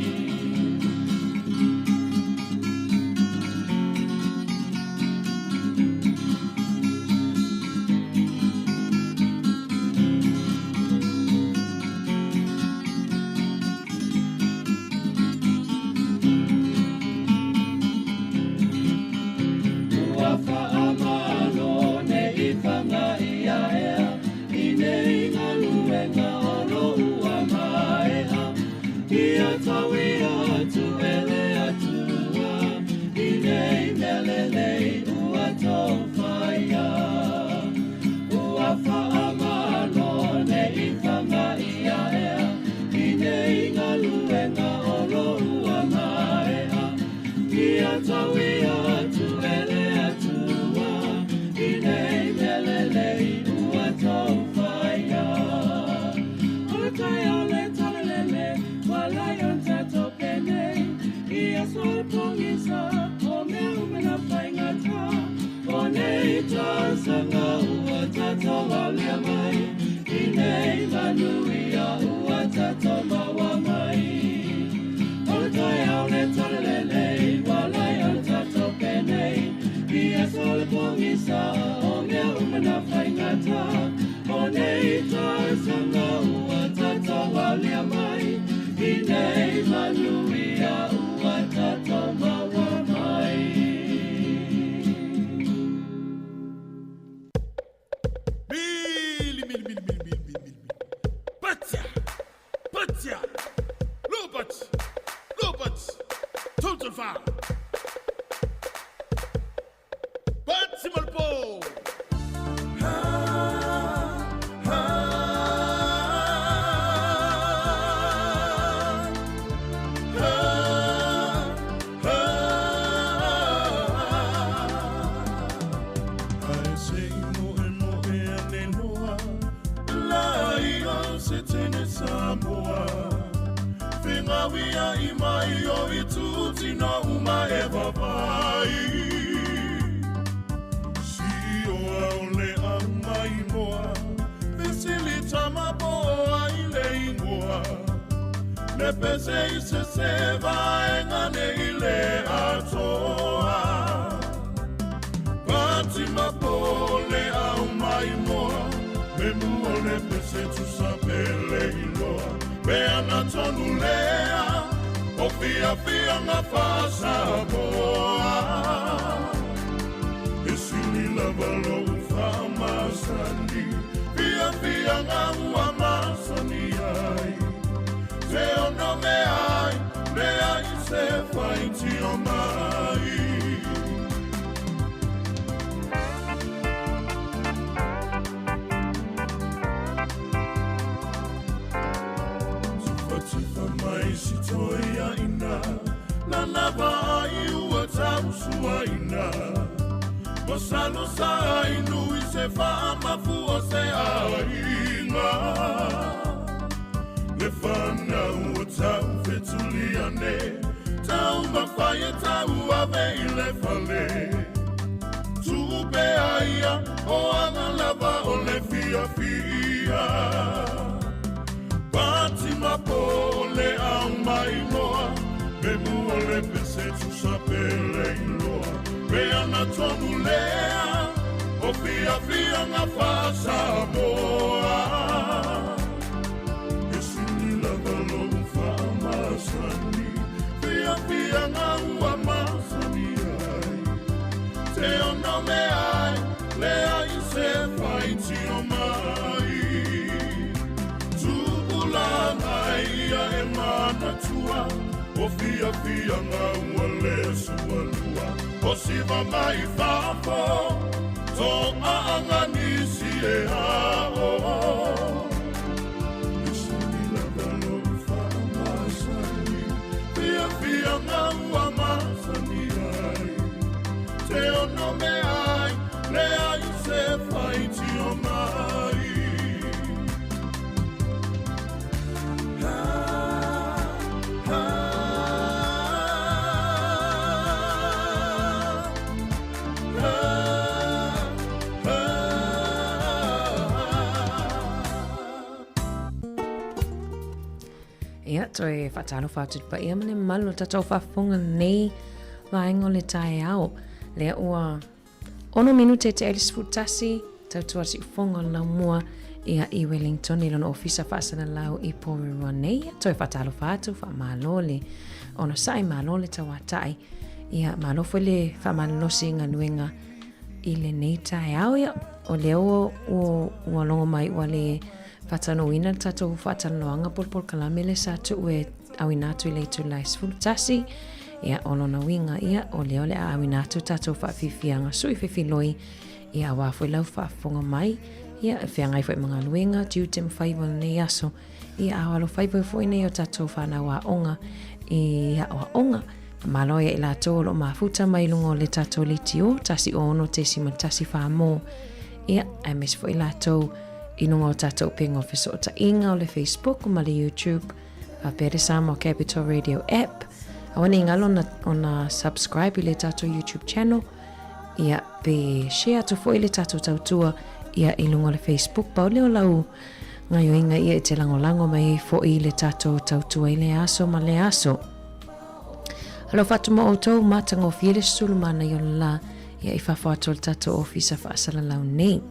[SPEAKER 13] Sāmoa Whenga wia I mai o I tūti no uma e wapai Si o au le anga I moa Vesili tama poa I le ingoa Le pese I se seva e ngane I le atoa Pati mapo le au mai moa Me mua le pese tu sapele iloa Me ana tonu lea O fia fia nga whasa boa E sili lava lo whamasani Fia fia nga ua masani ai Te ono me ai Me ai se whaiti o mai Si toia ina Na nava ai ua tausua ina Masalo sa inu I se whaamafu o se ainga Le whana ua tau whetuliane Tau mawhai e tau ave I le whale Tu ia o anga lava o le fia fia. Pati mapo o le au mai noa, me mua le pese tu sa pele iloa. Me ana tonu lea, o fia fia nga fa Sāmoa. E sini lava lo fa masani, fia fia nga ua masani ai. Te ono me ai, lea i se faiti o mai. Tupulanga ia e mana tua, o fia fia nga ua le sualua. O siva mai fafo, to aanga nisi e hao. Isuni lava lo fa masani, fia fia nga ua masani ai. Te ono me ai, lea i se faiti o mai.
[SPEAKER 14] Ia, toi whatalo whātu pa ia mane malu tatou whafonga nei vaenga o le tae ao. Lea ua ono minute te elis futasi, tautua si ufonga o lau mua ia i Wellington i lona ofisa whaasana lau i Porerua nei. Toi whatalo whātu, whamalo le ono sai malo le tawatai. Ia malo fwe le whamalosi ngā nuenga i le nei tae ao ia. O leo ua longo mai ua le whatano ina tatou whatanoanga polpol kalame le sa tu e awinatu i leitu lais fultasi. Ia olona winga ia o leo le awinatu tatou whaafifianga sui whiwhiloi ia wafoi lau whaafonga mai. Ia e whiangai fwoi mga luenga due tem whaiwa nei aso. Ia awalo whaiwa fwoi nei o tatou whanau a onga ia o onga. Maloia i la tō lo mafuta mai lungo le tatou liti o tasi ono te si matasi whaamo. Ia ai mes fwoi la tō inunga o tatou ping office o ta inga o le Facebook o ma le YouTube. Pere Sāmoa Capital Radio app. Awane ingalo na subscribe i le tatou YouTube channel. Ia pe share tu fo i le tatou tautua. Ia ilunga le Facebook pa o leo lau. Ngayo inga ia te langolango mai fo i le tatou tautua i le aso ma le aso. Halo fatu mo o tau matang o fiele sulumana yon la. Ia i fafo ato le tatou ofisa fa asala lau nei.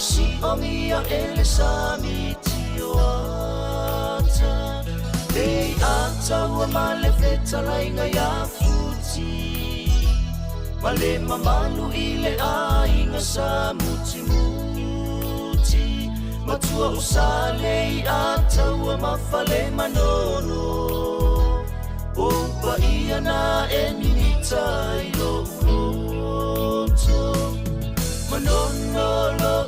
[SPEAKER 3] si omia ele samiti o ata Ei ata ua male feta lainga ya futi Male mamalu ile ainga sa muti muti Matua usale ata ua mafale manono Opa ia na eminita ilo uloto Manono lo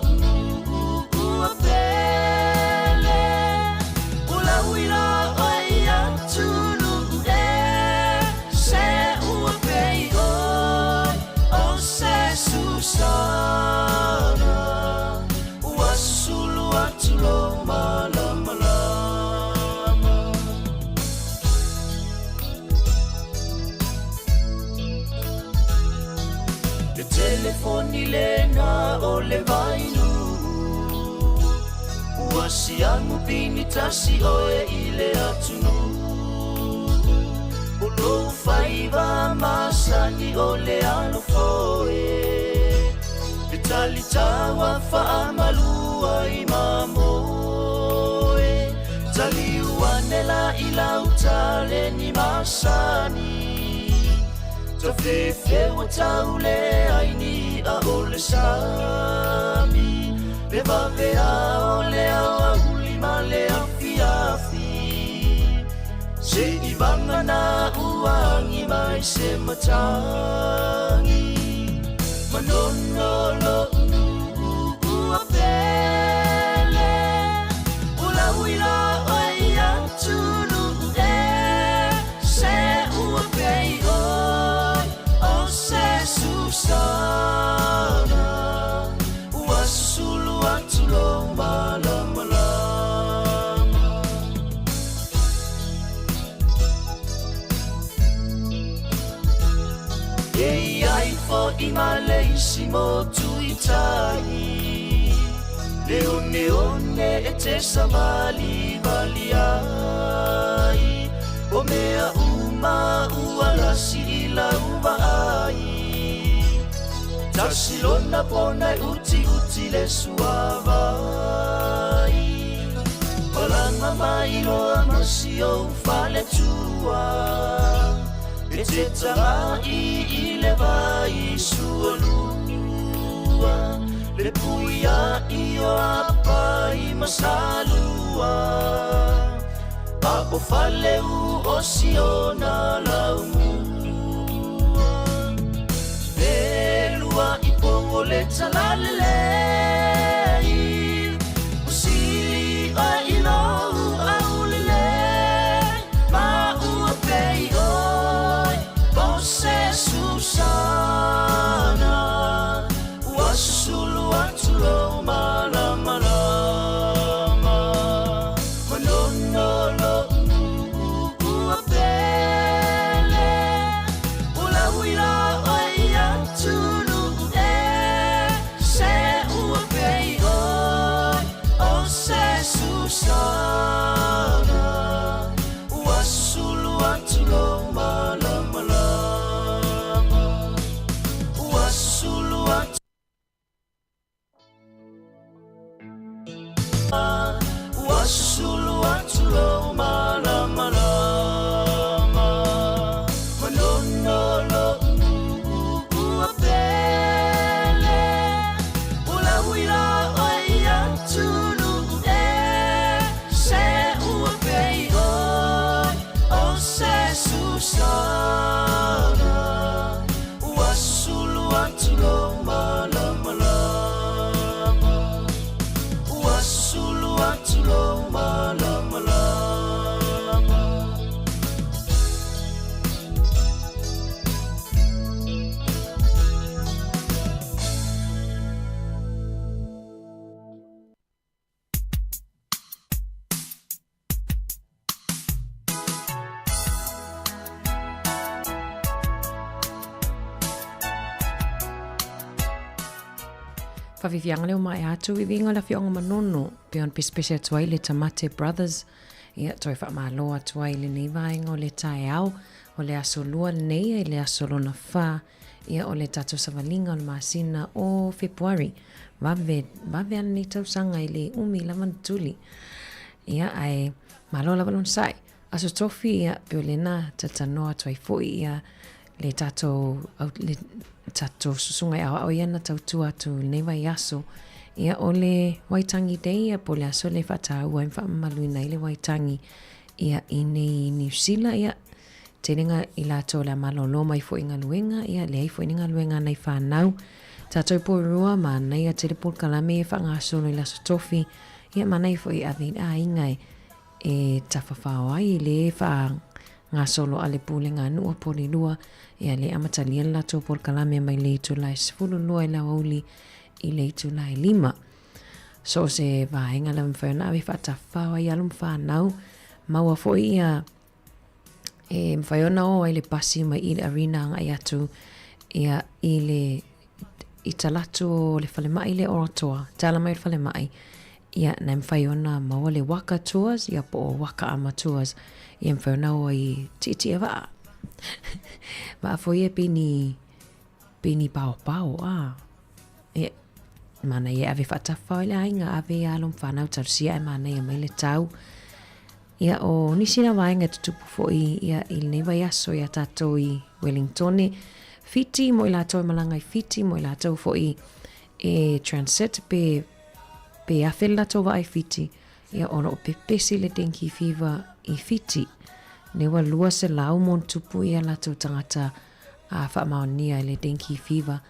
[SPEAKER 3] ua pele Ula wila oi atunu Se ua pei oi O se susana Ua sulu atulo malama lama Le telefoni lena o le vainu Ua siamu pini tasi oe ile atunu Ulo faiva masani o le alofoe Vitali tawa faamalua imamoe Tali uanela ila utale ni masani Tafefe wa taule aini a ole sami Le vave a ole a ulima le afi Se ibanga na uangi mai se matangi Manono lo ua pele Ula wila oi atunu Se ua pei oi O se susana Ua sulu atulo malama lama Ei ai fo I maleisimo tuitai Leone one e te samali valiai O mea uma ualasi ila uvai Tasilona pona uti uti le suavai Palanga mai loa masio fale tua E te tarai ile vai suolua Le puia io apai masalua A o fale u o siona laumua Velua I pongo le talalelei Usili a ilo aulele Ma ua pei oi Bose Susana Ua susulu atulo malama lama Manono lo ua pele Ula wila oi atunu Se ua pei oi O se susana Ua susulu atulo malama lama Ua susulu atulo Ua susulu atulo malama lama Manono lo ua pele Ula wila oi atunu Se ua pei oi O se susana Ua susulu atulo malama lama Ua susulu atulo malama lama
[SPEAKER 14] Whawhiwhianga leo mai atu I winga la whionga manono pe on pe special tuai le Tamate Brothers ia toi whaamaloa tuai le nei vaenga o le tae au o le aso lua nei e le aso lona wha ia o le tato savalinga o le masina o February vave ana ni tausanga i le umi lava tuli. Ia ai malo lava lon sai. Aso tofi ia piolena tatanoa tuai foi ia le tato susunga au iana tautua atu neva yaso. Ia ole Waitangi Day ia pole aso le whatau ai whaamaluina i le Waitangi ia i New Zealand ia terenga i lato le malolo mai fo inga luenga ia le fo inga luenga nei whanau tato po rua ma nei a telepol kalame e whangaso no i laso tofi ia ma nei fo i avin a ingai e tawhawhao ai le wha ngā solo ale pūlenga nua poli lua ia le amatalia lato pol kalame mai le tu lai sifulu lua i la wauli i le tu lai 5. So se vaenga la mwhana awe whatawhao ai alum whanau maua fo ia e mwhaiona o ai le pasi mai i le arena ngai atu ia i le i talatu le whalemai le oratoa tala mai le whalemai ia na mwhaiona maua le waka tours ia po waka ama tours ia mwhaiona o i titi e waa ma fo ia pini pao ia mana ia ave whatawhao le ainga ave alum whanau tarusia e mana ia mai le tau ia o nisina waenga tutupu fo ia il neva yaso ia tato i Wellington fiti mo ila to malanga fiti mo ila to fo e transit pe afela to vai fiti ia ono pe pesi le dengue fever i fiti ne wa lua se lau mon tupu ia la to tangata a fa maonia le dengue fever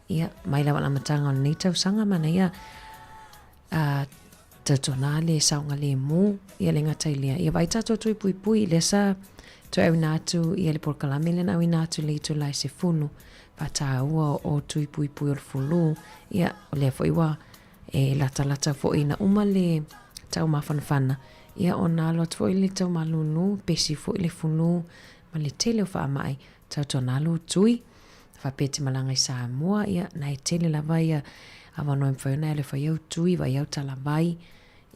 [SPEAKER 14] ia mai la matanga nei tau sanga mana ia tatonale saunga le mu ia le ngata ilia ia vai tato tui pui le sa to au natu ia le porkalame le na winatu le to lai se funu pata ua o tui pui o fulu ia le foi wa e lata fo ina uma le tau mafanfana ia ona lo foi le tau malunu pesi fo le funu ma le tele fa mai tatonalo tui fa peti malanga i Sāmoa ia nai tele la vai avano mfona le fa eu tui vai eu tala vai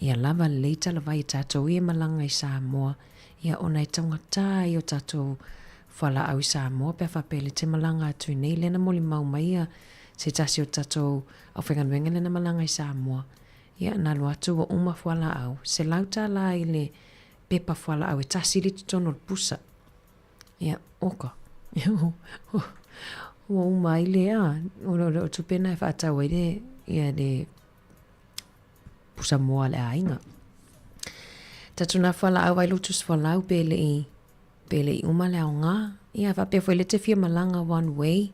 [SPEAKER 14] ia lava leita la vai tato ia malanga i Sāmoa ia ona i tangata i o tato fala au i Sāmoa pe fa pele te malanga atu nei lena moli mau mai ia se tasi o tato au whenganuenga lena malanga i Sāmoa ia nalu atu wa uma fala au se lauta la i le pepa fala au e tasi li tutono pusa ia oka wa uma i le o tupena e whaatau i le ia le pusa moa le ainga. Tatuna whala au ai lutus whala au pele i uma le au ngā. Ia whape fwoi le te fia malanga one way.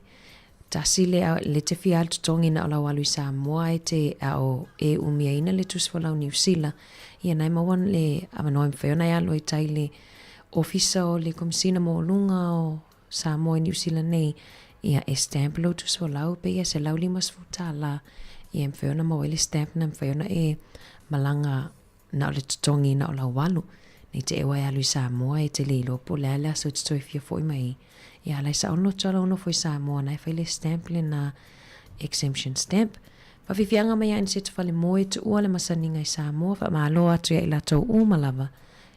[SPEAKER 14] Tasi le te fia altutongi na ola walu i Sāmoa e te au e umia ina le tus whala au New Zealand. Ia nai mawan le amanoa mwhaiona i alo i tai le ofisa o le komisina mo lunga o Sāmoa i New Zealand nei. Ia e stamp lo tus whala au pe ia se lau limas futa la. Ia mwhaiona mawa le stamp na mwhaiona e malanga na o le tutongi na o la walu. Nei te ewa e alu i Sāmoa e te lilo po le alea so te toi fia foi mai. Ia lai sa ono tala ono foi Sāmoa na e whai le stamp le na exemption stamp. Whawhiwhianga mai ain se te whale moe te ua le masaninga i Sāmoa wha maalo atu ia i latou umalava.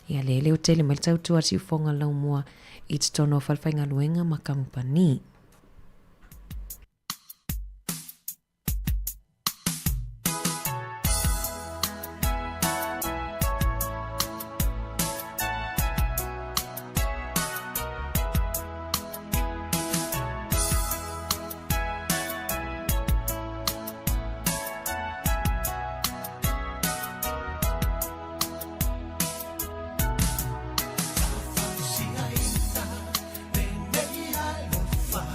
[SPEAKER 14] Ia le leo tele mai tau tua si ufonga lau mua i te tono whalwhainga luenga ma kampani.
[SPEAKER 15] Far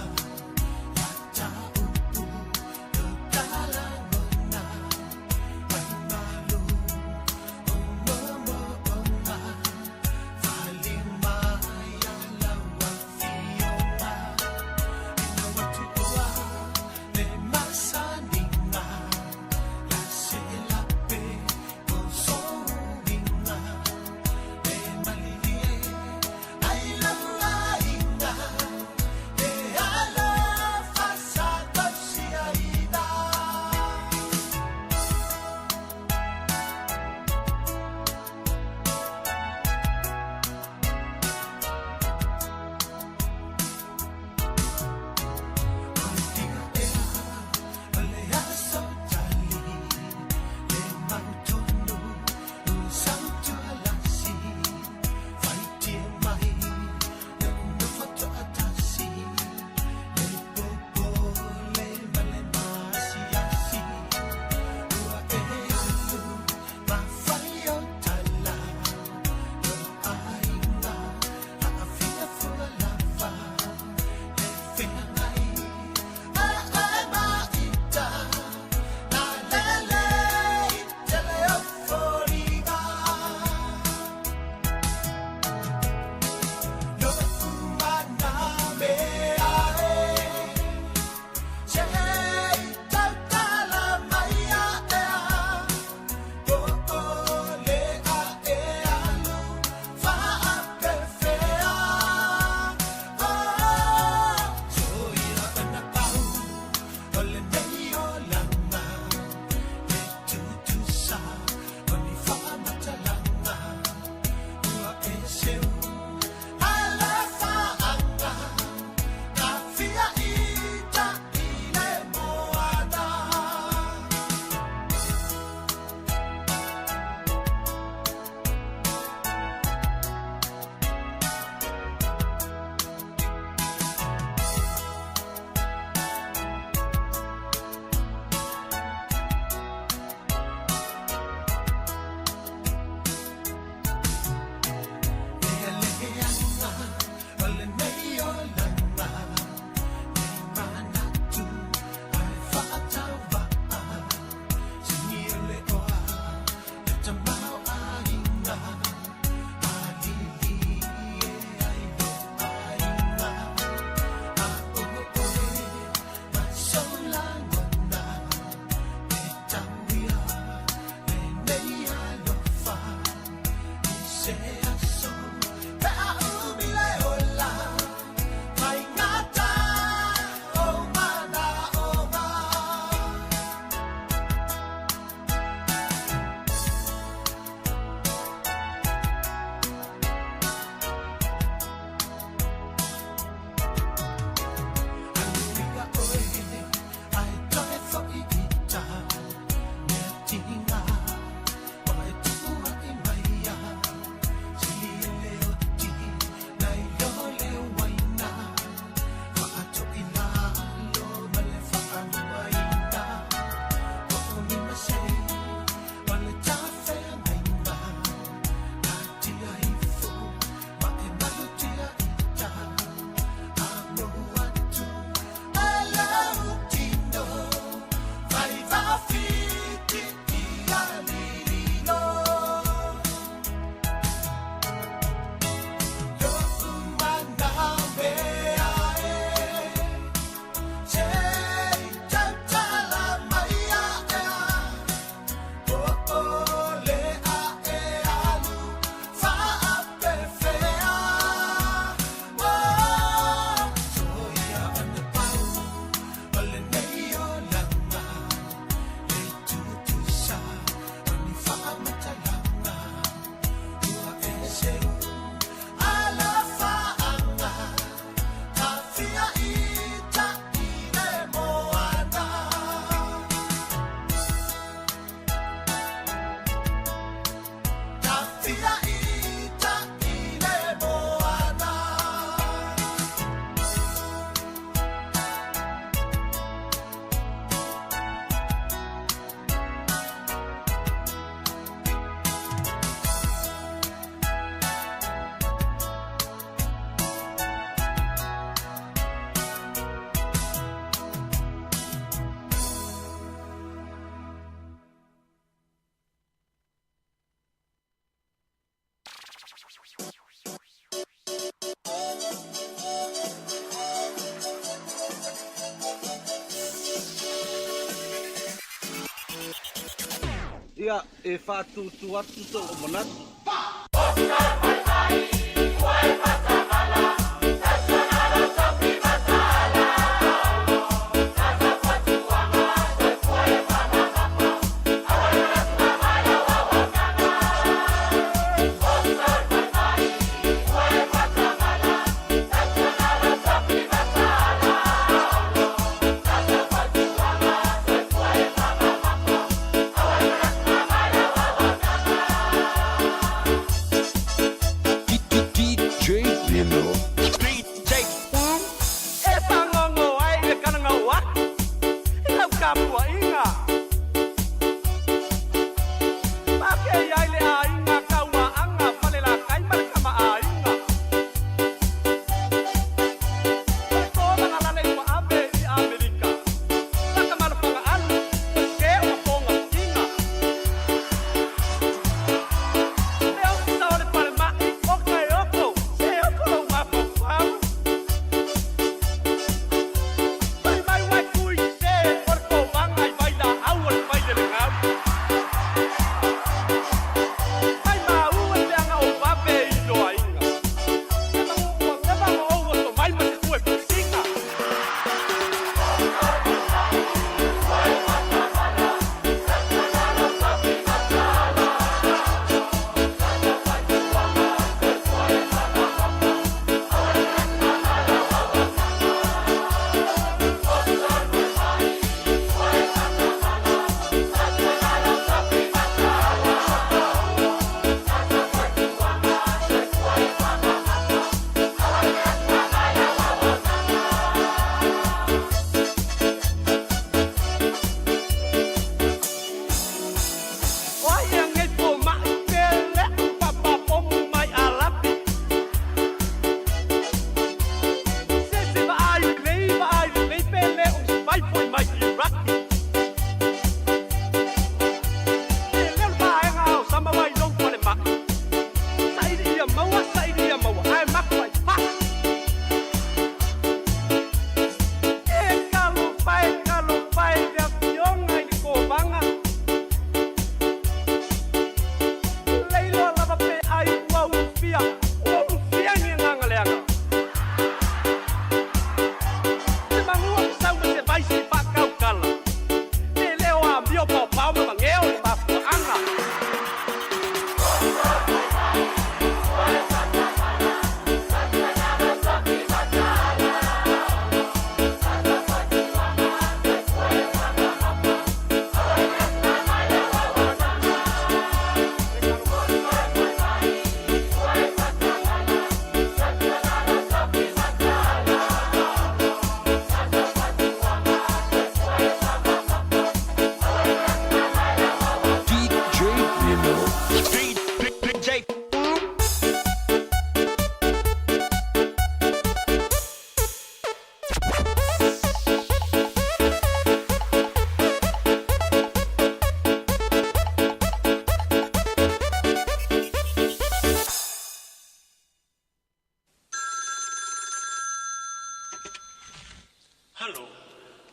[SPEAKER 15] ia e whātutu atu tō o manatu.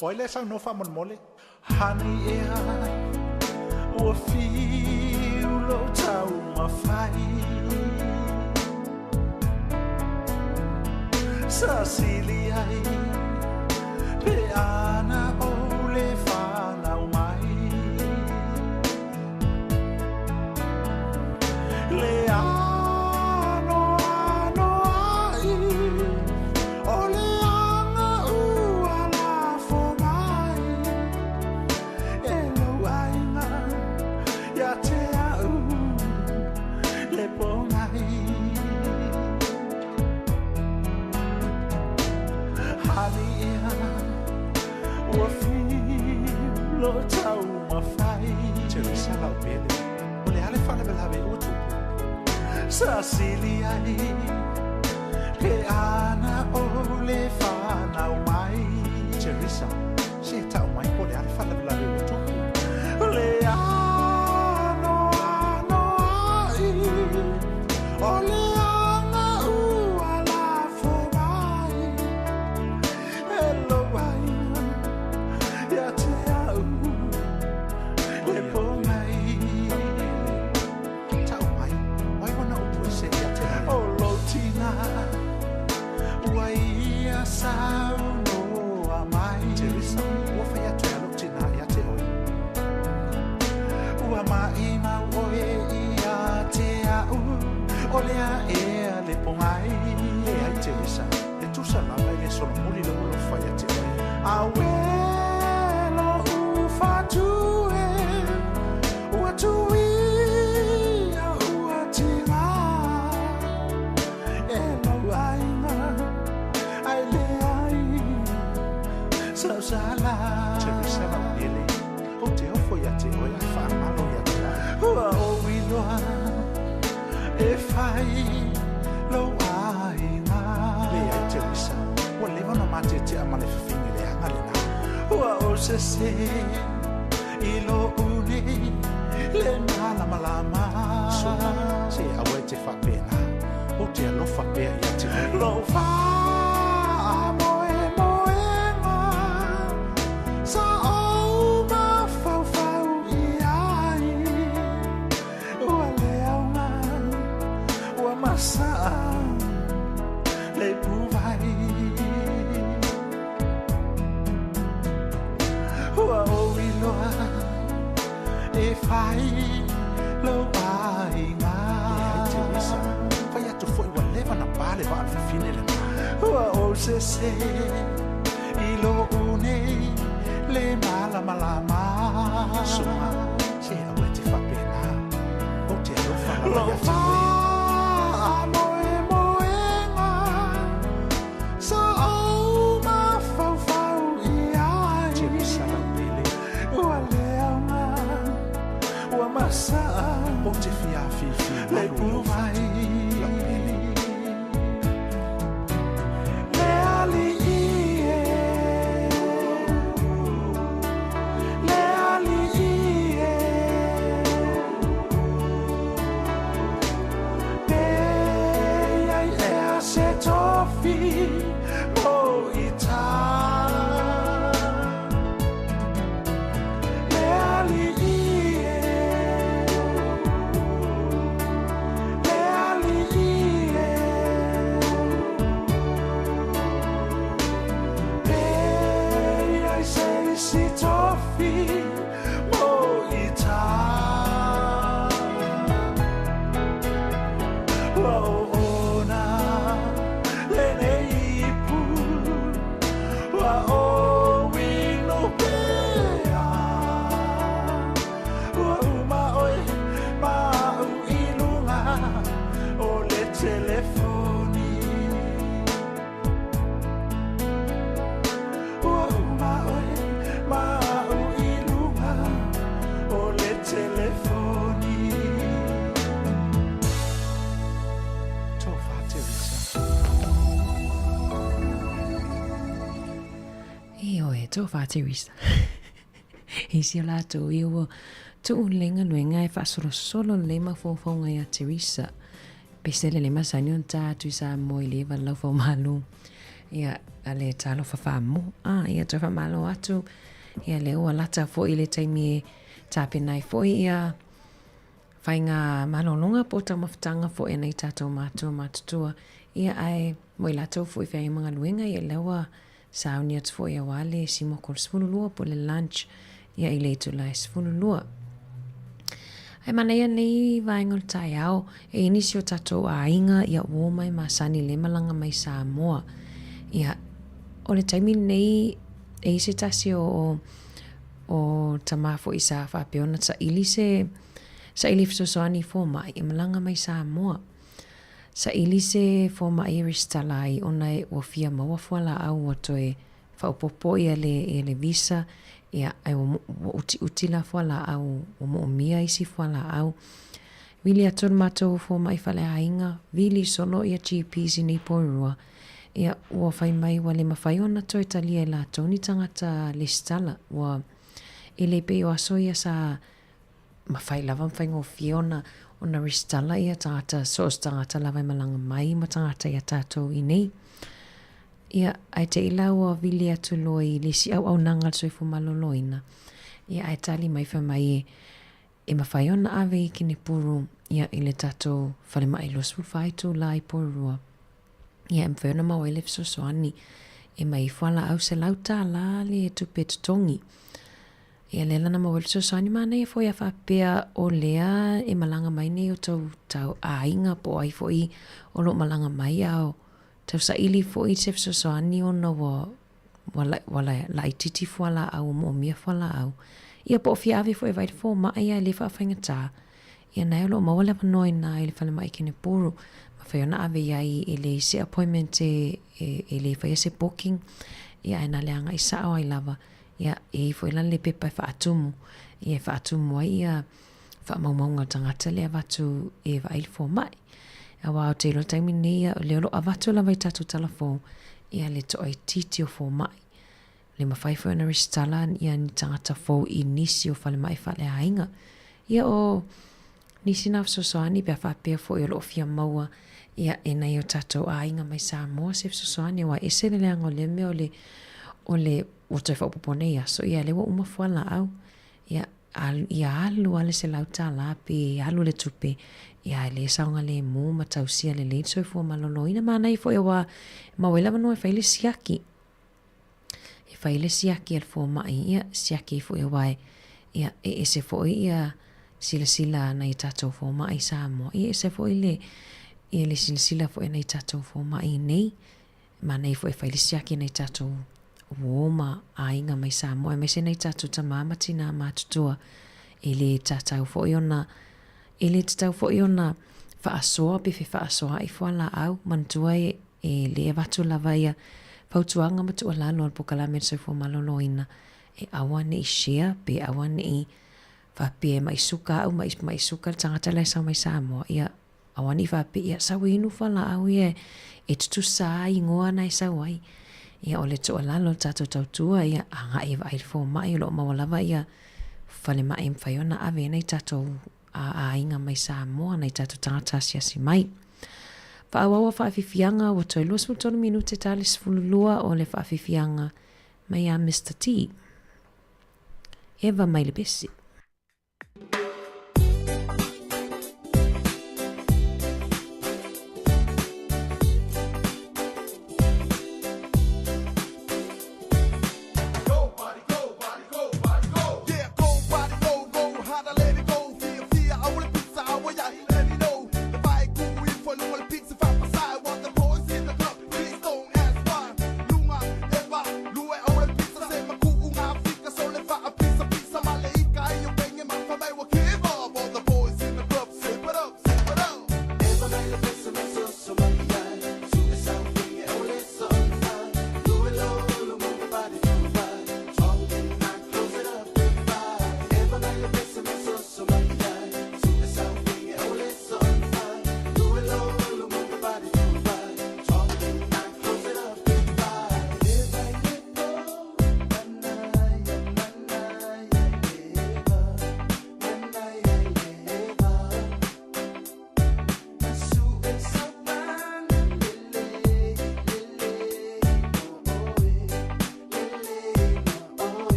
[SPEAKER 16] Poi le sang no fa mon mole hani e o fiu lo tau ma fai Cecilia pe ana o le fa na mai le ano ano ai o le anga u ala fo mai e lo ainga ya te au le pongai Halia o fiu lo tau ma fai Teresa la pele o le ale fala bela be o tupu Cecilia pe ana o le fana o mai Teresa se tau mai o le ale fala bela be o tupu le ano ano ai o le anga u ala fo mai Hello, ya te au le po mai solo muli le ulo fai a te awelo u fatue ua tui a ua tinga e lau ainga ai le ai sala te sala ele o te ofo ia te oia fa malo ia te ua o wiloa e fai lo ainga le ai te wisa o le wana mate te amale fifingi le anga le na ua o se i lo uni le mana malama so se awe te fa pena o te alofa pea ia te lo fa moe moenga sa o ma fau fau i ai ua le aunga ua masa le puvai ua o iloa e fai lo ainga te wisa fai atu foi ua leva na pale va al fine le ua o se i lo une le mala malama suma se awe te fa pena o te alofa la ia te moe moenga sa au ma fau fau i ai te wisa la pele ua leanga ua masa o te fia fifi le puvai la pele le ali ie le ali ie pe ai e a se tofi mo ita le ali ie le ali ie pe ai se si tofi mo ita ona le nei pu wa o wino pea wa uma oi ma u ilunga o le telefoni wa uma oi ma u ilunga o le telefoni to fate visa
[SPEAKER 14] e tō whāterisa. I si la tō i ua tō lenga nuenga e whasoro solo lema fōwhaunga ia Teresa. Pesele lema sani on tātu sa mo i lewa lau whau malu. Ia ale tālo whawhamu. Ia tō whamalo atu. Ia le ua lata fo i le taimi e tāpenai fo i ia whainga malolonga po tau mawhtanga fo e nei tātou mātua mātutua. Ia ai mo i latou fo i whai mga luenga ia lewa sauni atu fo ia wale si moko le sfululua po le lunch ia i leitu lai sfululua. Ai mana ia nei vaenga le tai au e inisi o tatou a inga ia uomai ma sani le malanga mai Sāmoa. Ia o le taimi nei e ise tasi o tamafo i sa whapeona sa ili fisosoani fo mai i malanga mai Sāmoa. Sa ili se fo mai ristalai ona e o fia maua fuala au o toe whaupopo ia le visa ia ai o uti la fuala au o mo mia isi fuala au. Wili aton matou fo mai fale ainga wili solo ia GPs ni porua ia ua whai mai wale mawhai ona toi talia la toni tangata listala ua ile pe o aso ia sa mawhai lava mwhai ngō fiona ona ristala ia tangata sos tangata lava malanga mai ma tangata ia tātou i nei. Ia ai te ilaua wili atu loi lisi au nangal soifu maloloina. Ia ai tali mai wha mai e mawhai ona ave i kini puru ia i le tātou whale mai losfu whaitu la i porua. Ia e mwhai ona maua ele fisosoani e mai whala au se lauta la le e tupe tutongi. Ia lela na mawel fisosoani mana ia fo ia whapea o lea e malanga mai nei o tau a inga po ai fo i o lo malanga mai au tau sa ili fo i te fisosoani ona wala la i titi fuala au mo mia fuala au. Ia po fia ave fo e vai fo ma ia le fa fainga ta. Ia na lo ma wala panoi na ile fale mai kene puru. Ma fa ona ave ia i le se appointment e le fa se booking. Ia na le anga isa o ai lava. Ia e fo ila le pepa fa atumu. Ia fa atumu ia fa maunga tangata le avatu e vai fo mai. Awa o te lo taimi ni ia le lo avatu la vai tatu telefon. Ia le to ai titi o fo mai. Le mawhai fo na ristala ia ni tangata fo i nisi o fale mai fale hainga. Ia o nisi na fsosoani bea whapea fo i lo fia maua ia e nei o tatou hainga mai Sāmoa se fsosoani wa ese le leanga o le me o le o te whapopone ia so ia le wa umafuala au ia alu ale se lauta lapi alu le tupe ia le saunga le mu matausia le le so fo malolo ina mana i fo ia wa mawela mano e faile siaki faile siaki al fo mai ia siaki fo ia wai ia e se fo ia sila na i tatou fo mai Sāmoa ia se fo ile ia le sila fo na i tatou fo mai nei mana i fo e faile siaki na i tatou woma ainga mai Sāmoa me se na i tatou tamama tina matutua ele tatou fo iona ele tatou fo iona fa asoa pe fa asoa i fo la au mantua e le vatu lava ia fautuanga matu alalo al pokalame se fo malolo ina e awane i share pe awane i fa pe mai suka au mai suka tangata le sa mai Sāmoa ia awane fa pe ia sa winu fa la au ia e tu sa i ngoa na sa wai ia ole to alalo tato tautua ia anga i vai fo mai lo mawalava ia fale mai mfaiona ave nei tato a inga mai Sāmoa nei tato tangata sia si mai Whaawawa whaafifianga o toi luas mutonu minute talis fululua o le whaafifianga mai a Mr. T. Eva mai le besi.
[SPEAKER 13] Pizza,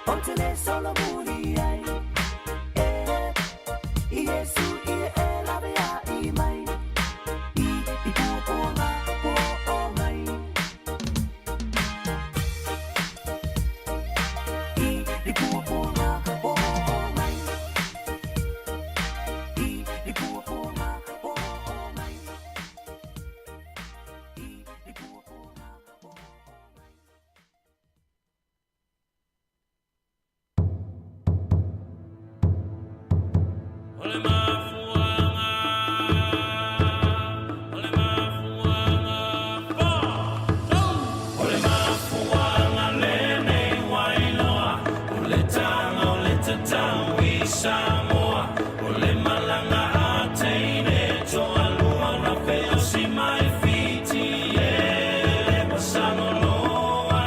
[SPEAKER 17] Ontele solo muri ai. Yesu e la vea I mai. I pupunga po o mai. I pupunga po o mai. I pupunga po o mai. I pupunga po o mai.
[SPEAKER 3] Sāmoa, o le malanga a teine, toa lua na wheo si mai whiti e masano loa.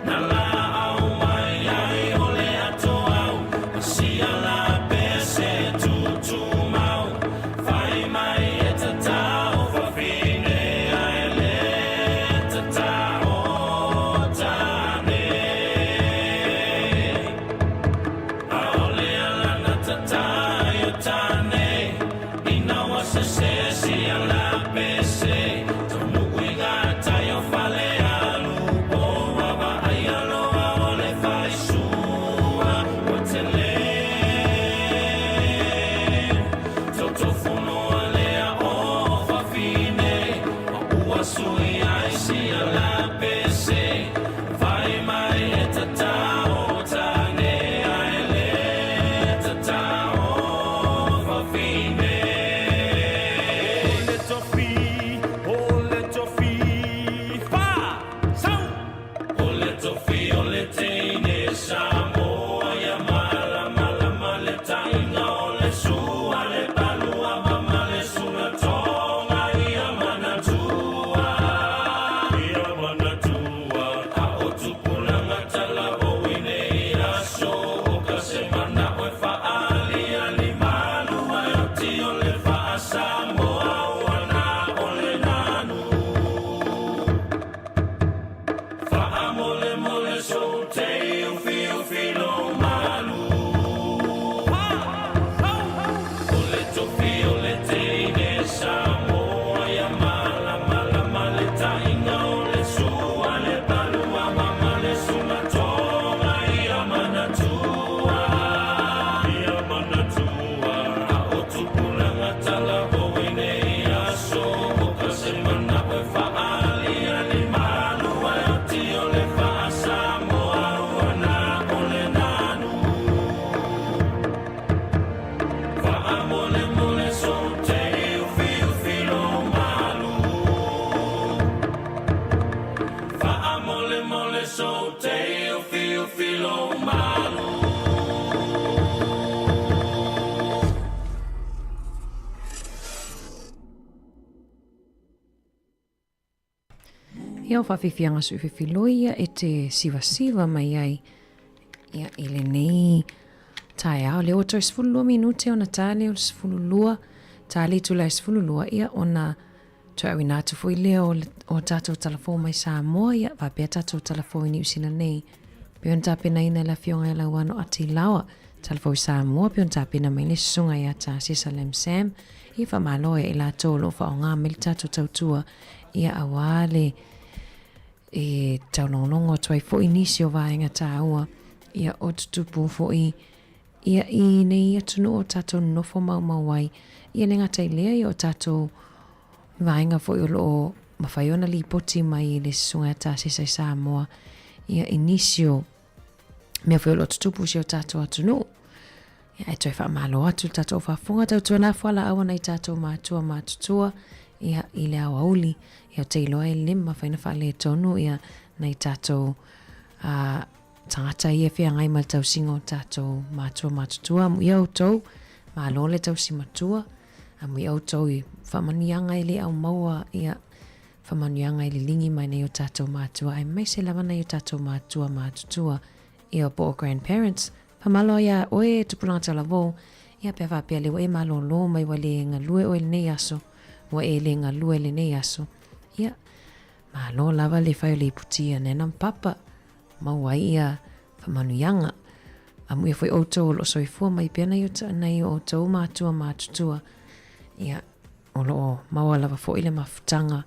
[SPEAKER 3] Na la au mai ai o le ato au, masia la pese tutu mau, whai mai e tatao, whawhine ai le tatao tane. Sāmoa ya mala mala male tainga o le sua le palua mama le suna tonga ia manatua a o tupulanga tala o ine ia so o ka semana o faali ali malu ai o tio le fa Sāmoa wana o le nanu fa amole mole so te filo malu o le tofi o le teine Sāmoa ya mala mala male tainga o le sua le palua mama le suna tonga ia manatua a o tupulanga tala hoine ia so o ka semana o faali ali malu ai o tio le fa Sāmoa wana o le nanu fa amole mole so te filo malu fa amole mole so te filo malu.
[SPEAKER 14] Ia o whawhiwhianga su whiwhiloia e te siwa mai ai. Ia ele nei tae au leo toi sfululua minute o na tale o sfululua. Tale tu lai sfululua ia o na toi au inatu fui leo o tatou talafo mai Sāmoa ia wapea tatou talafo i niusina nei. Pion tapena ina la fionga la wano ati lawa. Talafo i Sāmoa pion tapena mai le sunga ia ta Sisalem Sam. Ia whamaloe e la tolo wha o ngā mili tatou tautua ia awale. E tau nonongo tuai fo inisi o vaenga tāua ia o tutupu fo ia I nei atunu o tatou nofo mau ai ia nenga tai lea ia o tatou vaenga fo i o mawhaiona li poti mai le sunga ta sisai Sāmoa ia inisio mea fo i o tutupu si o tatou atunu ia e tuai wha malo atu tatou whafunga tau tua na whala awa nei tatou mātua mātutua ia I le awa uli ia te iloa e lima whaina whale tonu ia nei tātou tangata ia whia ngai ma tau singo tātou mātua mātutua mu iau tau ma lole tau si matua mu iau tau I whamanianga I le au maua ia whamanianga I le lingi mai nei o tātou mātua ai mai se lawa nei o tātou mātua mātutua ia po o grandparents pamalo ia oe tupulanga talavo ia pia whapia lewa e malo lo mai wale ngā lue o ele nei aso wa e le ngā lue ele nei aso ia malo lava le whai le putia nena papa mauai ia whamanuianga. Ia whai outou lo soifua mai pēna i uta nei o outou mātutua. Ia o lo maua lava fo ile mafutanga.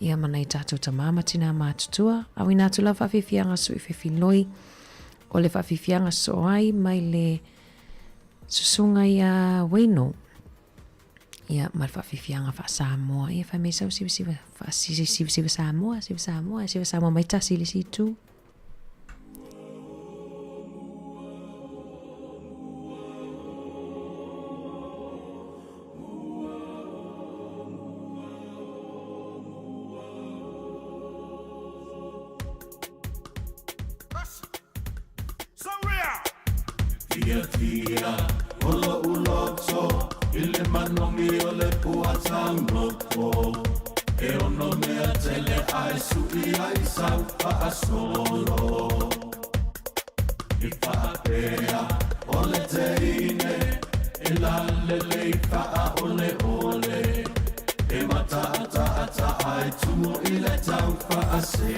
[SPEAKER 14] Ia mana i tātou ta māmatina mātutua. Awi nātu la whawhiwhianga su i whiwhiloi. O le whawhiwhianga so ai mai le susunga ia waino. Ia mai whawhiwhianga wha Sāmoa. Ia whai meisau siwa Sāmoa mai tasi le si tu.
[SPEAKER 16] Tia, olo uloto, ile manomi ole puatanoko. E ono mea tele ai sui ai saupa asolo. I whaapea, ole te ine, e la lele i whaa ole ole. E mata ai tumo ile tau whaa se.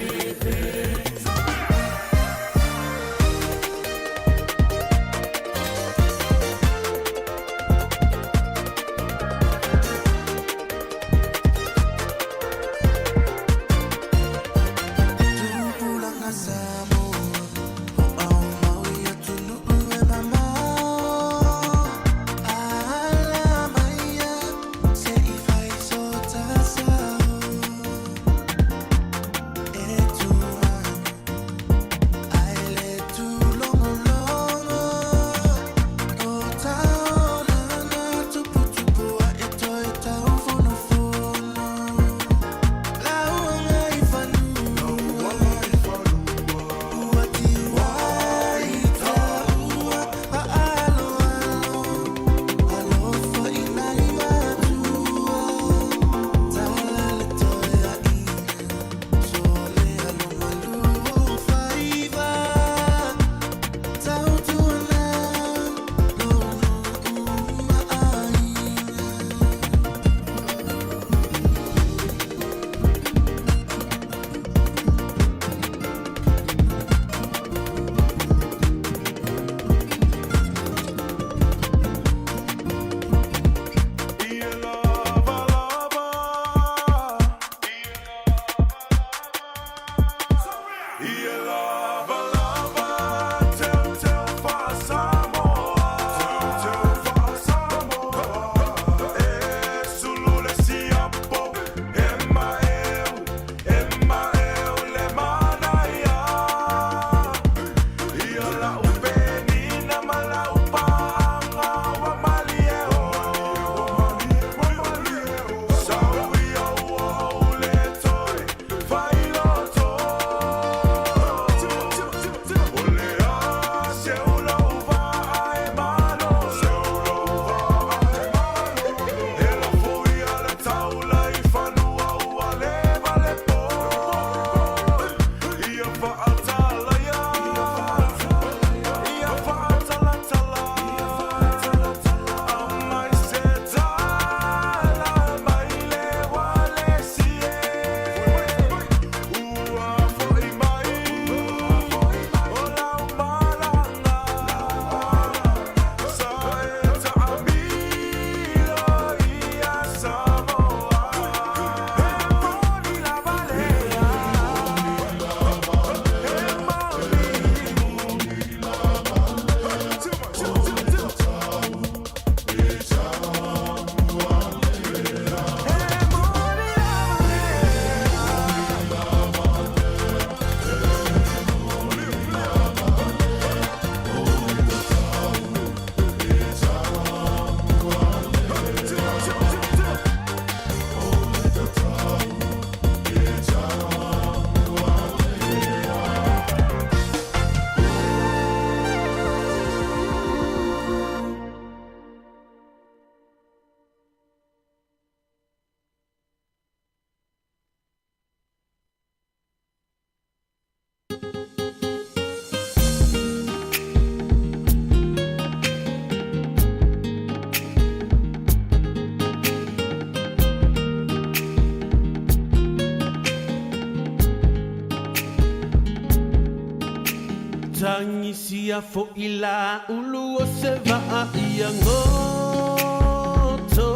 [SPEAKER 18] Tangisia fo ila ulu o se va ia ngoto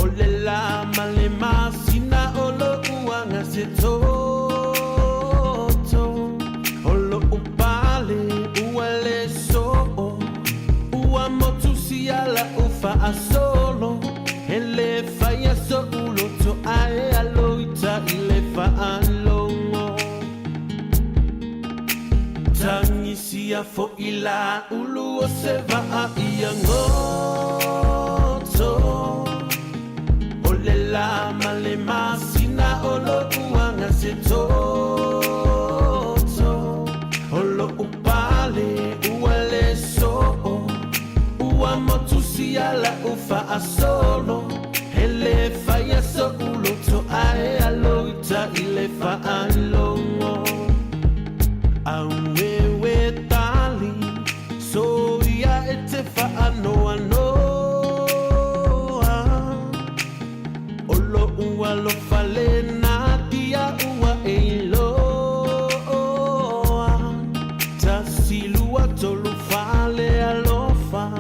[SPEAKER 18] Ole la male masina olo uanga se toto Olo upale uale so Ua motu siala ufa a solo Ele faya so ulo to ae aloita ile fa alongo Tangisia fo ila ulu o se va ia ngoto Ole la male masina olo uanga se toto Olo upale uale so Ua motu siala ufa a solo Ele faya so ulo to ae aloita ile fa alongo Awewe tali So ia ete fa anoa noa Olo ua lo fale na dia ua eiloa Tasilua tolu fale alofa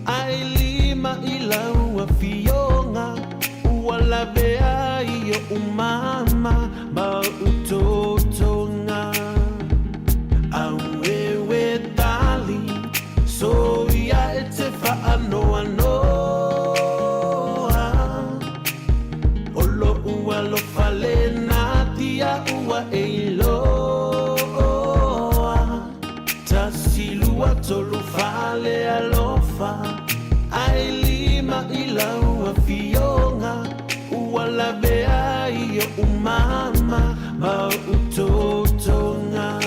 [SPEAKER 18] Ai lima ila ua fionga Ua lavea iyo umama Ma utotonga Awewe tali So ia ete fa anoa noa Olo ua lo fale na dia ua eiloa Tasilua tolu fale alofa Ai lima ila ua fionga Ua lavea iyo umama Ma utotonga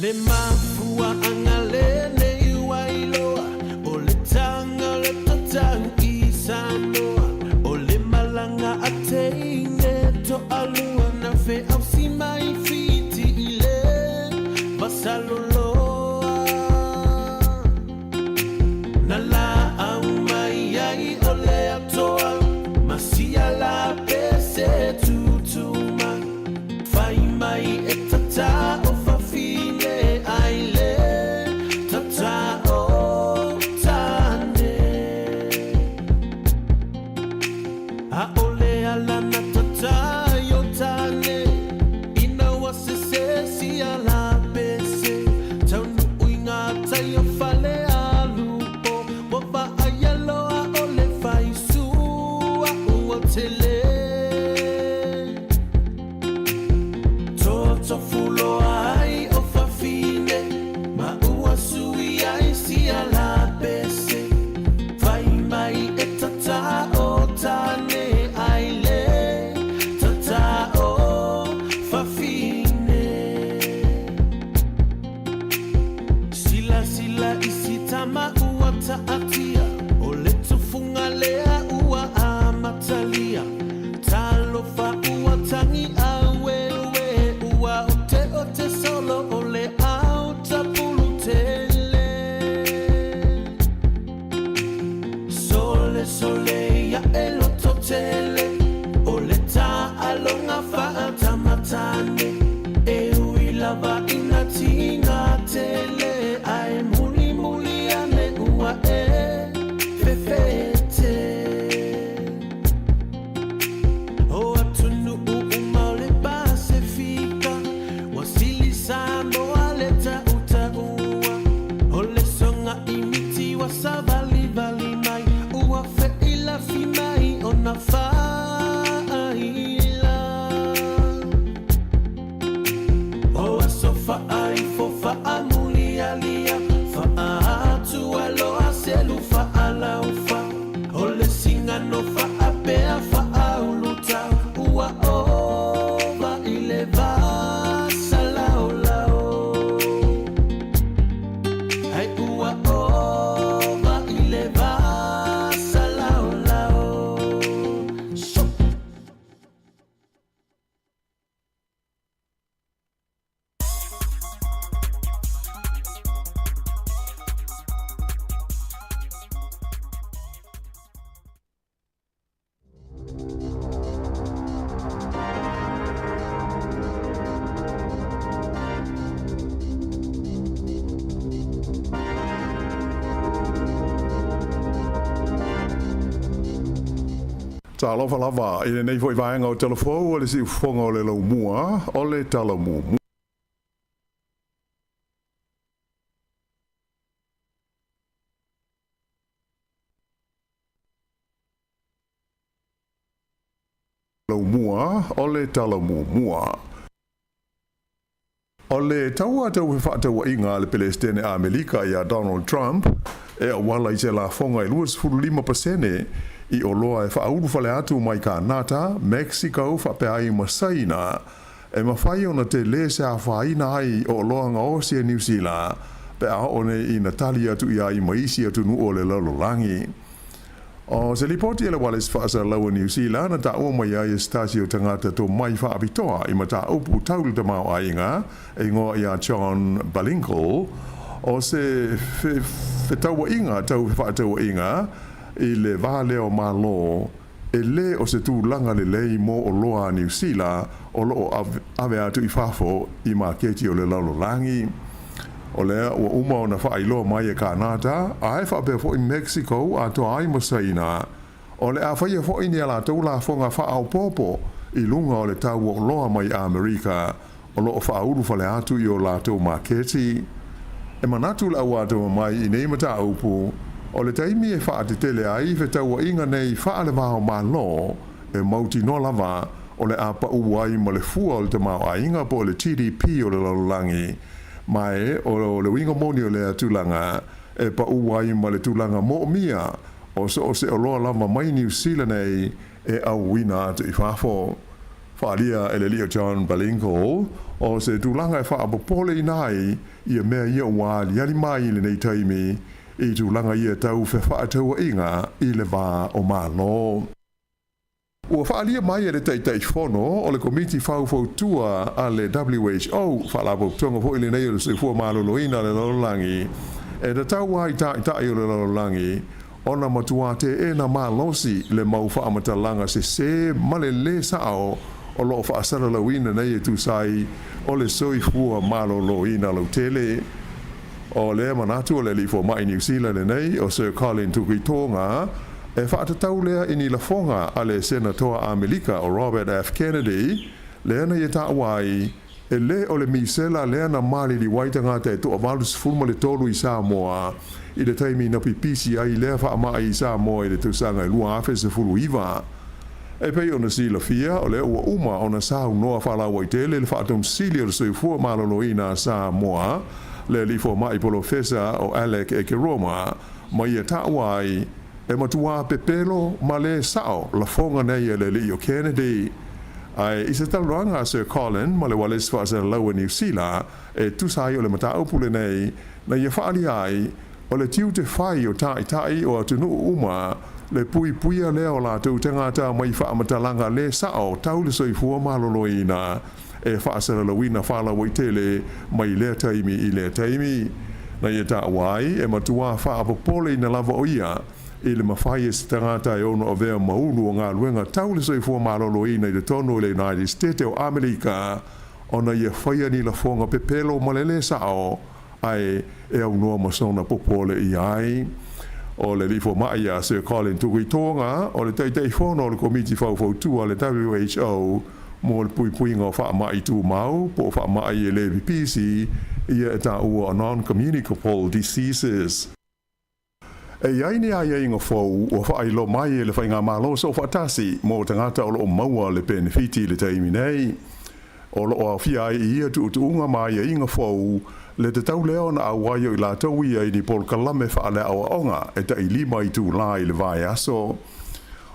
[SPEAKER 18] Le mafua angale ne iwa iloa O le tanga le tatang I Sāmoa O le malanga a teine to alua Na fe au si mai fiti ile Vasaloloa Na la au mai ai o le atoa Masia la pese tutuma Fai mai e tata o fafine aile Tata o tane A ole alana tata yo tane Ina wasese si ala pese Taunu uinga tayo fale alupo Wapa ayaloa ole faisua uotele Toto fulo ai o fafine Ma ua sui ai si ala pese Fai mai e tata o tane aile Tata o fafine Sila sila isi tama ua taatia O le tufunga lea ua amatalia Talofa ua tangi awewe Ua ote solo ole auta pulutele Sole ya elototele Ole ta alonga faata matane E uilava inatinga tele Ai muli muli ane ua fefete O atunu umale pasifika Wasili Sāmoa leta uta ua Ole songa imiti wasavali vali mai Ua fe ila fi mai ona faila O asofa ai fofa amuli alia Fa atu aloa selu fa ala ufa Ole singa no fa apea fa auluta Ua ova ile vasa lao lao Hai ua ova ile vasa lao lao
[SPEAKER 9] Ta alofa lava i nei foi vaenga o telefou o le si fonga o le lau mua o le tala mua. Lau mua o le tala mua. O le taua tau he whaataua inga le Palestine a Amerika i a Donald Trump e a wala i se la fonga i 25% i o loa e whauru whale atu mai ka nata, Mexico whapea i Masaina e mawhai ona te le se a whaina ai o loa nga Osia New Zealand pe a one i Natalia atu i a i maisi atu nu o le lalolangi. O se lipoti ele wale sfasa laua New Zealand na ta ua mai ai stasi o tangata to mai whaapitoa i mata upu taulu ta mau ainga e ngoa i a John Balinkle o se whetaua inga tau whaataua inga i le vale o malo e le o se tūlanga le lei mo o loa New Zealand o loo ave atu i whafo i ma keti o le lalolangi. O lea ua uma o na whaailoa mai e Kanata, a e whaapea fo i Mexico a toa ai Masaina. O le a whaia fo i ni ala tau la whonga whaau popo i lunga o le tau o loa mai a Amerika o loo whauru whale atu i o la tau maketi. E manatu la ua mai i nei mata upu, o le taimi e whaate tele ai fe tau inga nei whaale waho ma lo e mauti no lava o le a pa uai ma le fua o le te mau a inga po le TDP o le lalulangi. Mai o le winga moni o le atulanga e pa uai ma le tulanga mo mia o se o loa lava mai New Zealand e au wina atu i whafo. Whaalia e le lio John Balinkle o se tulanga e whaapopole i nai i a mea ia wali ali mai le nei taimi i tulanga ia tau fe whaataua inga i le wā o malo. Ua whaalia mai e le teitai whono o le komiti whauwhautua a le WHO whaalabo tonga fo ili nei o le sefua maloloina le lololangi e da tau ai tai o le lololangi ona matua te e na malosi le mau whaamatalanga se male le sao o loo whaasara lauina nei e tusai o le soifua maloloina lau tele o le manatu o le lifo mai New Zealand nei o Sir Colin Tukitonga e whaatatau lea ini la fonga a le senator Amerika o Robert F. Kennedy, lea na yeta wai, e le o le misela lea na mali li waitanga te to avalus fulma le tolu i Sāmoa, i le taimi na pipisi ai lea whaama i Sāmoa i le tusanga i lua afe se fulu iwa. E pei ona si la fia o le ua uma ona sāu noa whala waitele le whaatum sili o le soifua maloloina Sāmoa, le lifo mai profesa o Alec Ekeroma, mai e ta'wai, e matua pepelo ma le sao la fonga nei e le lio Kennedy. Ai isa taluanga Sir Colin ma le wale sfasa laua New Zealand e tusai o le mata upule nei na ia whaali ai o le tiu te whai o tai o atunu uma le pui puia leo la tau tangata mai whaamatalanga le sao tau le soifua maloloina e whaasara lawina whala waitele mai le taimi i le taimi. Na ia ta wai e matua whaapopole na lava o ia i le mawhai e stangata e ono o vea maunu o ngā luenga tau le soifua maloloina i le tono le United States o Amerika ona ia whaia ni la fonga pepelo malele sao ai e au noa masona popole i ai. O le lifo mai a Sir Colin Tukitonga o le teitei whono o le komiti whauwhautua le WHO mo le pui ngā wha mai tū mau po wha mai e le vipisi ia e tā ua non-communicable diseases. E iaini a ia inga fau o whaai lo mai e le whainga malo so whaatasi mo tangata o lo maua le benefiti le taimi nei. O lo o fia i ia tuunga mai e inga fau le te tau leo na awaio i la tau ia i ni pol kalame whaale awa onga e ta i lima i tū lai le vai aso.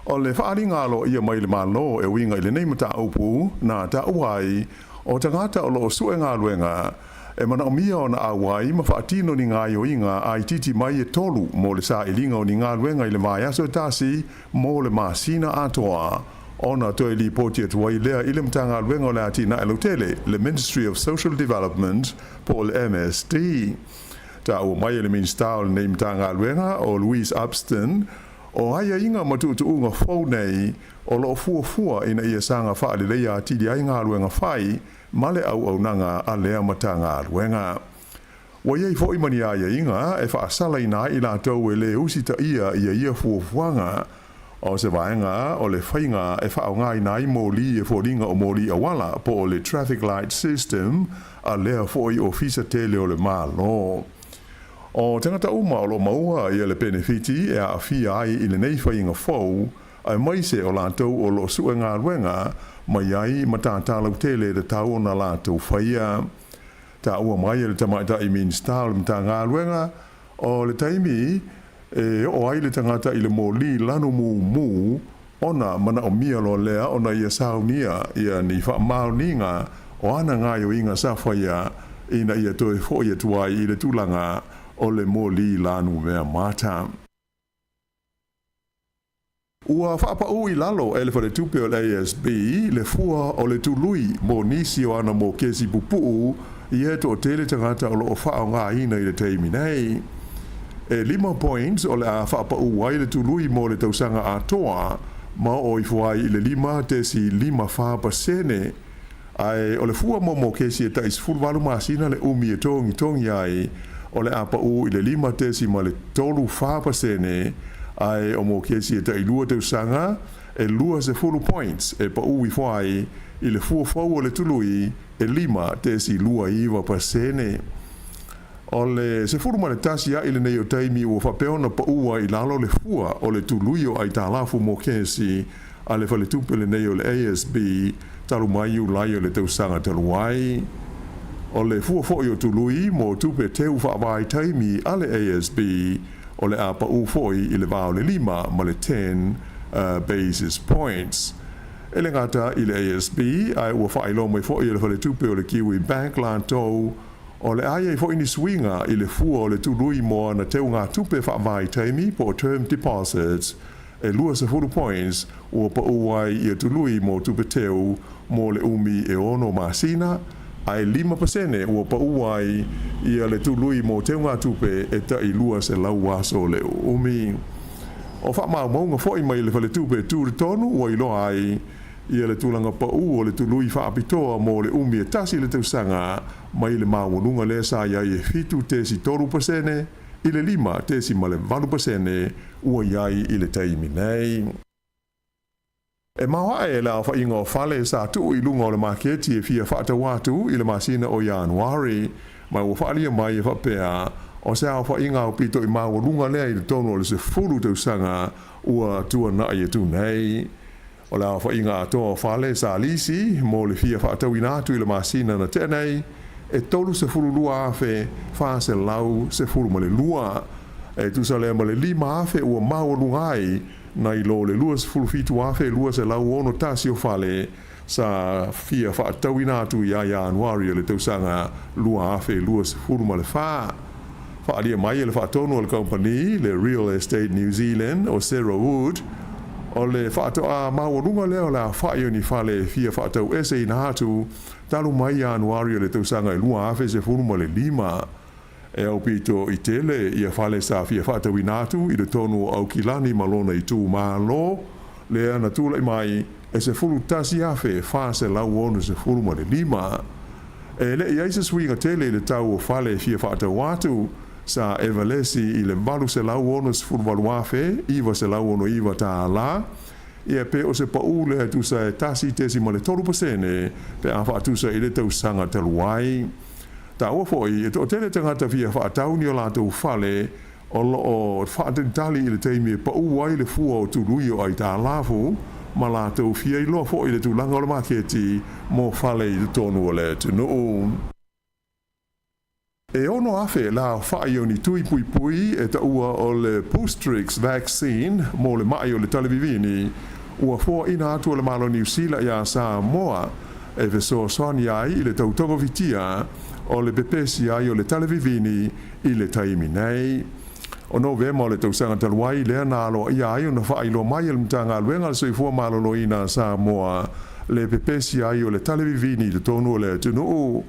[SPEAKER 9] O le whaari ngalo ia mai le malo e winga i le neimata upu na ta uai o tangata o lo sue ngā luenga e mana o mia o na awai ma whaatino ni ngā ioinga ai titi mai e tolu mo le sa ilinga o ni ngā luenga i le vai aso tasi mo le masina atoa. Ona toi li poti atuai lea i le mta ngā luenga o le atina e lotele le Ministry of Social Development po le MSD. Ta ua mai e le minsta o le nei mta ngā luenga o Louise Upston o aia inga matutu unga fau nei o lo fua ina ia sanga whaale leia atili ai ngā luenga whai male au nanga a lea mata ngā luenga. Wa iei fo imani aia inga e whaasala ina i la tau e le usita ia fua fuanga o se vaenga o le whainga e whaongai nai mōli e whoringa o mōli awala po o le traffic light system a lea fōi o fisa tele o le mālo. O tangata uma o lo maua i le benefiti e a fia ai i le nei whainga whau ai mai se o lātou o lo sua ngā ruenga mai ai matātālau tele le tau o na lātou whaia. Ta ua mai le tamaita i minstau le mta ngā ruenga o le taimi e o ai le tangata i le mōli lanu mu ona mana o mia lo lea ona ia saunia ia ni whaamauninga o ana ngai o inga sa whaia ina ia toi whoia tuai i le tūlanga o le mōli lanu mea mata. Ua whaapau i lalo e le whare tupe o le ASB le fua o le tului mō nisi o ana mō kesi pupuu i eto o tele tangata o lo o whao ngā ina i le teimi nei. E 5 points o le a whaapau wai le tului mō le tausanga a toa ma o i fuai i le 5 tesi 5% ai o le fua mō kesi e tais fulwalu masina le umi e tongi ai o le a pau i le 5 tesi ma le 3% ai o mō kesi e tai lua tausanga e lua se fulu points e pau i fuai i le fua fau o le tului e 5 tesi lua iwa pasene. O le se furu ma le tasi a i le nei o taimi ua whapeona pa ua i lalo le fua o le tului o ai tālafu mō kesi a le whale tupe le nei o le ASB talu mai u lai o le tausanga talu ai. O le fua foi o tului mō tupe teu whaawai taimi a le ASB o le a pa u foi i le vāo le 5 ma le 10 basis points. E le ngata i le ASB ai ua whailo mai foi i le whale tupe o le Kiwi Bank lantou o le aia i fo ini swinga i le fua o le tului moa na teu ngā tupe whaavai taimi po term deposits e lua se furu points ua pa uai i a tului mo tupe teu mo le umi e ono masina ai 5% ua pa uai i a le tului mo teu ngā tupe e ta i lua se lau waso le umi. O wha mau maunga fo i mai le whale tupe tūre tonu ua i loa ai i le tūlanga pa o le tului whaapitoa mo le umi e tasi le tausanga mai le maungunga le sa iai e fitu tesi 3% i le 5 tesi ma le 4% ua iai i le taimi nei. E maua e la wha ingo whale sa tu i lunga o le maketi e fia whaata watu i le masina o Januari mai ua whaalia mai e whapea o se au wha inga o pito i maungunga lea i le tono o le se furu tausanga ua tua na i e tu nei. O la wha inga atoa whale sa lisi mo le fia whaatau inatu i le masina na tenei e tolu se furu lua afe wha se lau se furu ma le lua e tu sa lea ma le 5 afe ua maua lungai na i lo le lua se furu fitu afe lua se lau ono tasi o whale sa fia whaatau inatu i a Januari o le tausanga lua afe lua se furu ma le wha whaalia mai e le whaatonu o le company le Real Estate New Zealand o Sarah Wood o le whaatoa maurunga leo la whaio ni whale fia whaatau ese ina hatu talu mai Januari o le tausanga i lua afe se furu ma le 5 e au pito i tele i a whale sa fia whaatau inatu i le tonu au kilani malona i tū malo le ana tūla i mai e se furu tasi afe wha se lau ono se furu ma le 5 e le i aisa swinga tele i le tau o whale fia whaatau atu sa evalesi i le malu se lau ono se furu malu afe, iwa se lau ono iwa tā la, ia pe o se pau le tu sa e tasi tesi ma le 3% pe a wha tu sa i le tau sanga taluai. Ta ua foi, e to tele tangata via wha tau ni o lātou whale, o lo o whaatentali i le teimi e pau wai le fua o tu rui o ai tā lafu, ma lātou fia i loa foi le tu langa o le maketi, mo whale i le tonu o le tu nuu. E ono afe la whaio ni tui pui pui e ta ua o le Postrix vaccine mo le mai o le talevivini ua fua ina atu o le malo New Zealand ia Sāmoa e veso soani ai i le tautongo vitia o le pepesi ai o le talevivini i le taimi nei. O novema o le tausanga taluai lea na alo ia ai o na whailo mai al mtanga luenga le soifua malo no ina Sāmoa le pepesi ai o le talevivini le tonu o le tunu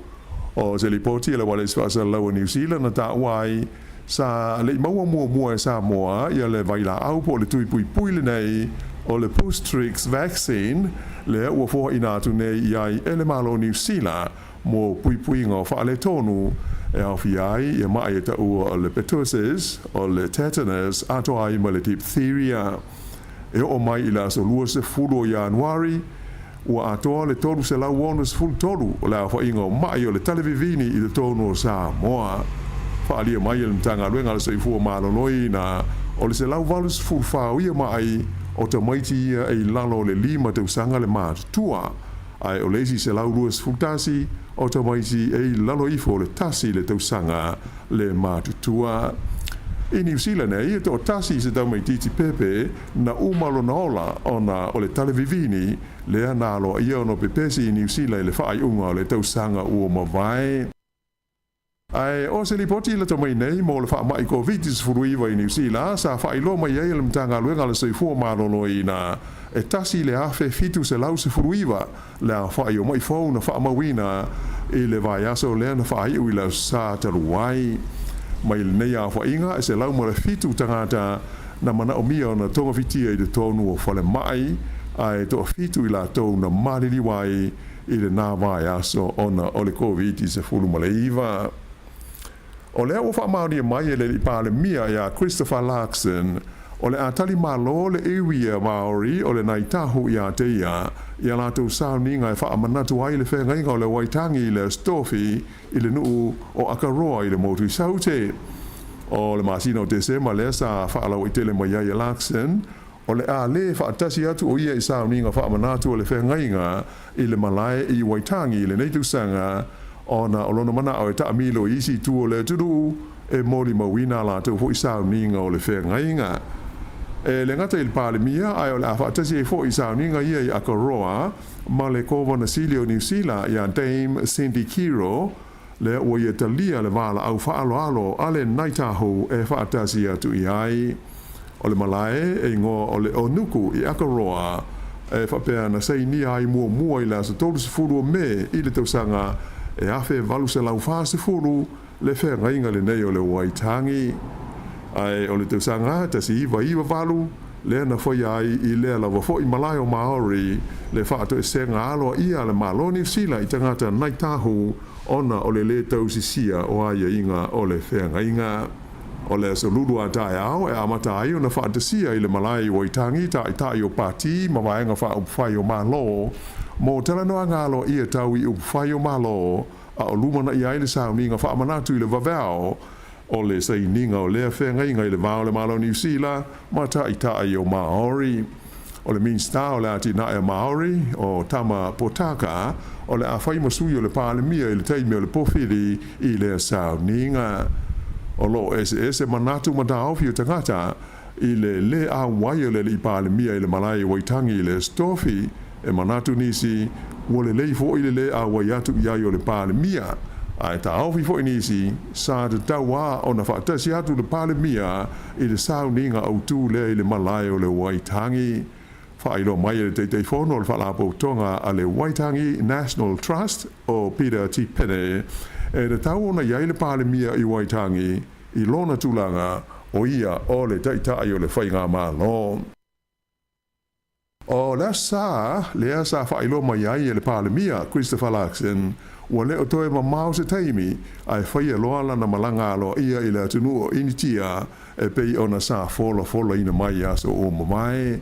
[SPEAKER 9] o se lipoti le wale sfasa lau New Zealand na ta wai sa le maua mua e Sāmoa ia le vaila au po le tui pui pui le nei o le Postrix vaccine le ua foha ina atu nei iai ele malo New Zealand mo pui pui ngā wha le tonu e au fi ai ia mai e ta ua o le pertussis o le tetanus ato ai ma le diphtheria e o mai ila so lua se fulu o Januari ua atoa le tolu se lau ono se fulu tolu o le a whainga o mai o le televivini i le tono o Sāmoa whaalia mai le mtanga luenga le soifua maloloi na o le se lau valu se fulu whauia mai o ta maiti ia e lalo le lima te usanga le mātua ai o leisi se lau lua se fulu tasi o ta maiti e lalo ifo le tasi le te usanga le mātua I New Zealand ia to tasi se tau mai titi pepe na umalo na ola ona o le televivini le ana alo ia ono pepesi I New Zealand le whaai unga o le tausanga ua mawai. Ai o se lipoti le tamai nei mo le wha mai COVID-19 I New Zealand sa whaai lo mai ia le mtanga luenga le soifua malolo I na e tasi le afe fitu se lau se furuiva le a whaai o mai fau na wha mawina I le vai aso le na whaai ui la sa taruai. Mai le nei a whainga e se lau mara fitu tangata na mana o mia na tonga fitia I le tonu o whale mai ai to fitu I la tau na mariri wai I le nā vai aso ona o le COVID I se fulu maleiva. O lea o wha mauri mai e le pāle mia ia Christopher Larkson o le atali malo le iwia Maori o le naitahu ia teia ia lātou sauninga e wha amanatu ai le whengainga o le waitangi I le stofi I le nuu o akaroa I le motu saute. O le masina o Desema le sa wha alau I tele mai ia Larkson o le a le wha atasi atu o ia I sauninga wha amanatu o le whengainga I le malae I waitangi I le neitusanga ona o lona mana o e taamilo isi tu o le turu e mori mawina lātou fo I sauninga o le whengainga. E le ngata I le pāle mia ai o le awhaatasi e fo I sauninga ia I akaroa ma le kova na sili o New Zealand ia Dame Cindy Kiro le ua ia talia le wala au whaalo alo ale naitahu e whaatasi atu I ai. O le malae e ngo o le onuku I akaroa e whapea na sei ni ai mua I la sa tolu se furu me I le tausanga e afe valu se lau wha se furu le whengainga le nei o le waitangi. Ai o le tausanga tasi iwa valu le na foi ai I le lava foi malai o Maori le whaato e senga aloa ia le malo New Zealand I tangata naitahu ona o le tausisia o aia inga o le whengainga. O le solulu a tae au e amata ai o na whaatasia I le malai o itangi tai o pati ma waenga wha upwhai o malo mo talanoa ngalo ia tau I upwhai o malo a o lumana I aile sauninga wha amanatu I le vavao o le saininga o lea whengainga I le vao le malo New Zealand ma tai o Maori. O le minsta o le atina e Maori o tama potaka o le a whai masui o le pāle mia I le teimi o le pofiri I le sauninga. O lo ese manatu matao fi o tangata I le a wai o le I pāle mia I le malai waitangi I le stofi e manatu nisi ua le lei fo I le a wai atu I o le pāle mia. Ai ta aufi fo inisi sa te taua o na whaatasi atu le pāle mia I le sauninga au tū le I le malai o le waitangi. Whailo mai le teitei whono le whalapo tonga a le Waitangi National Trust o Peter T. Pene e le tau ona iai le pāle mia I Waitangi I lona tūlanga o ia o le taitai o le whainga malo. O lea sa whailo mai iai le pāle mia Christopher Larkson ua leo toe ma mau se taimi ai whaia loala na malanga alo ia I le atunu o initia e pei ona sa fola ina mai aso o mamai.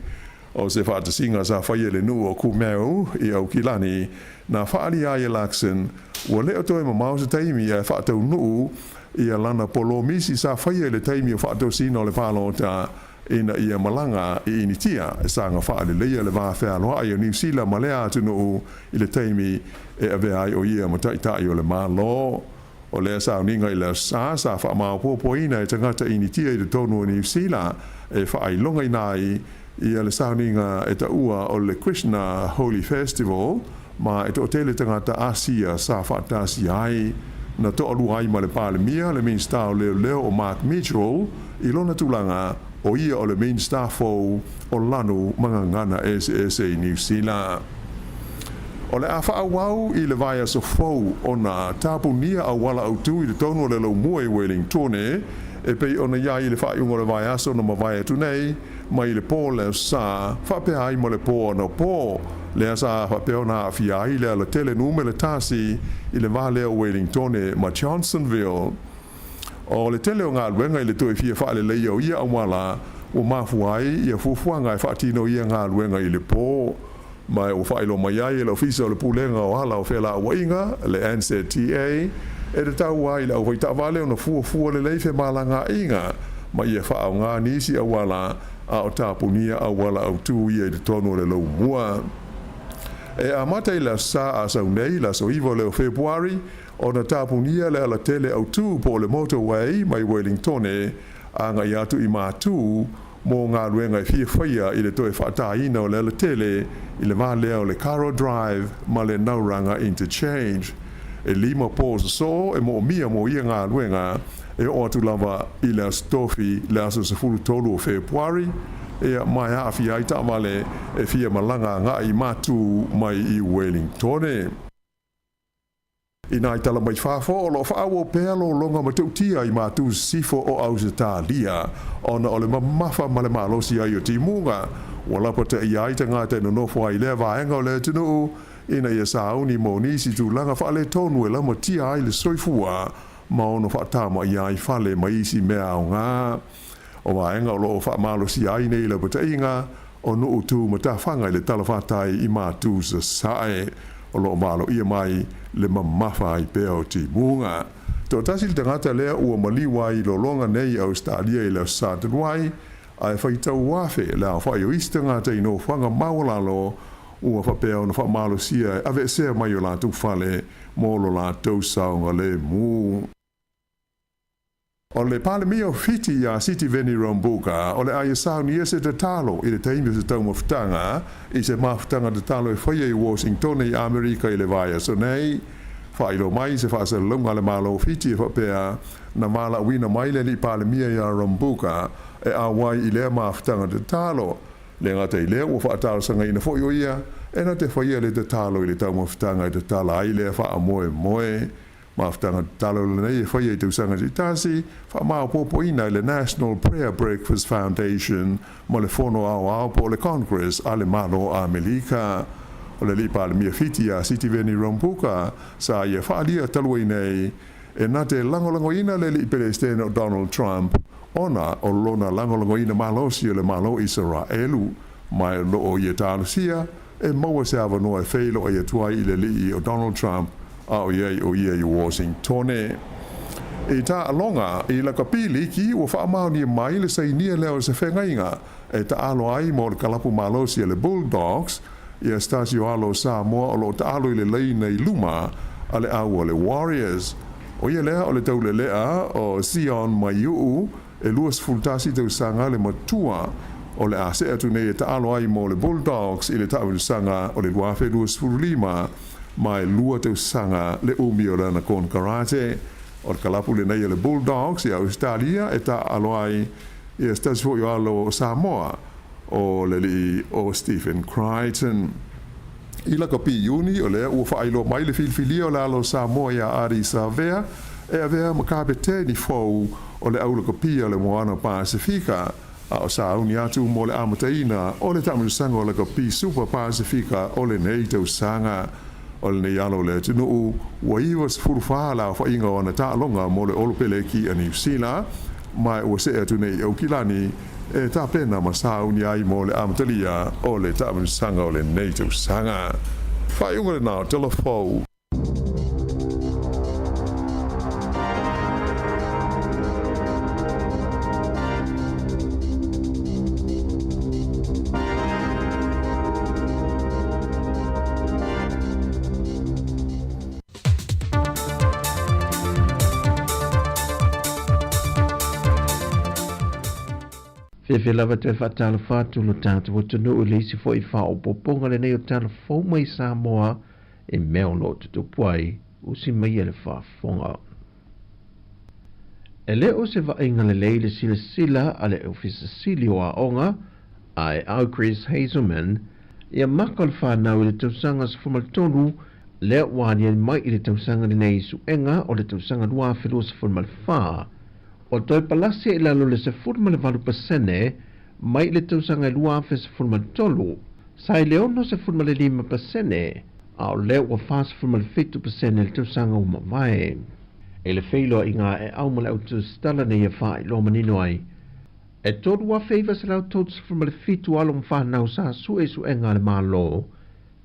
[SPEAKER 9] O se whaatasinga sa whaia le nu o kumeu I au kilani na whaali ai Larkson ua leo toe ma mau se taimi ai whaatau nuu ia lana polo misi sa whaia le taimi o whaatau sino le whalota ina ia malanga I initia e sanga whaali leia le whawhea loa ai o New Zealand ma lea atu nuu I le taimi e ave ai o ia ma taitai o le malo. O lea sa uninga I le sa wha maa popoina e tangata initia I le tonu o New Zealand e whaai longa inai ia le sauninga e taua o le Krishna Holy Festival ma e to tele tangata Asia sa whaatasi ai na to alu ai ma le pāle mia le main star leo o Mark Mitchell I lona tūlanga o ia o le main star fo o lanu mangangana SA New Zealand. O le a whaawau I le vai aso fau o na tapunia a wala au tu I le tono le lau mua I Wellington e pei ona iai le whaaiunga le vai aso na ma vai atu nei mai le pō leo sa whapea ai mo le pō na pō lea sa whapea na awhia ai lea le tele nume le tasi I le vā leo Wellington ma Johnsonville. O le tele o ngā luenga I le tue fia whaale leia o ia awala o mafuai ia fufuanga e whaatino ia ngā luenga i le pō. Mai o whailo mai ai le ofisa o le pulenga o hala o whela wainga, le NZTA, e te tau ai le au waita wale o na fua le leife malanga inga, ma ia whaau ngā nisi a wala a o tāpunia a wala au tū ia i te tono le lau mua. E a matai la sa a sau nei la so iwo leo Februari, o na tāpunia le ala tele au tū po le motorway mai Wellington a ngai atu i mātū, mō ngā ruenga i fia whaia i le toe whaataina o le ala tele i le mālea o le Caro Drive ma le Nauranga Interchange. E lima pōsa so e mō mia mō ia ngā ruenga e o atu lava i le stofi le aso se fulu tolu o Februari e mai hawhi ai tamale e fia malanga ngā i mātū mai i Wellington. I nai tala mai whāwho o lo whaawo pēlo longa matautia i mātū sifo o Ausitalia ona o le mamafa ma le malosi ai o timunga walapata i aita ngā tēnu nofo ai le vaenga o le tunu ina ia sauni mo nisi tu langa whaale tonu e lama tia ai le soifua ma ono whaatama i ai whale ma isi mea o ngā o vaenga o lo o whaamalosi ai nei le pata inga o nuu tu matawhanga i le talawhatai i mātū sa sae o lo malo ia mai le mamafa i pēo timunga. Tō tasil tangata lea ua maliwa i lo longa nei au stadia i le sātanuai ai whaitau wafe le au whai o istangata i no whanga mawalalo ua whapea na whamalo sia ave sea mai o lātou whale mō lo lātou saunga le mū. O le palemia o fiti a City Veni Rambuka o le aia sauni ese te talo i le taimi se tau mawhitanga i se mawhitanga te talo e whaia i Washington i Amerika i le vaia so nei whailo mai se whaasa lunga le malo o fiti e whapea na mala wina mai le li palemia i a Rambuka e a wai i lea mawhitanga te talo le ngata i lea ua whaatalo sanga ina fo o ia e na te whaia le te talo i le tau mawhitanga i te tala ai lea wha moe moe Maftanga talo le nei e whaia i tau sanga ti tasi, wha mao popo ina le National Prayer Breakfast Foundation, mo le whono au po le Congress a le malo a Melika. O le lipa le mia fiti a City Veni Rambuka, sa ia whaalia talua i nei, e na te langolango ina le li pelestene o Donald Trump, ona o lona langolango ina malosi o le malo Israelu, mai lo o ia tālusia, e maua se awa noa e whailo e tuai i le li o Donald Trump, o ia i Washington. E tā alonga i la kapili ki ua whaamau ni mai le sainia leo se whengainga e ta alo ai mo le kalapu malosi le Bulldogs i a stasio alo Sāmoa o lo ta alo i le leina i luma a le au o le Warriors. O ia lea o le tau le lea o Sion Maiu e luas fultasi tau sanga le matua o le ase atu nei e ta alo ai mo le Bulldogs i le tau le sanga o le luafe luas fulima mai lua tau sanga le umi o lana kon karate o kalapu le nei le Bulldogs i Australia e ta aloai i a stas fo i alo Sāmoa o le li o Stephen Crichton i la kapi iuni o le ua whailo mai le filfilia o le alo Sāmoa i a Ari Savea e a vea makapete ni fau o le aula kapi o le Moana Pasifika a o sauni atu mo le amataina o le tamu sanga o le kapi Super Pasifika o le nei tau sanga o le nei alo le tunu ua iwa se furuwha la wha inga o na ta longa mo le olopele ki a New Zealand mai ua se atu nei au kilani e ta pena ma sauni ai mo le amatalia o le tamu sanga o le nei tau sanga wha iunga le nao telefou
[SPEAKER 7] Fe lava te whaatala whātu lo tātu o tunu o leisi fo I wha o poponga le nei o tala fau mai Sāmoa e meo lo te tupuai o si mai ele whaafonga. E le o se vainga le leile sila sila a le ofisa sili o a onga ai au Chris Hazelman ia makal whanau I le tausanga sa fumaltonu le wānia mai I le tausanga le nei suenga o le tausanga lua whilua sa fumalwha o toi palasi I lalo le se furma le valu pasene, mai le tausanga I lua afe se furma le tolu, sa I leono se furma le 5%, a o leo wa fasa furma le 50% le tausanga uma vai. E le feilo I ngā e au ma le autu stala ne ia wha I lo manino ai, E tolu wa feiva se lau tolu se fulma le fitu alo mwhanau sa su e su enga le malo.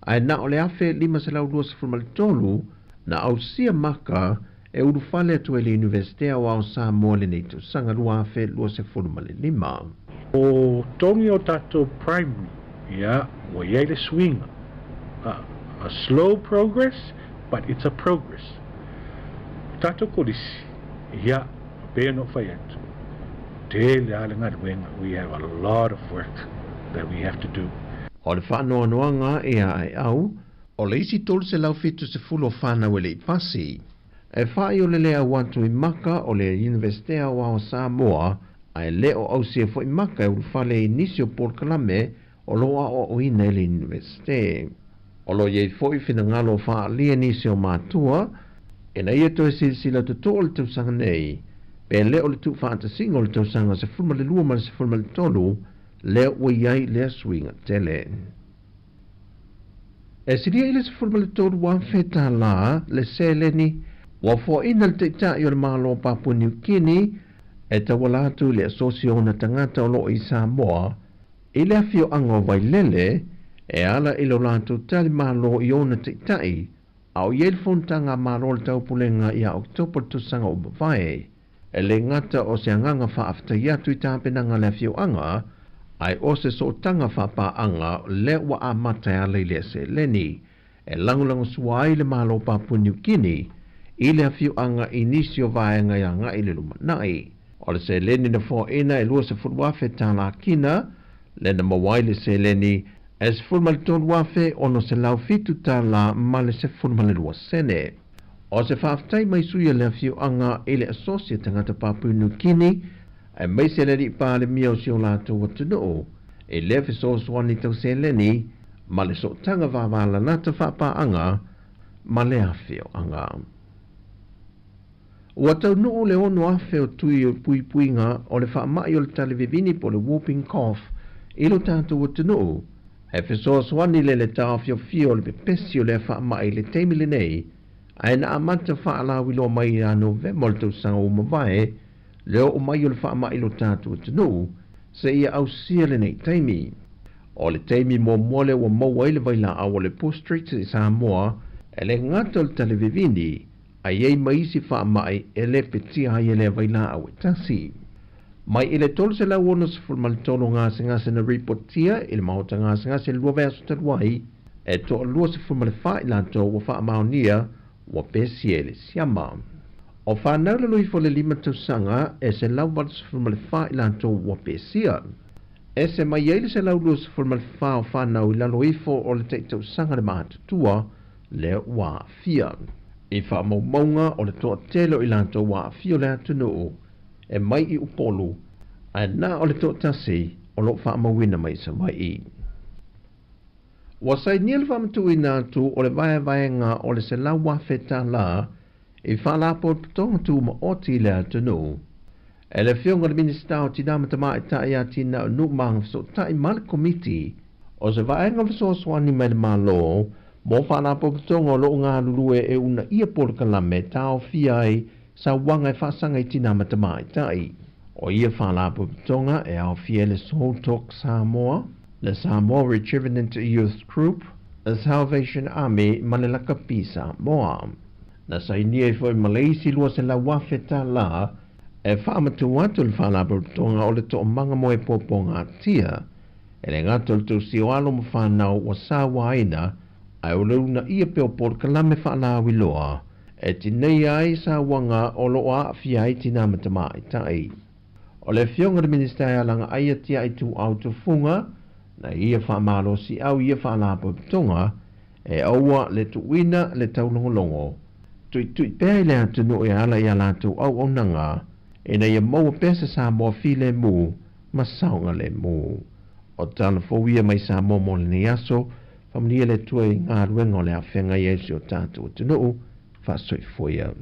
[SPEAKER 7] Ai na o le afe 5 se lau 2 se fulma le tolu na au sia maka e uru fale atu e le Universitea wa o Sāmoa le neitu sanga lua afe 2 se fulma le 5.
[SPEAKER 8] O tongi o tatou primary, ia, wa iai le swinga. A slow progress, but it's a progress. Tatou kodisi, ia, pēr no whai atu. Te le alenga wenga, we have a lot of work that we have to do.
[SPEAKER 7] O le whanoa noanga e ai au, o le isi tolu se lau fitu se fulo whanau e le ipasi. E whai o le lea watu I maka o le Universitea wa o Sāmoa, ai leo au sia fo I maka e urufale inisio por kalame o loa o ina le Universite. O lo iei fo I fina ngalo wha lia inisio mātua, e na ia toi sila tuto o le tausanga nei, pe leo le tu whaata singo le tausanga se fulma le lua ma se fulma le tolu, leo ua iai lea swinga tele. E siria ile se fulma le tolu wa feta la le seleni, wa fo ina le teita I o le malo Papua New Guinea, e tawalatu le asosiona tangata o lo I Sāmoa, I le afio anga vai lele, e ala ilo latu tali malo I ona teitai, au iel fontanga malo le taupulenga I a Oktober tusanga o mawai, e le ngata o se anganga whaafta iatu I tāpenanga le afio anga, ai o se so tanga whapa anga le wa a mata a leile se leni, e langulangu suai le malo Papua New Guinea, I le afio anga inisio vaenga ia nga I le lumanai. O le se leni na fo ina e lua se fulwafe tāna kina, le na mawai le se leni, e se fulmale tonu wafe ono se lau fitu tāla ma le se fulmale lua sene. O se whaaftai mai suia le afio anga I le asosia tangata Papua New Guinea, e mai se leni pa le mia o si o lato watano, e le fe so swani tau se leni, ma le so tanga wawana nata whapa anga, ma le afio anga. Ua tau nuu le ono afe o tui o pui puinga o le whaamai o le talevivini po le whooping cough ilo tātou o tunu. E whesoa swani le tau fio fio le pepesi o le whaamai le teimile nei, a na amanta whaalawi lo mai a November le tau sanga o mawai, leo o mai o le whaamai lo tātou o tunu, se ia au sia le nei teimi. O le teimi mo mole o maua ile vaila a o le post-street I Sāmoa, e le ngata o le talevivini, a iei maisi whaamai e le petia ai e le vaila au e tasi. Mai i le tolu se lau ono se fulmale tolo ngase na reportia i le mahota ngase lua verso taluai e to lua se fulmale wha I lanto wa whaamaonia wa pesi e le siama. O whanau le lui fo le 5 tausanga e se lau wala se fulmale wha I lanto wa pesia. E se mai eile se lau lua se fulmale wha o whanau I lalo ifo o le te tausanga le mahatutua le wa fia. I whaamaumaunga o le toa telo I lanto wa fio le atunuu, e mai I upolu, a na o le toa tasi o lo whaamauina mai sa mai I. Wasai niel whaamatu I nātu o le vaenga o le se lau wafeta la, I whaalapo tonga tu ma oti le atunuu, e le fionga le minista o tinamata mai tae a tina o nuk maanga so tae male komiti, o se vaenga viso swani mai le malo, mo whanapo putonga o loo ngā lulue e una ia polkalame tau fiai sa wanga e whasanga I tina matamai tai. O ia whanapo putonga e au fia le Soul Talk Sāmoa, le Sāmoa Rejuvenant Youth Group, le Salvation Army Manelaka Pi Sāmoa. Na sainia I foi Malaysi lua se la wafeta la, e whaamatu watu le whanapo putonga o le to manga moe poponga tia, e le ngato le tu siwalo mo whanau wa Sāwaina, ai o leuna ia peo por kalame whaalawi loa, e tinei ai sa wanga o loa a fiai tina matamai tai. O le fionga de minister langa aia tia I tu auto funga, na ia whaamalo si au ia whaalapo tonga, e aua le tuina le taulongolongo. Tui pēi le atunu e ala ia latu au o nanga, e na ia maua pesa sa moa file mu, ma saunga le mu. O tala fowia mai sa moa mo le ni aso, Familia le tue I ngā ruenga o le awhenga Yesu o tātou tunu, whasoi foia.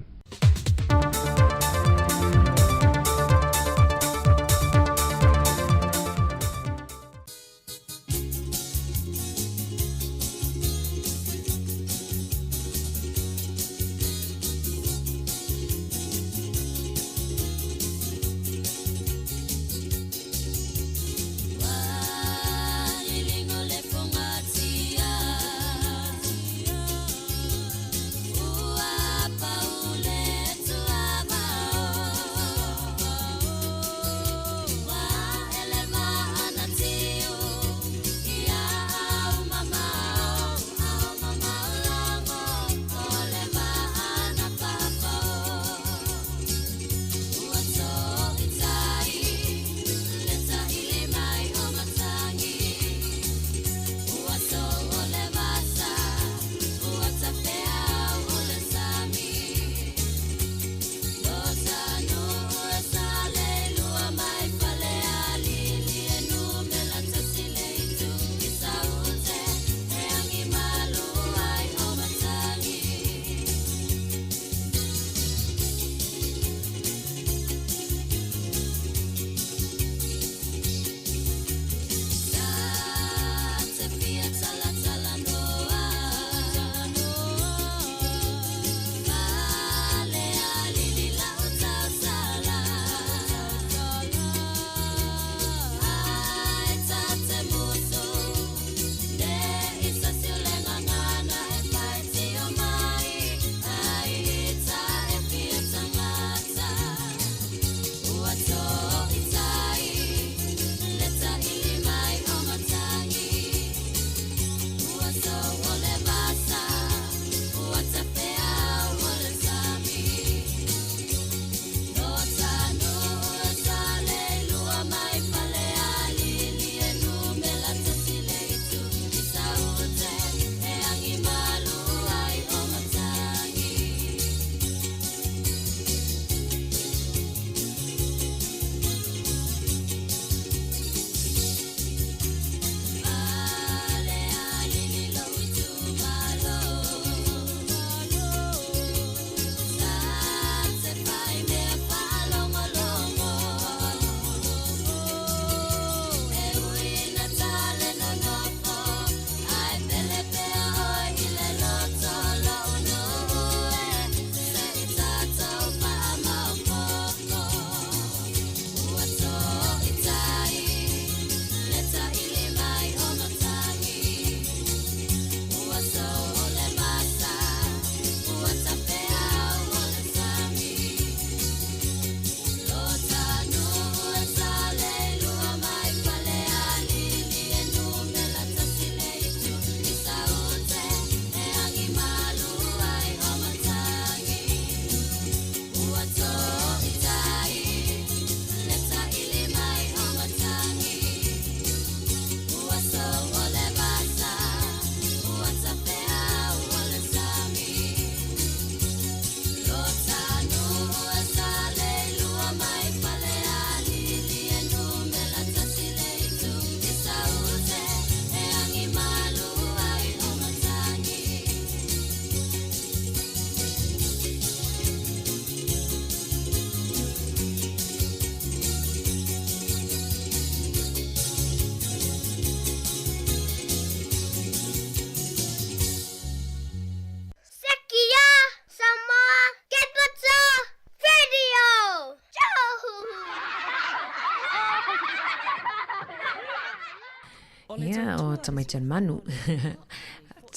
[SPEAKER 14] Ia, o tamaitan manu.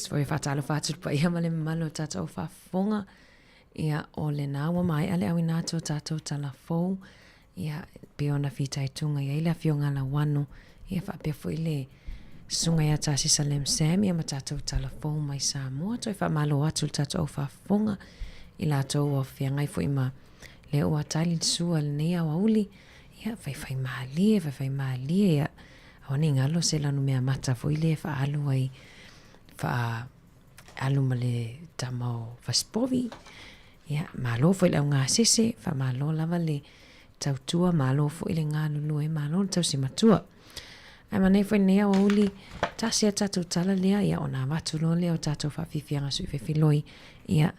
[SPEAKER 14] Foi whatalo whātut pa ia male malo tātou whafonga. Ia, o le nāua mai ale au inato tātou tala fōu. Ia, peona whitai tunga ia ila fionga la wano. Ia whapea fo ile sunga ia tāsi Salem Sam. Ia ma tātou tala fōu mai Sāmoa. Toi whamalo atu tātou whafonga. Ila tōu o whiangai fo ima le o atali sua le nea wa uli. Ia, whai mahalie. Ia, awane ngalo se lanu mea mata fo ile whaalu ai alu male tamau vaspovi. Ia, malo fo ile ngā sese. Malo lava le tautua. Malo fo ile ngā lulu e malo le tau si matua. Ai manei fo nea wa uli. Tasia tātou tala lea. Ia, o nā watu lo lea o tātou whawhiwhianga sui whewhiloi. Ia,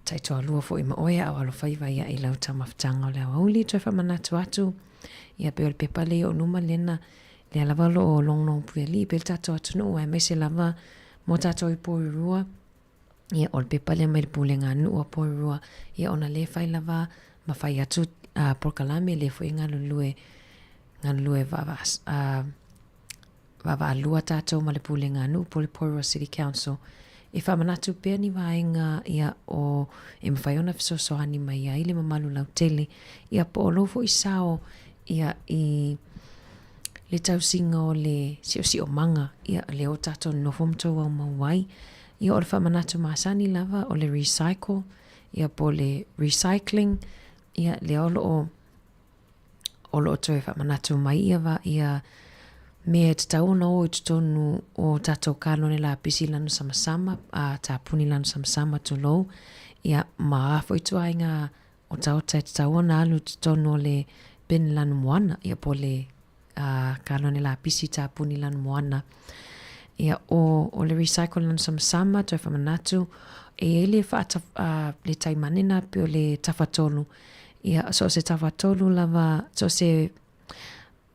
[SPEAKER 14] taitoa lua fo ima oia au alo whaiva ia i lau tamaftanga o lea wa uli. Toi whamanatu atu. Ia pe o le pepa le o numa lena le lava lo o long pueli pe tato atu no ai mese lava mo tato I poirua. Ia o le pepa le mai pulenga nu o poirua. Ia ona le fai lava ma fai atu porkalame le fo inga lue vava alua tato ma le pulenga nu po le Poirua City Council. E whamanatu pēr ni waenga ia o e mwhaiona fisosoani mai ia ile mamalu lau tele. Ia po o lofo I sao ia I le tausinga o le si o manga. Ia le o tato nofo mtou au mawai. Ia o le whamanatu maasani lava o le recycle. Ia po le recycling. Ia le olo o toe whamanatu mai ia mea te tauna o I tonu o tato kalone la pisi lanu sama ta puni lanu sama tu lo. Ia maafo I tuainga o te tauna alu te tonu o le ben lanu moana. Ia po le kalone la pisi ta puni lanu moana. Ia o le recycle lanu sama toi whamanatu e ele le taimanena pe o le tawhatolu. Ia so se tawhatolu lava so se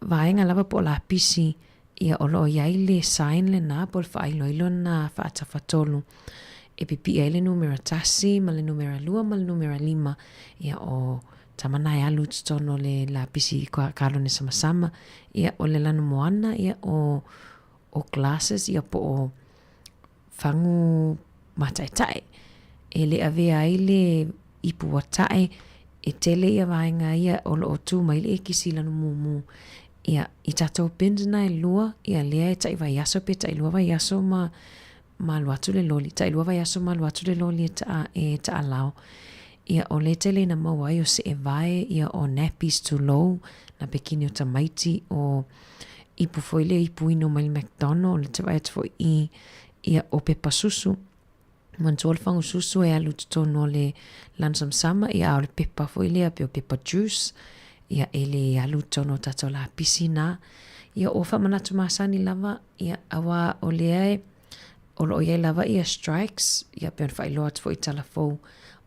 [SPEAKER 14] vaenga lava po la pisi ia o loo iai le sign le nā po le whaailoilo na whaatawhatolu. E pipi e le numera tasi, ma le numera lua, ma le numera lima. Ia o tamana e alu tutono le la pisi kalone sama. Ia o le lanu moana, ia o glasses, ia po o whangu mataitae. E le avea ai le ipu watae, e tele ia vaenga ia o lo tu mai le kisi lanu mumu. Ia I tatou pendina e lua, ia lea e tai vai aso pe tai lua vai aso ma luatu le loli. Tai lua vai aso ma luatu le loli e ta alao. Ia o le tele na mawai o se e vae, ia o nappies to low, na pekini o tamaiti o ipu foile ipu ino mai McDonald, le te vai atu foi ia o pepa susu. Mantuol fangu susu e alu tutono le lansam sama, ia o le pepa foile ape o pepa juice. Ia ele alu tono tato la pisina. Ia o whamanatu masani lava. Ia awa o leae. O lo iei lava ia strikes. Ia peon whailoa tu fo I talafou.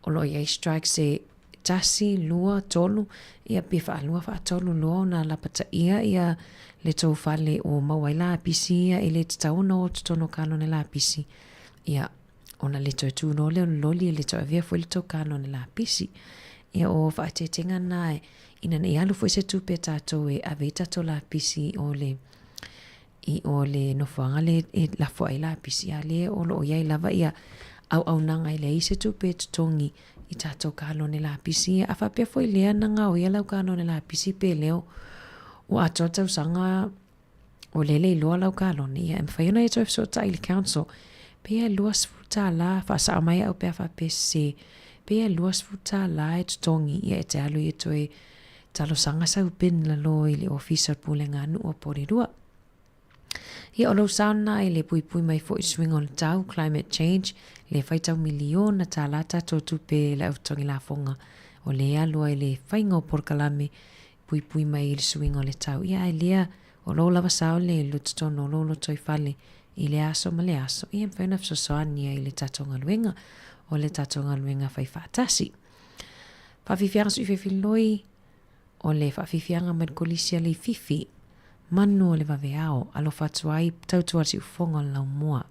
[SPEAKER 14] O lo iei strikes e tasi, lua, tolu. Ia pe whaalua whaatolu loa na lapata ia. Ia le tau whale o mawai la pisi. Ia ele te tauna o tutono kanone la pisi. Ia ona le tau tu no leo loli le tau avea fo le tau kanone la pisi. Ia o whaatetenga nae. Ina ne alu foi se tu pe tatou e ave tatou la pisi o le nofuanga le la foi la pisi ale o lo ia lava ia au nanga ile I se tu pe tongi I tatou kalone la pisi a fa pe foi le nanga o ia lau kalone la pisi pe leo o ato tau sanga o lele lo lau kalone ia em fa na to so tai council pe luas futa la fa sa mai au pe fa pe se pe luas futa la tongi ia te alu I to e talo sanga sau pin la lo I le officer pulenga nu o porirua. Ia o lo sauna I le pui mai fo I swing on tau climate change le whaitau miliona ta lata to tupe la utongi la fonga o le alua I le whainga o porkalame pui mai I le swing o le tau. Ia I lea o lo lava sao le lututono o lo toi fale I le aso ma le aso. Ia mwhena fsosoania I le tatonga luenga o le tatonga luenga whai whaatasi. Whawhiwhianga sui whewhiloi o le whawhiwhianga mai kolisia le fifi, manu o le waweao, alo whatuai tautua si ufonga lau mua.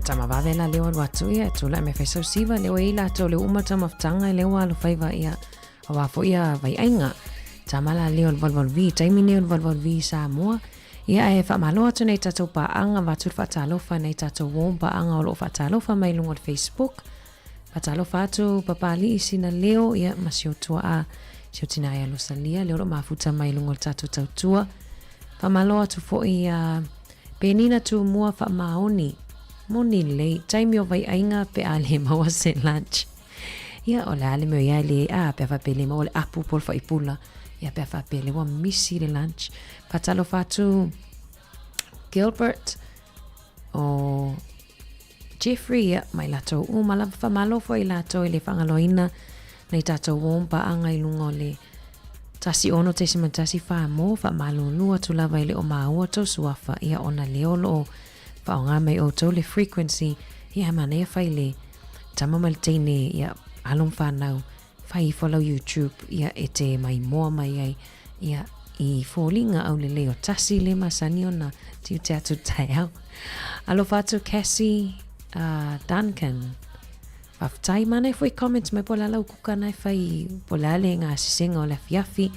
[SPEAKER 14] tama vavela leo watu ia tula me fesa siva leo ila to le umata maftanga leo alo faiva ia awa fo ia vai ainga tamala leo volvol vi taimi leo volvol vi Sāmoa ia e fa malo atu nei tatou pa anga watu fa talo fa nei tatou womba anga o lo fa talo fa mai lungo Facebook fa talo fa atu papali isina leo ia masio tua a siotina ia lo salia leo lo mafuta mai lungo tatou tautua fa malo atu fo ia penina tu mua fa maoni moni le time yo vai ainga pe ale mawa se lunch ia ola ale me ia le a pe fa pele mo le apu por fa ipula ia pe fa pele wa misi le lunch patalo fatu Gilbert o Jeffrey ia mai lato o mala fa malo fo i lato le fangaloina nei tato wompa anga ilungo le tasi ono te simentasi fa mo fa malo lua tu lava ile o maua to suafa ia ona leolo fa nga mai o to le frequency ia mane fa ile tama mal tene ia alum fa now fa I follow YouTube ia ete mai mo mai ai ia I fallinga au le leo tasi le masani ona tiu te atu tai au alo fatu Cassie Duncan Whaftai mana foi comments mai pola lau kuka nai fai pola le ngā sisenga o le fiafi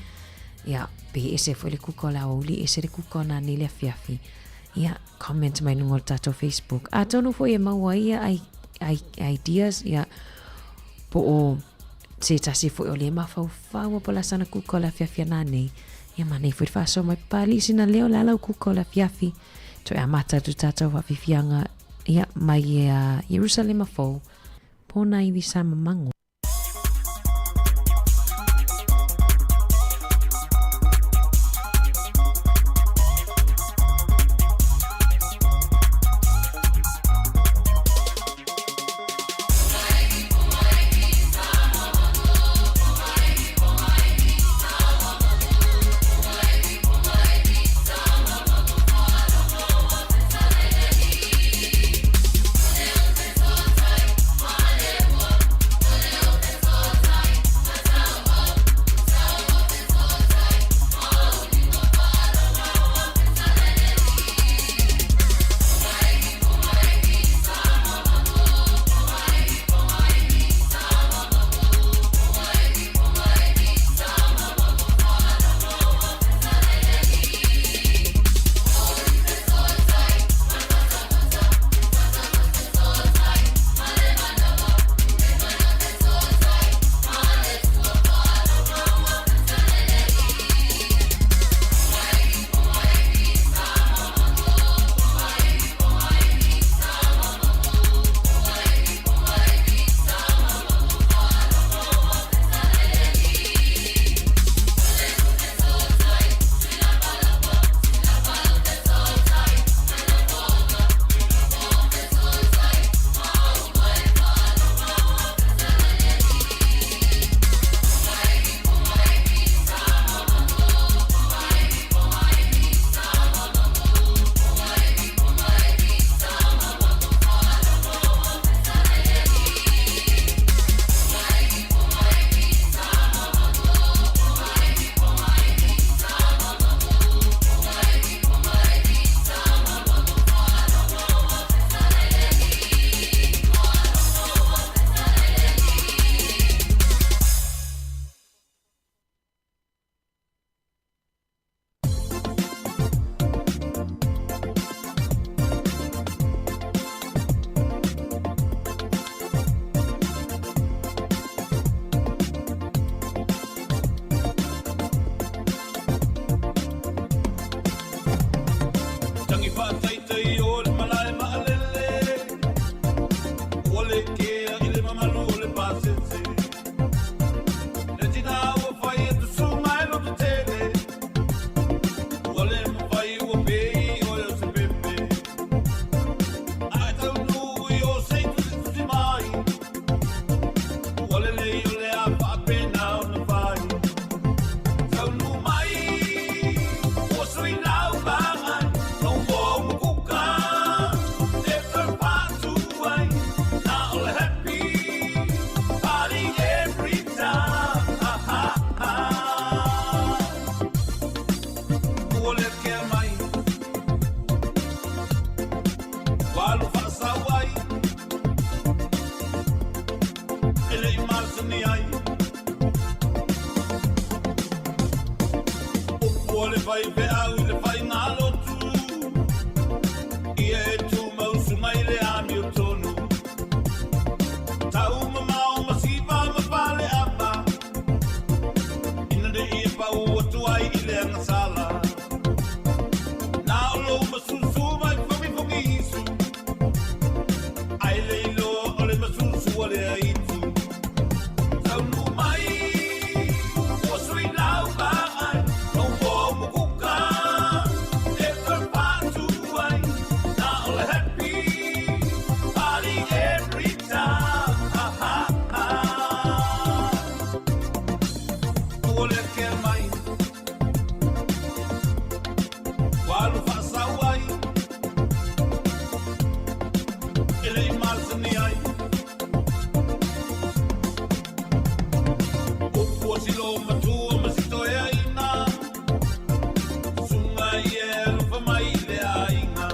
[SPEAKER 14] ia pe ese foi le kuka o la oli ese le kuka na ni le fiafi ia comment mai nungo tato Facebook a tonu foi e maua ia ideas ia po o se tasi foi o le mafau fau pola sana kuka o la fiafi nane ia mana foi faso mai pali sina leo la lau kuka o la fiafi to e amata tu tato wa fifianga ia mai Jerusalem fo pona I visama mango.
[SPEAKER 3] fai pe au le fai ngalo tu. Ia e tu mausu mai le ami o tonu. Tau mamau masiva ma pale apa. Ina de ia pa ua tuai i le angasala. Na olo masusu mai whami whami isu. Ai le ilo o le masusu o le aitu. Tau nu mai, o sui lau ba ai, no mo mukuka. E karpatu ai, na o le happy, party every time. Ha ha ha. O le ke mai, walu whaasau ai. Ele i malsani ai. Upua silo matua masito e aina. Sunga i e lupa mai le ainga.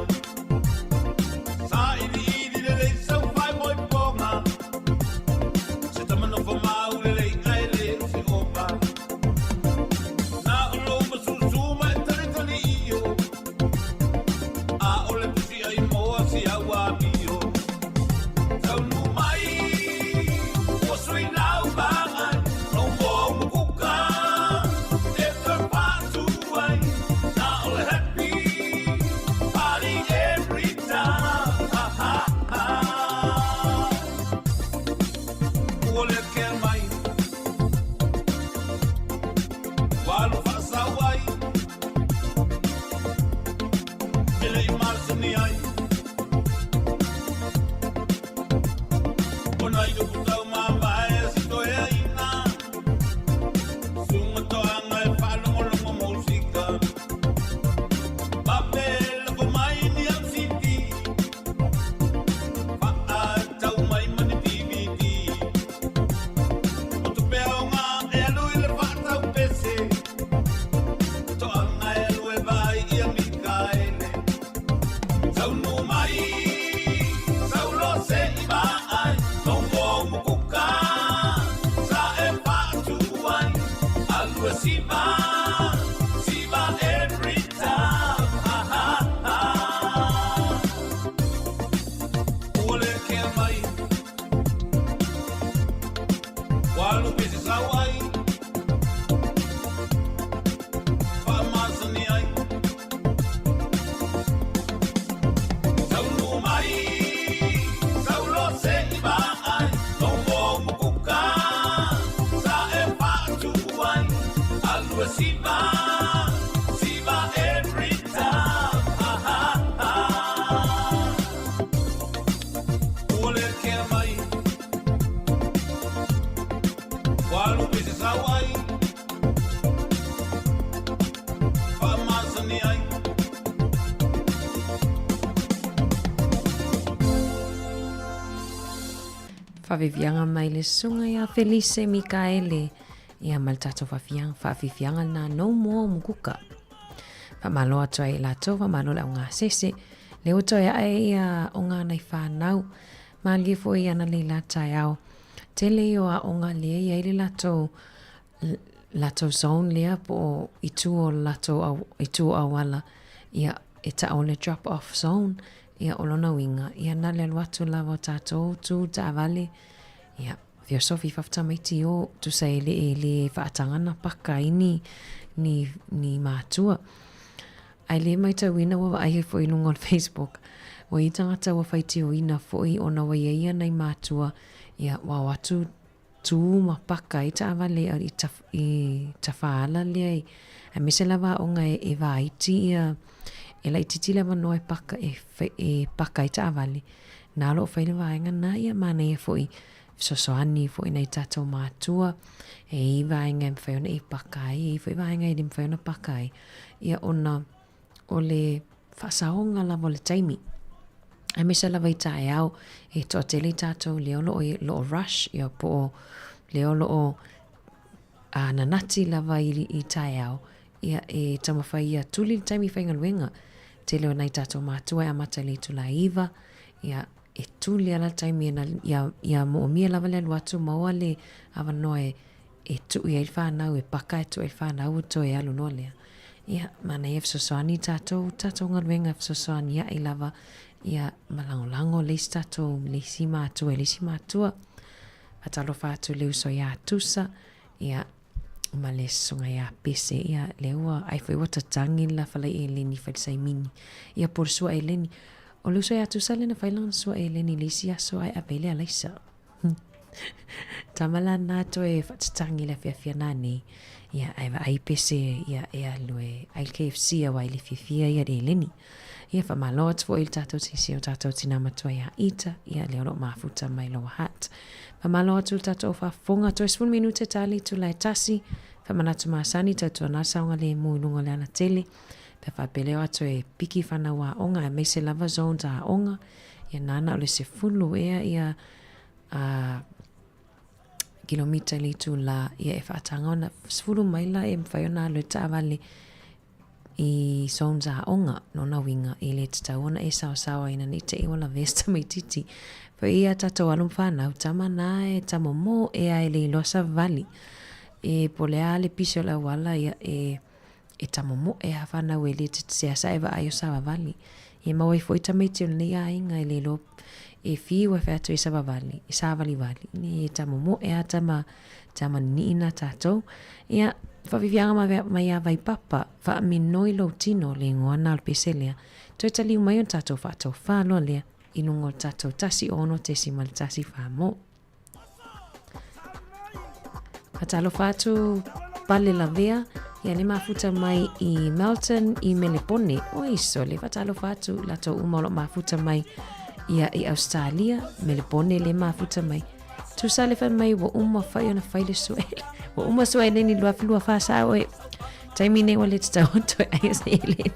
[SPEAKER 3] Sa ili le lei sau fai moi ponga. Se tamano fa mau le lei ai le se opa. Na ulo masusu mai tari tari iyo. A ole pusi ai moa si awa mio. Tau nu mai, o sui lau ba ai, no mo mukuka. E karpatu ai, na ole happy, party every time. Ha ha ha. Ole ke mai, walu whaasau ai. Ele i marsani ai. Ona i upu tau mamba e si toe aina. Sunga toanga e whanongolongo musika. Pape lako mai ni am siti. Paa tau mai mani DVD. O tu peonga e alu i le whatau pese. Toanga e alu e vai i a Mikaele. Tau nu mai, tau lo se i ba ai, no mo mukuka. Sa e patu ai, alu e siva, siva every time. Ha ha ha. Ole ke mai, walu pese sau ai. Whamasani ai. Tau nu mai, tau lo se i ba ai, no mo mukuka. Sa e patu ai, alu e siva, siva every time. Ha ha ha. Ole ke mai, walu pese sau ai. Whamasani ai.
[SPEAKER 14] Whawiwianga mai le sunga ia Felice Mikaele. Ia maltato whawiwianga na no more mukuka. Whamaloa toa e la toa, whamalo la o ngā sese. Leo toa e ia o ngā nei whanau. Ma lie fo i ana le la tai au. Te leo a o ngā lea ia le lato zone lea po i tu o au ala. Ia e ta o le drop off zone. Ia o lona winga. Ia na le watu lava o tātou tu ta avale. Ia fio sofi whaftamiti o tu sa e le whaatangana paka ini ni mātua. Ai le mai tau ina wa ai fo i lunga on Facebook. Wa i tangata wa whaiti o ina fo i ona wa ia nei mātua. Ia wa watu tu ma paka i ta avale i ta whaala lea. A mese lava o ngai e vaiti ia. E lai titi lava no e paka e paka i ta avale. Nā lo whaile vaenga na ia mana e fo i sosoani fo i nei tātou mātua. E i vaenga e mwhaiona i pakai. E i fo i vaenga i mwhaiona pakai. Ia ona o le whasaonga lava le taimi. A mesa lava i tae au e toa tele tātou leo lo rush. Ia po leo lo nanati lava i tae au. Ia e tamawhai ia tuli le taimi whainga luenga. Te leo nei tātou mātua e amata le tu la iwa. Ia e tuli ala taimi ia mo mia lava le aluatu maua le awanoa e tu i whanau e paka e tu i whanau to e alu noa lea. Ia, mana ia fsosoani tatou ngalwenga fsosoani ia i lava ia malangolango leisi tatou leisi matua. Fatalofa atu leu so ia tusa ia ma le songa ia pese ia leua ai foi wata tangi la falai e leni fai mini ia por sua e leni o leu so ia tusa lena failang sua e leni leisi so ai apele alaisa. Tamala na to e fatstangi la fia nani ia ai pese ia lue ai KFC a wai le fia ia de leni ia fa malot fo il tato si o tato tinama to ia ita ia le ro mafuta mai lo hat fa malot tu tato fa fonga to 1 minute tali tu lai tasi fa manatu masani tato na saunga le muinunga le ana tele fa pele o to e piki fa na wa onga me se lava zone ta onga ia nana o le se fulu ia kilomita li tu la ia e whaatanga ona sfuru maila e mwhaiona le taawale i sonza onga nona winga i le tataona e sawa ina ni te iwa la vesta mai titi pa ia tato alum whanau tamana e tamomo e ai le losa vali e polea le piso la wala ia e tamomo e ha whanau e le titiasa eva ayo sawa vali e mawai foi tamete o le a inga i le lo e fiu e whaatu e savali vali. Ni e tamomo e a tama ni ina tatou. Ia whavivianga mai a vai papa, wha minoi lo tino le ngoana al peselea. Toi taliu mai on tatou whaatau whalo lea, inungo tatou tasi ono te simal tasi whamo. Hatalo whaatu pale la vea, ia le mafuta mai i Melton i Melepone. O iso le whaatalo whaatu lato umalo mafuta mai ia i Australia, Melepone le mafuta mai. Tu sale fa mai wo uma fai ona fai le suele. Wo uma suele ni lua flua fa sa o. Taimine wale tata onto ai sele.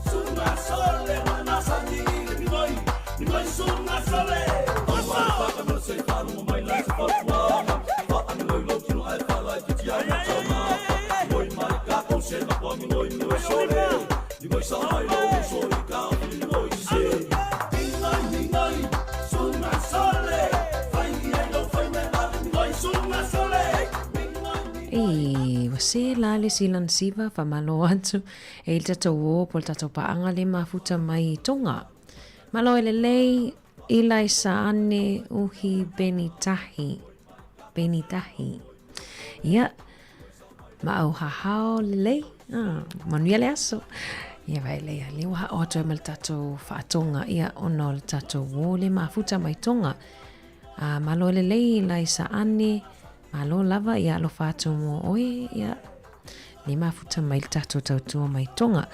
[SPEAKER 16] Sunga sole,
[SPEAKER 14] se la le silan siva fa malo atu e il tatou o pol tatou paanga le mafuta mai tonga. Malo ele lei ila isa ane uhi benitahi. Ia, ma au hahao le lei. Manuia le aso. Ia vai lea, le waha o atoe mal tatou whaatonga ia ono le tatou o le mafuta mai tonga. Malo ele lei ila isa ane malo lava ia alo whātou mo oe ia le mafuta mai le tatou tautua mai tonga.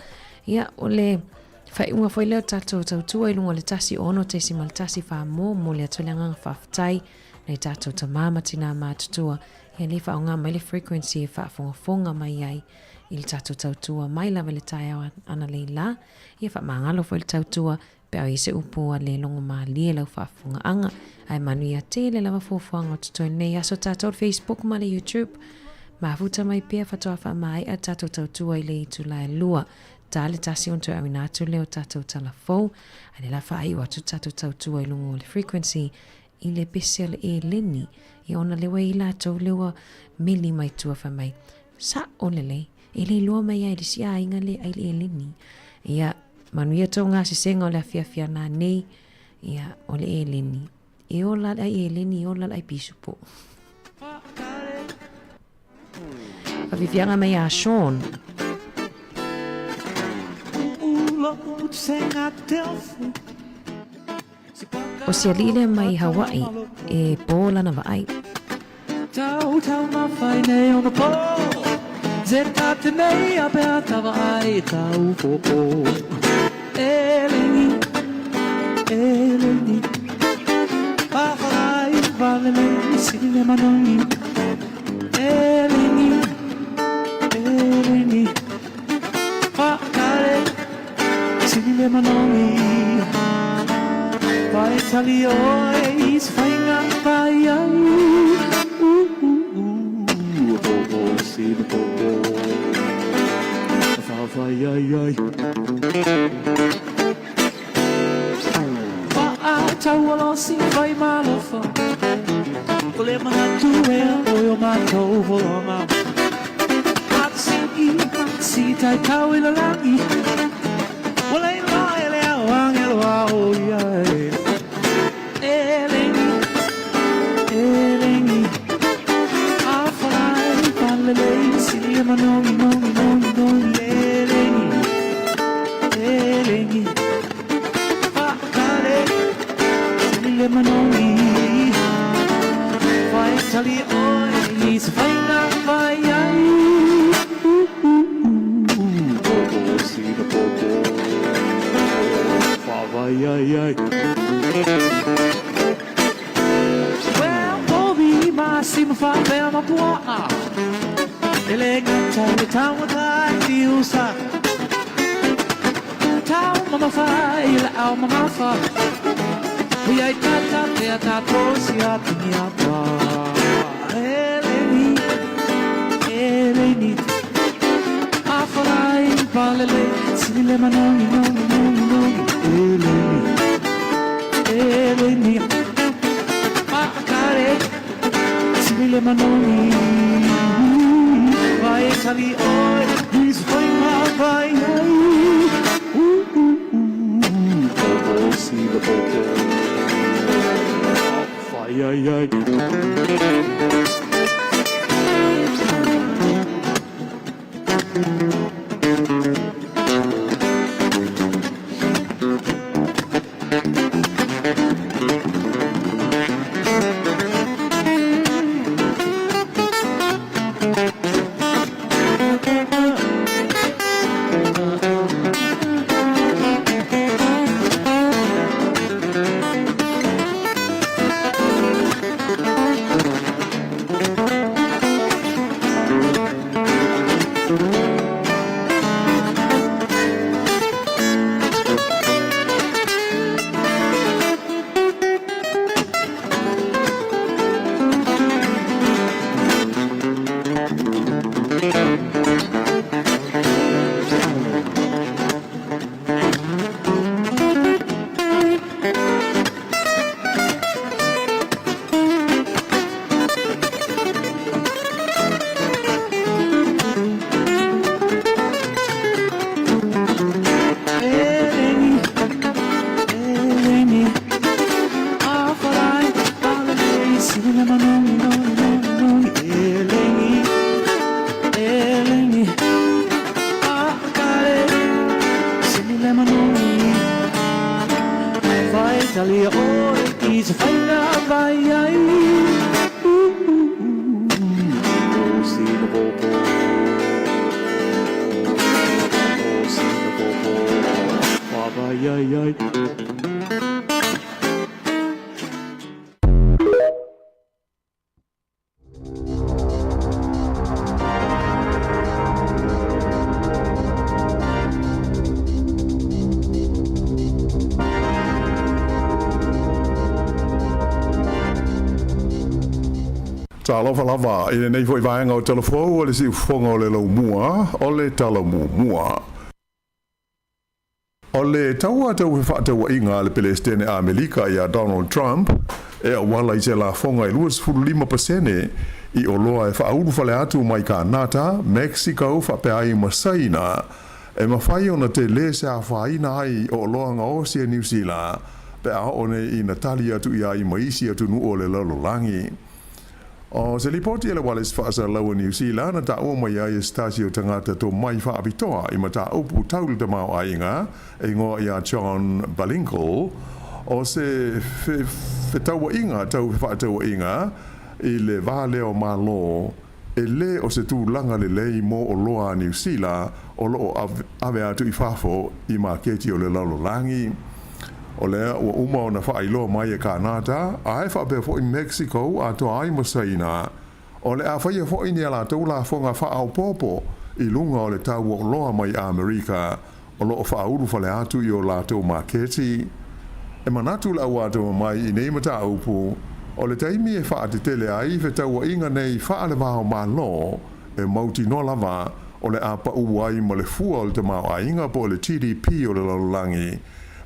[SPEAKER 14] Ia o le whaiunga whai leo tatou tautua i lunga le tasi ono te si mal tasi wha mo le atoleanga whaftai nei tatou ta mama tina mātutua. Ia le whaunga mai le frequency e whaafonga mai ai i le tatou tautua mai lava le tai au ana le la. Ia wha maangalo whai le tautua pe au i se upua le longa maa lie lau whaafonga anga. Ai manu ia te le lava fuafuanga o tutoe nei aso tatou Facebook ma le YouTube. Mafuta mai pia whatoa wha mai a tatou tautua i le itu lai lua. Tā le tasi on tue awina atu leo tatou talafou. A le lafa ai watu tatou tautua i lungo le frequency i le pese le e leni. I ona lewa i la tau lewa mili mai tua wha mai. Sa o le le. E le lua mai ai le si a inga le ai le e leni. Ia manu ia tau ngā sisenga o le awhiawhia nā nei. Ia o le e leni. E o la ai e leni e o la ai pisupo. Whawhiwhianga mai a Sean. O se alile mai Hawaii e pōla na vai.
[SPEAKER 19] Tau ma whai nei ona pō. Zeta te nei a pēr tawa ai tau fōpō. Eleni. Whawhai walele sile manongi. Eleni. Whakare sile manongi. Vai tali oi is whainga vai ai. See the ball. Vai ai. Tau alo si vai malofa. Kole mana tu e o matou volonga. Si tai tau ila langi. Wala ila ele awang elo ao ia. Eleni. Afalai palele si manongi nongi. Eleni. Pakare si manongi. Vai tali oi is vai na vai ai. See the ball. Vai ai. Well, Bobby, ma si ma fa bella ma buona. Elegante le tau dai di usa. Tau ma fai la au ma fa. Vi ai tata te ata si a mia pa. Eleni. Afalai palele sile manongi. Eleni. Pakare sile manongi. Vai tali oi is vai ma vai ai. See the ball. Vai ai. manongi, nongi, nongi, nongi, elengi, akale, sinile manongi, vai talia ore, kisa faina vai ai, see the bobo, see the bobo, vai ai ai.
[SPEAKER 9] Talofa lava, ina nei foi vaenga o telefou, o le si ufonga o le lau mua, o le talamu mua. O le taua tau he whaataua inga le Palestine a Amerika ia Donald Trump, e a wala i se la fonga i 25% i o loa e whauru fale atu mai ka nata, Mexico whapea i Masaina, e mawhai ona te le se a whaina ai o loa nga o se New Zealand, pe a one i Natalia tu ia i maisi atu nu o le lalolangi. O se lipoti ele wale se whaasa laua New Zealand, na ta o mai ai stasio tangata to mai whaapitoa i mata upu taulu te mau ainga, e ngoa ia John Balinkle, o se whetaua inga, tau whaataua inga, i le vāleo malo, e le o se tūlanga le lei mo o loa New Zealand, o loo ave atu i whafo i mā keti o le lalolangi. O lea ua uma o na whaailoa mai e Kanata, a e whaapea fo i Mexico a toa ai Masaina. O le a whaia fo i ni ala tau la fonga whaau popo i lunga o le tau o loa mai Amerika, o loo whauru whale atu i o la tau maketi. E manatu la ua tau mai i nei mata aupu, o le taimi e whaate tele ai fe tau inga nei whaale waho ma lo, e mauti no lava, o le a pa uai ma le fua o le te mau a inga po le TDP o le lalulangi.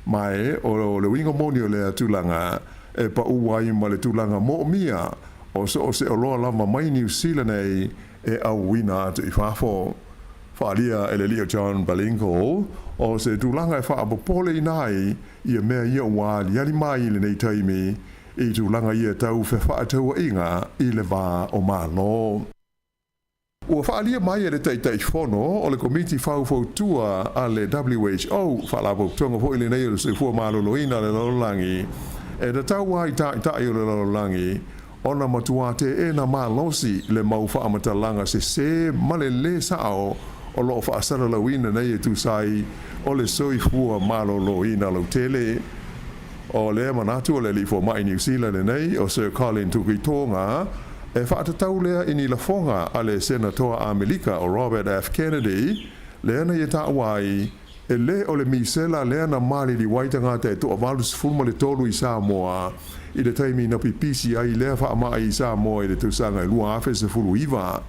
[SPEAKER 9] Mai o le winga moni o le atulanga e pa uai ma le tulanga mo mia o se o loa lama mai New Zealand e au wina atu i whafo. Whaalia e le Leo John Balinkle o se tulanga e whaapopole i nai i a mea ia ua liali mai le nei taimi i tulanga i a tau fe whaataua inga i le wā o malo. Ua whaalia mai e le teitai whono o le komiti whauwhautua a le WHO whaalapau tonga fo i le nei o le seifua maloloina le lalolangi e da tau ai tai o le lalolangi ona matuate e na malosi le mau whaamatalaga se ma le sao o loo whaasara lauina nei e tusai o le soifua maloloina lau tele o le manatu o le lifo mai New Zealand nei o Sir Colin Tukitonga e whaatatau lea ini la fonga a le senator Amerika o Robert F. Kennedy, lea na i ta'wai, e le o le misela lea na mali li waitanga te to avalus fulma le tolu i Sāmoa, i le taimi na pipisi ai lea whaamai i Sāmoa i le tusanga i lua afe se fulu iwa.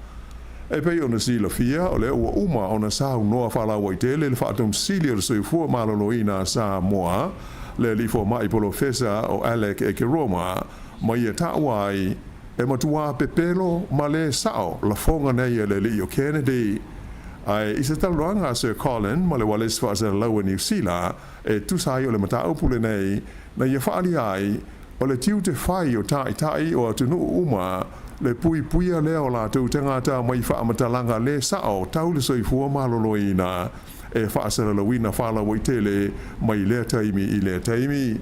[SPEAKER 9] E pei ona sila fia, o lea ua uma ona sāu noa whalawa i tele le whaatum sili o le soifua maloloina Sāmoa, le lifo mai profesa o Alec Ekeroma, mai e ta'wai, e matua pepelo ma le sao la fonga nei le Leo Kennedy ai i se taluanga Sir Colin ma le wales whaasa laua New Zealand e tusai o le matau pule nei na ia whaali ai o le tiu te whai o tai o atunu uma le puia leo la tau tangata mai whaamatalanga le sao tau le soifua maloloina e whaasa lauina whala waitele mai lea taimi i lea taimi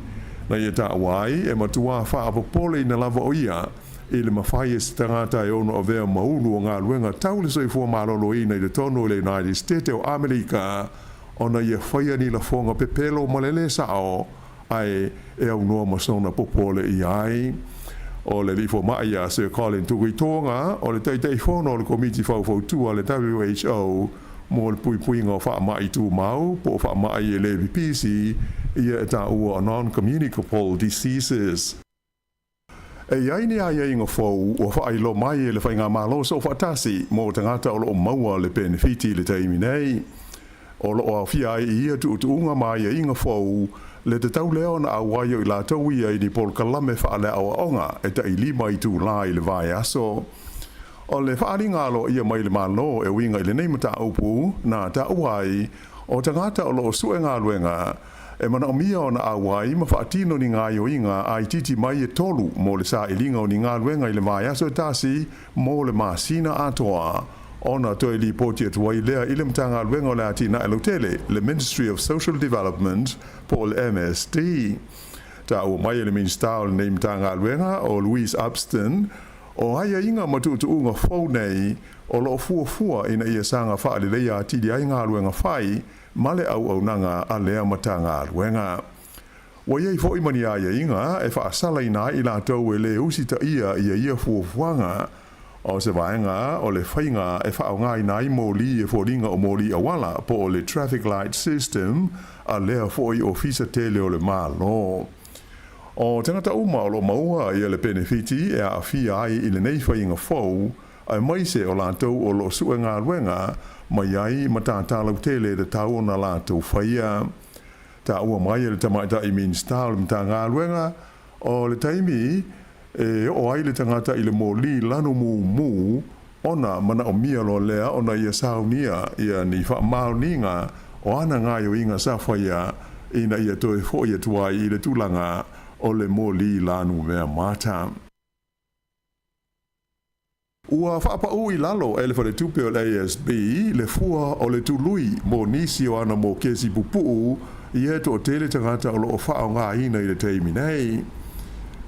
[SPEAKER 9] na ia ta'wai e matua whaapopole na lava o ia i le mawhai e tangata e ono o vea maulu o ngā luenga tau le soifua maloloina i le tono le United States o Amerika ona ia whaia ni la fonga pepelo malele sao ai e au noa masona popole i ai o le lifo mai a Sir Colin Tukitonga o le teitei whono o le komiti whauwhautua le WHO mo le puipuinga o wha mai tu mau po wha mai e le VPC ia e ta ua non-communicable diseases. E iai ni ai inga fau o whailo mai e le whainga malo so whaatasi mo tangata o lo maua le benefiti le taimi nei. O lo o fia ai ia tu unga mai e inga fau le te tau leo na awaio i la tau ia i ni pol kalame whaale awa onga e ta i lima i tu la i le vai aso. O le whaaringa lo ia mai le malo e winga i le neimata upu na ta uai o tangata o lo suenga luenga E mana o mia o na awai ma whaatino ni ngā ioinga ai titi mai e tolu mo le sa ilinga o ni ngā luenga i le mai aso tasi mo le masina atoa. Ona toi li poti atua i lea ile mtanga luenga o le atina e lotele le Ministry of Social Development po le MSD. Ta o mai le minsta o le nei mtanga luenga o Louise Upston o aia inga matutu unga fau nei o lo fua ina ia sanga wha le leia tidi ai ngā luenga whai male au nanga a lea matanga luenga. Wa iei fo imani aia inga e wha asala ina i la tau e le usita ia fuafuanga o se vaenga o le whainga e wha o ngai nai mōli e fōringa o mōli awala po o le traffic light system a lea fo i ofisa tele o le mālo. O tangata uma o lo maua i le benefiti e a fia ai i le nei whainga fau ai maise o lātou o lo sua ngā ruenga mai ai matātālau tele le tau o na lātou whaia. Ta ua mai le tamaita i minsta o le mta ngā ruenga o le taimi e o ai le tangata i le mōli lanu mu ona mana o mia lo lea ona ia saunia ia ni wha maoninga o ana ngā yo inga sa whaia ina ia toi whoia tuai i le tūlanga o le mōli lanu mea mata. Ua whaapau i lalo e le whare tupe o le ASB le fua o le tului mō nisi o ana mō kesi pupuu i e to o tele tangata o lo o whao ngā ina i le teimi nei.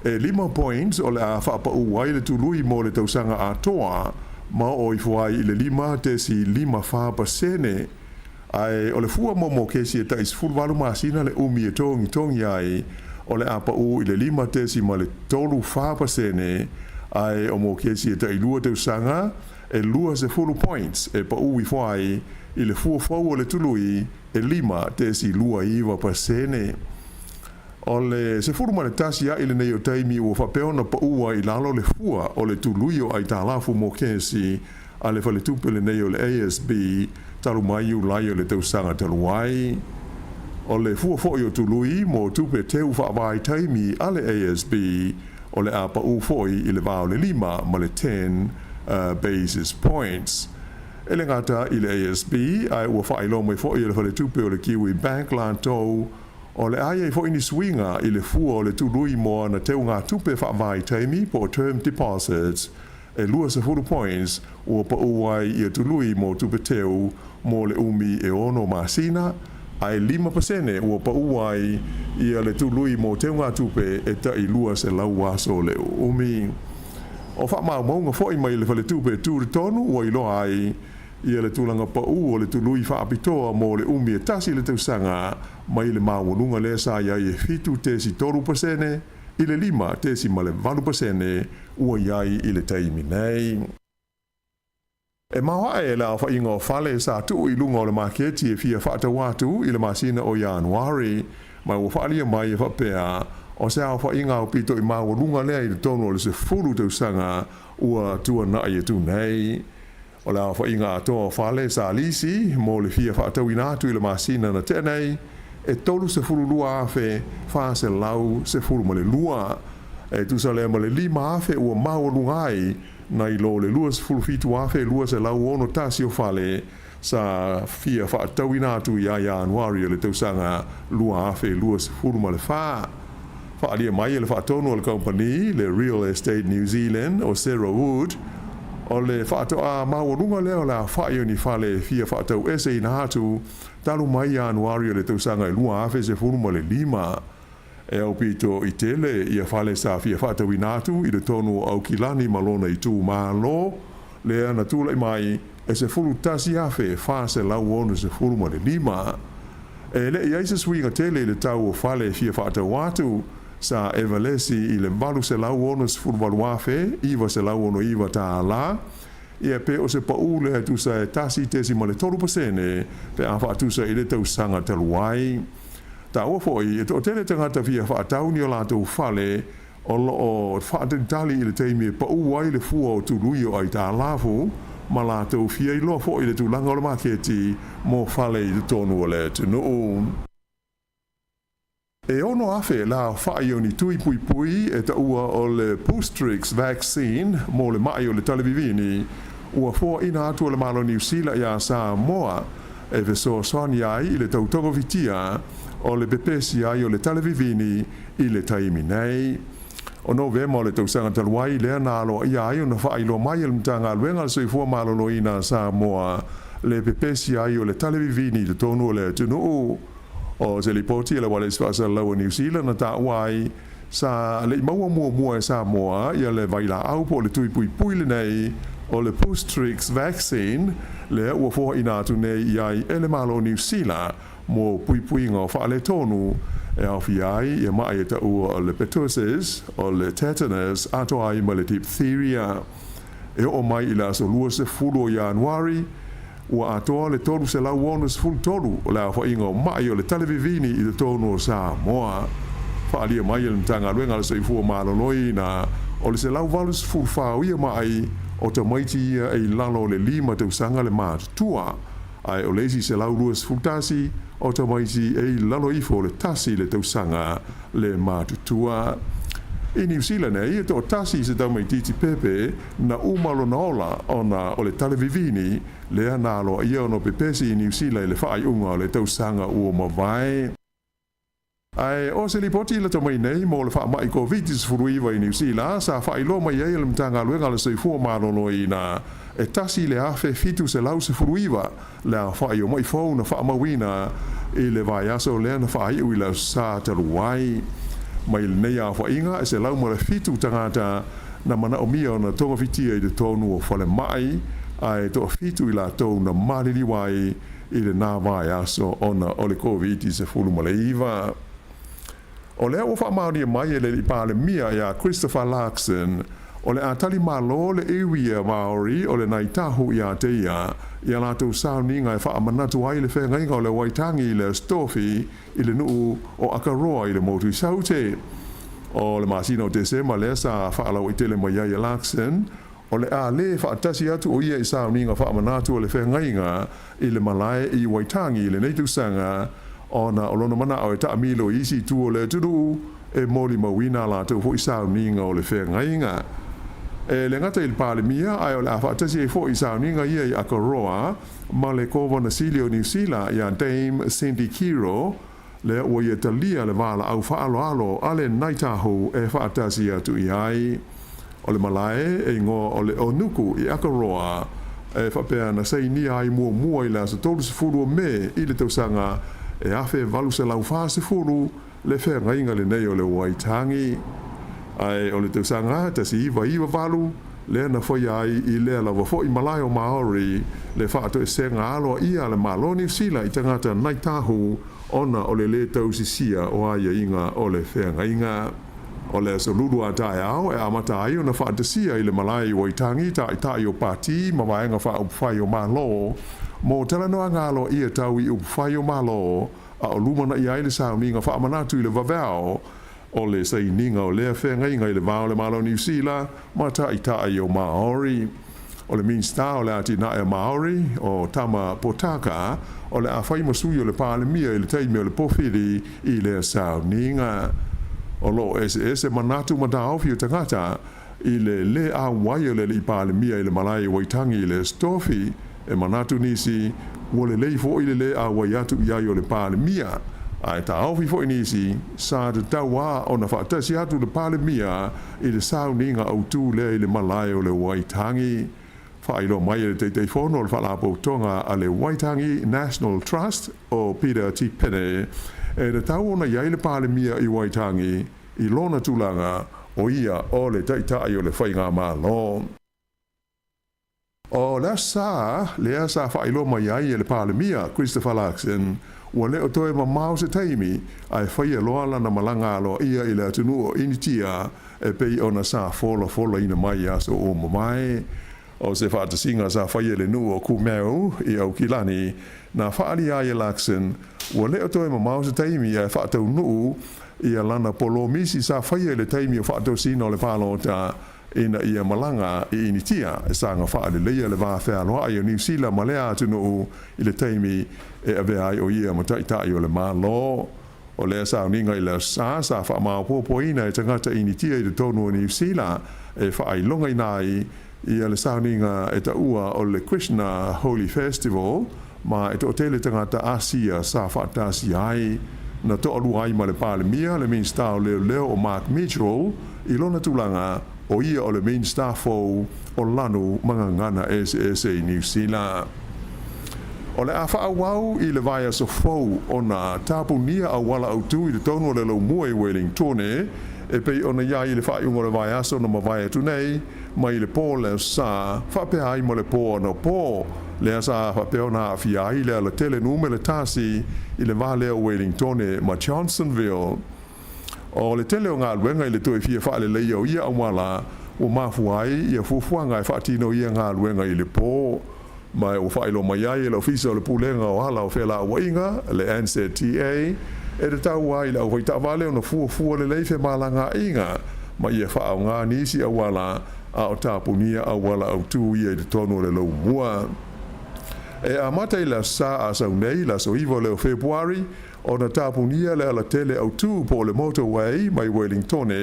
[SPEAKER 9] E 5 points o le a whaapau wai le tului mō le tausanga a toa ma o i fuai i le 5 tesi 5 whaapa sene. Ai o le fua mō kesi e tais fulwalu masina le umi e tongi ai o le a pau i le 5 tesi ma le tolu whaapa sene ai o mo kesi e tai lua te usanga e lua se fulu points e pa ui fuai i le fua o le tului e 5 tesi lua iwa pasene. O le se fulu ma le tasi a ile nei o taimi ua whapeona pa ua i lalo le fua o le tului o ai tālafu mo kesi a le whale tupe le nei o le ASB talu mai u lai o le te usanga talu ai. O le fua foi o tului mo tupe teu whaavai taimi a le ASB o le apa u foi i le vao le 5 ma le 10 basis points. E le ngata i le ASB ai ua whailo mai foi i le whale tupe o le Kiwi Bank lantou o le aia i foi ni swinga i le fua o le tului mo ana teu ngā tupe whaavai taimi po term deposits e lua se furu points ua pa uai i a tului mo tupe teu mo le umi e ono masina ai 5% ua pa uai i a le tului mo teu ngā tupe e ta i lua se lau aso le umi. O wha maunga foi mai le whale tupe tūre tonu ua i loa ai i a le tūlanga pa u o le tului wha apitoa mo le umi e tasi le tausanga mai le maunga le sa ia i e fitu tesi 3% i le 5 tesi ma le 4% ua iai i le taimi nei. E maua e la wha ingo whale sa tu i lunga o le maketi e fia whaata watu i le masina o Januari mai ua whaalia mai e whapea o se au wha inga o pito i maua lunga lea i le tono o le se fulu tausanga ua tua nai e tu nei. O le au wha inga atoa whale sa lisi mo le fia whaata winatu i le masina na tenei e tolu se fulu lua afe wha se lau se fulu ma le lua e tu sa lea ma le 5 afe ua maua lungai na i lo le lua se fulu fitu afe lua se lau ono tasi o whale sa fia whaatawina atu i a Januari le tausanga lua afe lua se fulu ma le wha. Whaalia mai e le whaatonu o le company le Real Estate New Zealand o Sarah Wood o le whaatoa maurunga leo la whaio ni whale fia whaatau ese i nahatu talu mai Januari le tausanga i lua afe se fulu ma le 5. E au pito i tele i a whale sa fia whaatau i natu i le tonu au kilani malona i tū malo le ana tūla i mai e se fulu tasi afe wha se lau onu se fulu ma le 5. E le i aise swinga tele i le tau o whale fia whaatau atu sa evalesi i le malu se lau ono se fulu malu afe iwa se lau ono iwa tā la ia pe o se pau le tu sa tasi tesi ma le 3% pe a whaatusa i le tau sanga taluai. Ta ua foi, e to tele tangata fia whaatau ni o lātou whale o whaatentali i le teimi e pau wai le fua o tului o ai tā lafu ma lātou fia i loa foi le tūlanga o le maketi mo whale i le tonu o le tunu. E ono afe la whai o ni tui pui pui e ta ua o le Boostrix vaccine mo le mai o le talevivini ua fua ina atu o le malo New Zealand ia Sāmoa e veso soani ai i le tautongo vitia o le pepesi ai o le talevivini i le taimi nei. O Novema o le tausanga taluai lea na alo ia ai o na whailo mai al mtanga luenga le soifua malolo i na Sāmoa le pepesi ai o le talevivini te tonu o le tunu o se li poti le wale spasa lau New Zealand na ta wai sa le maua mua e Sāmoa ia le vaila au po le tui pui le nei o le post-trix vaccine le ua foha ina atu nei iai ele malo New Zealand mo pui ngā whaale tonu e au fiai e mai e ta ua o le pertussis o le tetanus ato ai ma le diphtheria e o mai ila so lua se fulu o Januari ua atoa le tonu se lau ono se fulu tonu o le au whainga o mai o le talevivini i le tonu o Sāmoa whaalia mai e le mtanga luenga le soifua maloloi na o le se lau valu se fulu whao ia mai o ta maiti ia e lalo le lima tausanga le mātua ai o leisi se lau lua se fulu tasi o ta maiti e lalo ifo le tasi le tausanga le mātua i New Zealand e to tasi se tau mai titi pepe na umalo na ola ona o le talevivini le analo ia ono pepesi i New Zealand le whaai unga o le tausanga ua mawai. Ai o se li poti le tamai nei mo le wha mai COVID-19 i New Zealand sa whaai lo mai e le mtanga luenga le soifua malolo i na e tasi le afe fitu se lau se furuiwa le a whaai o mai fau na wha mawina i le vai aso le na whaai ui la sa taruai. Mai le nei a whainga e se lau ma le fitu tangata na mana o mia na tonga fitia i le tonu o whale mai ai to fitu i la tonu na mariri wai i le nā vai aso ona o le COVID se fulu ma le iwa. O lea ua whaamauri e mai e le li pāle mia ia Christopher Larkson o le atali malo le iwia Maori o le naitahu i a teia ia lātou sauninga e whaamanatu ai le whengainga o le waitangi i le stofi i le nuu o Akaroa i le motu i saute. O le masina o Desema le sa whaalau i tele mai ia Larkson o le a le whaatasi atu o ia i sauninga whaamanatu o le whengainga i le malae i waitangi i le neitusanga ona olona mana o ta amilo isi tu o le tudu e moli mawina la te fo isa ninga o le whengainga e le ngata il pale mia ai o le afatasi e fo isa ninga ia i Akaroa ma le kova na silio New Zealand ia Dame Cindy Kiro le o ia talia le vala au faalo alo ale naitaho e fatasi atu i ai o le malae e ngo o le onuku i Akaroa e whapea na sei ni ai mua i la sa tolu se furu me i le tausanga e afe valu se lau fase furu le whengainga le nei o le waitangi. Ai o le tausanga ta si iwa valu le na foi ai i le lava foi malai o Maori le whaato e senga aloa ia le malo New Zealand i tangata naitahu ona o le tausisia o aia inga o le whengainga. O le solulu a tae au e amata ai o na whaatasia i le malai waitangi ta i tai o pati ma waenga whaupwhai o malo mo talanoa ngalo ia tau i upwhai o malo a o lumana i aile sauninga whaamanatu i le vavao o le saininga o lea whengainga i le vao le malo New Zealand ma ta i tai o Maori. O le minsta o le ati na e Maori o tama potaka o le a whai masui o le pāle mia i le teime o le pofiri i le sauninga. O lo ese manatu madao fi o tangata i le a wai o le li pāle mia i le malai waitangi i le stofi e manatu nisi mo le fo i le a wai atu i ai o le pāle mia ai ta au fi fo nisi sa de tawa o na whaatasi atu le pāle mia i le sauninga au tu le i le malai o le waitangi whailo mai le te fono le whalapo tonga a le Waitangi National Trust o Peter T. Pene e le tau ona iai le pāle mia i Waitangi i lona tūlanga o ia o le taitai o le whainga malo. O le asa whailo mai ai le pāle mia Christopher Larkson ua leo toe ma mau se taimi ai whaia loa lana malanga alo ia i le atunu o initia e pei ona sa fola ina mai aso o mamai. O se whaatasinga sa whaia le nu o kumeu i au kilani na whaali ai Larkson ua leo toe ma mau se taimi ai whaatau nuu i a lana polo misi sa whaia le taimi o whaatau sina o le pālota ina ia malanga i initia e sanga whaale leia le whawhea loa ai o New Zealand ma lea atu nuu i le taimi e ave ai o ia ma taitai o le malo. O lea sa uninga i le sa wha maa popoina e tangata initia i le tonu o New Zealand e whaai longa inai i le sauninga e ta ua o le Krishna Holy Festival ma e to tele tangata Asia sa whaatasi ai na to alu ai ma le palemia le main star leo o Mark Mitchell i lona tulanga o ia o le main star fo o lanu mangangana SSA New Zealand. O le afa awau i le vaia so fou o na tapunia a wala au tu i le tonu o le lau mua i Wellington e pei ona ia i le whaiungo le vaia so na mawai tu nei ma i le pō le sa whapea ai mo le pō na pō le asa whapea na awhia i le tele nume le tasi i le vale o Wellington ma Johnsonville. O le tele o ngā luenga i le toi fia wha le leia o ia awala o mafuai i a fufuanga i whaatino ia ngā luenga i le pō. Mai o whailo mai ai e la ofisa o le pulenga o hala o whela o inga, le NZTA, e te tau ai la o hoi tawale o na fua le leife malanga inga, ma i e wha o ngā nisi a wala a o tapunia a wala au tū i e te tono le lau mua. E a matai la sa a sau nei la so iwa leo Februari, o na tapunia le ala tele au tū po le motorway mai Wellington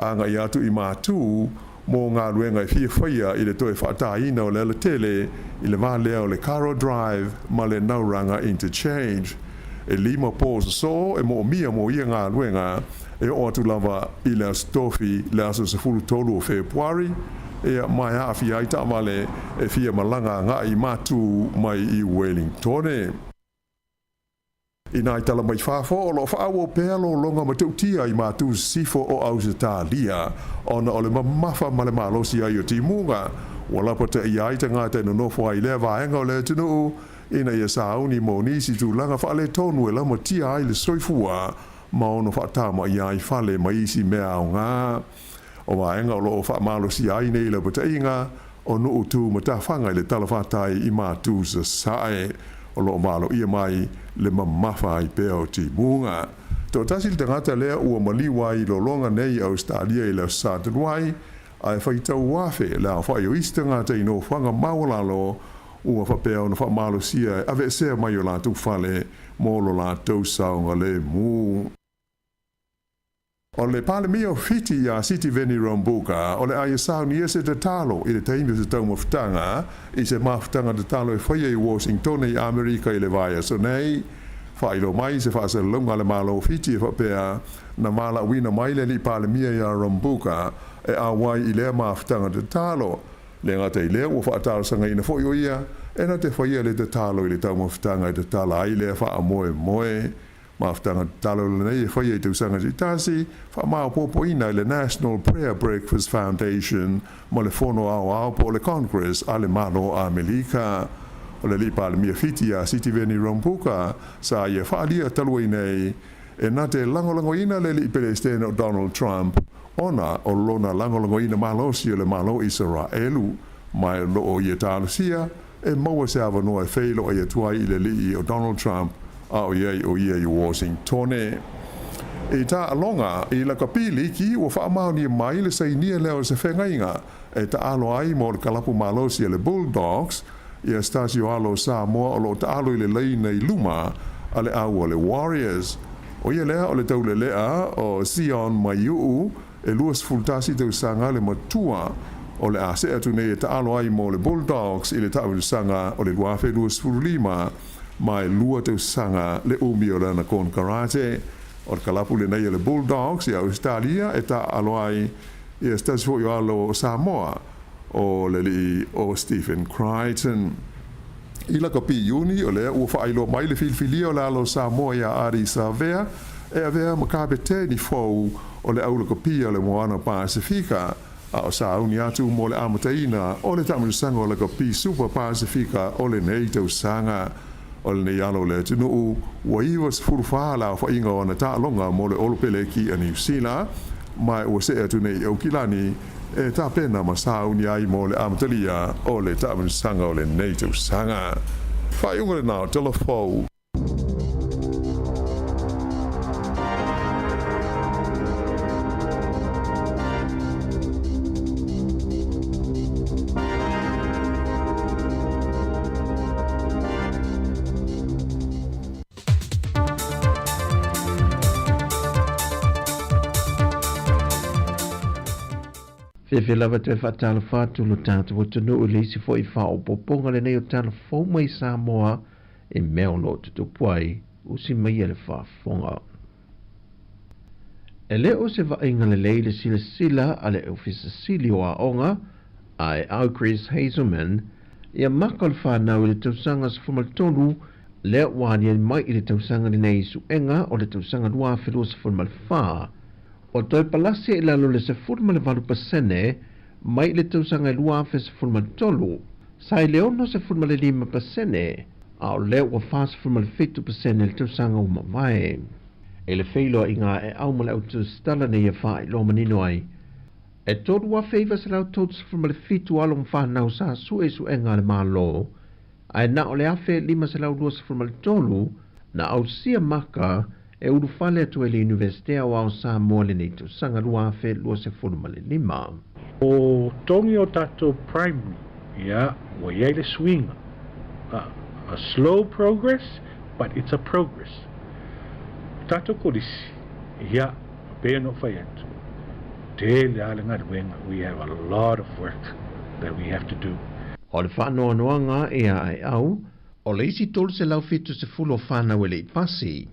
[SPEAKER 9] a ngai atu i mātū, mō ngā luenga i fia whaia i le toe whaataina o le ala tele i le vālea o le Caro Drive ma le Nauranga Interchange. E lima pōsa so e mō mia mō ia ngā luenga e o atu lava i le stofi le aso se fulu tolu o Februari e mai a fia i tamale e fia malanga ngā i mātū mai i Wellington. I nai tala mai whafo o lo whaawo pēlo longa matautia i mātū sifo o Ausitalia ona o le mamafa ma le malosi ai o timunga. Wala pata i aita ngā te nonofo ai lea vaenga o le tunu ina ia sauni mo nisi tu langa whaale tonu e lama tia ai le soifua ma ono whaatama i ai whale ma isi mea o ngā. O vaenga o lo wha malosi ai nei la pata inga o nuu tu matawhanga i le talawhatai i mātū sa sae. O lo malo ia mai le mamafa i pēo timunga. Tō tasi le tangata lea ua maliwa i lo longa nei Australia i le Sātanuai, ai whaitau wafe le a whai o ista ngata i no whanga mawalalo ua whapea na whamalo sia ave sea mai o lātou whale mō lo lātou saunga le mū. O le palemia o fiti a City Veni Rambuka, o le aia sauni ese te talo i le taimi se tau mawhtanga, i se mawhtanga te talo e whaia i Washington i Amerika i le vaia so nei, whailo mai se whaasa lunga le malo o fiti e whapea, na mala wina mai le li palemia i a Rambuka, e a wai i lea mawhtanga te talo, le ngata i lea ua whaatalo sanga ina whoi o ia, e na te whaia le te talo i le tau mawhtanga i te tala ai lea wha moe moe, Mawhtanga talo le nei e whaia i te usanga ti tasi, wha maa popo ina i le National Prayer Breakfast Foundation, mo le whono au po le Congress a le malo a Melika. O le lipa le mia fiti a City Veni Rambuka, sa ia whaalia talua i nei, e na te langolango ina le li pelestene o Donald Trump, ona o lona langolango ina malosi o le malo Israelu, mai lo o ia tālusia, e maua se awa noa e whailo a ia tuai i le li o Donald Trump, a o ia i Washington. E tā alonga i la kapili ki ua whaamauni mai le sainia leo se whengainga e ta alo ai mo le kalapu malosi le Bulldogs i a stasio alo Sāmoa o lo ta alo i le leina i luma a le au o le Warriors. O ia lea o le tau le lea o Sion Maiuu e luas fultasi tau sanga le matua o le ase atu nei e ta alo ai mo le Bulldogs i le tau sanga o le luafe luas fululima mai lua tau sanga le umi o lana kon karate o le kalapu le nei le Bulldogs i Australia e ta aloai i a stasio i alo Sāmoa o le li o Stephen Crichton. I la kapi iuni o le ua whailo mai le filfili o le alo Sāmoa i a Ari Savea e a vea makabe tēni fau o le aula kapi o le Moana Pasifika a o sauni atu mo le amataina o le tamusanga o le kapi Super Pasifika o le nei tau sanga o le nei alo le tunu ua iwa se furufala o whainga o na tālonga mo le olopele ki a New Zealand mai ua se atu nei au kilani e tā pena ma sauni ai mo le amatalia o le tamusanga o le nei tau sanga. Whaiunga le nao telefou.
[SPEAKER 7] Fe lava te whaatala whātu lo tātou tunu o leisi fo I whao poponga le nei o tala fau mai Sāmoa e mea lo tutupuai o si mai ele whaafonga. E le o se vainga le leile sila ale ofisa silio a onga, ai au Chris Hazelman, ia makal whanau i le tausanga sa whamaltonu, le wānia mai i le tausanga ni nei su enga o le tausanga rua whiro sa whamalwha. O toi palasi i lalo le se 45% mai le tausanga i rua whi sa whamaltolu, sai le ono sa 45%, a o le wa whasa 45% le tausanga o mawai. E le wheilo i ngā e au male au tu stala nei e wha i lo manino ai. E tōru wa wheiva se lau tōtu sa le fitu along whanau sa su e ngā le mālo, ai na o le awhe 5 se lau 2 sa le tolu, na au sia maka e uru whale atu e le Universitea o au Sāmoa le nei tu sanga rua awhe 2 sa 5.
[SPEAKER 8] O tongi o tato primary, wa iai le swinga. A slow progress, but it's a progress. Tato kodisi, pēa no whai atu. Te le alenga ruenga, we have a lot of work that we have to do.
[SPEAKER 7] O le whanoa noanga e ai au, o le isi tolu se lau fitu se fulo whanau e le ipasi.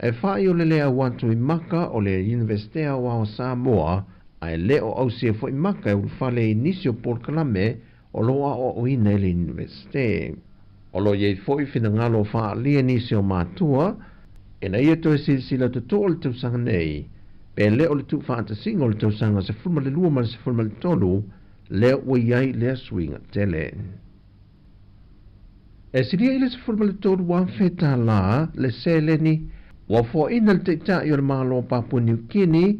[SPEAKER 7] E whai o le lea watu i maka o le Universitea o au Sāmoa, ai le o au sia fo i maka e urufale i nisi o Port Kalame o loa o ina e le Universite. O lo iei fo i whina ngalo wha lia nisi o mātua, e na ia toi sila te tō le tausanga nei, pe le o le tu whaata singa o le tausanga se fulma le lua mara se fulma le tolu, le o iai le swinga tele. E siria i le se fulma le tolu wa wheta la, le se leni, wa fo ina le teita i o le malo Papua New Guinea,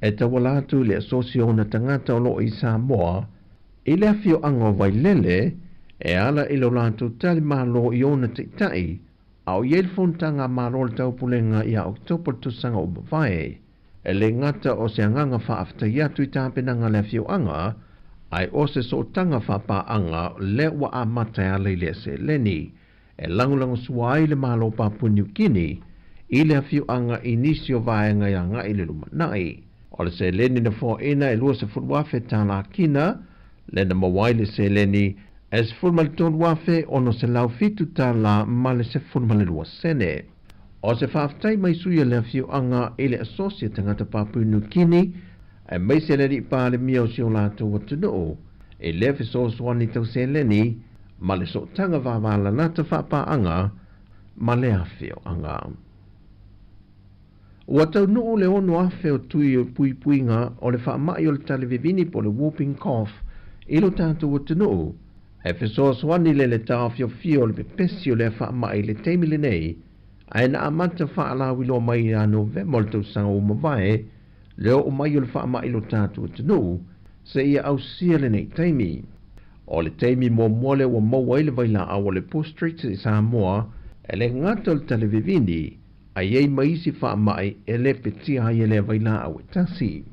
[SPEAKER 7] e tawalatu le asosio na tangata o lo i Sāmoa, i le afio anga vai lele, e ala i lo latu tali malo i ona teitai, au iel fontanga malo le taupulenga i a Oktober tusanga o mawai, e le ngata o se anganga whaafta iatu i tāpenanga le afio anga, ai o se so tanga whapa anga le wa a mata ala i le se leni, e langulango suai le malo Papua New Guinea, i le afio anga inisio vaenga i anga i le lumanai. O le se leni na fo ina e lua se fulwafe tāna kina, le na mawai le se leni, e se fulma le tonu wafe ono se lau fitu tāla ma le se fulma le lua sene. O se whaaftai mai suia le afio anga i le asosia tangata Papua New Guinea, e mai se leni pa le mia o si o lato watunoo, e le fe so swani tau se leni, ma le so tanga wavala nata whapa anga, ma le afio anga. Ua tau nuu le ono afe o tui o pui puinga o le whaamai o le talevivini po le whooping cough ilo tātou o tunuu, e whesoa swani le tau fio fio le pepesi o le whaamai le teimile nei, a na amata whaalawi lo mai a November tau sanga o mawai, leo o mai o le whaamai lo tātou o tunuu, se ia au sia le nei teimi. O le teimi mo mole o maua ile vaila a o le Post Street i Sāmoa, e le ngata o le talevivini, a iei maisi wha mai e le petia hai e le vaila au e tasi.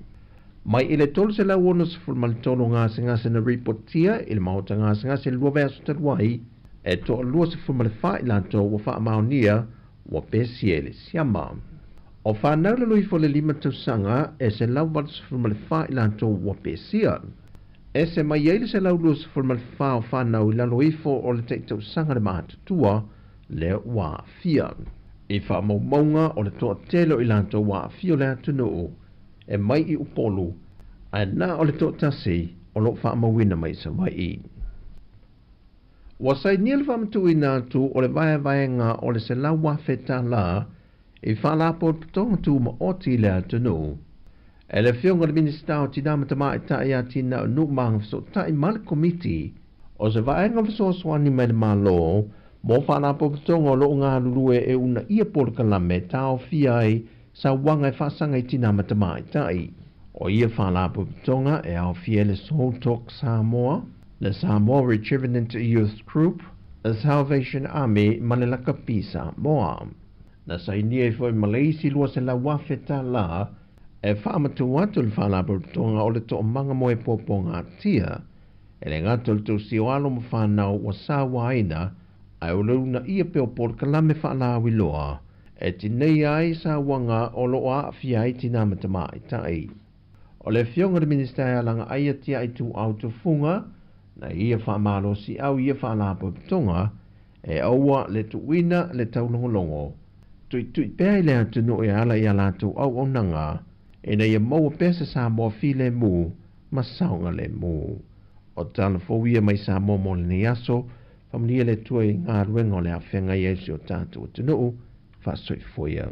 [SPEAKER 7] Mai i le tolu se lau ono se fulma le tolu ngase na reportia i le mahota ngase lua vea su taruai e to lua se fulma le wha i lanto wa wha maonia wa pesi e le siama. O wha nau le luifo le 5 tausanga e se lau wala se fulma le wha i lanto wa pesia. E se mai eile se lau lua se fulma le wha o wha nau i la luifo o le te tausanga le mahatutua le wa fia. I wha maunga o le toa telo i lanto wa fio le atunuu, e mai i upolu, a na o le toa tasi o lo wha mawina mai sa mai i. Wasai niel wha mtu i nātu o le vaenga o le se lawa wheta la, i wha lapo putonga tu ma oti le atunuu, e le fionga le minista o tina matama i ta ia tina o nuk maanga so ta i male komiti, o se vaenga viso swani mai le malo, mo whana popotonga lo ngā lulue e una ia Port Kalame tau fiai sa wanga e whasanga i tina matamai tai. O ia whana popotonga e au fia le Soul Talk Sāmoa, le Sāmoa Rejuvenant Youth Group, le Salvation Army Malelaka Pi Sāmoa. Na sa inia e fwoi Malaysi lua se la wafeta la e whaamatu atu le whana popotonga o le to manga mo e popo ngā tia, e le ngātu le tu si o alo mo whanau wa sa waina ai o leuna ia peo Port Kalame whaalawi loa, e tinei ai sa wanga o loa fia i tina matama i tai. O le fionga de minister langa aia tia i tu au tu funga, na ia whaamalo si au ia whaalapo tonga, e aua le tuina le taulongolongo. Tui pēi le atunu e ala i ala tu au onanga, e nei e maua pesa Sāmoa fi le mu, ma saunga le mu. O tala fōia mai Sāmoa mo le nei aso, whamania le tua i ngā ruenga o le awhenga i esi o tātou o tunu, whasoi fōia.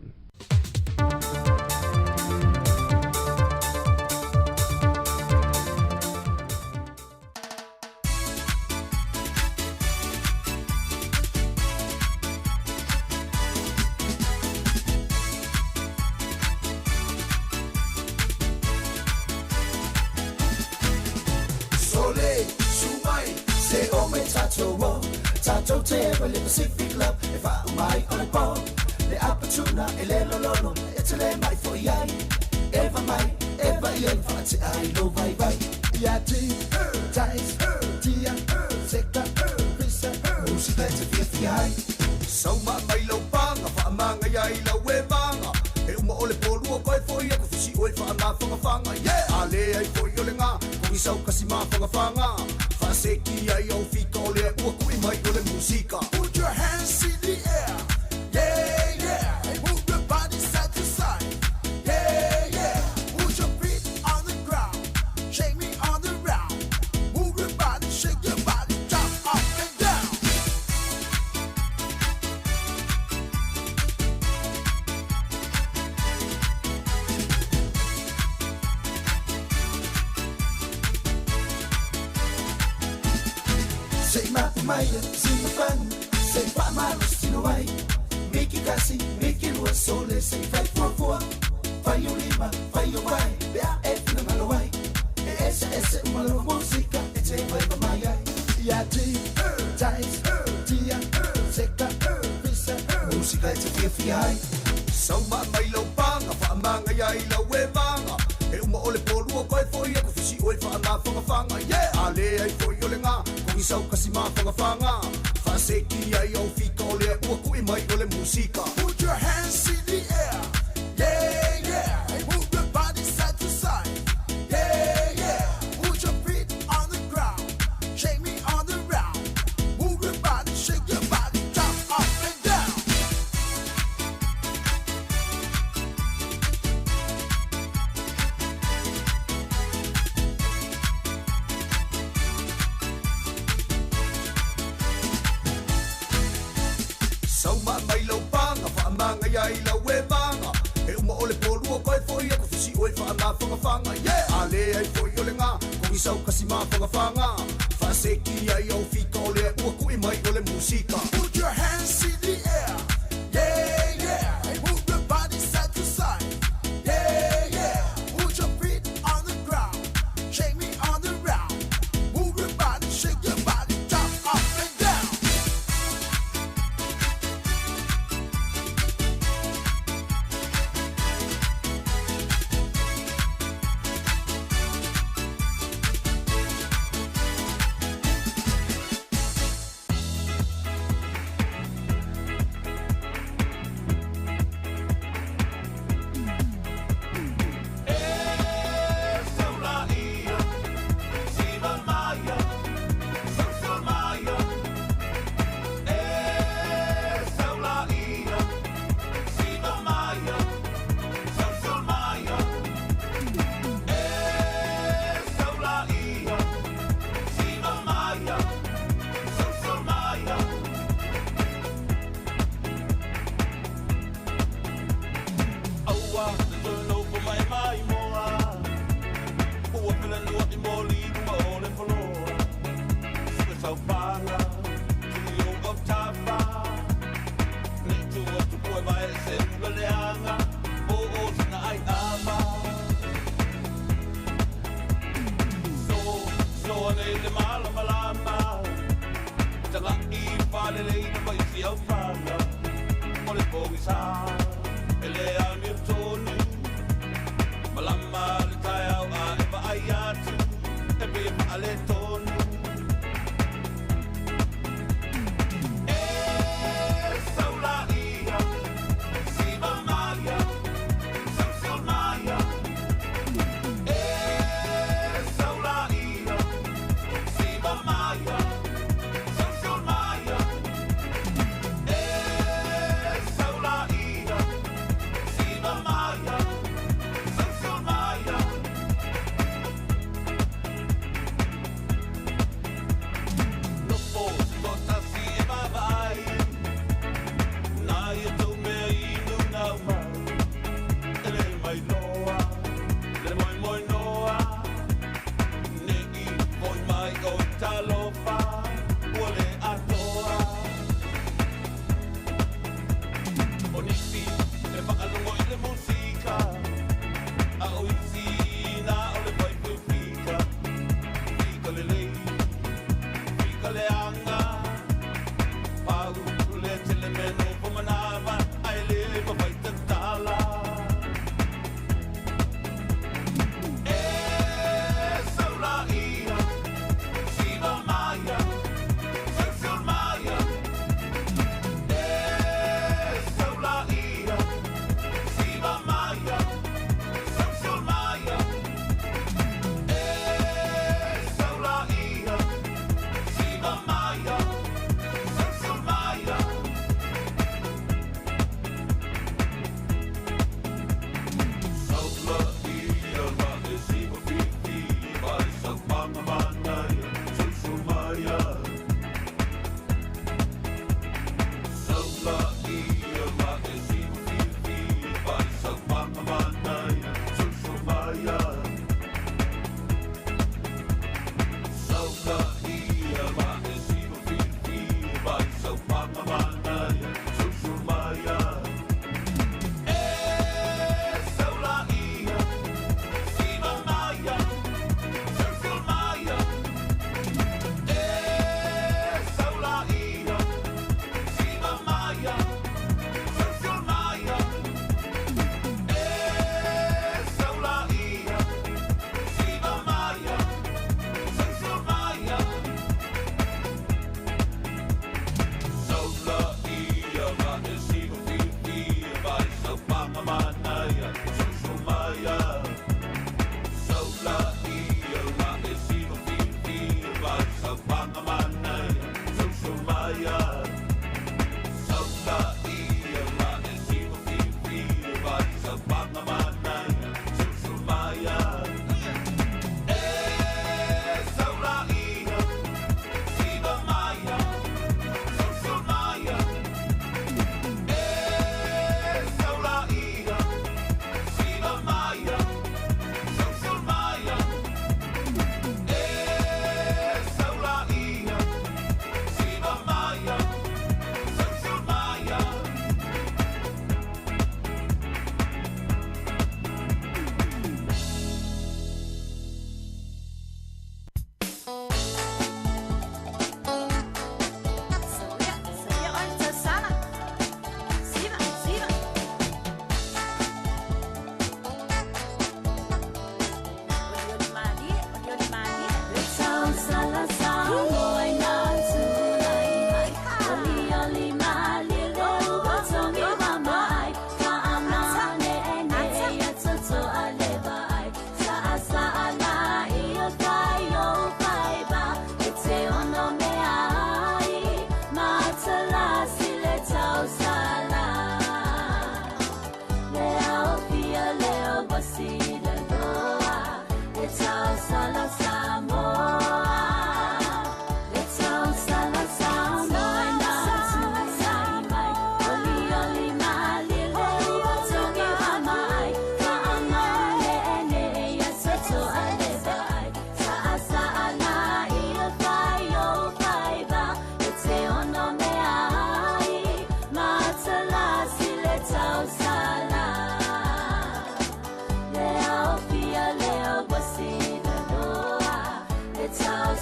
[SPEAKER 17] Pacific love, if I my on the ball, the opportuna, elelo lolo, it's a my for yai, ever my, ever young fancy, I know bye bye. Yati, ties, tia, seka, pisa, music that's a 50 high. So my lo bang, a manga yai la webanga, Elmo ole polu, boy for you, if she wait for a mouth from a fanga, yeah, Ale for yolinga, we so Casima from a fanga, Faseki, I owe Fico, walk with my ole musica. Put your hands in the air, yeah, yeah, and move your body side to side, yeah, yeah. Put your feet on the ground, shake me on the round, move your body, shake your body, jump up and down. Say Maya, sing the fun. Say Pama, Rustino, make it gassy, make it was so let's say 544. Fire Lima, fire wine, they are effing on the way. SS, Malo Musica, it's a vibe Maya. Yati, ties, tia, seka, pisa, musica, it's a 50 high. So my lo bang, of a manga yaila webanga. Elmo ole polu, quite for you, if she wait for a mouth from a fanga, yeah, Ale for yolinga, we so Casima from a fanga. Faseki, I owe Fico, walk with my ole musica. Put your hands in the air, yeah, yeah, and move your body side to side, yeah, yeah. Put your feet on the ground, shake me on the round, move your body, shake your body, jump up and down. So my lo banga, for a manga yaila webanga. Elmo ole polu, quite for you, if she wait for a mouth from a fanga, yeah, Ale for yolinga, we so Casima from a fanga. Faseki, I owe Fico, walk with my ole musica. Put your hands in the air, yeah, yeah, and move your body side to side, yeah, yeah. Put your feet on the ground, shake me on the round, move your body, shake your body, jump up and down.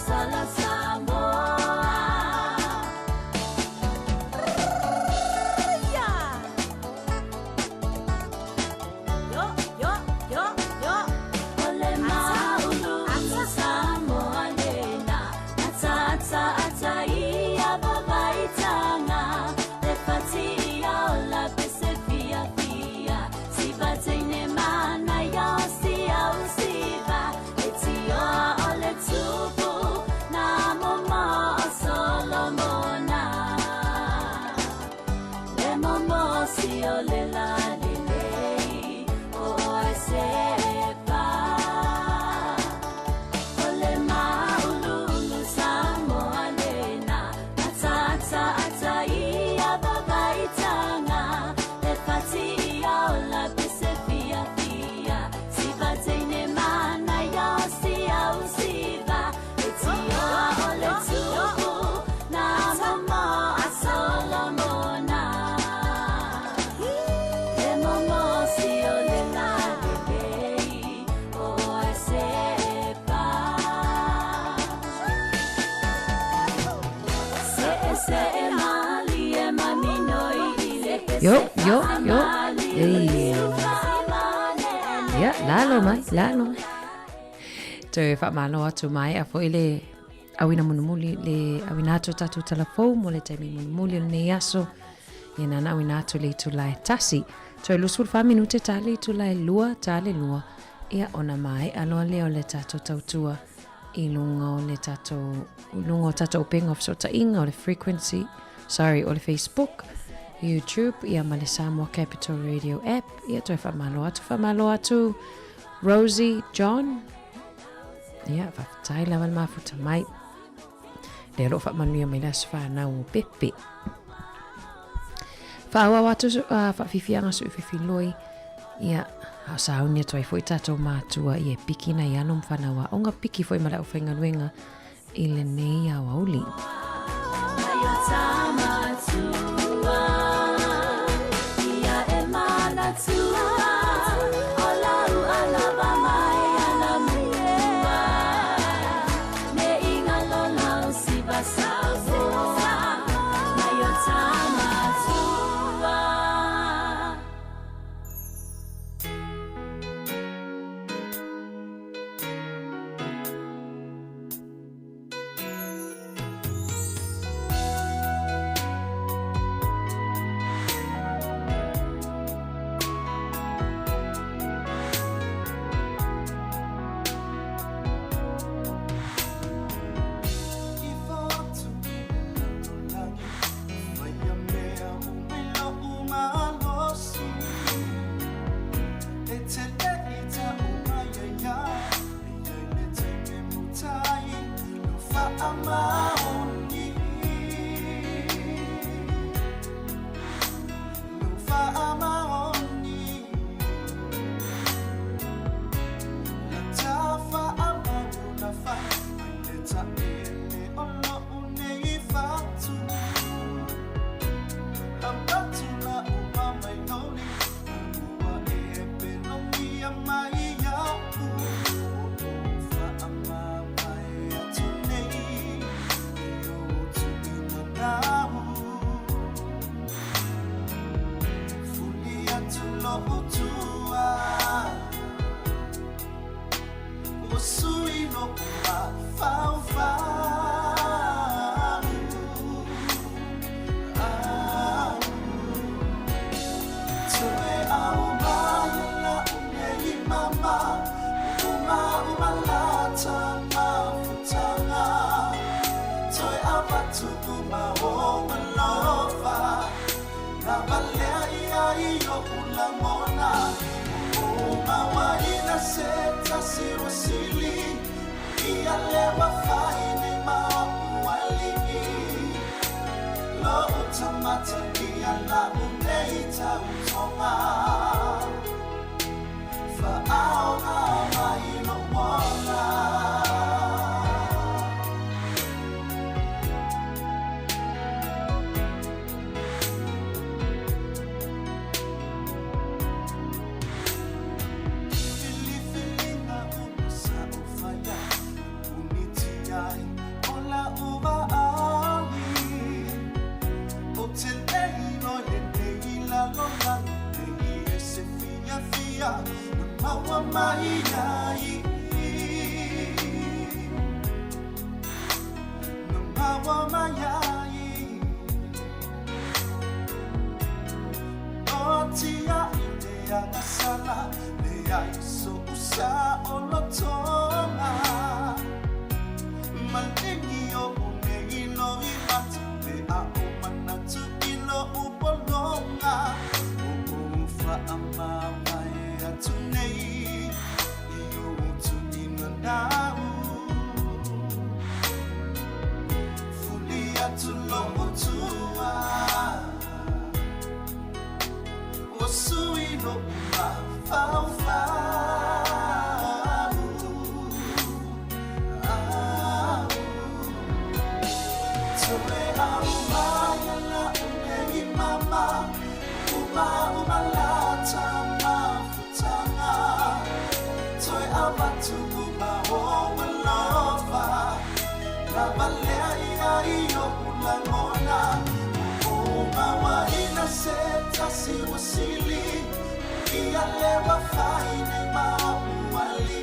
[SPEAKER 10] sala Sāmoa.
[SPEAKER 14] Yo. Ya, lalo mai. Te whamano atu mai a fo ile awina munumuli le awina atu tatu telefon mo le taimi munumuli le nei aso ia nana awina atu le tulai tasi. Te lusul fa minute tali tulai lua tali lua ia ona mai aloa leo le tatu tautua I lunga o le tatu ping of sota inga o le frequency, o le Facebook, YouTube, ia ma le Sāmoa Capital Radio app, ia toi whamalo atu, Rosie, John, ia whaftai lawa le mafuta mai, le alo whamanuia mai lasu whanau o pepe. Whaawa watu whawhiwhianga su uwhiwhiloi, ia hausauni toi foi tatou mātua ia piki na iano mwhanawa, o ngā piki foi mara uwhaingaruenga I le nei au auli.
[SPEAKER 16] Fili na umasa ufaya unitiai
[SPEAKER 17] wa mayai Otia idea ngasala Lea iso usa olotonga Malingi o une ilo imatu Lea umanatu ilo upolonga Ufa amawai atunei Iyo utu inandau Fuli atulo utua Osui no uma fau Toe amaya la unegi mama Uma lata mafutanga Toe abatu uma hoa lova La balea ia iyo ulangona Uma wa ina seta si wasili Ia lewa faine mauali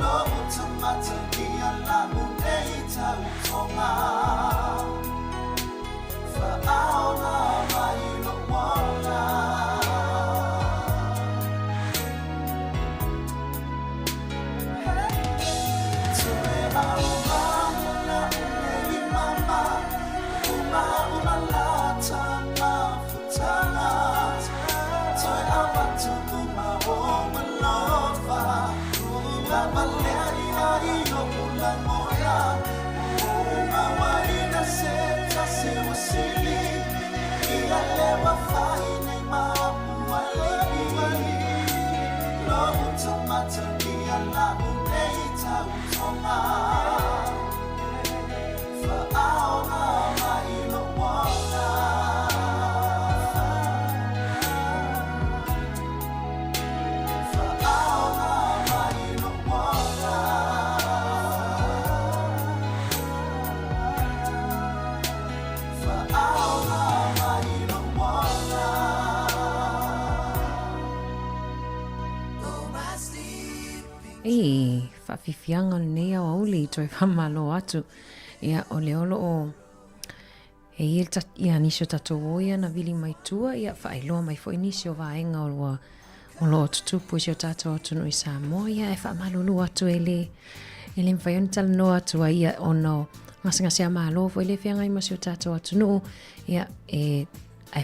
[SPEAKER 17] Lo utamata ia la uneita utonga Fa'aona mailo wala
[SPEAKER 14] Whawhiwhianga nei au auli toi whamalo atu. Ia o leolo o he ia nisio tatou oia na vili mai tua ia whaailoa mai fo inisio vaenga o lo tutupu isio tatou atunu i Sāmoa ia e whaamalulu atu ele mwhaioni talanoa atu ia ono ngasi a malo fo ele whianga i masio tatou atunu ia e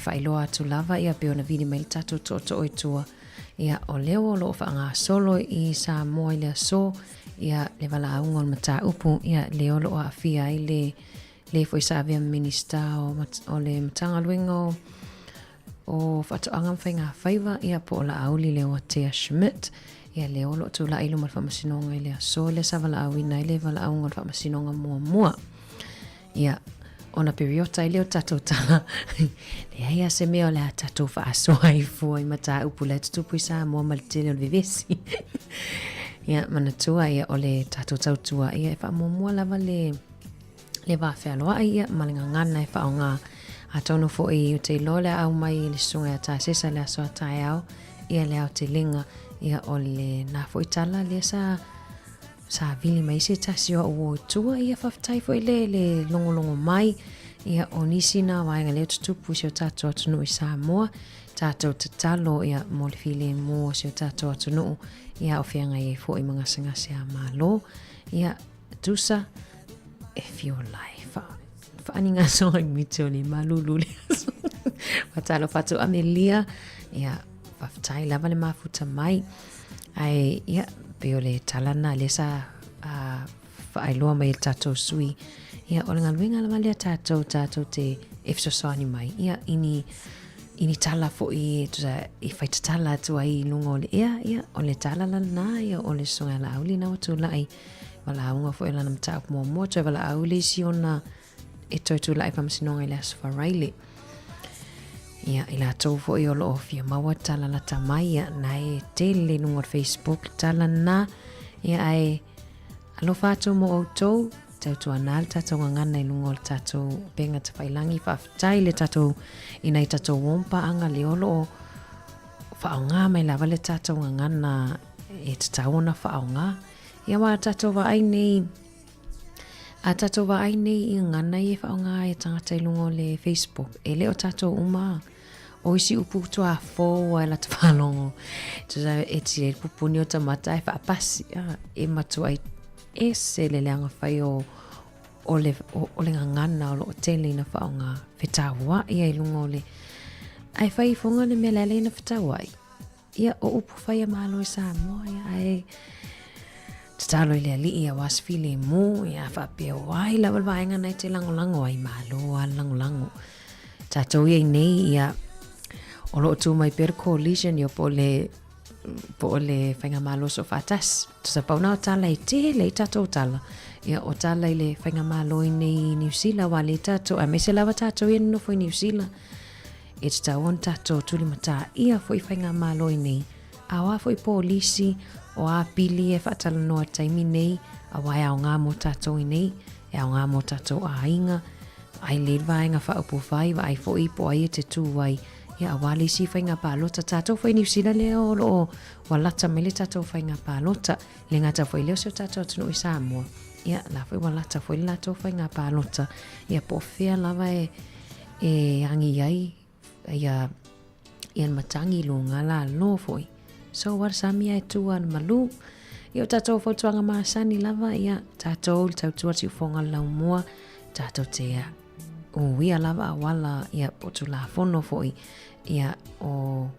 [SPEAKER 14] whaailoa atu lava ia pe ona vili mai tatou to oi tua. Ia o leo lo whaanga solo i Sāmoa i lea so ia le wala aunga o mata upu ia leo lo a fia i le foi savia minister o le matanga luenga o whatoanga mwhainga whaiva ia po la auli leo a Tea Schmidt ia leo lo tu la ilu mal whamasinonga i lea so le sa wala awina i le wala aunga o whamasinonga mua ia ona periota i leo tatou tala le aia se mea o le a tatou whaasoa i fua i mata upu le tutupu i Sāmoa malitele o le vivesi ia manatua ia o le tatou tautua ia e whaamomua lava le whawhialoa ia malinga ngana e whaonga a tono fo i o te lole au mai le sunga a tāsesa le aso a tae au ia le au te linga ia o le na fo i tala le sa vili mai se tasi o uo tua ia whawhitai fo i le longo mai ia o nisi na waenga leo tutupu si o tatou atunu i Sāmoa tatou te talo ia mo le fili mo si o tatou atunu ia o whianga i fo i mangasi a ia tusa if your life whaaninga soa i mite o le malulu le aso watalo whatu Amelia ia whawhitai lava le mafuta mai ai ia peo le talana le sa whaailoa mai le tatou sui ia o le ngaluenga lava le tatou te efsosoani mai ia ini tala fo i whaitatala atu ai lunga o le ia o le tala lana ia o le songa la auli na watu lai wala aunga fo ilana mta mo toi wala auli si ona e toi tu lai pamasinonga i le asofa raile ia ila tau fo i o lo ofia maua tala la tamai ia na e tele lunga Facebook tala na ia ai alo fatu mo o tau tau anal tatou ngana i lunga o le tatou penga te whailangi whawhitai le tatou ina i tatou wompa anga le olo whaonga mai lava le tatou ngana e te tau na whaonga ia wa tatou wa ai nei A tatou wa ai nei I ngana I whaonga e tangata I lungo le Facebook. E leo tatou uma. O isi upu tua fo wa la te whalongo. Tusa e ti e pupuni o tamata e whaapasi. E matu ai e se le leanga whai o le ngana o lo tele na whaonga whetahua I ai lungo le. Ai whai fonga le mea lele na whetahua I. Ia o upu whai a malo I Sāmoa. Ia ai tatalo I le ali ia wasfile mo. Ia whapea wai la walwaenga nei te langolango ai malo a langolango. Tatou ia nei ia o lo tu mai per coalition yo po le whainga malo so whatas. Tusa pauna o tala I te le tatou tala. Ia o tala I le whainga malo I nei New Zealand wa le tatou. A mese lawa tatou ia no foi New Zealand. E te tau on tatou tuli mata ia foi whainga malo I nei. A wa foi polisi o a pili e whatala noa taimi nei. A wai au ngā mo tatou I nei. E au ngā mo tatou a inga. Ai le vaenga whaupu whai wa ai foi po ai te tu wai. Ia awali si whainga pālota tātou whai New Zealand leo o walata mele tātou whainga pālota. Le ngata whai leo seo tātou tunu I Sāmoa. Ia la whai walata whai tātou whainga pālota. Ia po whea lava e angi ai. Ia ian matangi lo ngala lo whai. So war sami ai tuan malu. Ia tātou whai tuanga maasani lava. Ia tātou tautua tiu whonga lau mua. Tātou tea. O ia lava awala ia potu la fono foi ia o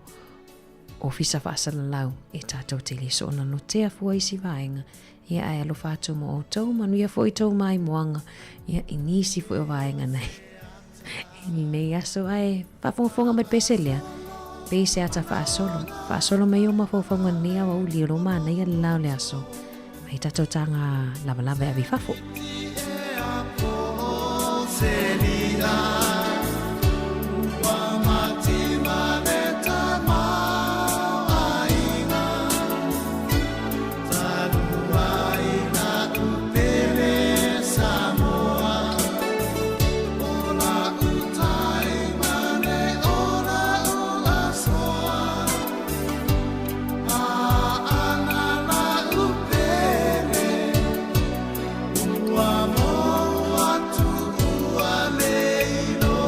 [SPEAKER 14] fisa fasala lau e tātou te le so na no tea fua isi vaenga ia ai alo fatu mo o tau manu ia foi tau mai moanga ia inisi foi o vaenga nei ni nei aso ai pafonga mai pese lea pese ata faasolo mai o mafofonga nia wa uli roma na ia lau le aso mai tātou tanga lava e avifafo
[SPEAKER 17] Ua mo atu ua leilo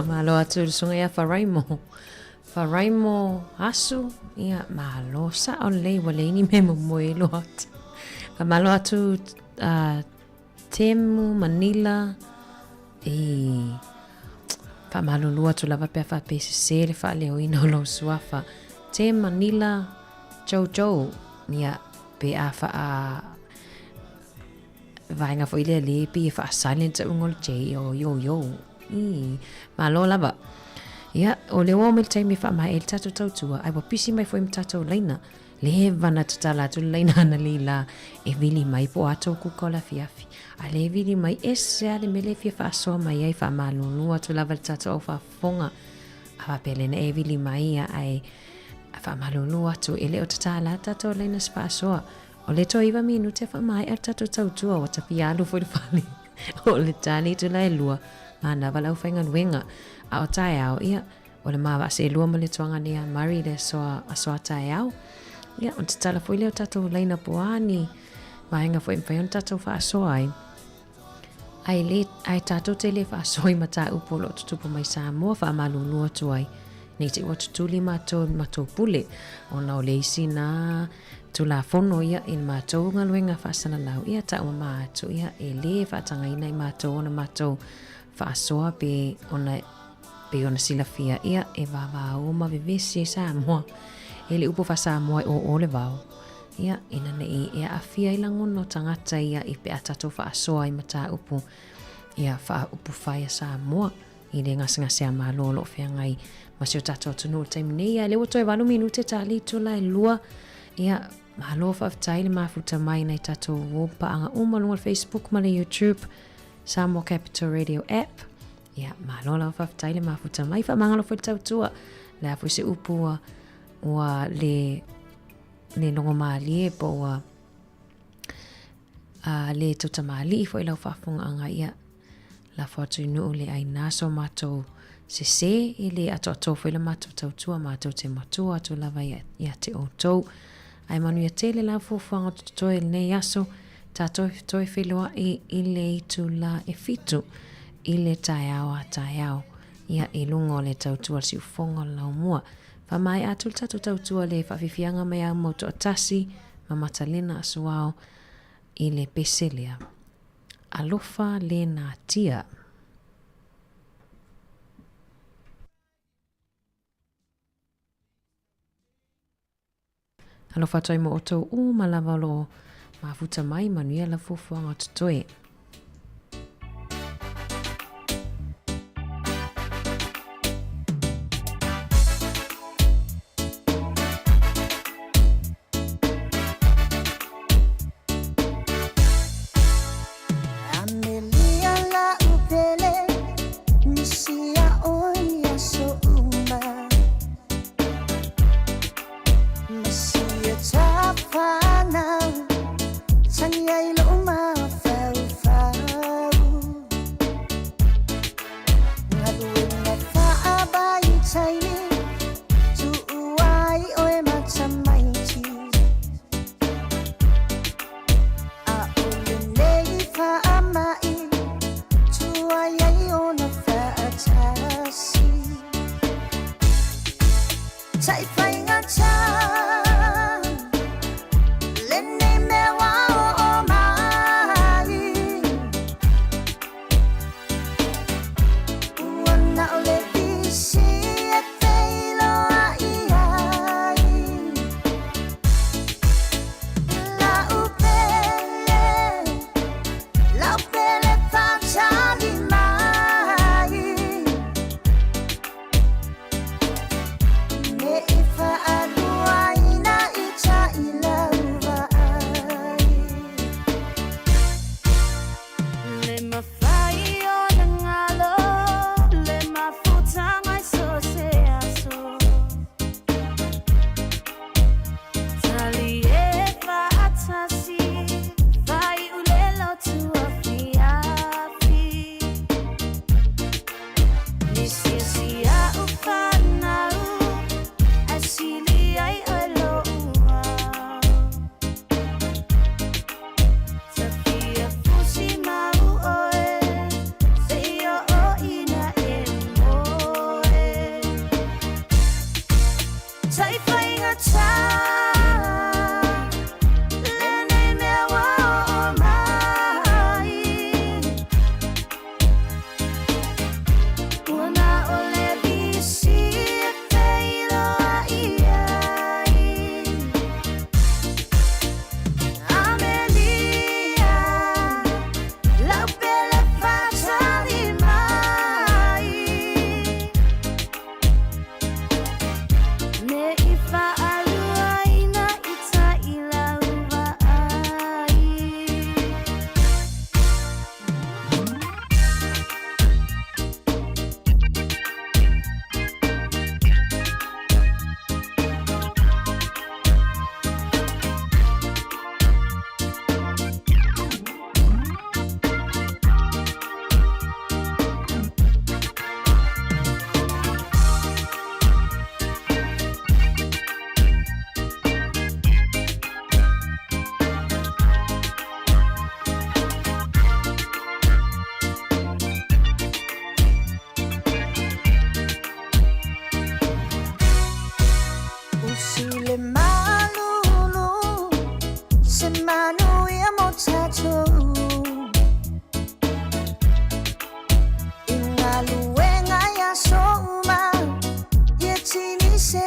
[SPEAKER 14] Malo atu sunga ia Faraimo. Faraimo asu ia malo sa on lei wale ni memo moe lot. Malo atu Temu Manila fa malo lua tu lava pe fa pe se le fa le ina lo suafa. Tem Manila Jojo ia pe a fa a vainga fo ile le pe fa silent ungol j o yo malo lava ia o le wo mel time fa mai el tatu tautua ai wa pisi mai fo im tatu leina le vana tala tu leina na lila e vili mai po ato ku kola fiafi a le vili mai esse ale mele fia fa so mai ai fa malo nu atu lava tatu o fa fonga a pele ne e vili mai ai fa malo nu atu ele o tala tatu leina spa so o le to iwa minute fa mai el tatu tautua o tapialu fo le fali o le tali tu lai lua mana wala u whainga nuenga a o tae au ia o le mawa se lua mo le tuanga ni a mari le soa tae au ia o te tala fwile o tatou leina poani mahenga fwoi mwhaion tatou wha asoa ai tatou te le wha asoi mata upolo tutupo mai Sāmoa wha amalulua tuai nei te ua tutuli matou pule o na o le isi na tula fono ia in matou ngaluenga wha asana lau ia ta ua mātou ia e le wha tangaina i matou ona matou whaasoa pe ona silafia ia e vavao ma vevesi e Sāmoa e le upo wha Sāmoa o le vau ia ina nei e afia i langono tangata ia i pe atato whaasoa i mata upu ia wha upu whai a Sāmoa i le ngasi a malolo whea ngai masio tato tunu o taimi nei ia le wato e 1 minute ta li tula e lua ia malo whaftai le mafuta mai nei tato wopa anga umalunga Facebook ma le YouTube Sāmoa Capital Radio app. Ia, malola whaftai le mafuta mai wha mangalo fo tautua. Le afu se upua ua le nongo maali e po ua le tauta maali fo ilau whafunga anga ia. La whatu inu le ai naso matou se i le ato fo ila matou tautua matou te matua atu lava ia te outou. Ai manu ia tele la fufuanga tutoe le nei aso. Tato toi whelua i le itu la e fitu i le taiao ia i lungo le tautua si ufonga lau mua. Fa mai atu tatu tautua le whawhiwhianga mai au moto atasi ma matalena asuao i le peselea. Alofa le nā tia. Alofa toi mo oto malava lo mafuta mai manuia la fufuanga tutoe.
[SPEAKER 20] If I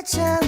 [SPEAKER 20] Tell